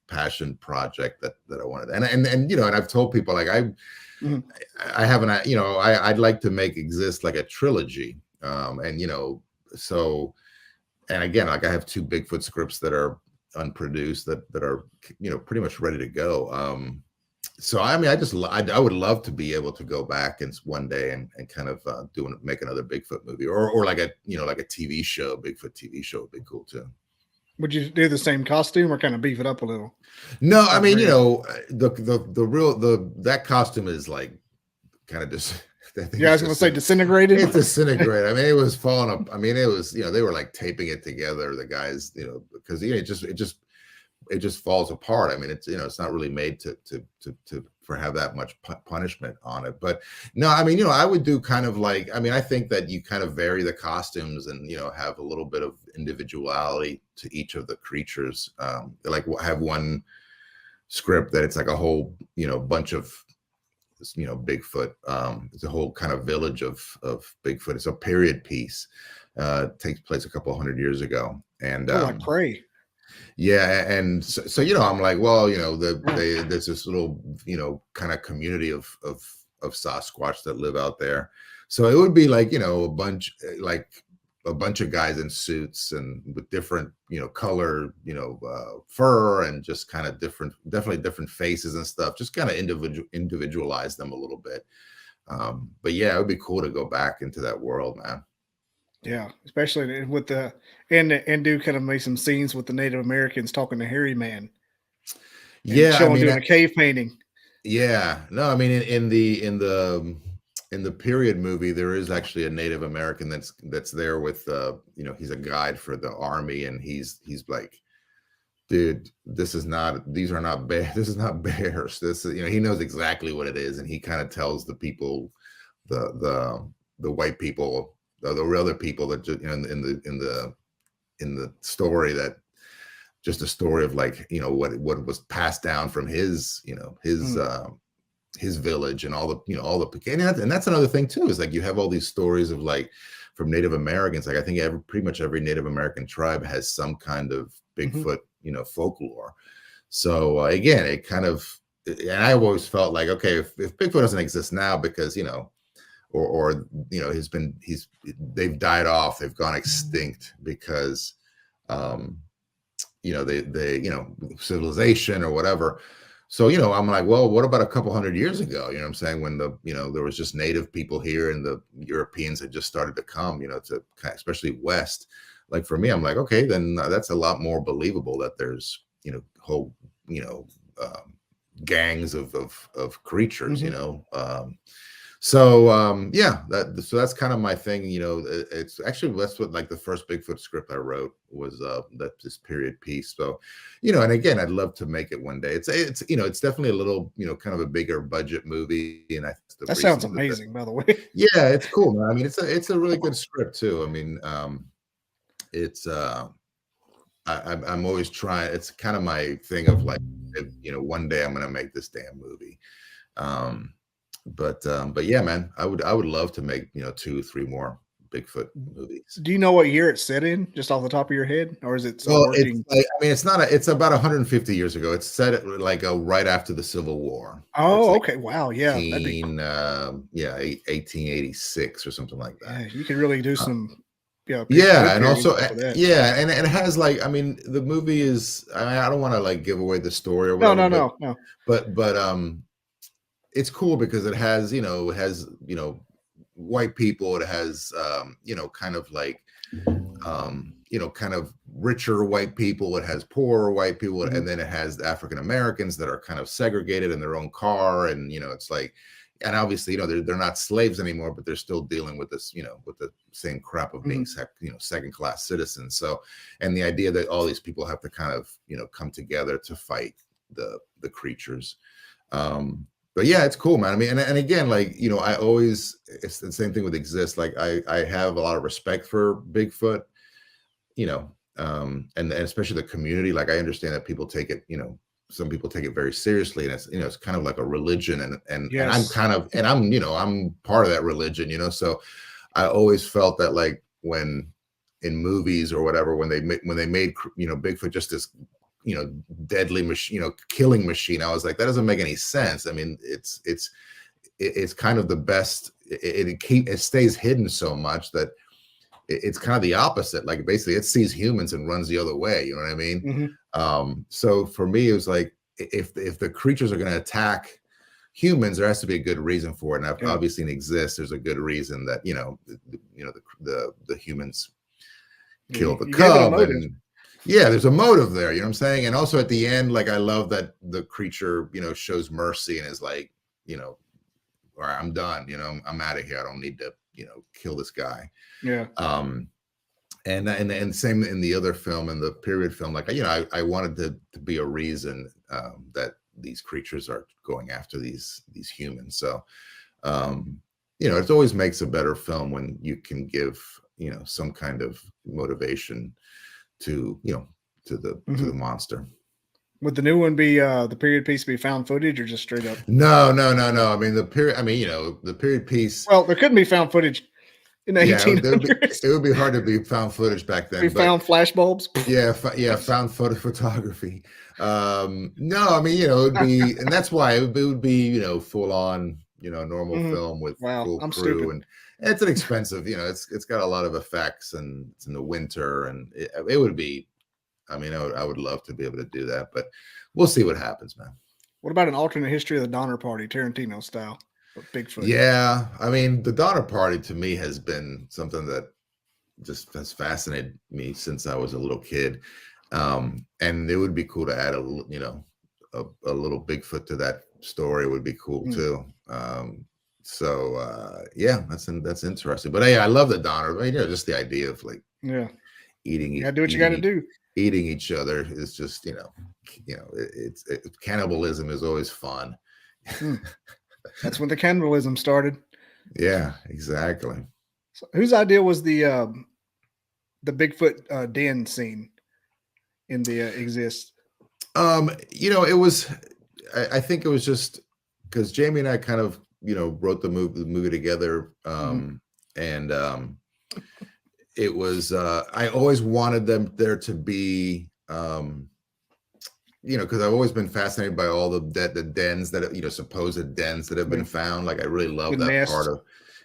passion project that I wanted. And I've told people, like, I haven't, I'd like to make Exist like a trilogy. So, and again, like, I have 2 Bigfoot scripts that are unproduced that are, pretty much ready to go. So I mean, I would love to be able to go back and one day and kind of make another Bigfoot movie, or like a like a TV show. Bigfoot TV show would be cool too. Would you do the same costume or kind of beef it up a little? No, I mean, you know, that costume is like kind of just. Yeah, I was going to say disintegrated. It's disintegrated. I mean, it was falling up. I mean, it was, you know, they were like taping it together. The guys, you know, because it just falls apart. I mean, it's, you know, it's not really made to have that much punishment on it. But no, I mean, you know, I would do kind of like, I mean, I think that you kind of vary the costumes and, you know, have a little bit of individuality to each of the creatures. Like have one script that it's like a whole, you know, bunch of, you know, Bigfoot. It's a whole kind of village of Bigfoot. It's a period piece. Takes place a couple 100 years ago. And like Prey. Yeah, and so you know, I'm like, well, you know, there's this little, you know, kind of community of Sasquatch that live out there. So it would be like, you know, a bunch of guys in suits and with different, you know, color, you know, fur and just kind of definitely different faces and stuff. Just kind of individualize them a little bit. But yeah, it would be cool to go back into that world, man. Yeah, especially with and do kind of make some scenes with the Native Americans talking to Hairy Man. Yeah, showing doing a cave painting. Yeah, no, I mean in the period movie, there is actually a Native American that's there with you know, he's a guide for the army, and he's like, dude, these are not bears. This is not bears. This is, you know, he knows exactly what it is, and he kind of tells the people, the white people, the other people that just, you know, in the story, that just a story of like, you know, what was passed down from his, you know, his village and all the, you know, all the, and that's another thing too, is like you have all these stories of like from Native Americans. Like I think pretty much every Native American tribe has some kind of Bigfoot, you know, folklore. So again, it kind of, and I always felt like, okay, if Bigfoot doesn't exist now because, you know, or you know, they've died off, they've gone extinct because you know, they you know, civilization or whatever. So, you know, I'm like, well, what about a couple 100 years ago? You know what I'm saying? When you know, there was just native people here and the Europeans had just started to come, you know, to especially west. Like for me, I'm like, okay, then that's a lot more believable that there's, you know, whole, you know, gangs of creatures, you know. So yeah, so that's kind of my thing, you know. It's actually, that's what, like the first Bigfoot script I wrote was this period piece. So, you know, and again, I'd love to make it one day. It's you know, it's definitely a little, you know, kind of a bigger budget movie, and that sounds amazing, by the way. Yeah, it's cool, man. I mean, it's a really good script too. I mean, it's I'm always trying. It's kind of my thing of like, you know, one day I'm gonna make this damn movie. But yeah, man, I would love to make, you know, 2-3 more Bigfoot movies. Do you know what year it's set in, just off the top of your head, or is it? Well, it's like, I mean, it's about 150 years ago. It's set like right after the Civil War. Oh, like okay, wow, yeah, 1886 or something like that. Yeah, you can really do some. Yeah, and also, yeah, and it has like, I mean, the movie is, I don't want to like give away the story or whatever. No. But it's cool because it has, you know, white people. It has, you know, kind of like, you know, kind of richer white people. It has poorer white people, and then it has African Americans that are kind of segregated in their own car, and you know, it's like, and obviously, you know, they're not slaves anymore, but they're still dealing with this, you know, with the same crap of being, you know, second-class citizens. So, and the idea that all these people have to kind of, you know, come together to fight the creatures. But yeah, it's cool, man. I mean, and again, like, you know, it's the same thing with Exist. Like I have a lot of respect for Bigfoot, you know, and especially the community. Like I understand that people take it, you know, some people take it very seriously, and it's, you know, it's kind of like a religion, and I'm you know, I'm part of that religion, you know. So I always felt that, like, when in movies or whatever, when they made, you know, Bigfoot just this, you know, deadly machine, you know, killing machine, I was like, that doesn't make any sense. I mean, it's kind of the best. It stays hidden so much that it's kind of the opposite. Like basically it sees humans and runs the other way. You know what I mean? So for me, it was like, if the creatures are going to attack humans, there has to be a good reason for it. And obviously in Exist, there's a good reason that, you know, the humans kill the cub. And Yeah, there's a motive there, you know what I'm saying? And also at the end, like I love that the creature, shows mercy and is like, all right, I'm done, I'm out of here. I don't need to, kill this guy. Yeah. And same in the other film, in the period film, like, I wanted to be a reason that these creatures are going after these humans. So it always makes a better film when you can give, some kind of motivation to the monster. Would the new one be the period piece be found footage or just straight up? No. I mean the period piece. Well, there couldn't be found footage in the 1800s. It would be hard to be found footage back then. We found flash bulbs. Yeah, found photography. No, I mean, it would be, and that's why it would be, full on, normal film with full crew, stupid. and it's an expensive, it's got a lot of effects, and it's in the winter, and it would be, I mean, I would love to be able to do that, but we'll see what happens, man. What about an alternate history of the Donner Party, Tarantino style, with Bigfoot? Yeah, I mean, the Donner Party to me has been something that just has fascinated me since I was a little kid, and it would be cool to add a little Bigfoot to that story. Would be cool too. Yeah, that's interesting. But yeah, I love the Donner. I mean, just the idea of like eating. You gotta do what you gotta do. Eating each other is just it's cannibalism is always fun. That's when the cannibalism started. Yeah, exactly. So whose idea was the Bigfoot den scene in the Exist? It was. I think it was just because Jamie and I kind of wrote the movie together, and it was. I always wanted there to be. Because I've always been fascinated by all the dens that supposed dens that have been found. Like I really love that nests. part of,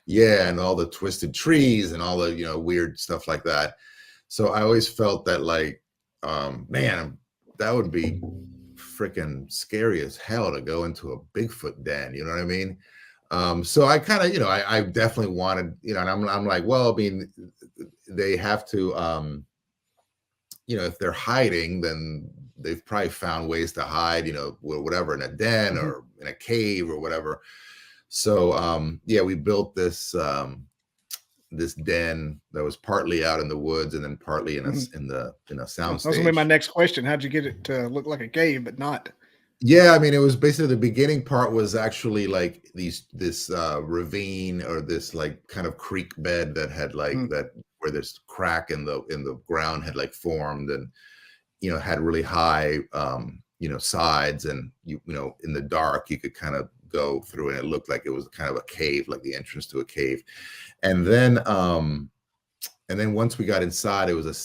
and all the twisted trees and all the weird stuff like that. So I always felt that like, man, that would be freaking scary as hell to go into a Bigfoot den. You know what I mean? So I kind of, I definitely wanted, and I'm like, well, I mean, they have to, if they're hiding, then they've probably found ways to hide, whatever, in a den or in a cave or whatever. So, we built this den that was partly out in the woods and then partly in a sound stage. That was gonna be my next question. How'd you get it to look like a cave, but not? Yeah, I mean, it was basically the beginning part was actually like this ravine or this like kind of creek bed that had like that where this crack in the ground had like formed and had really high sides, and in the dark you could kind of go through and it looked like it was kind of a cave, like the entrance to a cave. And then once we got inside, it was a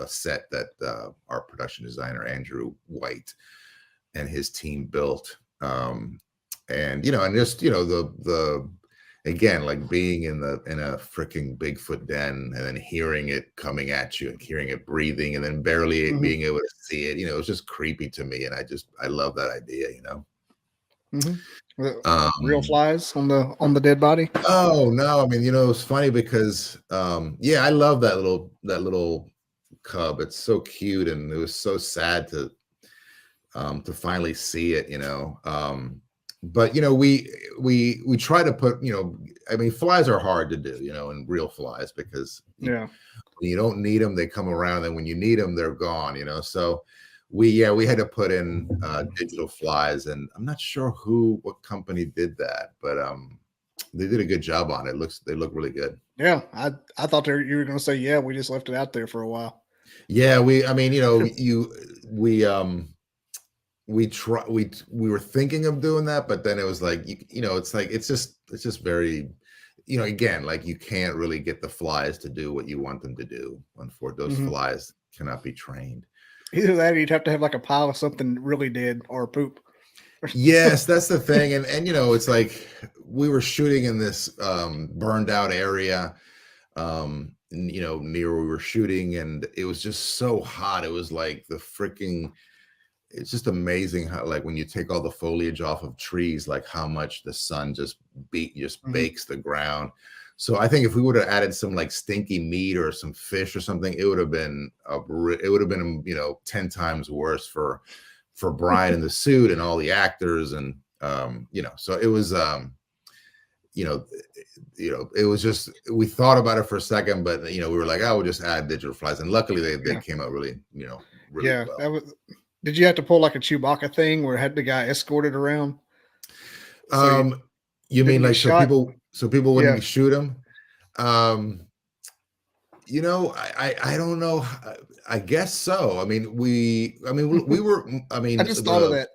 set that our production designer Andrew White and his team built, and just the again, like being in a freaking Bigfoot den and then hearing it coming at you and hearing it breathing and then barely being able to see it, it was just creepy to me, and I love that idea, Real flies on the dead body? Oh no, I mean, it's funny because I love that little cub. It's so cute, and it was so sad to finally see it, but we try to put, I mean, flies are hard to do, and real flies, because when you don't need them, they come around, and when you need them, they're gone, so we had to put in digital flies, and I'm not sure what company did that, but they did a good job on it. They look really good. Yeah, I thought you were going to say, we just left it out there for a while. Yeah, we were thinking of doing that, but then it was like, it's just very, again, like you can't really get the flies to do what you want them to do. Unfortunately, those flies cannot be trained. Either that or you'd have to have like a pile of something really dead or poop. Yes, that's the thing. And it's like we were shooting in this burned out area, near where we were shooting, and it was just so hot. It was like it's just amazing how, like, when you take all the foliage off of trees, like how much the sun just bakes the ground. So I think if we would have added some like stinky meat or some fish or something, it would have been 10 times worse for Brian in the suit and all the actors, and so it was it was just, we thought about it for a second, but we were like, oh, we'll just add digital flies, and luckily they came out really really well. Did you have to pull like a Chewbacca thing where had the guy escorted around? So you mean like so people wouldn't shoot him? I don't know. I guess so. I mean, we were. I mean, I just thought of that.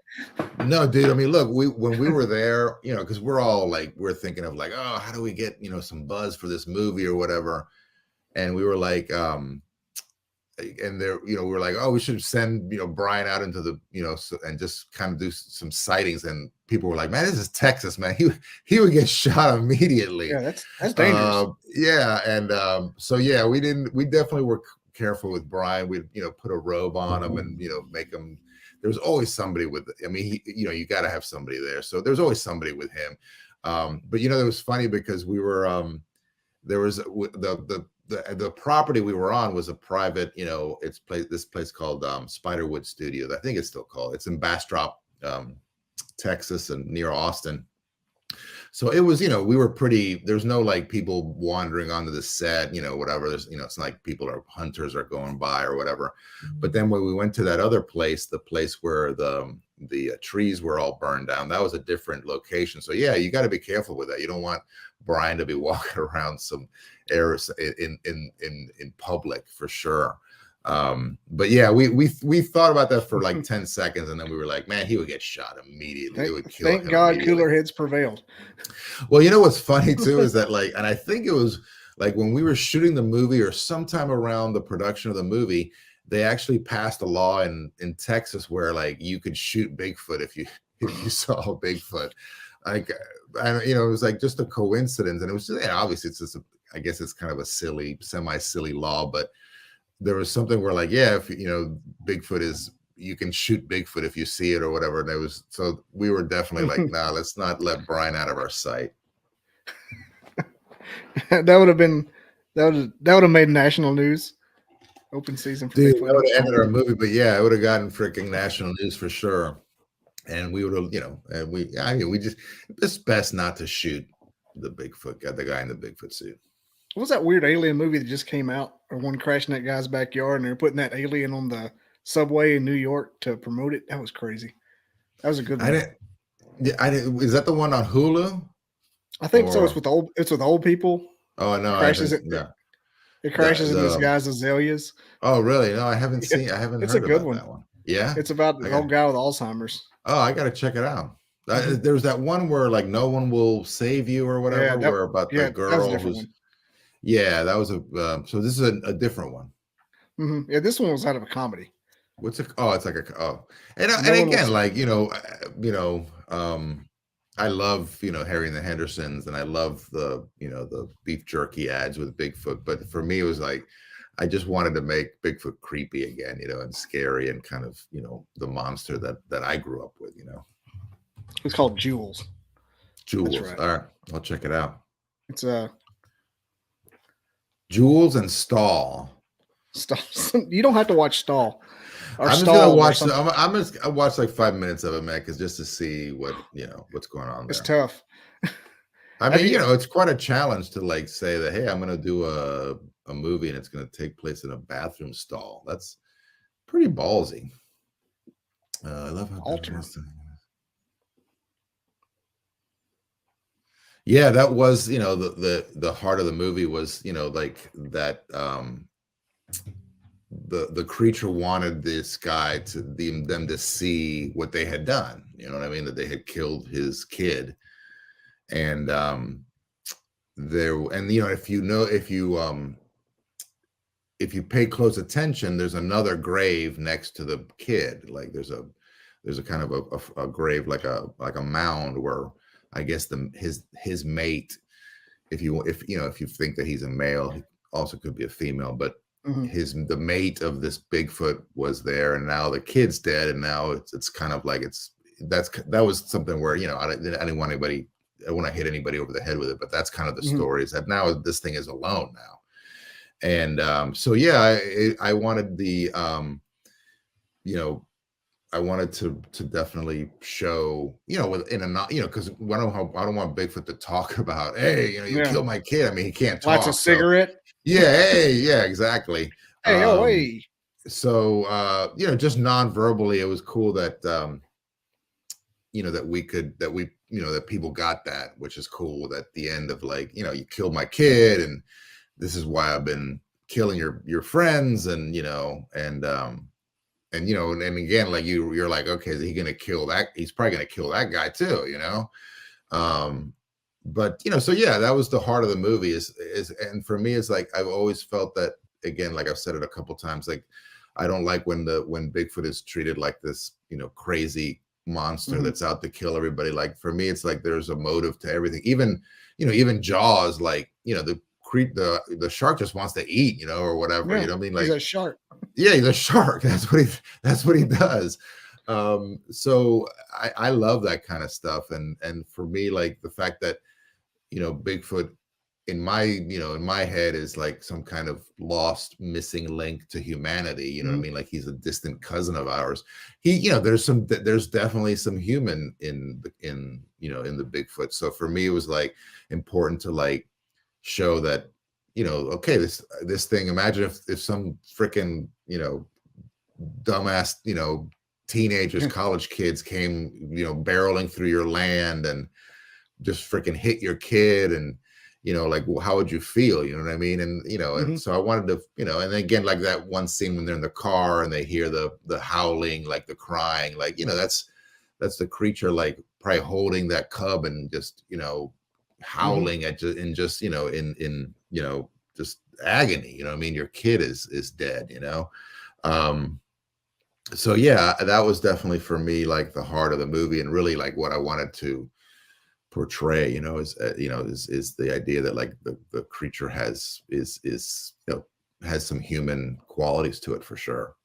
No, dude. I mean, look, when we were there, because we're all like, we're thinking of like, oh, how do we get some buzz for this movie or whatever, and we were like, and there, we were like, oh, we should send Brian out into the and just kind of do some sightings, and people were like, man, this is Texas, man. He would get shot immediately. Yeah, that's dangerous. So we definitely were careful with Brian. We'd put a robe on him and make him. There's always somebody with. I mean, you got to have somebody there. So there's always somebody with him. But it was funny because we were there was the property we were on was a private, this place called Spiderwood Studios. I think it's still called. It's in Bastrop, Texas, and near Austin. So it was, we were pretty. There's no like people wandering onto the set, whatever. There's, it's not like hunters are going by or whatever. But then when we went to that other place, the place where the trees were all burned down, that was a different location. So yeah, you got to be careful with that. You don't want Brian to be walking around some areas in public for sure. But yeah, we thought about that for like 10 seconds, and then we were like, man, he would get shot immediately. It would kill him. Thank God cooler heads prevailed. Well, what's funny too is that and I think it was like when we were shooting the movie or sometime around the production of the movie, they actually passed a law in Texas where like you could shoot Bigfoot if you saw a Bigfoot. Like, it was like just a coincidence, and it was just, obviously it's just I guess it's kind of a semi-silly law, but there was something where like, yeah, if Bigfoot is, you can shoot Bigfoot if you see it or whatever. And so we were definitely like, nah, let's not let Brian out of our sight. that would have made national news. Open season for Dude, Bigfoot. That would have ended our movie, but yeah, it would have gotten freaking national news for sure. And we would have, it's best not to shoot the guy in the Bigfoot suit. What was that weird alien movie that just came out, or one crashing that guy's backyard, and they're putting that alien on the subway in New York to promote it? That was crazy. That was a good one. I didn't. Is that the one on Hulu? I think so. It's with old people. Oh no! It crashes in this guy's azaleas. Oh really? No, I haven't seen. I haven't. It's heard a good about one. That one. Yeah, it's about the old guy with Alzheimer's. Oh, I gotta check it out. There's that one where like no one will save you or whatever. The girl who's. Yeah, that was so this is a different one. Mm-hmm. Yeah, this one was out of a comedy. What's it? Oh, it's like and again, like I love Harry and the Hendersons, and I love the the beef jerky ads with Bigfoot. But for me, it was like I just wanted to make Bigfoot creepy again, and scary, and kind of the monster that I grew up with. It's called Jules. Jules. Right. All right, I'll check it out. It's Jules and Stall. You don't have to watch Stall. I'm just gonna watch. I'm gonna watch like 5 minutes of it, man, just to see what what's going on there. It's tough. I mean, it's quite a challenge to like say that, hey, I'm gonna do a movie and it's gonna take place in a bathroom stall. That's pretty ballsy. I love how alternate. Yeah, that was the heart of the movie was like that. The creature wanted this guy them to see what they had done. You know what I mean? That they had killed his kid, and if you pay close attention, there's another grave next to the kid. Like there's a kind of a grave like a mound where I guess his mate, if you think that he's a male, he also could be a female, but the mate of this Bigfoot was there, and now the kid's dead, and now it's kind of like that was something where I didn't want anybody want to hit anybody over the head with it, but that's kind of the Mhm. story, is that now this thing is alone now. And so yeah, I wanted the you know, I wanted to definitely show, you know, in a not, you know, because I don't want Bigfoot to talk about, hey, you know, you Yeah. killed my kid. I mean, he can't Lights talk. a cigarette. Yeah, hey, yeah, exactly. Hey, oh, hey. So you know, just non-verbally, it was cool that you know, that you know, that people got that, which is cool. At the end of, like, you know, you killed my kid, and this is why I've been killing your friends, and you know, and you know, and again, like you're like, okay, is he gonna kill that? He's probably gonna kill that guy too, you know. But you know, so yeah, that was the heart of the movie. Is and for me, it's like I've always felt that, again, like I've said it a couple times, like I don't like when Bigfoot is treated like this, you know, crazy monster Mhm. that's out to kill everybody. Like for me, it's like there's a motive to everything. Even, you know, even Jaws, like, you know, the shark just wants to eat, you know, or whatever. Yeah, You know what I mean? he's Like, a shark. yeah, he's a shark. That's what he does. So I love that kind of stuff. And for me, like the fact that, you know, Bigfoot in my head is like some kind of lost, missing link to humanity. You know what I mean? Like he's a distant cousin of ours. He, you know, there's definitely some human in you know, in the Bigfoot. So for me, it was like important to like show that, you know, okay, this thing, imagine if some freaking, you know, dumbass, you know, teenagers, college kids came, you know, barreling through your land and just freaking hit your kid, and you know, like, well, how would you feel? You know what I mean? And you know, and so I wanted to, you know, and again, like that one scene when they're in the car and they hear the howling, like the crying, like, you know, that's the creature like probably holding that cub and just, you know, howling at just you know, in you know, just agony. You know what I mean? Your kid is dead, you know. So yeah, that was definitely for me like the heart of the movie, and really like what I wanted to portray, you know, is the idea that like the creature has you know, has some human qualities to it for sure.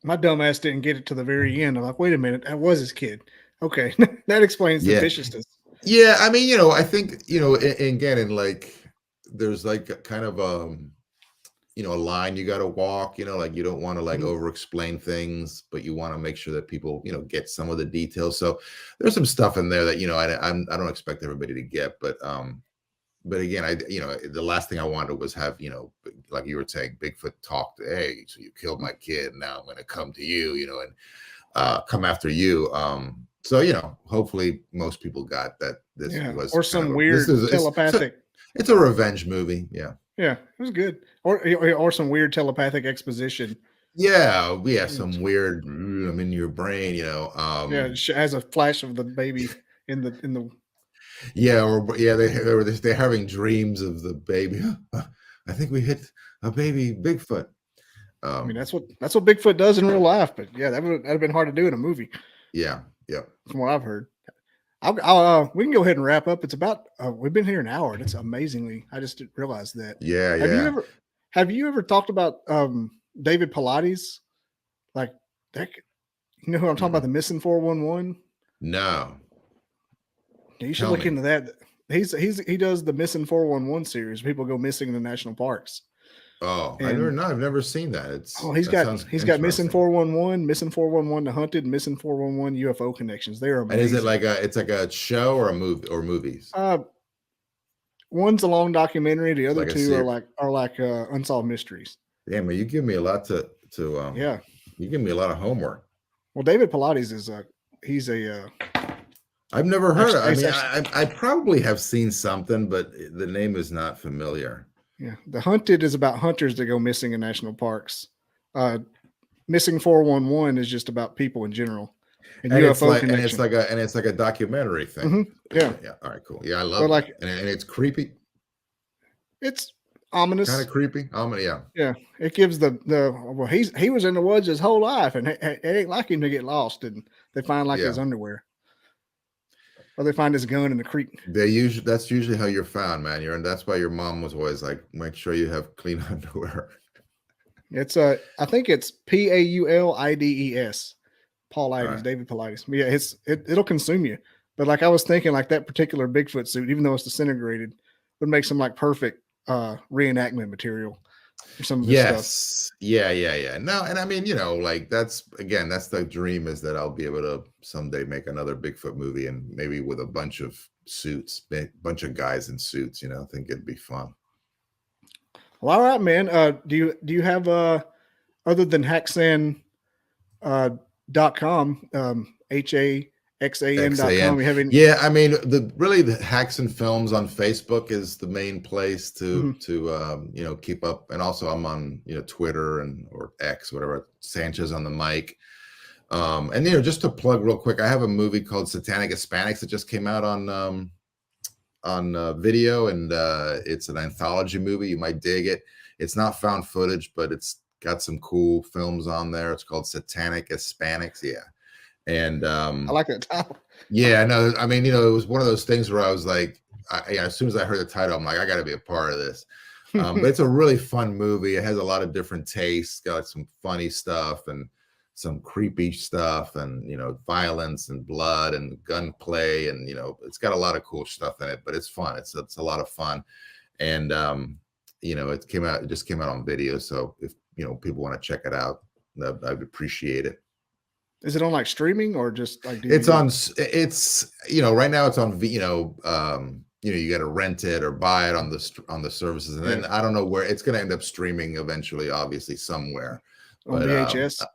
My dumb ass didn't get it to the very end. I'm like, wait a minute, that was his kid. Okay, that explains the viciousness. Yeah, I mean, you know, I think, you know, and again, and like there's like a kind of you know, a line you got to walk, you know, like you don't want to like over explain things, but you want to make sure that people, you know, get some of the details. So there's some stuff in there that, you know, I don't expect everybody to get, but again, you know, the last thing I wanted was have, you know, like you were saying, Bigfoot talk to, hey, so you killed my kid, now I'm going to come to you, you know, and come after you. So, you know, hopefully most people got that this was, or some weird telepathic. It's a revenge movie. Yeah. Yeah, it was good. Or some weird telepathic exposition. Yeah, some weird, I'm in your brain, you know. Yeah, it has a flash of the baby in the. Yeah, or yeah, they're having dreams of the baby. I think we hit a baby Bigfoot. I mean, that's what Bigfoot does in real life. But yeah, that'd have been hard to do in a movie. Yeah. From what I've heard. We can go ahead and wrap up. It's about we've been here an hour. That's amazingly. I just didn't realize that. Yeah. Have you ever talked about David Pilates? Like that, you know who I'm talking about? The missing 411. No. You should look into that. He does the missing 411 series. People go missing in the national parks. Oh, I've never seen that. He's got missing 411, missing 411 the hunted, missing 411 UFO connections. They're amazing. And is it like it's like a show or a movie or movies? One's a long documentary. The other two are like unsolved mysteries. Damn, you give me a lot to yeah. You give me a lot of homework. Well, David Pilates is he's a I've never heard of. I mean, I probably have seen something, but the name is not familiar. Yeah, The Hunted is about hunters that go missing in national parks. Missing 411 is just about people in general. And UFO connection. And it's like a documentary thing. Yeah. All right, cool. Yeah, I love it. And it's creepy. It's ominous. Kind of creepy. Yeah. Yeah. It gives well, he was in the woods his whole life, and it ain't like him to get lost, and they find his underwear. Or they find his gun in the creek. That's usually how you're found, man. And that's why your mom was always like, make sure you have clean underwear. It's I think it's Paulides. Paulides, right. David Paulides. Yeah, it'll consume you. But like I was thinking, like that particular Bigfoot suit, even though it's disintegrated, would make some like perfect reenactment material for some of this stuff. Yeah. No, and I mean, like that's the dream, is that I'll be able to someday make another Bigfoot movie, and maybe with a bunch of suits, bunch of guys in suits. I think it'd be fun. Well, all right, man. Do you have other than Haxan .com, HAXAN.com? You have any? Yeah, I mean, the Haxan Films on Facebook is the main place to keep up, and also I'm on Twitter or X, whatever, Sanchez on the mic. And just to plug real quick, I have a movie called Satanic Hispanics that just came out on video, and it's an anthology movie. You might dig it. It's not found footage, but it's got some cool films on there. It's called Satanic Hispanics. Yeah. And I like that title. Yeah, I know. I mean, it was one of those things where I was like, as soon as I heard the title, I'm like, I got to be a part of this. But it's a really fun movie. It has a lot of different tastes. Got some funny stuff and some creepy stuff, and violence and blood and gunplay, and it's got a lot of cool stuff in it. But it's fun. It's a lot of fun, and it just came out on video. So if people want to check it out, I'd appreciate it. Is it on like streaming or just like DVD? It's right now it's on you got to rent it or buy it on the services, and then I don't know where it's going to end up streaming eventually, obviously somewhere on VHS.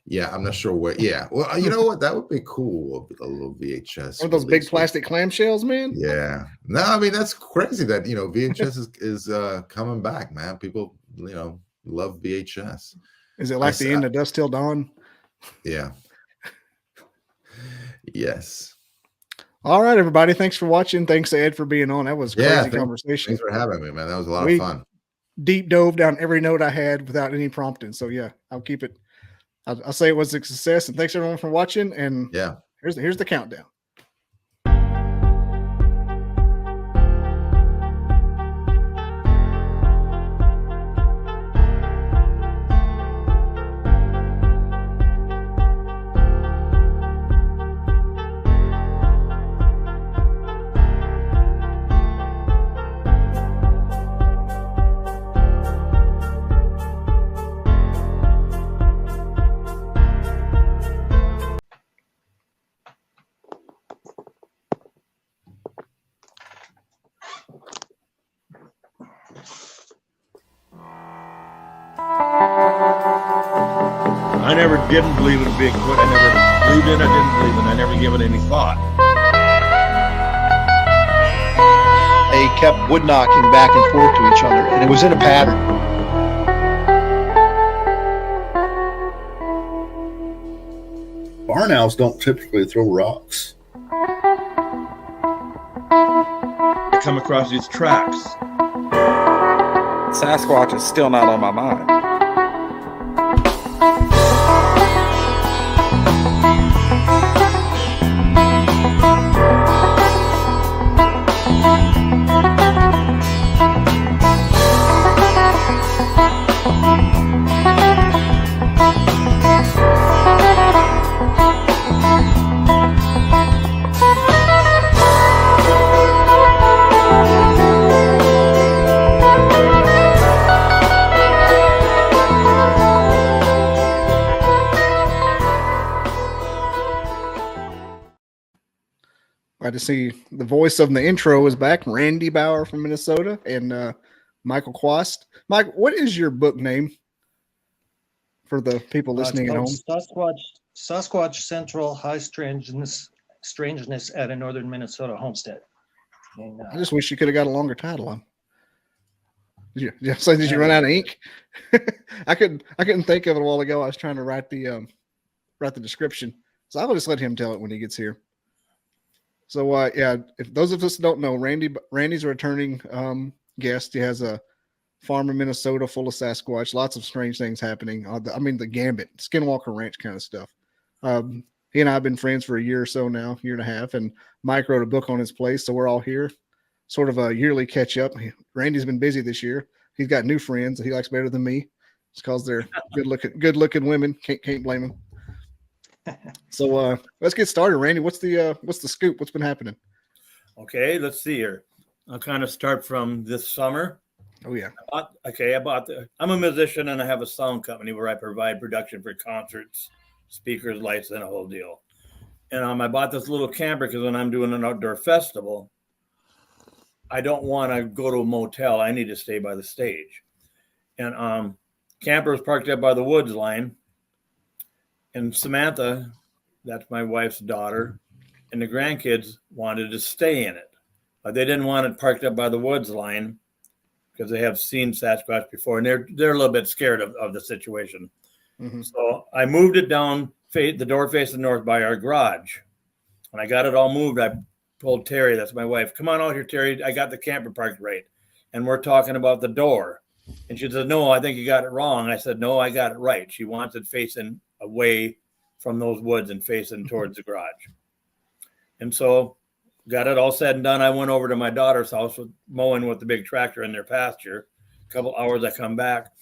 Yeah, I'm not sure where. Yeah, well, you know what, that would be cool, a little VHS. One of those big plastic clamshells, man. Yeah, no, I mean that's crazy that VHS is coming back, man. People love VHS. Is it like the end of Dusk Till Dawn? Yeah. Yes. All right, everybody. Thanks for watching. Thanks, Ed, for being on. That was a crazy conversation. Thanks for having me, man. That was a lot of fun. Deep dove down every note I had without any prompting. So yeah, I'll keep it. I'll say it was a success. And thanks everyone for watching. And yeah, here's the countdown. I never didn't believe in Bigfoot. I never believed in it. I didn't believe in it. I never gave it any thought. They kept wood knocking back and forth to each other, and it was in a pattern. Barn owls don't typically throw rocks. I come across these tracks. Sasquatch is still not on my mind. Glad to see the voice of the intro is back. Randy Bauer from Minnesota and Michael Quast. Mike, what is your book name for the people listening at home? Sasquatch Central High Strangeness at a Northern Minnesota Homestead. And, I just wish you could have got a longer title on. Did you run out of ink? I couldn't think of it a while ago. I was trying to write the description, so I will just let him tell it when he gets here. So if those of us don't know, Randy's a returning guest. He has a farm in Minnesota full of Sasquatch, lots of strange things happening. The Gambit, Skinwalker Ranch kind of stuff. He and I have been friends for a year or so now, year and a half, and Mike wrote a book on his place, so we're all here, sort of a yearly catch up. Randy's been busy this year. He's got new friends that he likes better than me. It's because they're good looking women. Can't blame him. So let's get started, Randy. What's the scoop? What's been happening? Okay, let's see here. I'll kind of start from this summer. Oh yeah. I'm a musician and I have a sound company where I provide production for concerts, speakers, lights, and a whole deal. And I bought this little camper because when I'm doing an outdoor festival, I don't want to go to a motel. I need to stay by the stage. And camper was parked up by the woods line. And Samantha, that's my wife's daughter, and the grandkids wanted to stay in it. But they didn't want it parked up by the woods line because they have seen Sasquatch before, and they're a little bit scared of the situation. Mm-hmm. So I moved it down, the door facing north by our garage. When I got it all moved, I told Terry, that's my wife, come on out here, Terry. I got the camper parked right. And we're talking about the door. And she said, no, I think you got it wrong. I said, no, I got it right. She wants it facing away from those woods and facing towards the garage. And so got it all said and done. I went over to my daughter's house mowing with the big tractor in their pasture. A couple hours I come back.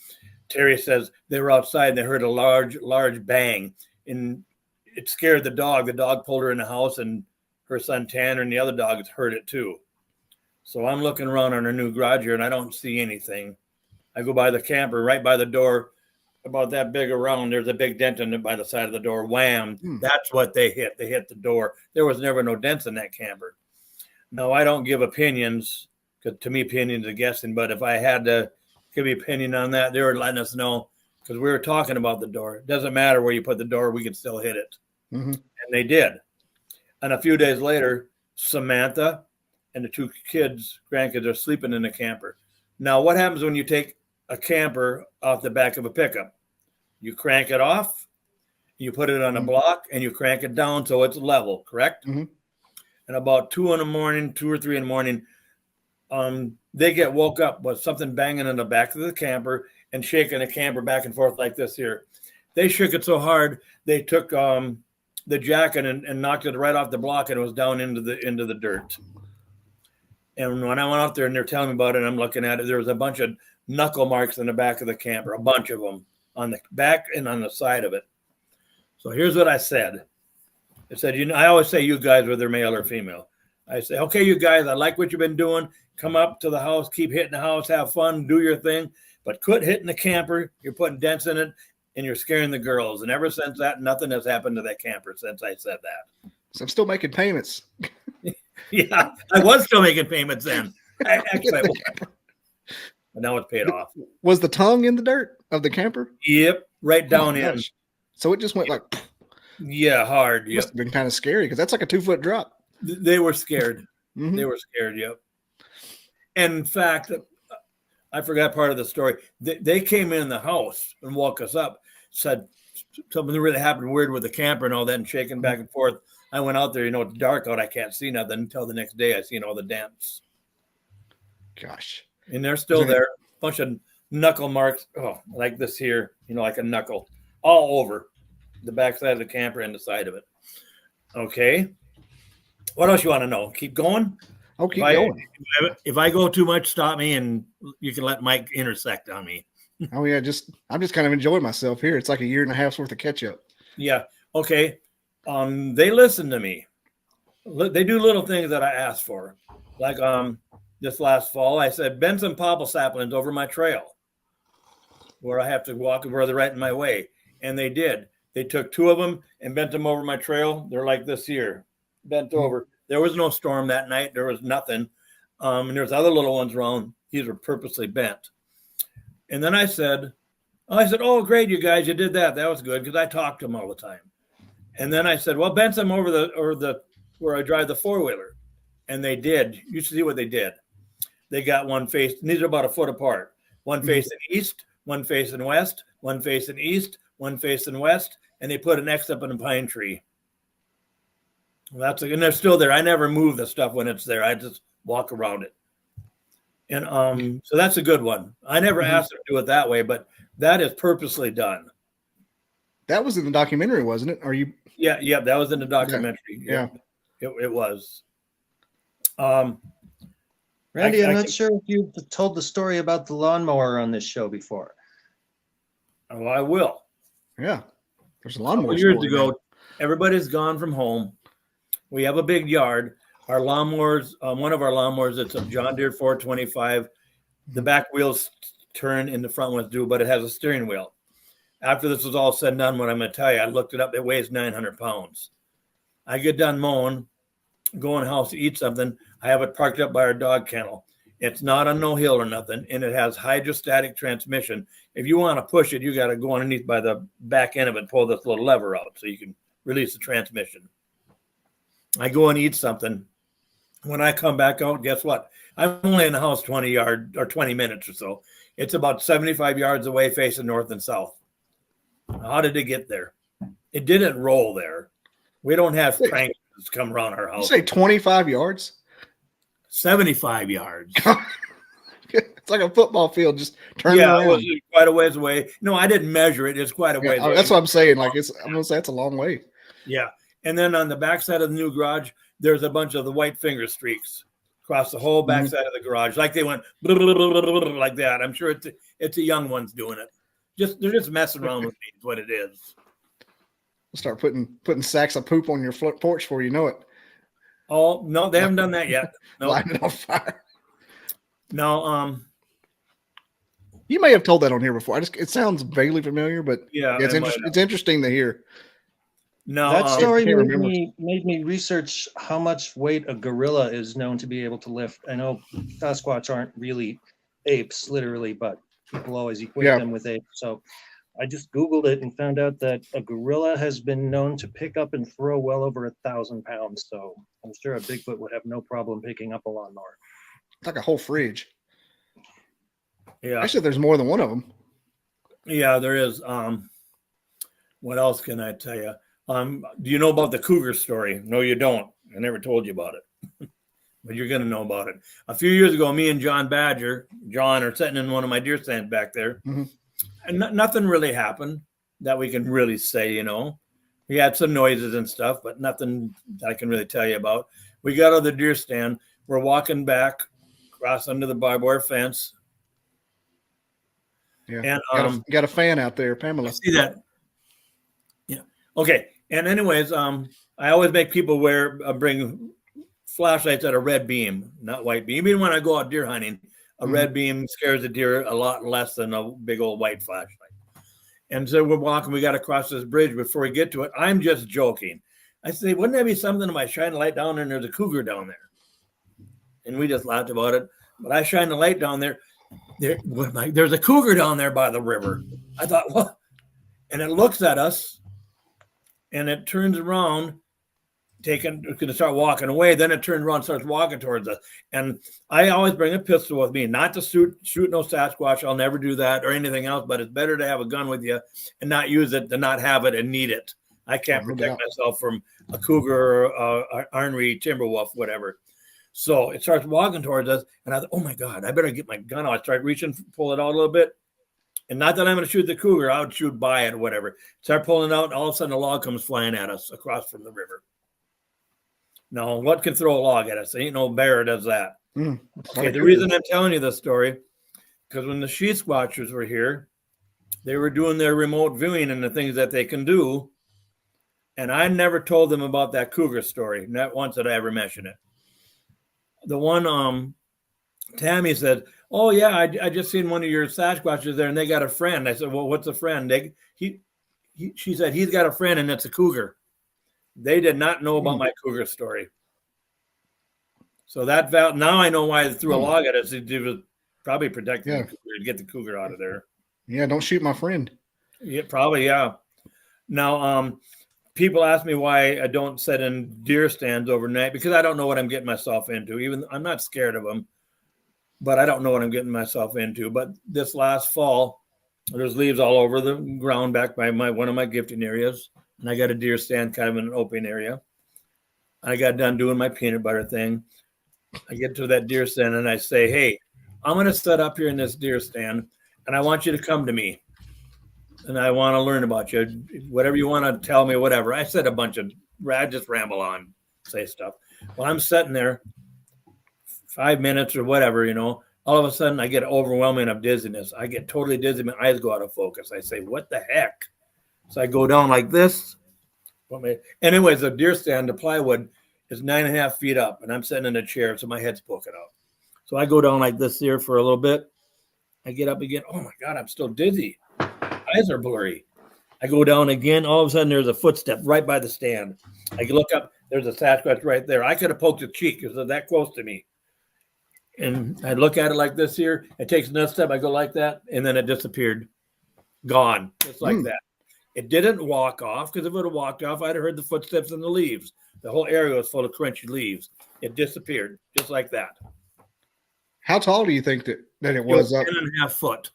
Terry says they were outside and they heard a large bang. And it scared the dog. The dog pulled her in the house, and her son Tanner and the other dogs heard it too. So I'm looking around on our new garage here and I don't see anything. I go by the camper right by the door, about that big around. There's a big dent in it by the side of the door. Wham. That's what they hit. They hit the door. There was never no dents in that camper. Now, I don't give opinions, because to me, opinions are guessing. But if I had to give an opinion on that, they were letting us know, because we were talking about the door. It doesn't matter where you put the door. We can still hit it. Mm-hmm. And they did. And a few days later, Samantha and the two grandkids are sleeping in the camper. Now, what happens when you take a camper off the back of a pickup? You crank it off, you put it on a block, and you crank it down so it's level, correct? Mm-hmm. And about 2 or 3 in the morning, they get woke up with something banging in the back of the camper and shaking the camper back and forth like this here. They shook it so hard, they took the jacket and knocked it right off the block, and it was down into the dirt. And when I went out there and they're telling me about it, I'm looking at it, there was a bunch of knuckle marks in the back of the camper, a bunch of them on the back and on the side of it. So here's what I said. I said, I always say you guys, whether male or female. I say, okay, you guys, I like what you've been doing. Come up to the house, keep hitting the house, have fun, do your thing, but quit hitting the camper. You're putting dents in it and you're scaring the girls. And ever since that, nothing has happened to that camper since I said that. So I'm still making payments. Yeah, I was still making payments then. Actually, I was. But now it's paid off. Was the tongue in the dirt of the camper? Yep, right down in. So it just went like. Yeah, hard. Yep. Must have been kind of scary because that's like a 2-foot drop. They were scared. Mm-hmm. They were scared. Yep. And in fact, I forgot part of the story. They came in the house and woke us up. Said something really happened weird with the camper and all that, and shaking back and forth. I went out there. It's dark out. I can't see nothing until the next day. I seen all the dents. Gosh. And they're still there. A bunch of knuckle marks. Oh, like this here. Like a knuckle all over the backside of the camper and the side of it. Okay. What else you want to know? Keep going? Oh, keep going. If I go too much, stop me and you can let Mike intersect on me. Oh, yeah. I'm just kind of enjoying myself here. It's like a year and a half's worth of catch up. Yeah. Okay. They listen to me. They do little things that I ask for. Like this last fall, I said, bend some popple saplings over my trail where I have to walk where they're right in my way. And they did. They took 2 of them and bent them over my trail. They're like this here, bent over. There was no storm that night. There was nothing. And there's other little ones around. These were purposely bent. And then I said, oh, great, you guys, you did that. That was good because I talked to them all the time. And then I said, well, bend them over where I drive the 4-wheeler. And they did. You should see what they did. They got one face. These are about a foot apart. One facing east, one facing west, one facing east, one facing west, and they put an X up in a pine tree. Well, and they're still there. I never move the stuff when it's there. I just walk around it. And so that's a good one. I never asked them to do it that way, but that is purposely done. That was in the documentary, wasn't it? Are you? Yeah, that was in the documentary. Yeah. It was. Randy, I'm not sure if you've told the story about the lawnmower on this show before. Oh, I will. Yeah. There's a lawnmower years ago, Everybody's gone from home. We have a big yard. Our lawnmowers, one of our lawnmowers, it's a John Deere 425. The back wheels turn and the front ones do, but it has a steering wheel. After this was all said and done, what I'm going to tell you, I looked it up. It weighs 900 pounds. I get done mowing, go in the house to eat something. I have it parked up by our dog kennel. It's not on no hill or nothing, and it has hydrostatic transmission. If you want to push it, you got to go underneath by the back end of it and pull this little lever out so you can release the transmission. I go and eat something. When I come back out, guess what? I'm only in the house 20 minutes or so. It's about 75 yards away facing north and south. How did it get there? It didn't roll there. We don't have crankers come around our house. You say 25 yards? 75 yards. It's like a football field, just turning around. It was quite a ways away. No, I didn't measure it. It's quite a ways away. That's what I'm saying. Like I'm gonna say that's a long way. Yeah. And then on the backside of the new garage, there's a bunch of the white finger streaks across the whole backside of the garage. Like they went like that. I'm sure it's the young ones doing it. They're just messing around with me is what it is. We'll start putting sacks of poop on your porch before you know it. Oh, no, they haven't done that yet. No. Light it on fire. No, you may have told that on here before. It sounds vaguely familiar, but yeah, it's interesting to hear. No, that story made me research how much weight a gorilla is known to be able to lift. I know Sasquatch aren't really apes, literally, but people always equate them with apes. So I just Googled it and found out that a gorilla has been known to pick up and throw well over 1,000 pounds. So I'm sure a Bigfoot would have no problem picking up a lawnmower. It's like a whole fridge. Yeah. Actually, there's more than one of them. Yeah, there is. What else can I tell you? Do you know about the cougar story? No, you don't. I never told you about it. But you're going to know about it. A few years ago, me and John are sitting in one of my deer stands back there. Mm-hmm. And nothing really happened that we can really say, you know. We had some noises and stuff, but nothing that I can really tell you about. We got out of the deer stand. We're walking back across under the barbed wire fence. Yeah. And got a fan out there, Pamela. See that? Yeah. Okay. And anyways, I always make people bring flashlights at a red beam, not white beam. Even when I go out deer hunting, a red beam scares the deer a lot less than a big old white flashlight. And so we're walking, we got to cross this bridge before we get to it. I'm just joking. I say, wouldn't that be something if I shine a light down there and there's a cougar down there? And we just laughed about it. But I shine the light down there. There's a cougar down there by the river. I thought, what? And it looks at us and it turns around, going to start walking away. Then it turns around and starts walking towards us. And I always bring a pistol with me, not to shoot no Sasquatch. I'll never do that or anything else, but it's better to have a gun with you and not use it than not have it and need it. I can't protect myself from a cougar or ornery timber wolf, whatever. So it starts walking towards us, and I thought, oh my God, I better get my gun out. I start reaching, pull it out a little bit. And not that I'm going to shoot the cougar, I would shoot by it or whatever. Start pulling it out, and all of a sudden a log comes flying at us across from the river. Now, what can throw a log at us? Ain't no bear does that. Okay, the reason I'm telling you this story, because when the Sasquatchers were here, they were doing their remote viewing and the things that they can do. And I never told them about that cougar story. Not once did I ever mention it. The one Tammy said, oh, yeah, I just seen one of your Sasquatches there and they got a friend. I said, well, what's a friend? She said, he's got a friend and it's a cougar. They did not know about my cougar story. So now I know why they threw a log at us. It was probably protecting the cougar to get the cougar out of there. Yeah, don't shoot my friend. Yeah, probably, yeah. Now, people ask me why I don't sit in deer stands overnight because I don't know what I'm getting myself into. Even I'm not scared of them, but I don't know what I'm getting myself into. But this last fall, there's leaves all over the ground back by one of my gifting areas. And I got a deer stand kind of in an open area. I got done doing my peanut butter thing. I get to that deer stand and I say, hey, I'm going to set up here in this deer stand and I want you to come to me. And I want to learn about you. Whatever you want to tell me, whatever. I said I just ramble on, say stuff. Well, I'm sitting there 5 minutes or whatever, you know. All of a sudden I get overwhelming of dizziness. I get totally dizzy. My eyes go out of focus. I say, what the heck? So I go down like this, Anyways, the deer stand, the plywood is 9.5 feet up, and I'm sitting in a chair, so my head's poking out. So I go down like this here for a little bit. I get up again. Oh my God, I'm still dizzy. Eyes are blurry. I go down again. All of a sudden, there's a footstep right by the stand. I look up. There's a Sasquatch right there. I could have poked its cheek because it's that close to me. And I look at it like this here. It takes another step. I go like that, and then it disappeared. Gone. Just like that. It didn't walk off, because if it would have walked off, I'd have heard the footsteps in the leaves. The whole area was full of crunchy leaves. It disappeared just like that. How tall do you think that it was? 10.5 foot.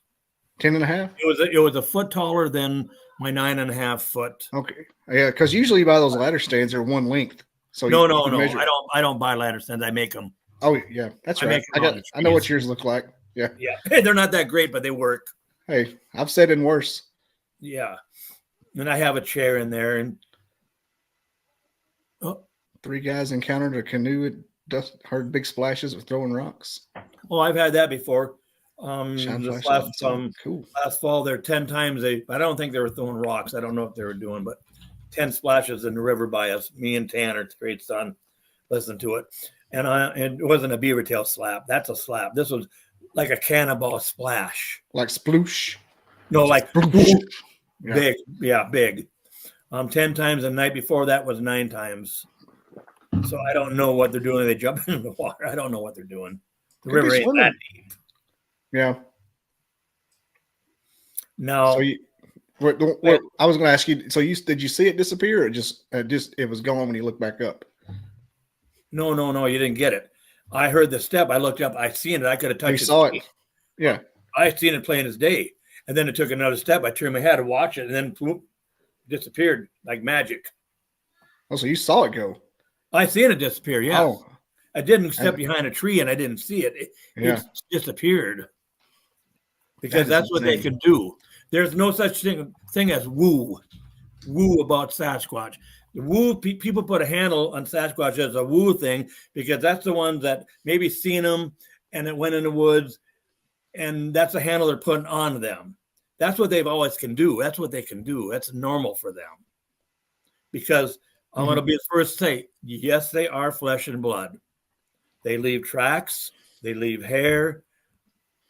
10.5? It was a foot taller than my 9.5 foot. Okay. Yeah, because usually you buy those ladder stands, they're one length. So No. I don't buy ladder stands. I make them. Oh yeah, that's right. I know what yours look like. Yeah. Yeah. They're not that great, but they work. Hey, I've said in worse. Yeah. And I have a chair in there, and 3 guys encountered a canoe. Heard big splashes of throwing rocks. Oh, I've had that before. This last fall, there 10 times I don't think they were throwing rocks. I don't know if they were doing, but 10 splashes in the river by us. Me and Tanner, great son, listened to it, and it wasn't a beaver tail slap. That's a slap. This was like a cannonball splash, like sploosh. No, like yeah. Big, big. 10 times. The night before that was 9 times. So I don't know what they're doing. They jump into the water. I don't know what they're doing. The river ain't that deep. Yeah. No. So I was going to ask you. So did you see it disappear, or it was gone when you looked back up? No. You didn't get it. I heard the step. I looked up. I seen it. I could have touched it. You saw it. Yeah. I seen it plain as day. And then it took another step. I turned my head to watch it, and then whoop, disappeared like magic. Oh, so you saw it go? I seen it disappear. Yeah. Oh. I didn't step behind a tree, and I didn't see it. It disappeared. Because that's what they can do. There's no such thing as woo about Sasquatch. The woo people put a handle on Sasquatch as a woo thing because that's the ones that maybe seen them and it went in the woods, and that's the handle they're putting on them. That's what they've always can do. That's what they can do. That's normal for them. Because I'm going to be the first to say, yes, they are flesh and blood. They leave tracks. They leave hair.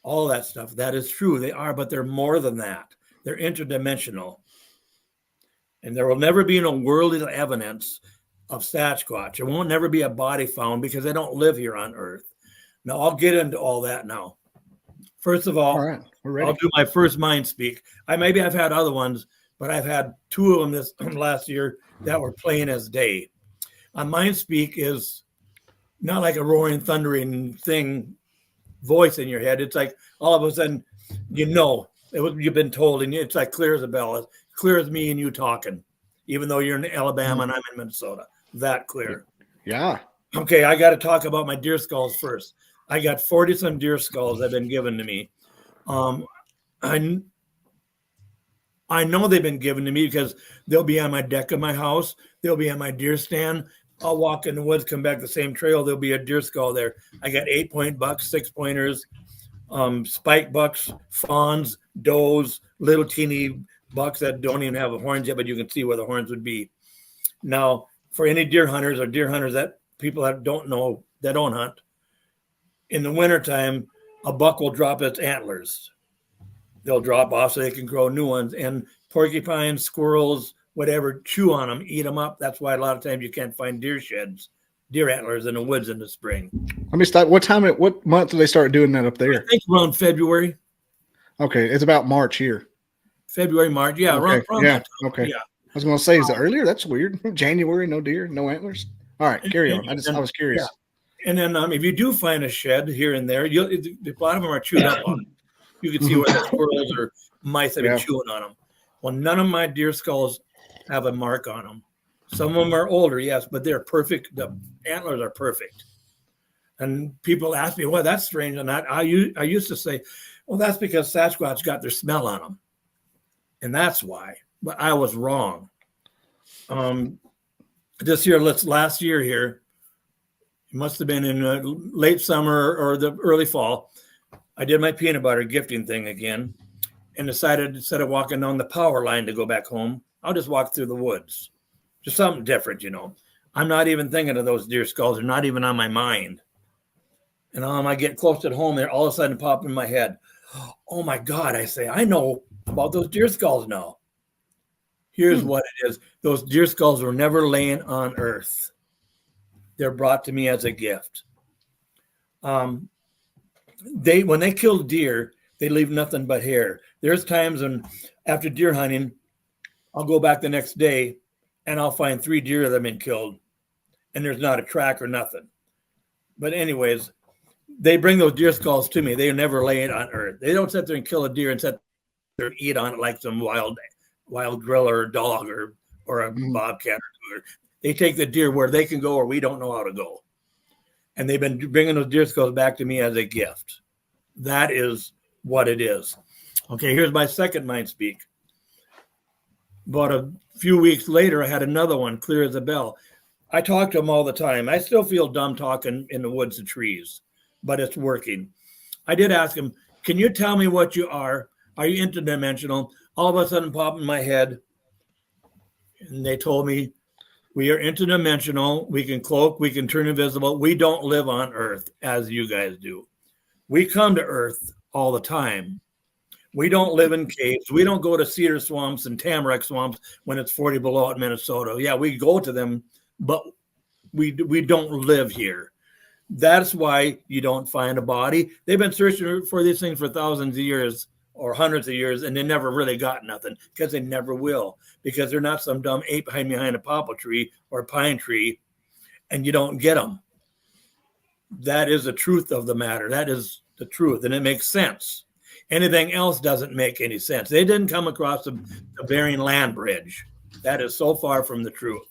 All that stuff. That is true. They are, but they're more than that. They're interdimensional. And there will never be no worldly evidence of Sasquatch. There won't never be a body found because they don't live here on Earth. Now, I'll get into all that now. First of all right, we're ready. I'll do my first mind speak. I've had other ones, but I've had 2 of them this last year that were plain as day. Mind speak is not like a roaring, thundering thing, voice in your head. It's like all of a sudden, you've been told, and it's like clear as a bell, as clear as me and you talking, even though you're in Alabama and I'm in Minnesota. That clear. Yeah. Okay, I got to talk about my deer skulls first. I got 40-some deer skulls that have been given to me. I know they've been given to me because they'll be on my deck of my house. They'll be on my deer stand. I'll walk in the woods, come back the same trail. There'll be a deer skull there. I got 8-point bucks, 6-pointers, spike bucks, fawns, does, little teeny bucks that don't even have the horns yet, but you can see where the horns would be. Now, for any deer hunters that people that don't know, that don't hunt, in the wintertime, a buck will drop its antlers. They'll drop off so they can grow new ones. And porcupines, squirrels, whatever, chew on them, eat them up. That's why a lot of times you can't find deer antlers in the woods in the spring. Let me stop. What month do they start doing that up there? I think around February. Okay, it's about March here. February, March. Yeah, okay. around that time. Okay. Yeah. I was going to say, is it earlier? That's weird. January, no deer, no antlers. All right, carry on. I was curious. Yeah. And then if you do find a shed here and there, a lot of them are chewed up on them. You can see where the squirrels or mice have been chewing on them. Well, none of my deer skulls have a mark on them. Some of them are older, yes, but they're perfect. The antlers are perfect. And people ask me, well, that's strange. And I used to say, well, that's because Sasquatch got their smell on them. And that's why. But I was wrong. Last year here, it must have been in late summer or the early fall, I did my peanut butter gifting thing again and decided instead of walking down the power line to go back home, I'll just walk through the woods. just something different, you know. I'm not even thinking of those deer skulls. They're not even on my mind. And I get close to home, they're all of a sudden pop in my head. Oh my God, I say, I know about those deer skulls now. Here's what it is. Those deer skulls were never laying on earth. They're brought to me as a gift. When they kill deer, they leave nothing but hair. There's times when after deer hunting, I'll go back the next day and I'll find 3 deer that have been killed. And there's not a track or nothing. But anyways, they bring those deer skulls to me. They never lay it on earth. They don't sit there and kill a deer and sit there and eat on it like some wild gorilla or dog or a bobcat. They take the deer where they can go or we don't know how to go. And they've been bringing those deer skulls back to me as a gift. That is what it is. Okay, here's my second mind speak. About a few weeks later, I had another one, clear as a bell. I talk to them all the time. I still feel dumb talking in the woods and trees, but it's working. I did ask him, can you tell me what you are? Are you interdimensional? All of a sudden pop in my head. And they told me, we are interdimensional. We can cloak. We can turn invisible. We don't live on Earth as you guys do. We come to Earth all the time. We don't live in caves. We don't go to cedar swamps and tamarack swamps when it's 40 below in Minnesota. Yeah, we go to them, but we don't live here. That's why you don't find a body. They've been searching for these things for thousands of years or hundreds of years, and they never really got nothing because they never will, because they're not some dumb ape hiding behind a poplar tree or a pine tree, and you don't get them. That is the truth of the matter. That is the truth, and it makes sense. Anything else doesn't make any sense. They didn't come across the Bering Land Bridge. That is so far from the truth.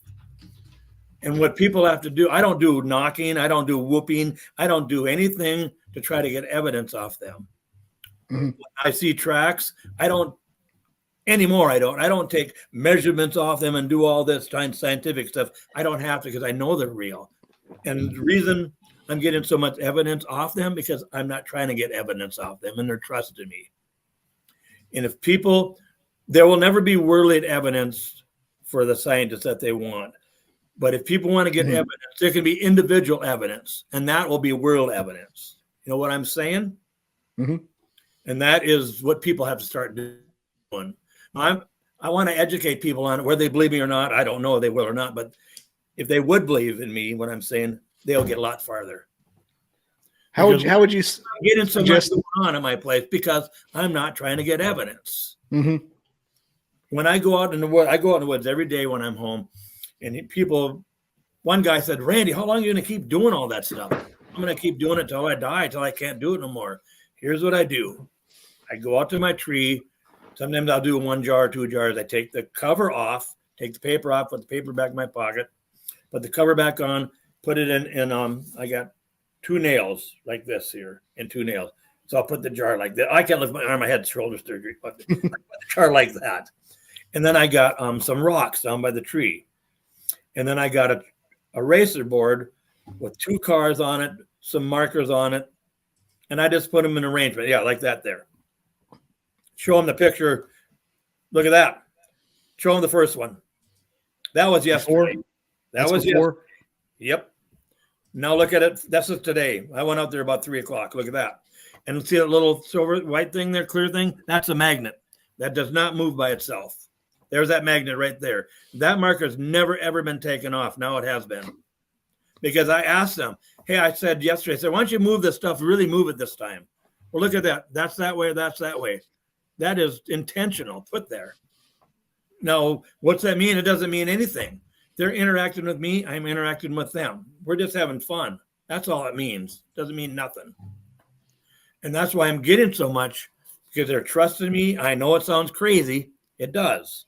And what people have to do, I don't do knocking, I don't do whooping, I don't do anything to try to get evidence off them. When I see tracks, I don't take measurements off them and do all this scientific stuff. I don't have to because I know they're real. And the reason I'm getting so much evidence off them because I'm not trying to get evidence off them and they're trusting me. And if people, there will never be worldly evidence for the scientists that they want. But if people want to get evidence, there can be individual evidence, and that will be world evidence. You know what I'm saying? And that is what people have to start doing. I want to educate people on it, whether they believe me or not. I don't know if they will or not, but if they would believe in me, what I'm saying, they'll get a lot farther. How would you get in so much going on in my place because I'm not trying to get evidence. When I go out in the woods, I go out in the woods every day when I'm home, and one guy said, Randy, how long are you going to keep doing all that stuff? I'm going to keep doing it till I die, till I can't do it no more. Here's what I do. I go out to my tree. Sometimes I'll do 1 jar, 2 jars. I take the cover off, take the paper off, put the paper back in my pocket, put the cover back on, put it in I got 2 nails like this here and 2 nails. So I'll put the jar like that. I can't lift my arm, my head, shoulder surgery, but I put the jar like that. And then I got some rocks down by the tree. And then I got a eraser board with 2 cars on it, some markers on it. And I just put them in arrangement. Yeah, like that there. Show them the picture. Look at that. Show them the first one. That was yesterday. That was yesterday. Yep. Now look at it. That's it today. I went out there about 3 o'clock. Look at that. And see that little silver white thing there, clear thing? That's a magnet. That does not move by itself. There's that magnet right there. That marker's never, ever been taken off. Now it has been. Because I asked them, hey, I said yesterday, I said, why don't you move this stuff? Really move it this time. Well, look at that. That's that way. That's that way. That is intentional. Put there. Now, what's that mean? It doesn't mean anything. They're interacting with me. I'm interacting with them. We're just having fun. That's all it means. Doesn't mean nothing. And that's why I'm getting so much, because they're trusting me. I know it sounds crazy. It does.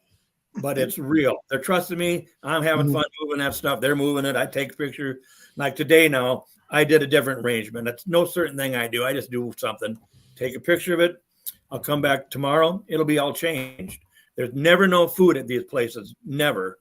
But it's real. They're trusting me. I'm having fun moving that stuff. They're moving it. I take a picture. Like today now, I did a different arrangement. That's no certain thing I do. I just do something. Take a picture of it. I'll come back tomorrow. It'll be all changed. There's never no food at these places. Never.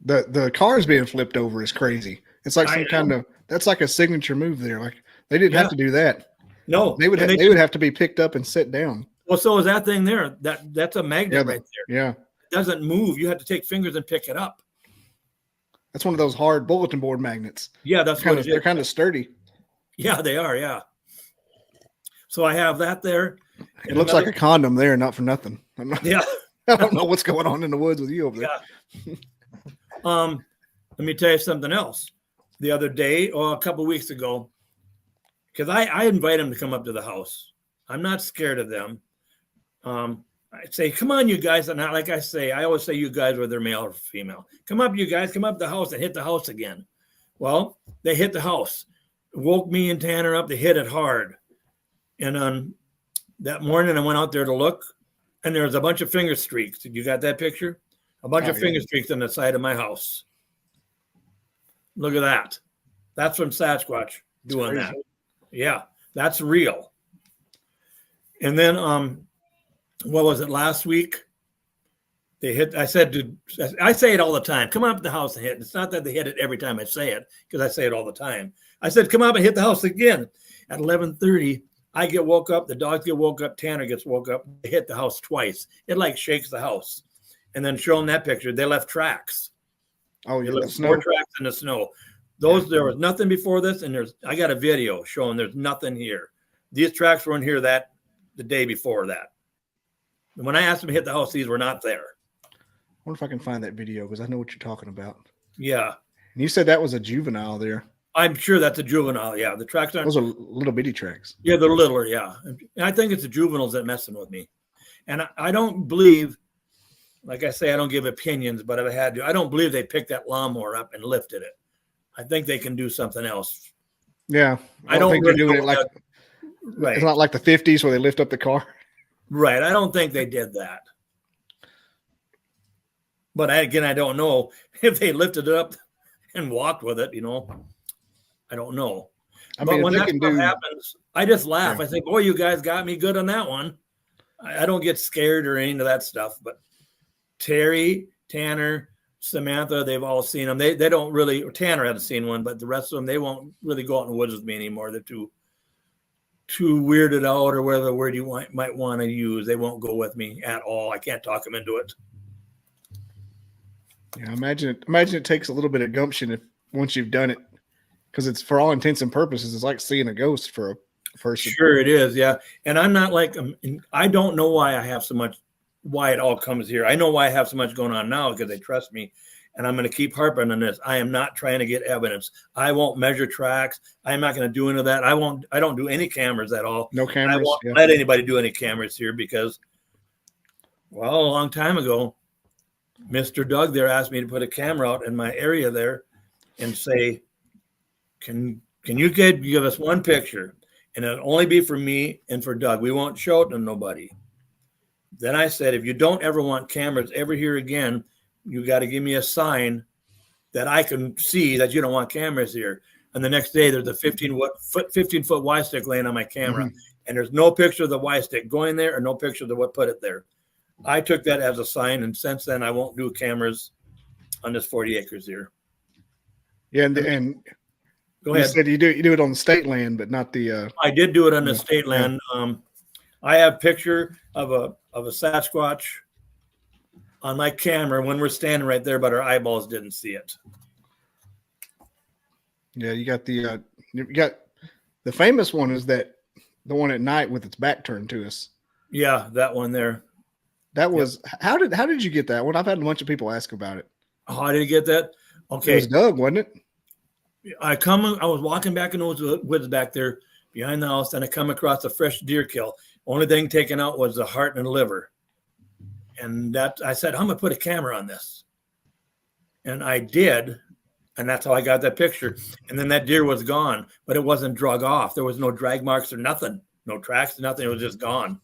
The cars being flipped over is crazy. It's like some kind of, that's like a signature move there. Like they didn't have to do that. No. They would have to be picked up and sit down. Well, so is that thing there. That's a magnet right there. Yeah. doesn't move. You have to take fingers and pick it up. That's one of those hard bulletin board magnets. Yeah, that's what it is. They're kind of sturdy. Yeah, they are. Yeah. So I have that there. It looks like a condom there, not for nothing. Yeah. I don't know what's going on in the woods with you over there. Yeah. Let me tell you something else. The other day, or a couple of weeks ago, because I invite them to come up to the house. I'm not scared of them. I say, come on, you guys. And like I say, I always say you guys, whether male or female. Come up, you guys. Come up the house and hit the house again. Well, they hit the house. Woke me and Tanner up. They hit it hard. And that morning, I went out there to look, and there was a bunch of finger streaks. You got that picture? A bunch of finger streaks on the side of my house. Look at that. That's from Sasquatch doing that. Yeah, that's real. And then, what was it, last week? They hit, I say it all the time. Come up to the house and hit. It's not that they hit it every time I say it, because I say it all the time. I said, come up and hit the house again. At 11:30, I get woke up. The dogs get woke up. Tanner gets woke up. They hit the house twice. It like shakes the house. And then show them that picture. They left tracks. Oh, yeah. They left more tracks in the snow. There was nothing before this. And I got a video showing there's nothing here. These tracks weren't here the day before that. And when I asked them to hit the house, these were not there. I wonder if I can find that video, because I know what you're talking about. Yeah. And you said that was a juvenile there. I'm sure that's a juvenile. Yeah. The tracks aren't. Those are little bitty tracks. Yeah, they're littler. Yeah. And I think it's the juveniles that messing with me. And I don't believe, like I say, I don't give opinions, but if I had to, I don't believe they picked that lawnmower up and lifted it. I think they can do something else. Yeah. I don't think really they're doing know it like, right. It's not like the 50s where they lift up the car. Right. I don't think they did that. But I don't know if they lifted it up and walked with it, I don't know. But when that stuff happens, I just laugh. Yeah. I think, boy, you guys got me good on that one. I don't get scared or any of that stuff. But Terry, Tanner, Samantha, they've all seen them. They don't really, or Tanner hasn't seen one, but the rest of them, they won't really go out in the woods with me anymore. They're too weirded out, or whatever word you might want to use. They won't go with me at all. I can't talk them into it. Yeah, imagine it takes a little bit of gumption once you've done it, because it's, for all intents and purposes, it's like seeing a ghost for a person. Sure, it is. Yeah, and I'm not like, I don't know why it all comes here. I know why I have so much going on now, because they trust me, and I'm going to keep harping on this. I am not trying to get evidence. I won't measure tracks. I'm not going to do any of that. I don't do any cameras at all. No cameras. I won't let anybody do any cameras here, because, well, a long time ago, Mr. Doug there asked me to put a camera out in my area there and say, can you give us one picture? And it'll only be for me and for Doug. We won't show it to nobody. Then I said, if you don't ever want cameras ever here again, you got to give me a sign that I can see that you don't want cameras here. And the next day, there's a 15-foot Y stick laying on my camera. Mm-hmm. And there's no picture of the Y stick going there, or no picture of what put it there. I took that as a sign, and since then, I won't do cameras on this 40 acres here. Yeah, and go ahead. You said you do it on the state land, but not the. I did do it on the state land. I have a picture of a Sasquatch on my camera when we're standing right there, but our eyeballs didn't see it. Yeah, you got the famous one is the one at night with its back turned to us. Yeah, that one there. That was how did you get that one? I've had a bunch of people ask about it. Oh, I didn't get that. Okay, it was Doug, wasn't it? I was walking back in the woods back there behind the house, and I come across a fresh deer kill. Only thing taken out was the heart and the liver. And I said, I'm going to put a camera on this. And I did. And that's how I got that picture. And then that deer was gone, but it wasn't drug off. There was no drag marks or nothing, no tracks, nothing. It was just gone.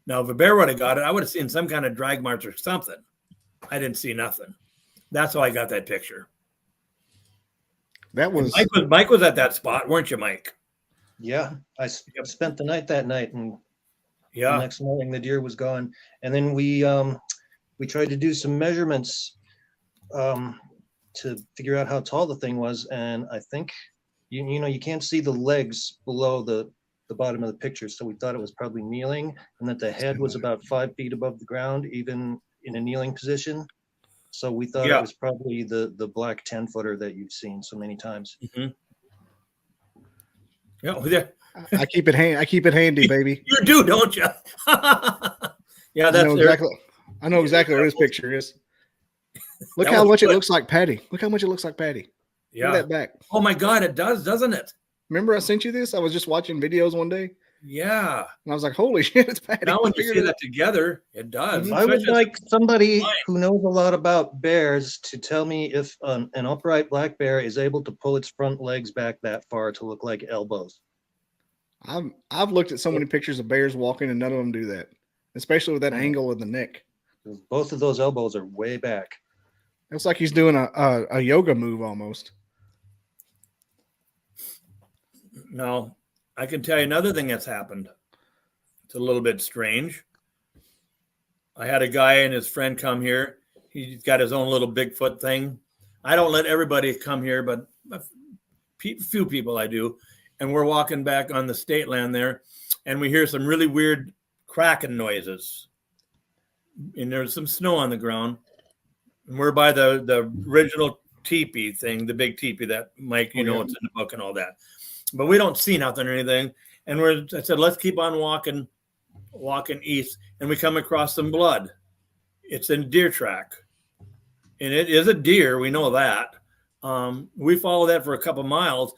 Now, if a bear would have got it, I would have seen some kind of drag marks or something. I didn't see nothing. That's how I got that picture. That was Mike was at that spot, weren't you, Mike? Yeah, I spent the night that night, and the next morning the deer was gone. And then we tried to do some measurements to figure out how tall the thing was, and I think you can't see the legs below the bottom of the picture, so we thought it was probably kneeling, and that the head was about 5 feet above the ground, even in a kneeling position. So we thought it was probably the black 10-footer that you've seen so many times. Mm-hmm. Yeah, I keep it handy, baby. You do, don't you? Yeah, that's I know exactly what his picture is. Look how much it looks like Patty. Look how much it looks like Patty. Yeah. Look at that back. Oh my God, it does, doesn't it? Remember I sent you this? I was just watching videos one day. Yeah. And I was like, holy shit, it's Patty. Now when you see that together, it does. I would like somebody who knows a lot about bears to tell me if an upright black bear is able to pull its front legs back that far to look like elbows. I've looked at so many pictures of bears walking and none of them do that, especially with that angle of the neck. Both of those elbows are way back. It's like he's doing a yoga move almost. Now, I can tell you another thing that's happened. It's a little bit strange. I had a guy and his friend come here. He's got his own little Bigfoot thing. I don't let everybody come here, but a few people I do. And we're walking back on the state land there, and we hear some really weird cracking noises. And there's some snow on the ground. And we're by the original teepee thing, the big teepee that Mike, it's in the book and all that. But we don't see nothing or anything. And I said, let's keep on walking east. And we come across some blood. It's a deer track. And it is a deer. We know that. We follow that for a couple miles.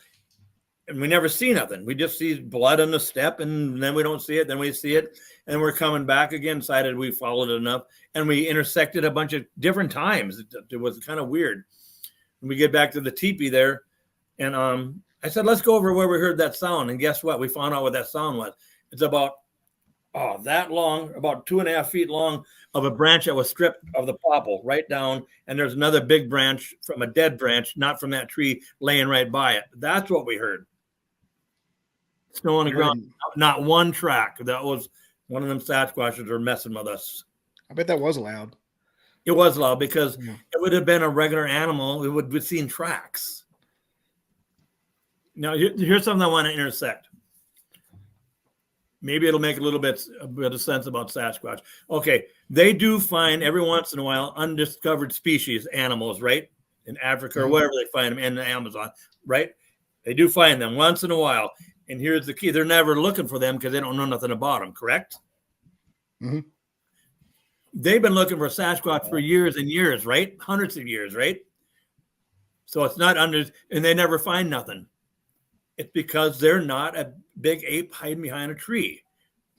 And we never see nothing. We just see blood on the step, and then we don't see it. Then we see it, and we're coming back again. Decided we followed it enough, and we intersected a bunch of different times. It was kind of weird. And we get back to the teepee there, and I said, let's go over where we heard that sound. And guess what? We found out what that sound was. It's about that long, about 2.5 feet long, of a branch that was stripped of the popple right down. And there's another big branch from a dead branch, not from that tree, laying right by it. That's what we heard. Snow on the ground, not one track. That was one of them Sasquatches are messing with us. I bet that was loud. It was loud because it would have been a regular animal. We would have seen tracks. Now, here's something I want to intersect. Maybe it'll make a bit of sense about Sasquatch. Okay, they do find every once in a while undiscovered species, animals, right? In Africa or wherever they find them, in the Amazon, right? They do find them once in a while. And here's the key. They're never looking for them because they don't know nothing about them, correct? Mm-hmm. They've been looking for Sasquatch for years and years, right? Hundreds of years, right? So it's not and they never find nothing. It's because they're not a big ape hiding behind a tree.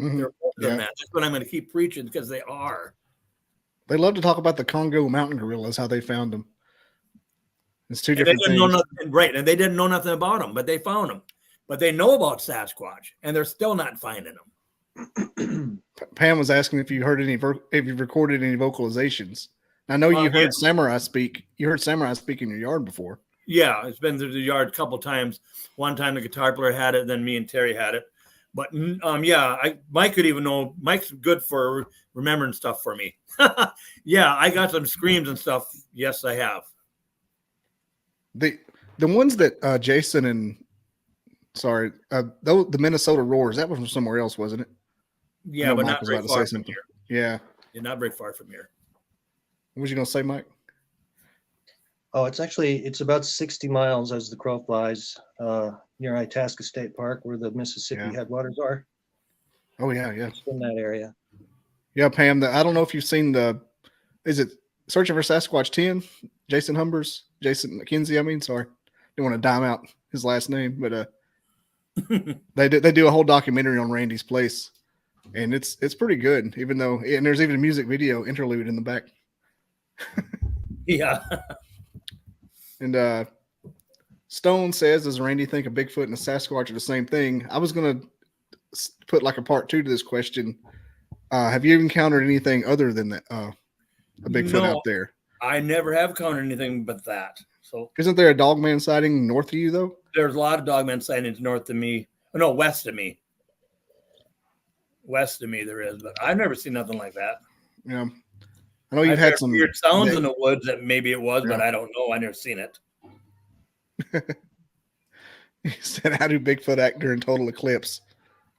Mm-hmm. They're more than that. That's what I'm going to keep preaching because they are. They love to talk about the Congo mountain gorillas, how they found them. It's two different things. Right, and they didn't know nothing about them, but they found them. But they know about Sasquatch, and they're still not finding them. Pam was asking if you heard if you recorded any vocalizations. I know you heard Samurai speak. You heard Samurai speak in your yard before. Yeah, it's been through the yard a couple times. One time the guitar player had it, then me and Terry had it. But Mike could even know. Mike's good for remembering stuff for me. Yeah, I got some screams and stuff. Yes, I have. The ones that Jason and the Minnesota roars, that was from somewhere else, wasn't it? Yeah, but not very far from here. Yeah, not very far from here. What was you gonna say, Mike? Oh, it's about 60 miles as the crow flies, near Itasca State Park, where the Mississippi headwaters are. Oh yeah. It's in that area. Yeah, Pam. I don't know if you've seen is it Searching for Sasquatch 10? Jason McKenzie. I mean, sorry, didn't want to dime out his last name, but they do a whole documentary on Randy's place, and it's pretty good. Even though, and there's even a music video interlude in the back. Yeah. And Stone says, does Randy think a Bigfoot and a Sasquatch are the same thing? I was going to put like a part 2 to this question. Have you encountered anything other than that, a Bigfoot out there? I never have encountered anything but that. So isn't there a Dogman sighting north of you, though? There's a lot of Dogman sightings north of me. Oh, no, west of me. West of me there is, but I've never seen nothing like that. Yeah. I know you've had some weird sounds in the woods that maybe it was, but I don't know. I never seen it. He said, how do Bigfoot act during total eclipse?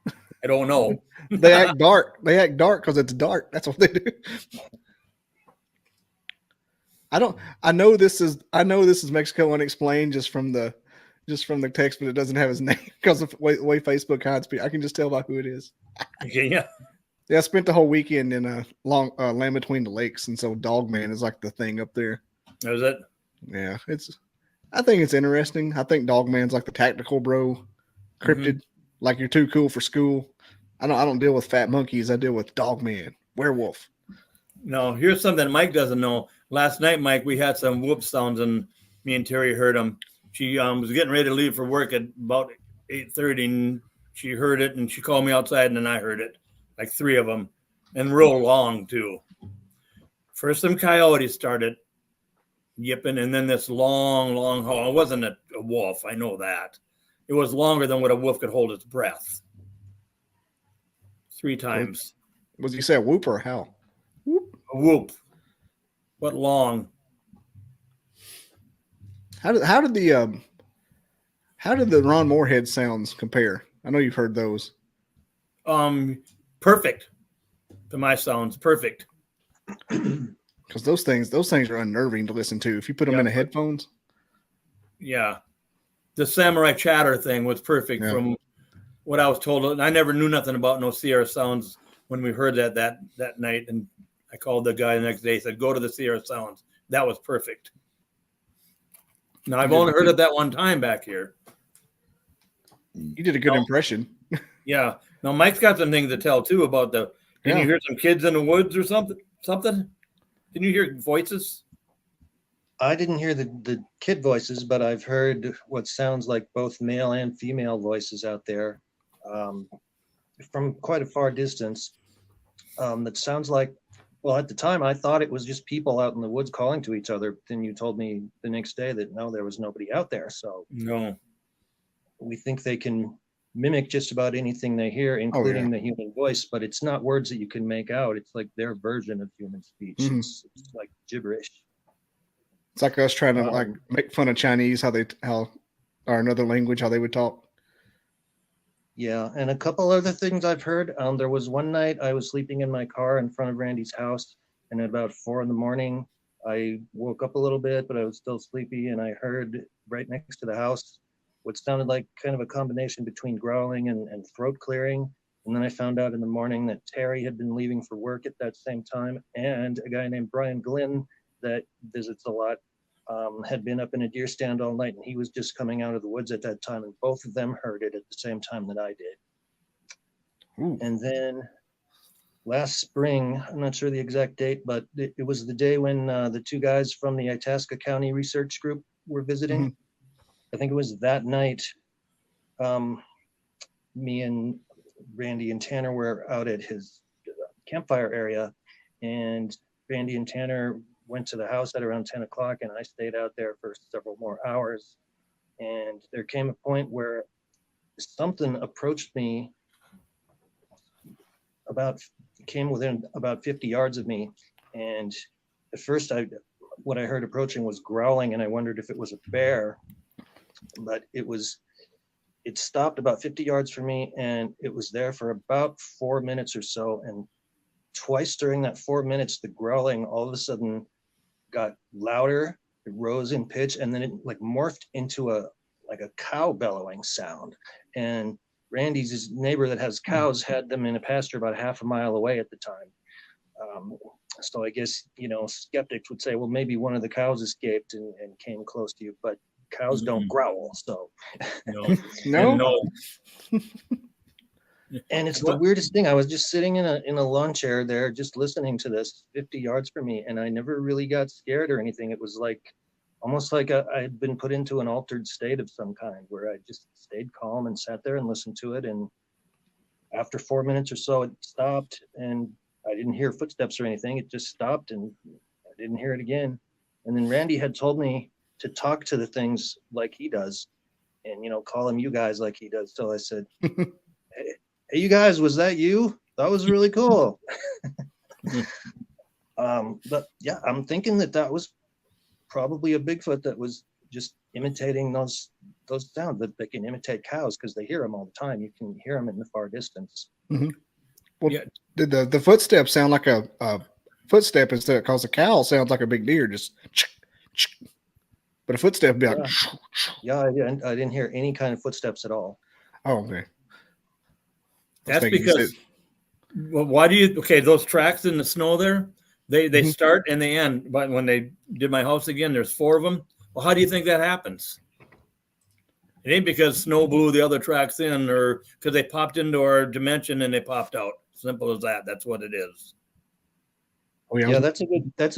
I don't know. They act dark. They act dark because it's dark. That's what they do. I know this is Mexico Unexplained just from the text, but it doesn't have his name because of the way Facebook hides people. I can just tell by who it is. Okay, yeah. Yeah, I spent the whole weekend in a long Land Between the Lakes, and so Dogman is like the thing up there. Is it? Yeah, I think it's interesting. I think Dogman's like the tactical bro, cryptid. Like you're too cool for school. I don't deal with fat monkeys. I deal with Dogman, werewolf. No, here's something Mike doesn't know. Last night, Mike, we had some whoop sounds, and me and Terry heard them. She was getting ready to leave for work at about 8:30, and she heard it, and she called me outside, and then I heard it, like 3 of them, and real long too. First, some coyotes started yipping, and then this long haul. It wasn't a wolf, I know that. It was longer than what a wolf could hold its breath. 3 times. Was you say a whoop or a howl? A whoop. But long. How did the Ron Moorhead sounds compare? I know you've heard those. Perfect. To my sounds, perfect. Because those things are unnerving to listen to. If you put them in the headphones. Yeah. The samurai chatter thing was perfect from what I was told. And I never knew nothing about no Sierra sounds when we heard that night. And I called the guy the next day, said, go to the Sierra sounds. That was perfect. Now, I've only heard it that one time back here. You did a good impression. Yeah. Now, Mike's got some things to tell, too, about Can you hear some kids in the woods or something? Can you hear voices? I didn't hear the kid voices, but I've heard what sounds like both male and female voices out there from quite a far distance. That sounds like, well, at the time, I thought it was just people out in the woods calling to each other. Then you told me the next day that, no, there was nobody out there. So no, we think they can mimic just about anything they hear, including the human voice, but it's not words that you can make out. It's like their version of human speech. Mm-hmm. It's like gibberish. It's like us trying to like make fun of Chinese, or another language, how they would talk. Yeah, and a couple other things I've heard. There was one night I was sleeping in my car in front of Randy's house, and at about 4 a.m, I woke up a little bit, but I was still sleepy, and I heard right next to the house what sounded like kind of a combination between growling and throat clearing. And then I found out in the morning that Terry had been leaving for work at that same time, and a guy named Brian Glynn that visits a lot had been up in a deer stand all night, and he was just coming out of the woods at that time, and both of them heard it at the same time that I did. Ooh. And then last spring, I'm not sure the exact date, but it was the day when the 2 guys from the Itasca County Research Group were visiting. Mm-hmm. I think it was that night. Me and Randy and Tanner were out at his campfire area, and Randy and Tanner went to the house at around 10 o'clock, and I stayed out there for several more hours. And there came a point where something approached me came within about 50 yards of me. And at first what I heard approaching was growling, and I wondered if it was a bear, but it stopped about 50 yards from me, and it was there for about 4 minutes or so. And twice during that 4 minutes, the growling all of a sudden got louder, it rose in pitch, and then it like morphed into a cow bellowing sound. And Randy's his neighbor that has cows had them in a pasture about half a mile away at the time. So I guess, skeptics would say, well, maybe one of the cows escaped and came close to you, but cows don't growl. So no. And it's the weirdest thing. I was just sitting in a lawn chair there, just listening to this 50 yards from me, and I never really got scared or anything. It was like almost like I had been put into an altered state of some kind, where I just stayed calm and sat there and listened to it. And after 4 minutes or so, it stopped, and I didn't hear footsteps or anything. It just stopped, and I didn't hear it again. And then Randy had told me to talk to the things like he does, and call them you guys like he does. So I said, hey, you guys, was that you? That was really cool. But yeah, I'm thinking that was probably a Bigfoot that was just imitating those sounds that they can imitate cows, because they hear them all the time. You can hear them in the far distance. Mm-hmm. Well, did the footsteps sound like a footstep instead, because a cow sounds like a big deer, just. But a footstep would be like. Yeah, I didn't hear any kind of footsteps at all. Oh, okay. That's because. Well, why do you? Okay, those tracks in the snow there, they start and they end. But when they did my house again, there's 4 of them. Well, how do you think that happens? It ain't because snow blew the other tracks in, or because they popped into our dimension and they popped out. Simple as that. That's what it is. Oh, Yeah, that's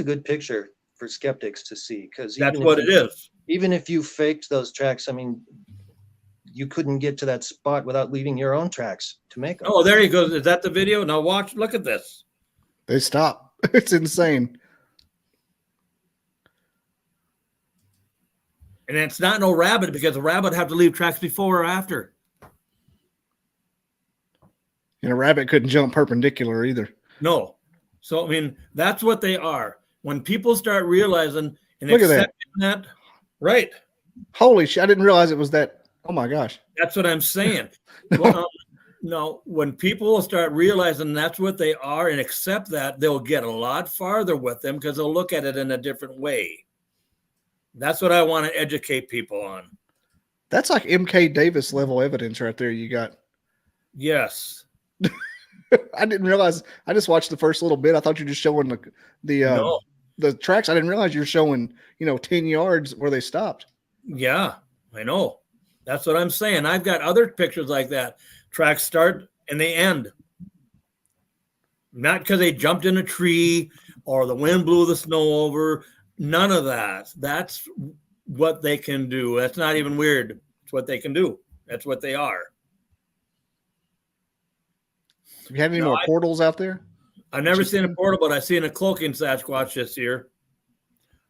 a good picture for skeptics to see, because that's what it is. Even if you faked those tracks, I mean, you couldn't get to that spot without leaving your own tracks to make them. Oh, there you go. Is that the video? Now watch. Look at this. They stop. It's insane. And it's not no rabbit, because a rabbit have to leave tracks before or after. And a rabbit couldn't jump perpendicular either. No. So, I mean, that's what they are. When people start realizing and Look at accepting that, right. Holy shit. I didn't realize it was that. Oh my gosh. That's what I'm saying. Well, no, when people start realizing that's what they are and accept that, they'll get a lot farther with them, because they'll look at it in a different way. That's what I want to educate people on. That's like MK Davis level evidence right there you got. Yes. I didn't realize. I just watched the first little bit. I thought you were just showing the tracks. I didn't realize you were showing, 10 yards where they stopped. Yeah, I know. That's what I'm saying. I've got other pictures like that. Tracks start and they end. Not because they jumped in a tree or the wind blew the snow over. None of that. That's what they can do. That's not even weird. It's what they can do. That's what they are. Have you had any more portals out there? I've never seen a portal, but I've seen a cloaking Sasquatch this year.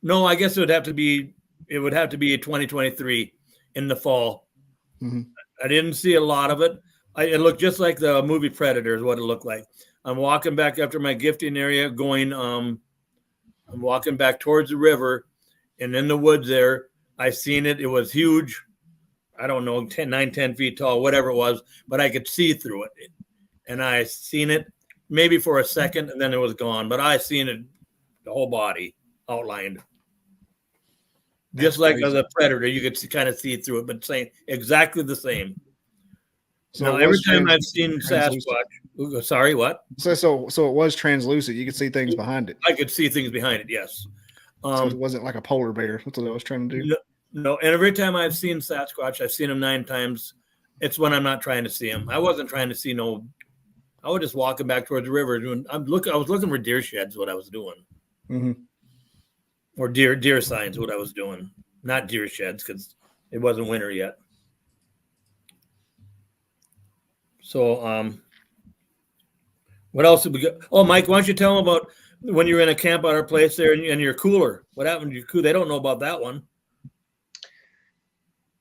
No, I guess it would have to be 2023 in the fall. Mm-hmm. I didn't see a lot of it. It looked just like the movie Predator is what it looked like. I'm walking back after my gifting area I'm walking back towards the river, and in the woods there, I seen it. It was huge. I don't know, 10 feet tall, whatever it was, but I could see through it. And I seen it maybe for a second, and then it was gone. But I seen it, the whole body outlined. Just like the Predator, you could kind of see through it, but exactly the same. So now, every time I've seen Sasquatch, sorry, what? So it was translucent. You could see things behind it. I could see things behind it, yes. So it wasn't like a polar bear. That's what I was trying to do. No, and every time I've seen Sasquatch, I've seen him 9 times. It's when I'm not trying to see him. I wasn't trying to see no. I was just walking back towards the river. I was looking for deer sheds. What I was doing, or deer signs. What I was doing, not deer sheds, because it wasn't winter yet. So, what else did we got? Oh, Mike, why don't you tell them about when you were in a camp at our place there and your cooler? What happened to your cooler? They don't know about that one.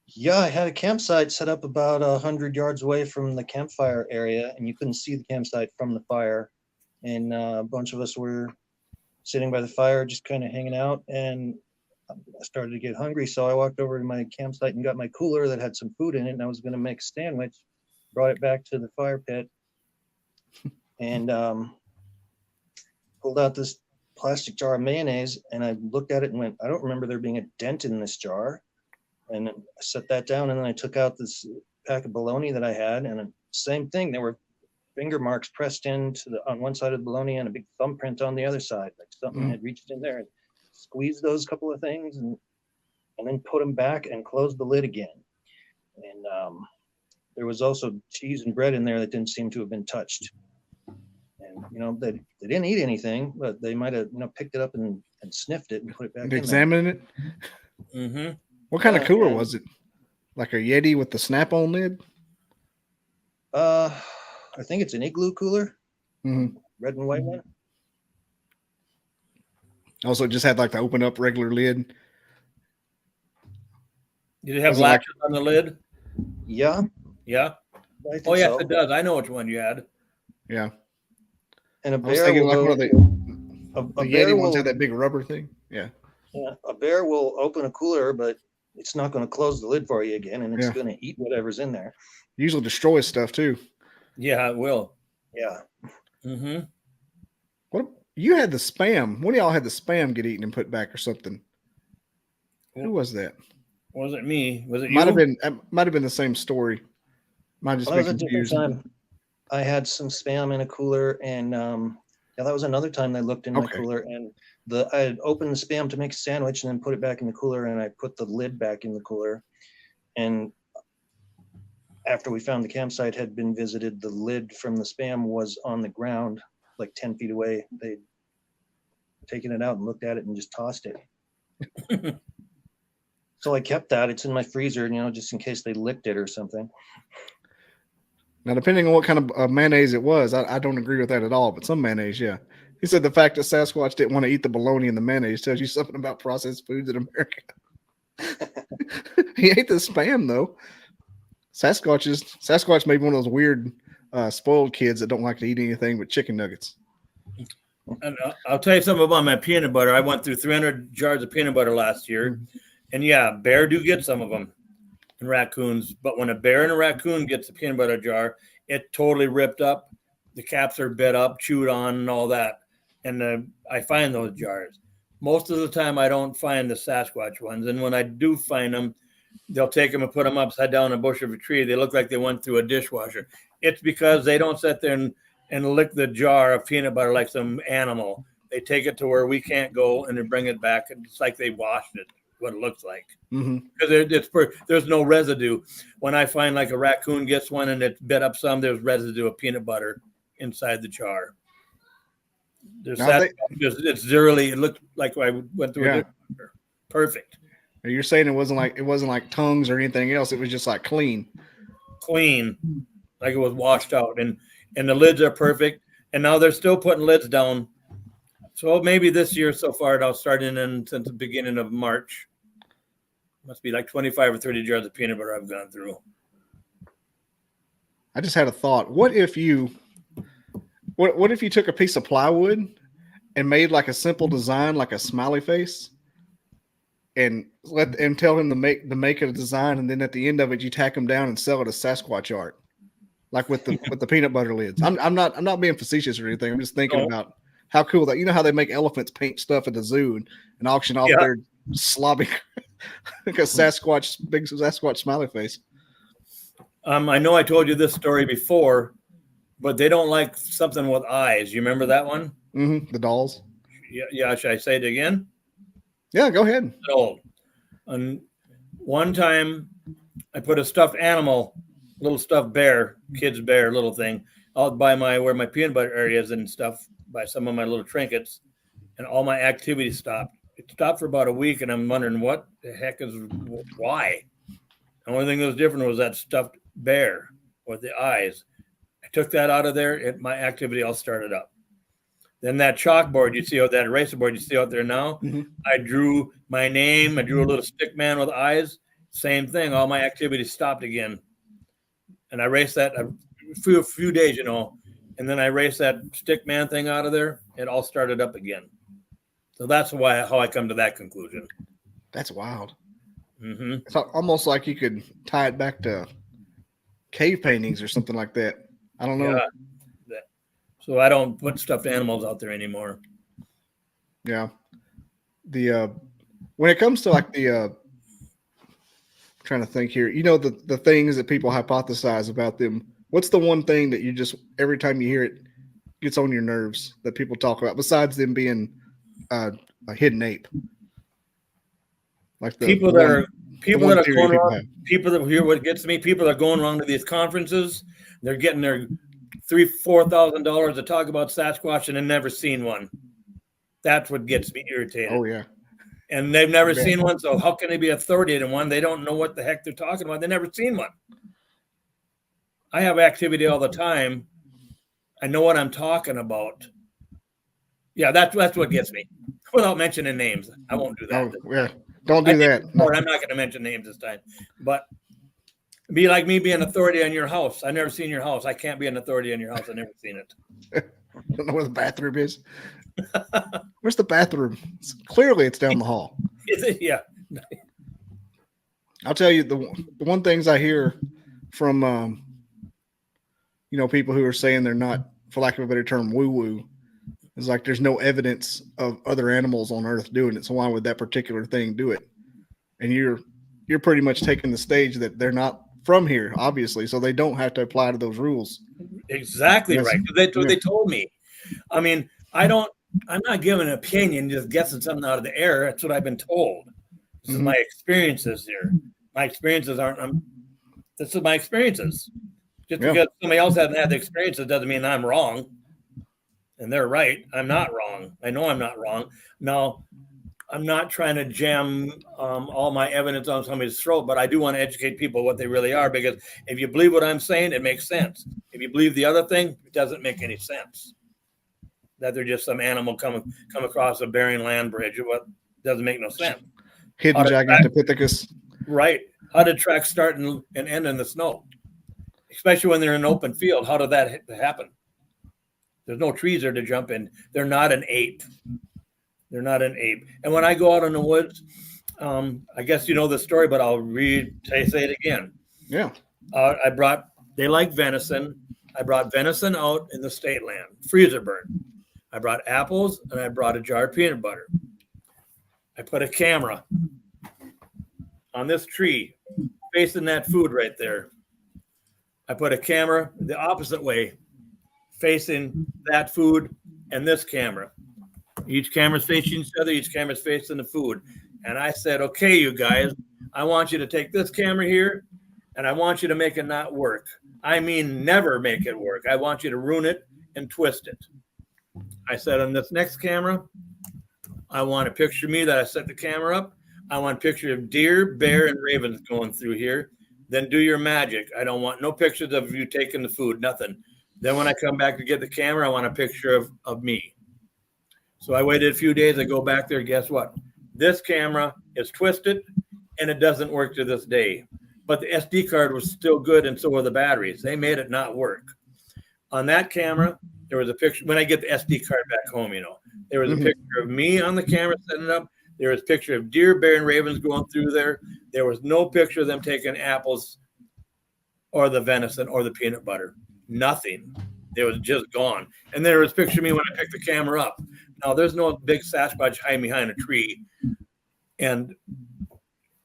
Yeah, I had a campsite set up about 100 yards away from the campfire area, and you couldn't see the campsite from the fire. And a bunch of us were sitting by the fire, just kind of hanging out, and I started to get hungry. So I walked over to my campsite and got my cooler that had some food in it, and I was going to make a sandwich, brought it back to the fire pit, and pulled out this plastic jar of mayonnaise, and I looked at it and went, I don't remember there being a dent in this jar. And I set that down, and then I took out this pack of bologna that I had, and same thing. There were finger marks pressed into on one side of the bologna and a big thumbprint on the other side, like something had reached in there and squeezed those couple of things, and then put them back and closed the lid again. And there was also cheese and bread in there that didn't seem to have been touched. And they didn't eat anything, but they might have picked it up and sniffed it and put it back. Examine it. Mm-hmm. What kind of cooler was it? Like a Yeti with the snap-on lid? I think it's an igloo cooler. Mm-hmm. Red and white one. Also, it just had like the open up regular lid. Did it have latches on the lid? Yeah. Yeah. Oh, yes, it does. I know which one you had. Yeah. And a bear. I was thinking like one of the Yeti ones had that big rubber thing. Yeah. Yeah. A bear will open a cooler, but it's not going to close the lid for you again, and it's going to eat whatever's in there. Usually destroys stuff too. Yeah, it will. Yeah. Mm-hmm. What You had the spam. One of y'all had the spam get eaten and put back or something. Who was that? Wasn't me. Was it you? Might have been the same story. Might just Well, be that was a different confused. time. I had some spam in a cooler, and yeah, that was another time they looked in my cooler, and I had opened the spam to make a sandwich and then put it back in the cooler, and I put the lid back in the cooler. And after we found the campsite had been visited, the lid from the spam was on the ground, like 10 feet away. They'd taken it out and looked at it and just tossed it. So I kept that. It's in my freezer, just in case they licked it or something. Now, depending on what kind of mayonnaise it was, I don't agree with that at all. But some mayonnaise, yeah. He said the fact that Sasquatch didn't want to eat the bologna in the mayonnaise tells you something about processed foods in America. He ate the spam though. Sasquatch may be one of those weird spoiled kids that don't like to eat anything but chicken nuggets. And I'll tell you something about my peanut butter. I went through 300 jars of peanut butter last year, and yeah, bear do get some of them, and raccoons. But when a bear and a raccoon gets a peanut butter jar, it totally ripped up. The caps are bit up, chewed on, and all that. And I find those jars. Most of the time, I don't find the Sasquatch ones, and when I do find them, they'll take them and put them upside down in a bush of a tree. They look like they went through a dishwasher. It's because they don't sit there and lick the jar of peanut butter like some animal. They take it to where we can't go and then bring it back. And it's like they washed it, what it looks like. Because there's no residue. When I find like a raccoon gets one and it's bit up some, there's residue of peanut butter inside the jar. It's zerally. It looked like I went through a dishwasher. Perfect. You're saying it wasn't like tongues or anything else. It was just like clean, like it was washed out, and the lids are perfect. And now they're still putting lids down. So maybe this year so far, now starting since the beginning of March, must be like 25 or 30 jars of peanut butter I've gone through. I just had a thought. What if you took a piece of plywood and made like a simple design, like a smiley face, and tell him to make a design, and then at the end of it, you tack them down and sell it as Sasquatch art, like with the peanut butter lids. I'm not being facetious or anything. I'm just thinking about how cool that. You know how they make elephants paint stuff at the zoo and auction off their slobby like a big Sasquatch smiley face. I know I told you this story before, but they don't like something with eyes. You remember that one? Mm-hmm. The dolls. Yeah. Should I say it again? Yeah, go ahead. So, one time I put a stuffed animal, little stuffed bear, kid's bear, little thing, out by where my peanut butter area is and stuff, by some of my little trinkets, and all my activity stopped. It stopped for about a week, and I'm wondering why. The only thing that was different was that stuffed bear with the eyes. I took that out of there, my activity all started up. Then that chalkboard that eraser board you see out there now, I drew my name. I drew a little stick man with eyes. Same thing. All my activity stopped again. And I erased that a few days, and then I erased that stick man thing out of there. It all started up again. So that's how I come to that conclusion. That's wild. Mm-hmm. It's almost like you could tie it back to cave paintings or something like that. I don't know. Yeah. So I don't put stuffed animals out there anymore. Yeah. When it comes to like I'm trying to think here, the things that people hypothesize about them, what's the one thing that you just, every time you hear it, gets on your nerves that people talk about besides them being a hidden ape? Like people that are going around, people that hear what gets me, people that are going around to these conferences, they're getting their $3,000-$4,000 to talk about Sasquatch and they've never seen one. That's what gets me irritated. Oh yeah. And they've never seen one, so how can they be authority in one? They don't know what the heck they're talking about. They've never seen one. I have activity all the time. I know what I'm talking about. Yeah, that's what gets me. Without mentioning names, I won't do that. Oh, yeah. Don't do that. I'm not going to mention names this time. But be like me being authority on your house. I've never seen your house. I can't be an authority on your house. I've never seen it. Don't know where the bathroom is. Where's the bathroom? Clearly, it's down the hall. Is it? Yeah. I'll tell you the one things I hear from people who are saying they're not, for lack of a better term, woo-woo. It's like there's no evidence of other animals on Earth doing it. So why would that particular thing do it? And you're pretty much taking the stage that they're not from here, obviously, so they don't have to apply to those rules. Exactly Yes. right. That's what they told me. I mean, I'm not giving an opinion, just guessing something out of the air. That's what I've been told. This is my experiences here. My experiences this is my experiences. Just because somebody else hasn't had the experiences doesn't mean I'm wrong. And they're right. I'm not wrong. I know I'm not wrong. Now, I'm not trying to jam all my evidence on somebody's throat, but I do want to educate people what they really are, because if you believe what I'm saying, it makes sense. If you believe the other thing, it doesn't make any sense. That they're just some animal come across a Bering land bridge. What doesn't make no sense. Hidden Gigantopithecus. Right. How did tracks start and end in the snow? Especially when they're in an open field. How did that happen? There's no trees there to jump in. They're not an ape. They're not an ape. And when I go out in the woods, I guess you know the story, but I'll say it again. Yeah. They like venison. I brought venison out in the state land, freezer burn. I brought apples and I brought a jar of peanut butter. I put a camera on this tree facing that food right there. I put a camera the opposite way facing that food and this camera. Each camera's facing each other. Each camera's facing the food. And I said, okay, you guys, I want you to take this camera here and I want you to make it not work. I mean, never make it work. I want you to ruin it and twist it. I said, on this next camera, I want a picture of me that I set the camera up. I want a picture of deer, bear, and ravens going through here. Then do your magic. I don't want no pictures of you taking the food, nothing. Then when I come back to get the camera, I want a picture of me. So I waited a few days. I go back there. Guess what? This camera is twisted, and it doesn't work to this day. But the SD card was still good, and so were the batteries. They made it not work. On that camera, there was a picture. When I get the SD card back home, there was a picture of me on the camera setting it up. There was a picture of deer, bear, and ravens going through there. There was no picture of them taking apples or the venison or the peanut butter. Nothing. It was just gone. And there was a picture of me when I picked the camera up. Now, there's no big Sasquatch hiding behind a tree. And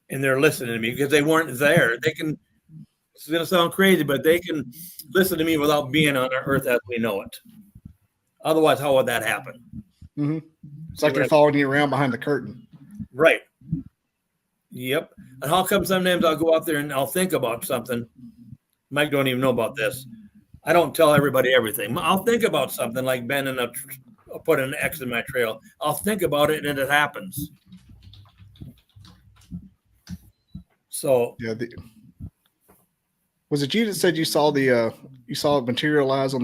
they're listening to me because they weren't there. This is going to sound crazy, but they can listen to me without being on Earth as we know it. Otherwise, how would that happen? Mm-hmm. It's like they're following you around behind the curtain. Right. Yep. And how come sometimes I'll go out there and I'll think about something. Mike don't even know about this. I don't tell everybody everything. I'll think about something like bending put an X in my trail. I'll think about it and it happens. So yeah, was it you that said you saw it materialize on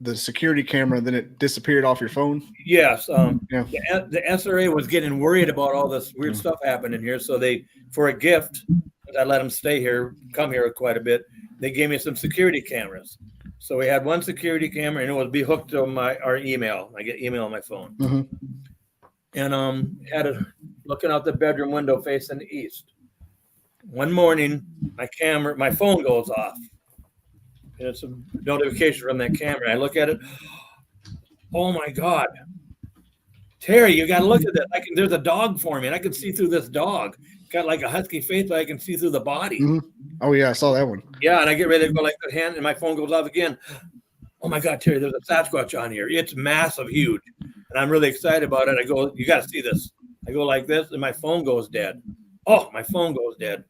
the security camera, and then it disappeared off your phone? Yes. Yeah. The SRA was getting worried about all this weird stuff happening here. So they, for a gift, I let them come here quite a bit. They gave me some security cameras. So we had one security camera, and it would be hooked to our email. I get email on my phone. Mm-hmm. And had it looking out the bedroom window facing the east. One morning, my phone goes off. And it's a notification from that camera. I look at it. Oh my God. Terry, you got to look at that. There's a dog for me, and I can see through this dog. Got like a husky face, but I can see through the body. Mm-hmm. Oh yeah, I saw that one. Yeah, and I get ready to go like the hand, and my phone goes off again. Oh my God, Terry, there's a Sasquatch on here. It's massive, huge. And I'm really excited about it. I go, you got to see this. I go like this, and my phone goes dead. Oh, my phone goes dead.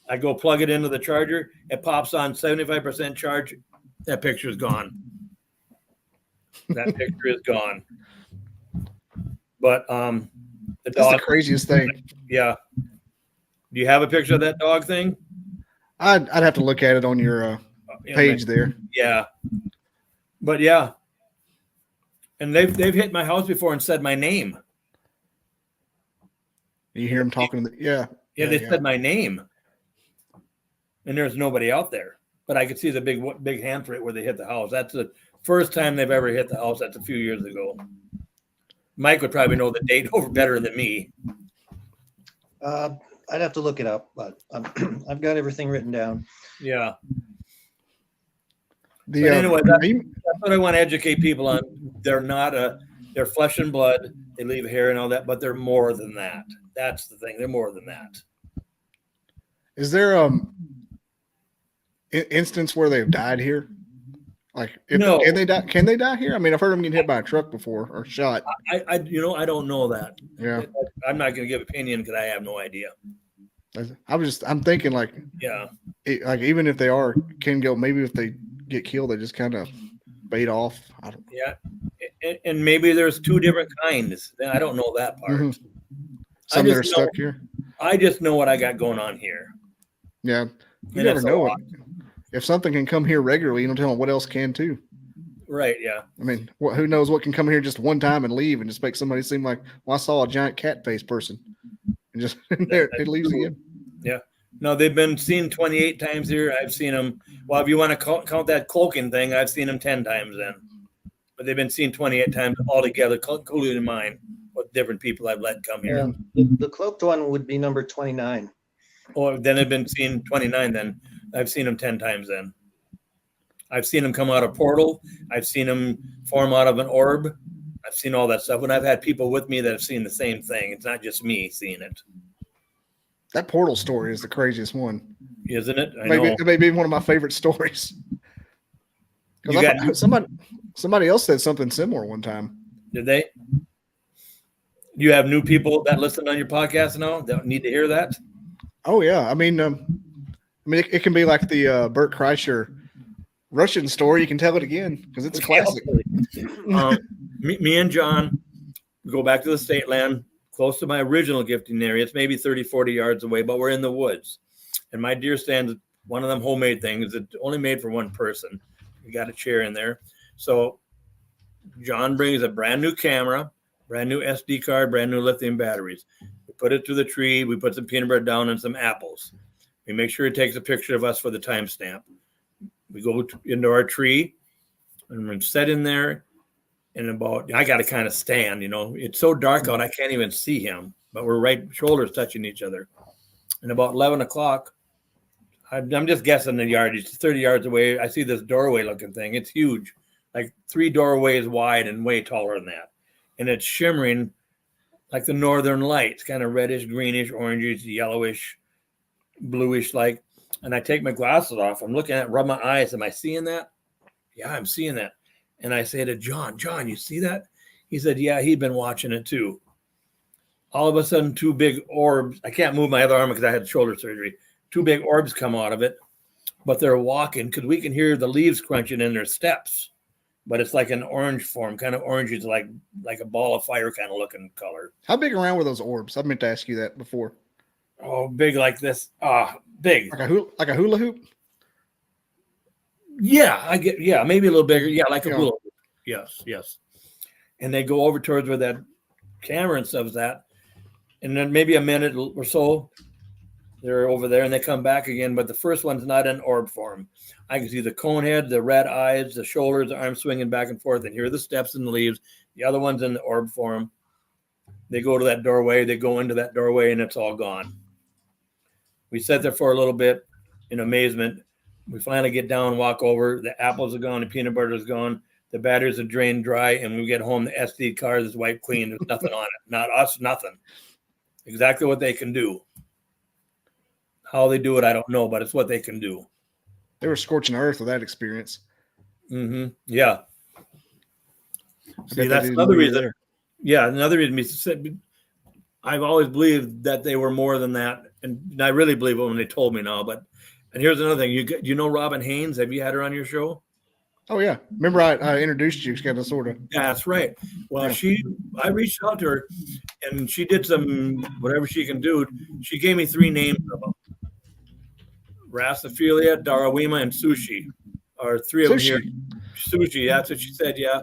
I go plug it into the charger. It pops on 75% charge. That picture is gone. That picture is gone. But that's the craziest thing. Yeah. Do you have a picture of that dog thing? I'd have to look at it on your page there. Yeah. But yeah. And they've hit my house before and said my name. You hear them talking. Yeah, they said my name. And there's nobody out there. But I could see the big handprint where they hit the house. That's the first time they've ever hit the house. That's a few years ago. Mike would probably know the date over better than me. I'd have to look it up, but I've got everything written down. Yeah. Anyway, that's what I want to educate people on. they're not they're flesh and blood. They leave hair and all that, but they're more than that. That's the thing. They're more than that. Is there instance where they've died here? Like, No. Can they die? Can they die here? I mean, I've heard them getting hit by a truck before or shot. I don't know that. Yeah, I'm not going to give opinion because I have no idea. I'm thinking like, Yeah. like even if they can go, maybe if they get killed, they just kind of fade off. I don't. Yeah. And maybe there's two different kinds. I don't know that part. Mm-hmm. Some that are stuck here. I just know what I got going on here. Yeah, you And never it's a know lot. if something can come here regularly. You don't tell them what else can too. Right. Yeah. I mean, who knows what can come here just one time and leave and just make somebody seem like, well, I saw a giant cat face person, and just there it leaves again. Yeah. No, they've been seen 28 times here. I've seen them. Well, if you want to count that cloaking thing, I've seen them 10 times then. But they've been seen 28 times altogether, including mine, with different people I've let come here. The cloaked one would be number 29. Or then they've been seen 29 then. I've seen them 10 times then. I've seen them come out of a portal. I've seen them form out of an orb. I've seen all that stuff. And I've had people with me that have seen the same thing. It's not just me seeing it. That portal story is the craziest one. Isn't it? It may be one of my favorite stories. Somebody else said something similar one time. Did they? You have new people that listen on your podcast now that need to hear that? Oh yeah. I mean, it can be like the Bert Kreischer Russian story. You can tell it again because it's a classic. Me and John go back to the state land, close to my original gifting area. It's maybe 30, 40 yards away, but we're in the woods. And my deer stand's one of them homemade things that only made for one person. We got a chair in there. So John brings a brand new camera, brand new SD card, brand new lithium batteries. We put it to the tree. We put some peanut butter down and some apples. We make sure he takes a picture of us for the timestamp. We go into our tree and we're set in there. And I got to kind of stand, it's so dark out, I can't even see him, but we're right shoulders touching each other. And about 11 o'clock, I'm just guessing the yard. It's 30 yards away. I see this doorway looking thing. It's huge, like 3 doorways wide and way taller than that. And it's shimmering like the northern lights, kind of reddish, greenish, orangish, yellowish, bluish like. And I take my glasses off. I'm looking at it, rub my eyes. Am I seeing that? Yeah, I'm seeing that. And I say to John, you see that? He said, yeah, he'd been watching it too. All of a sudden, 2 big orbs. I can't move my other arm because I had shoulder surgery. 2 big orbs come out of it, but they're walking because we can hear the leaves crunching in their steps. But it's like an orange form, kind of orange. It's like a ball of fire kind of looking color. How big around were those orbs? I meant to ask you that before. Oh, big like this. Big. Like a hula hoop? Yeah, maybe a little bigger. Yeah, like a hula hoop. Yes. And they go over towards where that camera and stuff's at. And then maybe a minute or so, they're over there and they come back again. But the first one's not in orb form. I can see the cone head, the red eyes, the shoulders, the arms swinging back and forth, and hear the steps in the leaves. The other one's in the orb form. They go to that doorway. They go into that doorway, and it's all gone. We sat there for a little bit in amazement. We finally get down, walk over. The apples are gone. The peanut butter is gone. The batteries are drained dry. And when we get home, the SD card is wiped clean. There's nothing on it. Not us, nothing. Exactly what they can do. How they do it, I don't know, but it's what they can do. They were scorching earth with that experience. Mm-hmm. Yeah. See, that's another reason. There. Yeah, another reason. I've always believed that they were more than that, and I really believe it when they told me now. And here's another thing: you know Robin Haynes? Have you had her on your show? Oh yeah, remember I introduced you, kind of, sort of. Yeah, that's right. Well, I reached out to her, and she did some whatever she can do. She gave me 3 names of them: Rassophilia, Darawima, and Sushi. Or 3 of them here. Sushi, that's what she said. Yeah.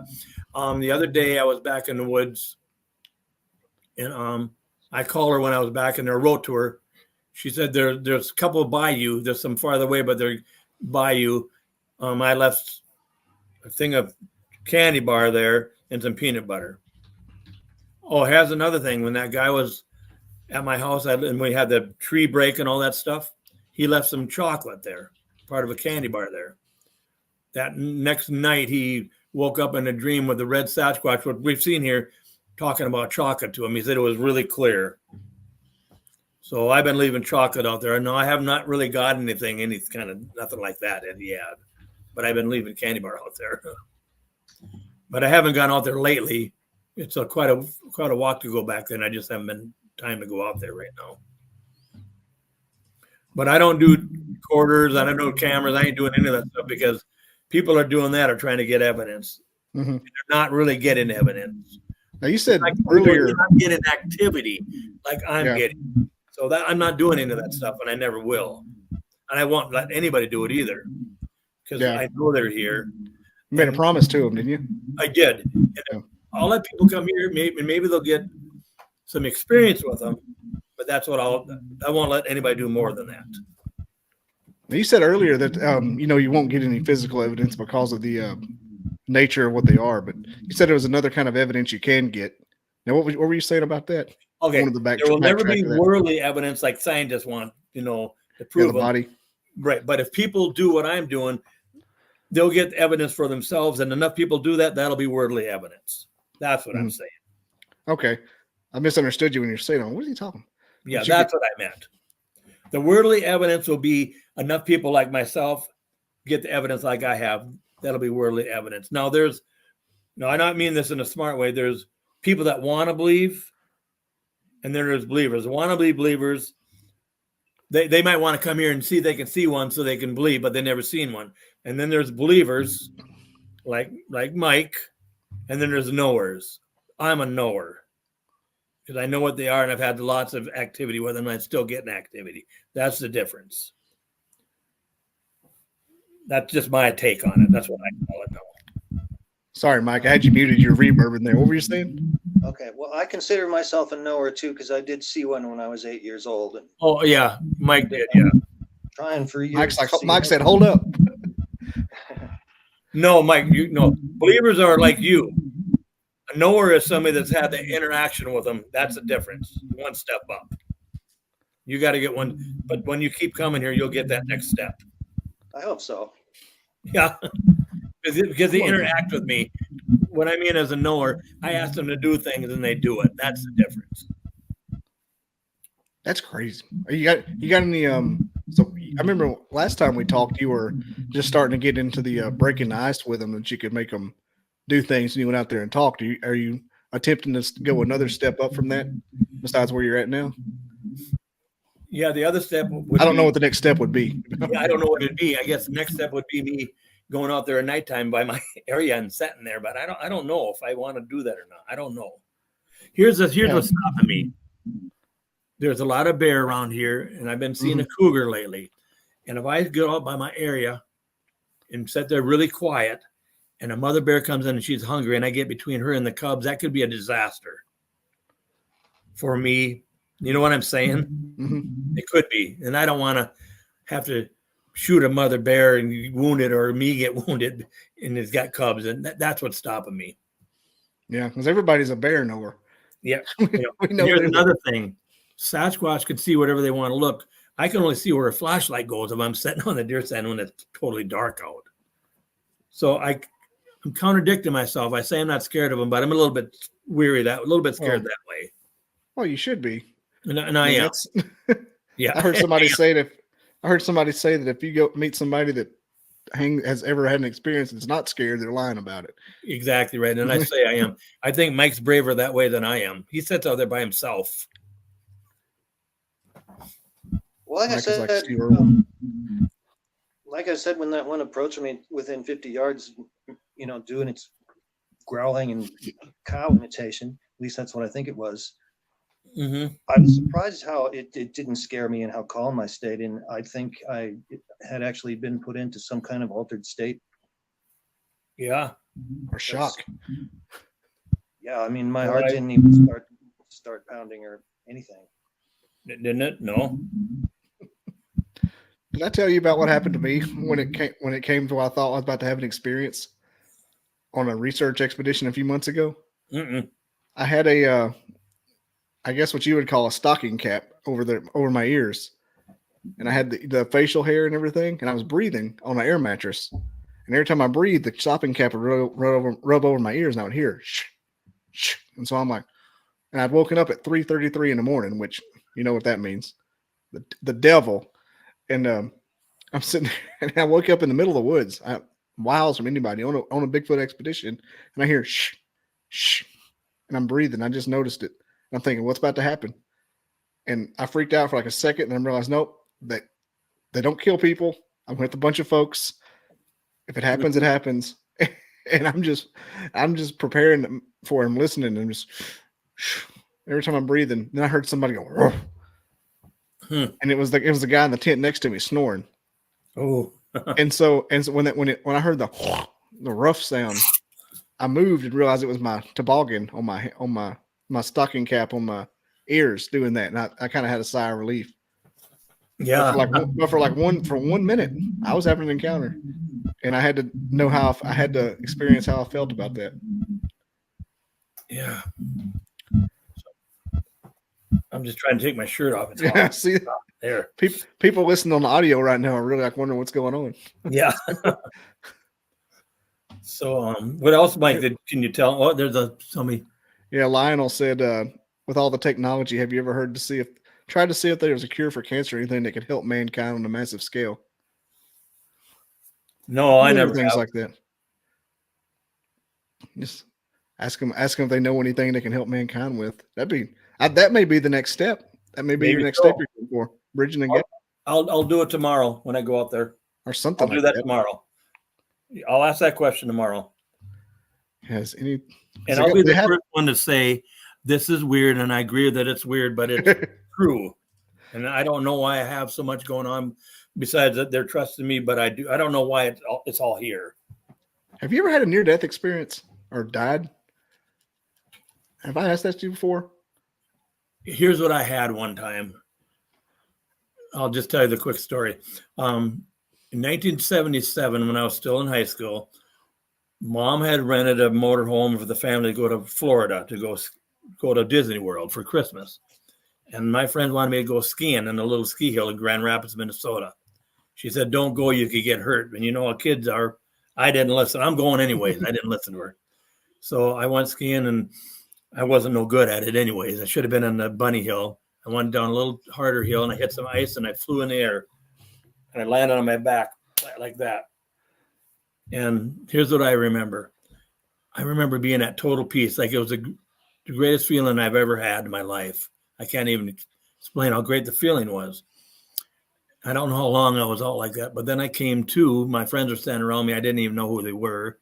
The other day I was back in the woods, and I called her when I was back in there. Wrote to her. She said there's a couple by you. There's some farther away, but they're by you. I left a thing of candy bar there and some peanut butter. Oh, here's another thing. When that guy was at my house and we had the tree break and all that stuff, he left some chocolate there, part of a candy bar there. That next night he woke up in a dream with the red Sasquatch, what we've seen here, talking about chocolate to him. He said it was really clear. So I've been leaving chocolate out there. No, I have not really got anything, any kind of nothing like that yet. But I've been leaving candy bar out there. But I haven't gone out there lately. It's quite a walk to go back there, and I just haven't been time to go out there right now. But I don't do recorders. I don't do cameras. I ain't doing any of that stuff because people are doing that or trying to get evidence. Mm-hmm. They're not really getting evidence. Now you said like earlier, you're not getting activity like I'm getting. So that I'm not doing any of that stuff, and I never will. And I won't let anybody do it either because I know they're here. You made a promise to them, didn't you? I did. And I'll let people come here. Maybe they'll get some experience with them, but that's what I won't let anybody do more than that. Now you said earlier that you won't get any physical evidence because of the nature of what they are, but you said there was another kind of evidence you can get. Now, what were you saying about that? Okay, there will never be worldly evidence like scientists want, to prove the body. Right, but if people do what I'm doing, they'll get evidence for themselves, and enough people do that, that'll be worldly evidence. That's what I'm saying. Okay, I misunderstood you when you're saying, what are you talking? Yeah, that's what I meant. The worldly evidence will be enough people like myself get the evidence like I have. That'll be worldly evidence. Now, I don't mean this in a smart way. There's people that want to believe, and then there's believers. Wannabe believers, they might want to come here and see if they can see one so they can believe, but they never seen one. And then there's believers like Mike, and then there's knowers. I'm a knower because I know what they are, and I've had lots of activity with them, and I'm still getting activity. That's the difference. That's just my take on it. That's what I call it now. Sorry, Mike. I had you muted. Your reverb in there. What were you saying? Okay. Well, I consider myself a knower too because I did see one when I was 8 years old. And oh yeah, Mike did. Yeah. Trying for years. Mike said, "Hold up." No, Mike. Believers are like you. A knower is somebody that's had the interaction with them. That's the difference. One step up. You got to get one, but when you keep coming here, you'll get that next step. I hope so. Yeah, because they interact with me. What I mean as a knower, I ask them to do things and they do it. That's the difference. That's crazy. You got any? So I remember last time we talked, you were just starting to get into the breaking the ice with them, that you could make them do things, and you went out there and talked. Are you attempting to go another step up from that, besides where you're at now? Yeah, the other step I don't know what the next step would be. Yeah, I don't know what it'd be. I guess the next step would be me going out there at nighttime by my area and sitting there. But I don't know if I want to do that or not. I don't know. Here's what's stopping me. There's a lot of bear around here, and I've been seeing a cougar lately. And if I go out by my area and sit there really quiet, and a mother bear comes in and she's hungry, and I get between her and the cubs, that could be a disaster for me. You know what I'm saying? Mm-hmm. It could be. And I don't want to have to shoot a mother bear and wound it, or me get wounded and it's got cubs. And that's what's stopping me. Yeah, because everybody's a bear knower. Yeah. Here's another thing. Sasquatch can see whatever they want to look. I can only see where a flashlight goes if I'm sitting on the deer stand when it's totally dark out. So I'm contradicting myself. I say I'm not scared of them, but I'm a little bit weary, a little bit scared that way. Well, you should be. And I am. Yeah. I heard somebody say that if you go meet somebody that has ever had an experience that's not scared, they're lying about it. Exactly right. And I say I am. I think Mike's braver that way than I am. He sits out there by himself. Well, like I said, when that one approached me within 50 yards, doing its growling and cow imitation, at least that's what I think it was. Mm-hmm. I was surprised how it didn't scare me and how calm I stayed in. I think I had actually been put into some kind of altered state. Yeah. Or shock. Yeah, I mean, my heart didn't even start pounding or anything. Didn't it? No. Did I tell you about what happened to me when it came to what I thought I was about to have an experience on a research expedition a few months ago? Mm-mm. I had I guess what you would call a stocking cap over my ears, and I had the facial hair and everything, and I was breathing on an air mattress, And every time I breathe, the stopping cap would rub over my ears, and I would hear shh, shh. And so I'm like, and I'd woken up at 3:33 in the morning, which you know what that means, the devil. And I'm sitting there, and I woke up in the middle of the woods, miles from anybody, on a Bigfoot expedition, and I hear shh, shh, and I'm breathing. I just noticed it. I'm thinking, what's about to happen? And I freaked out for like a second, and I realized, nope, they don't kill people. I'm with a bunch of folks. If it happens, it happens. And I'm just preparing for him, listening, and just every time I'm breathing. Then I heard somebody go, and it was the guy in the tent next to me snoring. Oh, and so when I heard the rough sound, I moved and realized it was my toboggan on my stocking cap on my ears doing that, and I kind of had a sigh of relief. Yeah. But for 1 minute, I was having an encounter, and I had to know I had to experience how I felt about that. Yeah. I'm just trying to take my shirt off. It's Yeah, hot. see, There. people listening on the audio right now are really like wondering what's going on. Yeah. So, what else, Mike? Can you tell? Oh, there's somebody. Yeah, Lionel said, with all the technology, have you ever tried to see if there was a cure for cancer or anything that could help mankind on a massive scale? No, I never. Things like that. Just ask them if they know anything they can help mankind with. That may be the next step. That may be your next step you're looking for, bridging the gap. I'll do it tomorrow when I go out there, or something. I'll do that tomorrow. I'll ask that question tomorrow. And I'll be the first one to say this is weird, and I agree that it's weird, but it's true. And I don't know why I have so much going on. Besides that, they're trusting me, but I don't know why it's all here. Have you ever had a near-death experience or died? Have I asked that to you before? Here's what I had one time. I'll just tell you the quick story. In 1977, when I was still in high school, Mom had rented a motorhome for the family to go to Florida to go to Disney World for Christmas. And my friend wanted me to go skiing in a little ski hill in Grand Rapids, Minnesota. She said, don't go, you could get hurt. And you know how kids are. I didn't listen. I'm going anyways. I didn't listen to her. So I went skiing, and I wasn't no good at it anyways. I should have been on the bunny hill. I went down a little harder hill, and I hit some ice, and I flew in the air. And I landed on my back like that. And here's what I remember. I remember being at total peace. Like it was the greatest feeling I've ever had in my life. I can't even explain how great the feeling was. I don't know how long I was out like that, but then I came to, my friends were standing around me. I didn't even know who they were.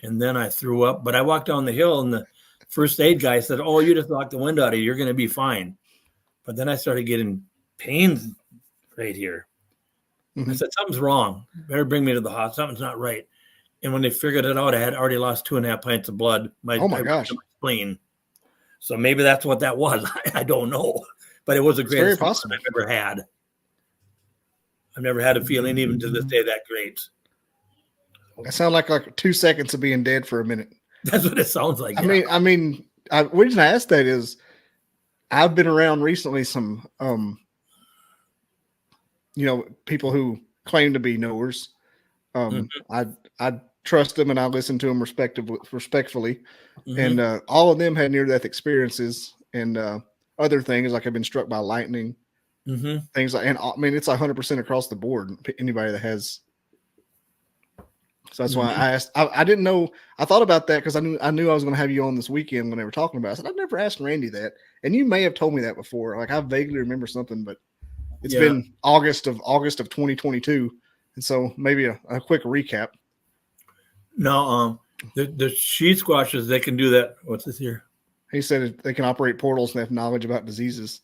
And then I threw up, but I walked down the hill, and the first aid guy said, oh, you just knocked the wind out of you. You're going to be fine. But then I started getting pains right here. I said, something's wrong. Better bring me to the hospital. Something's not right. And when they figured it out, I had already lost 2.5 pints of blood. Oh my gosh. My spleen. So maybe that's what that was. I don't know. But it was the greatest feeling I've ever had. I've never had a feeling even to this day that great. That sounds like 2 seconds of being dead for a minute. That's what it sounds like. I mean, the reason I asked that is I've been around recently some people who claim to be knowers. I trust them, and I listen to them respectfully. And all of them had near-death experiences and other things, like I've been struck by lightning, things like. And I mean, it's 100% across the board. Anybody that has. So that's why I asked. I didn't know. I thought about that because I knew I was going to have you on this weekend when they were talking about it. I said, I've never asked Randy that, and you may have told me that before. Like I vaguely remember something, but. It's been August of 2022, and so maybe a quick recap. No, the she squashes, they can do that. What's this here? He said they can operate portals and have knowledge about diseases.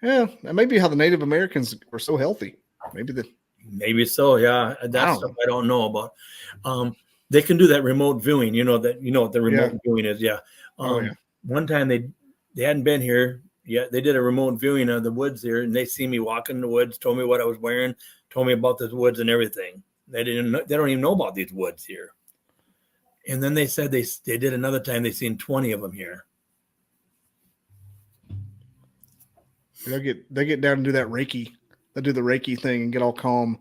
Yeah, that may be how the Native Americans were so healthy. Maybe so. Yeah, that's stuff I don't know about. They can do that remote viewing. You know what the remote viewing is. Yeah. One time they hadn't been here. Yeah, they did a remote viewing of the woods here, and they see me walking in the woods, told me what I was wearing, told me about the woods and everything. They don't even know about these woods here. And then they said they did another time. They seen 20 of them here. They get down and do that Reiki. They do the Reiki thing and get all calm.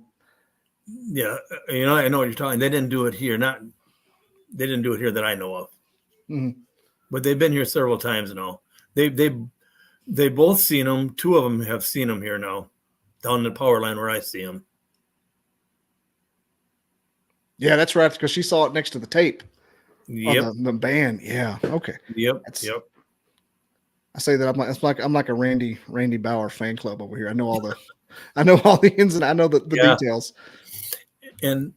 Yeah, I know what you're talking. They didn't do it here. They didn't do it here that I know of. Mm-hmm. But they've been here several times now. They both seen them. Two of them have seen them here now, down the power line where I see them. Yeah, that's right. Because she saw it next to the tape. Yep. On the band. Yeah. Okay. Yep. Yep. I say that I'm like a Randy Bauer fan club over here. I know all the ins and I know the details. And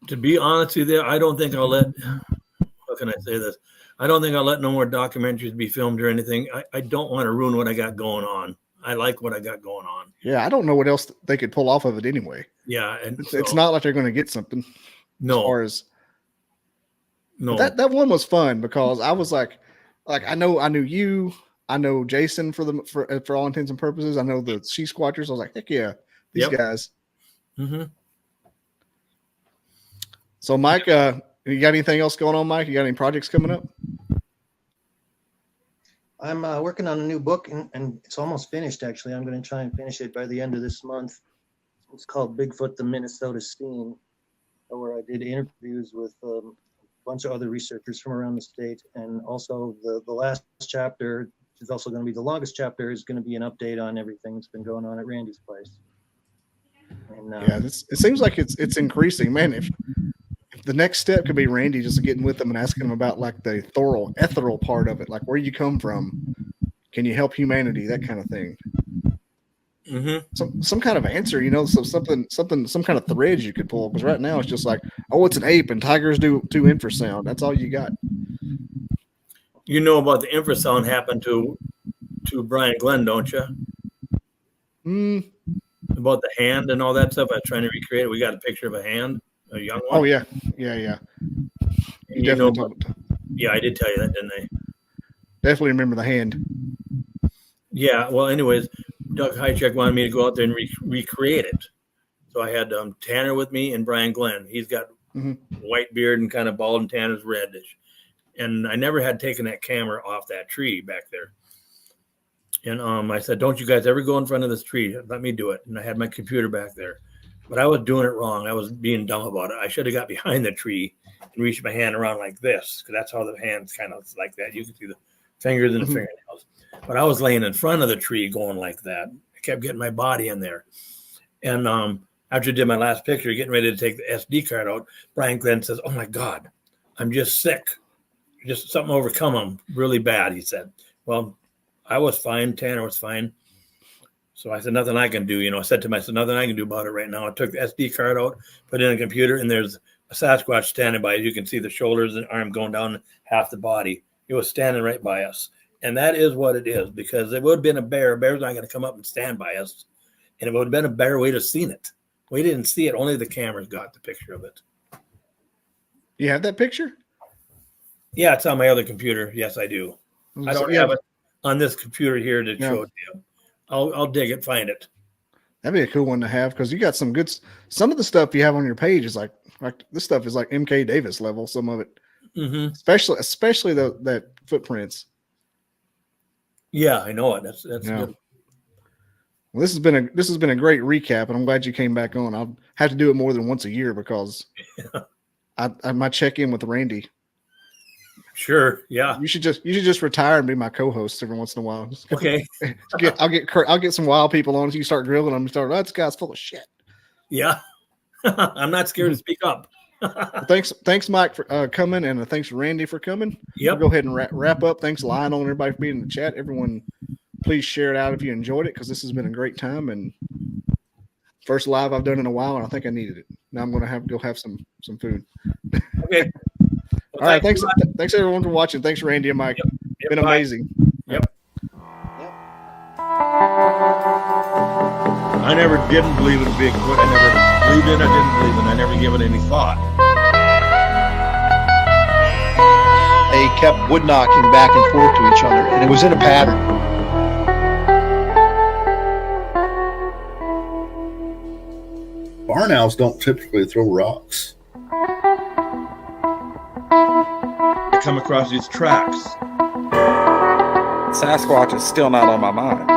to be honest with you, I don't think I'll let. How can I say this? I don't think I'll let no more documentaries be filmed or anything. I don't want to ruin what I got going on. I like what I got going on. Yeah, I don't know what else they could pull off of it anyway. Yeah, and it's not like they're going to get something. No. As far as no, that one was fun because I was like I knew you, I know Jason for all intents and purposes. I know the Sasquatchers. I was like, heck yeah, these guys. Mm-hmm. So, Mike, you got anything else going on, Mike? You got any projects coming up? I'm working on a new book, and it's almost finished, actually. I'm going to try and finish it by the end of this month. It's called Bigfoot, the Minnesota Scene, where I did interviews with a bunch of other researchers from around the state. And also the last chapter, which is also going to be the longest chapter, is going to be an update on everything that's been going on at Randy's place. And, it seems like it's increasing. Man, if the next step could be Randy just getting with them and asking him about like the ethereal part of it, like where you come from, can you help humanity, that kind of thing. Mm-hmm. Some kind of answer, so some kind of threads you could pull, because right now it's just like, oh, it's an ape and tigers do infrasound. That's all you got. You know about the infrasound happened to Brian Glenn, don't you? About the hand and all that stuff. I was trying to recreate it. We got a picture of a hand, a young one. Oh yeah. You definitely yeah, I did tell you that, didn't I? Definitely remember the hand. Yeah. Well, anyways, Doug Hychek wanted me to go out there and recreate it. So I had Tanner with me and Brian Glenn. He's got white beard and kind of bald, and Tanner's reddish. And I never had taken that camera off that tree back there. And I said, don't you guys ever go in front of this tree. Let me do it. And I had my computer back there. But I was doing it wrong. I was being dumb about it. I should have got behind the tree and reached my hand around like this, because that's how the hand's kind of like that. You can see the fingers and the fingernails. But I was laying in front of the tree going like that. I kept getting my body in there. And after I did my last picture, getting ready to take the SD card out, Brian Glenn says, oh, my God, I'm just sick. Just something overcome him really bad, he said. Well, I was fine. Tanner was fine. So I said, nothing I can do. I said to myself, nothing I can do about it right now. I took the SD card out, put it in a computer, and there's a Sasquatch standing by. You can see the shoulders and arm going down half the body. It was standing right by us. And that is what it is, because it would have been a bear. A bear's not going to come up and stand by us. And it would have been a bear. We'd have seen it. We didn't see it. Only the cameras got the picture of it. You have that picture? Yeah, it's on my other computer. Yes, I do. I don't have it on this computer here to show it to you. I'll dig it, find it. That'd be a cool one to have, because you got some of the stuff you have on your page is like this stuff is like MK Davis level. Some of it, especially that footprints. Yeah, I know it. That's good. Well, this has been a great recap, and I'm glad you came back on. I'll have to do it more than once a year, because I might check in with Randy. Sure. Yeah. You should just retire and be my co-host every once in a while. Okay. I'll get some wild people on. So you start drilling them. This guy's full of shit. Yeah. I'm not scared to speak up. Thanks, Mike, for coming, and thanks, Randy, for coming. Yep. We'll go ahead and wrap up. Thanks, Lionel, and everybody for being in the chat. Everyone, please share it out if you enjoyed it, because this has been a great time and first live I've done in a while, and I think I needed it. Now I'm going to have to go have some food. Okay. Well, all right. Thanks everyone for watching. Thanks, Randy and Mike. Yep. Been amazing. Yep. I never didn't believe in Bigfoot. I never believed in it. I didn't believe in it. I never gave it any thought. They kept wood knocking back and forth to each other, and it was in a pattern. Barn owls don't typically throw rocks. I come across these tracks. Sasquatch is still not on my mind.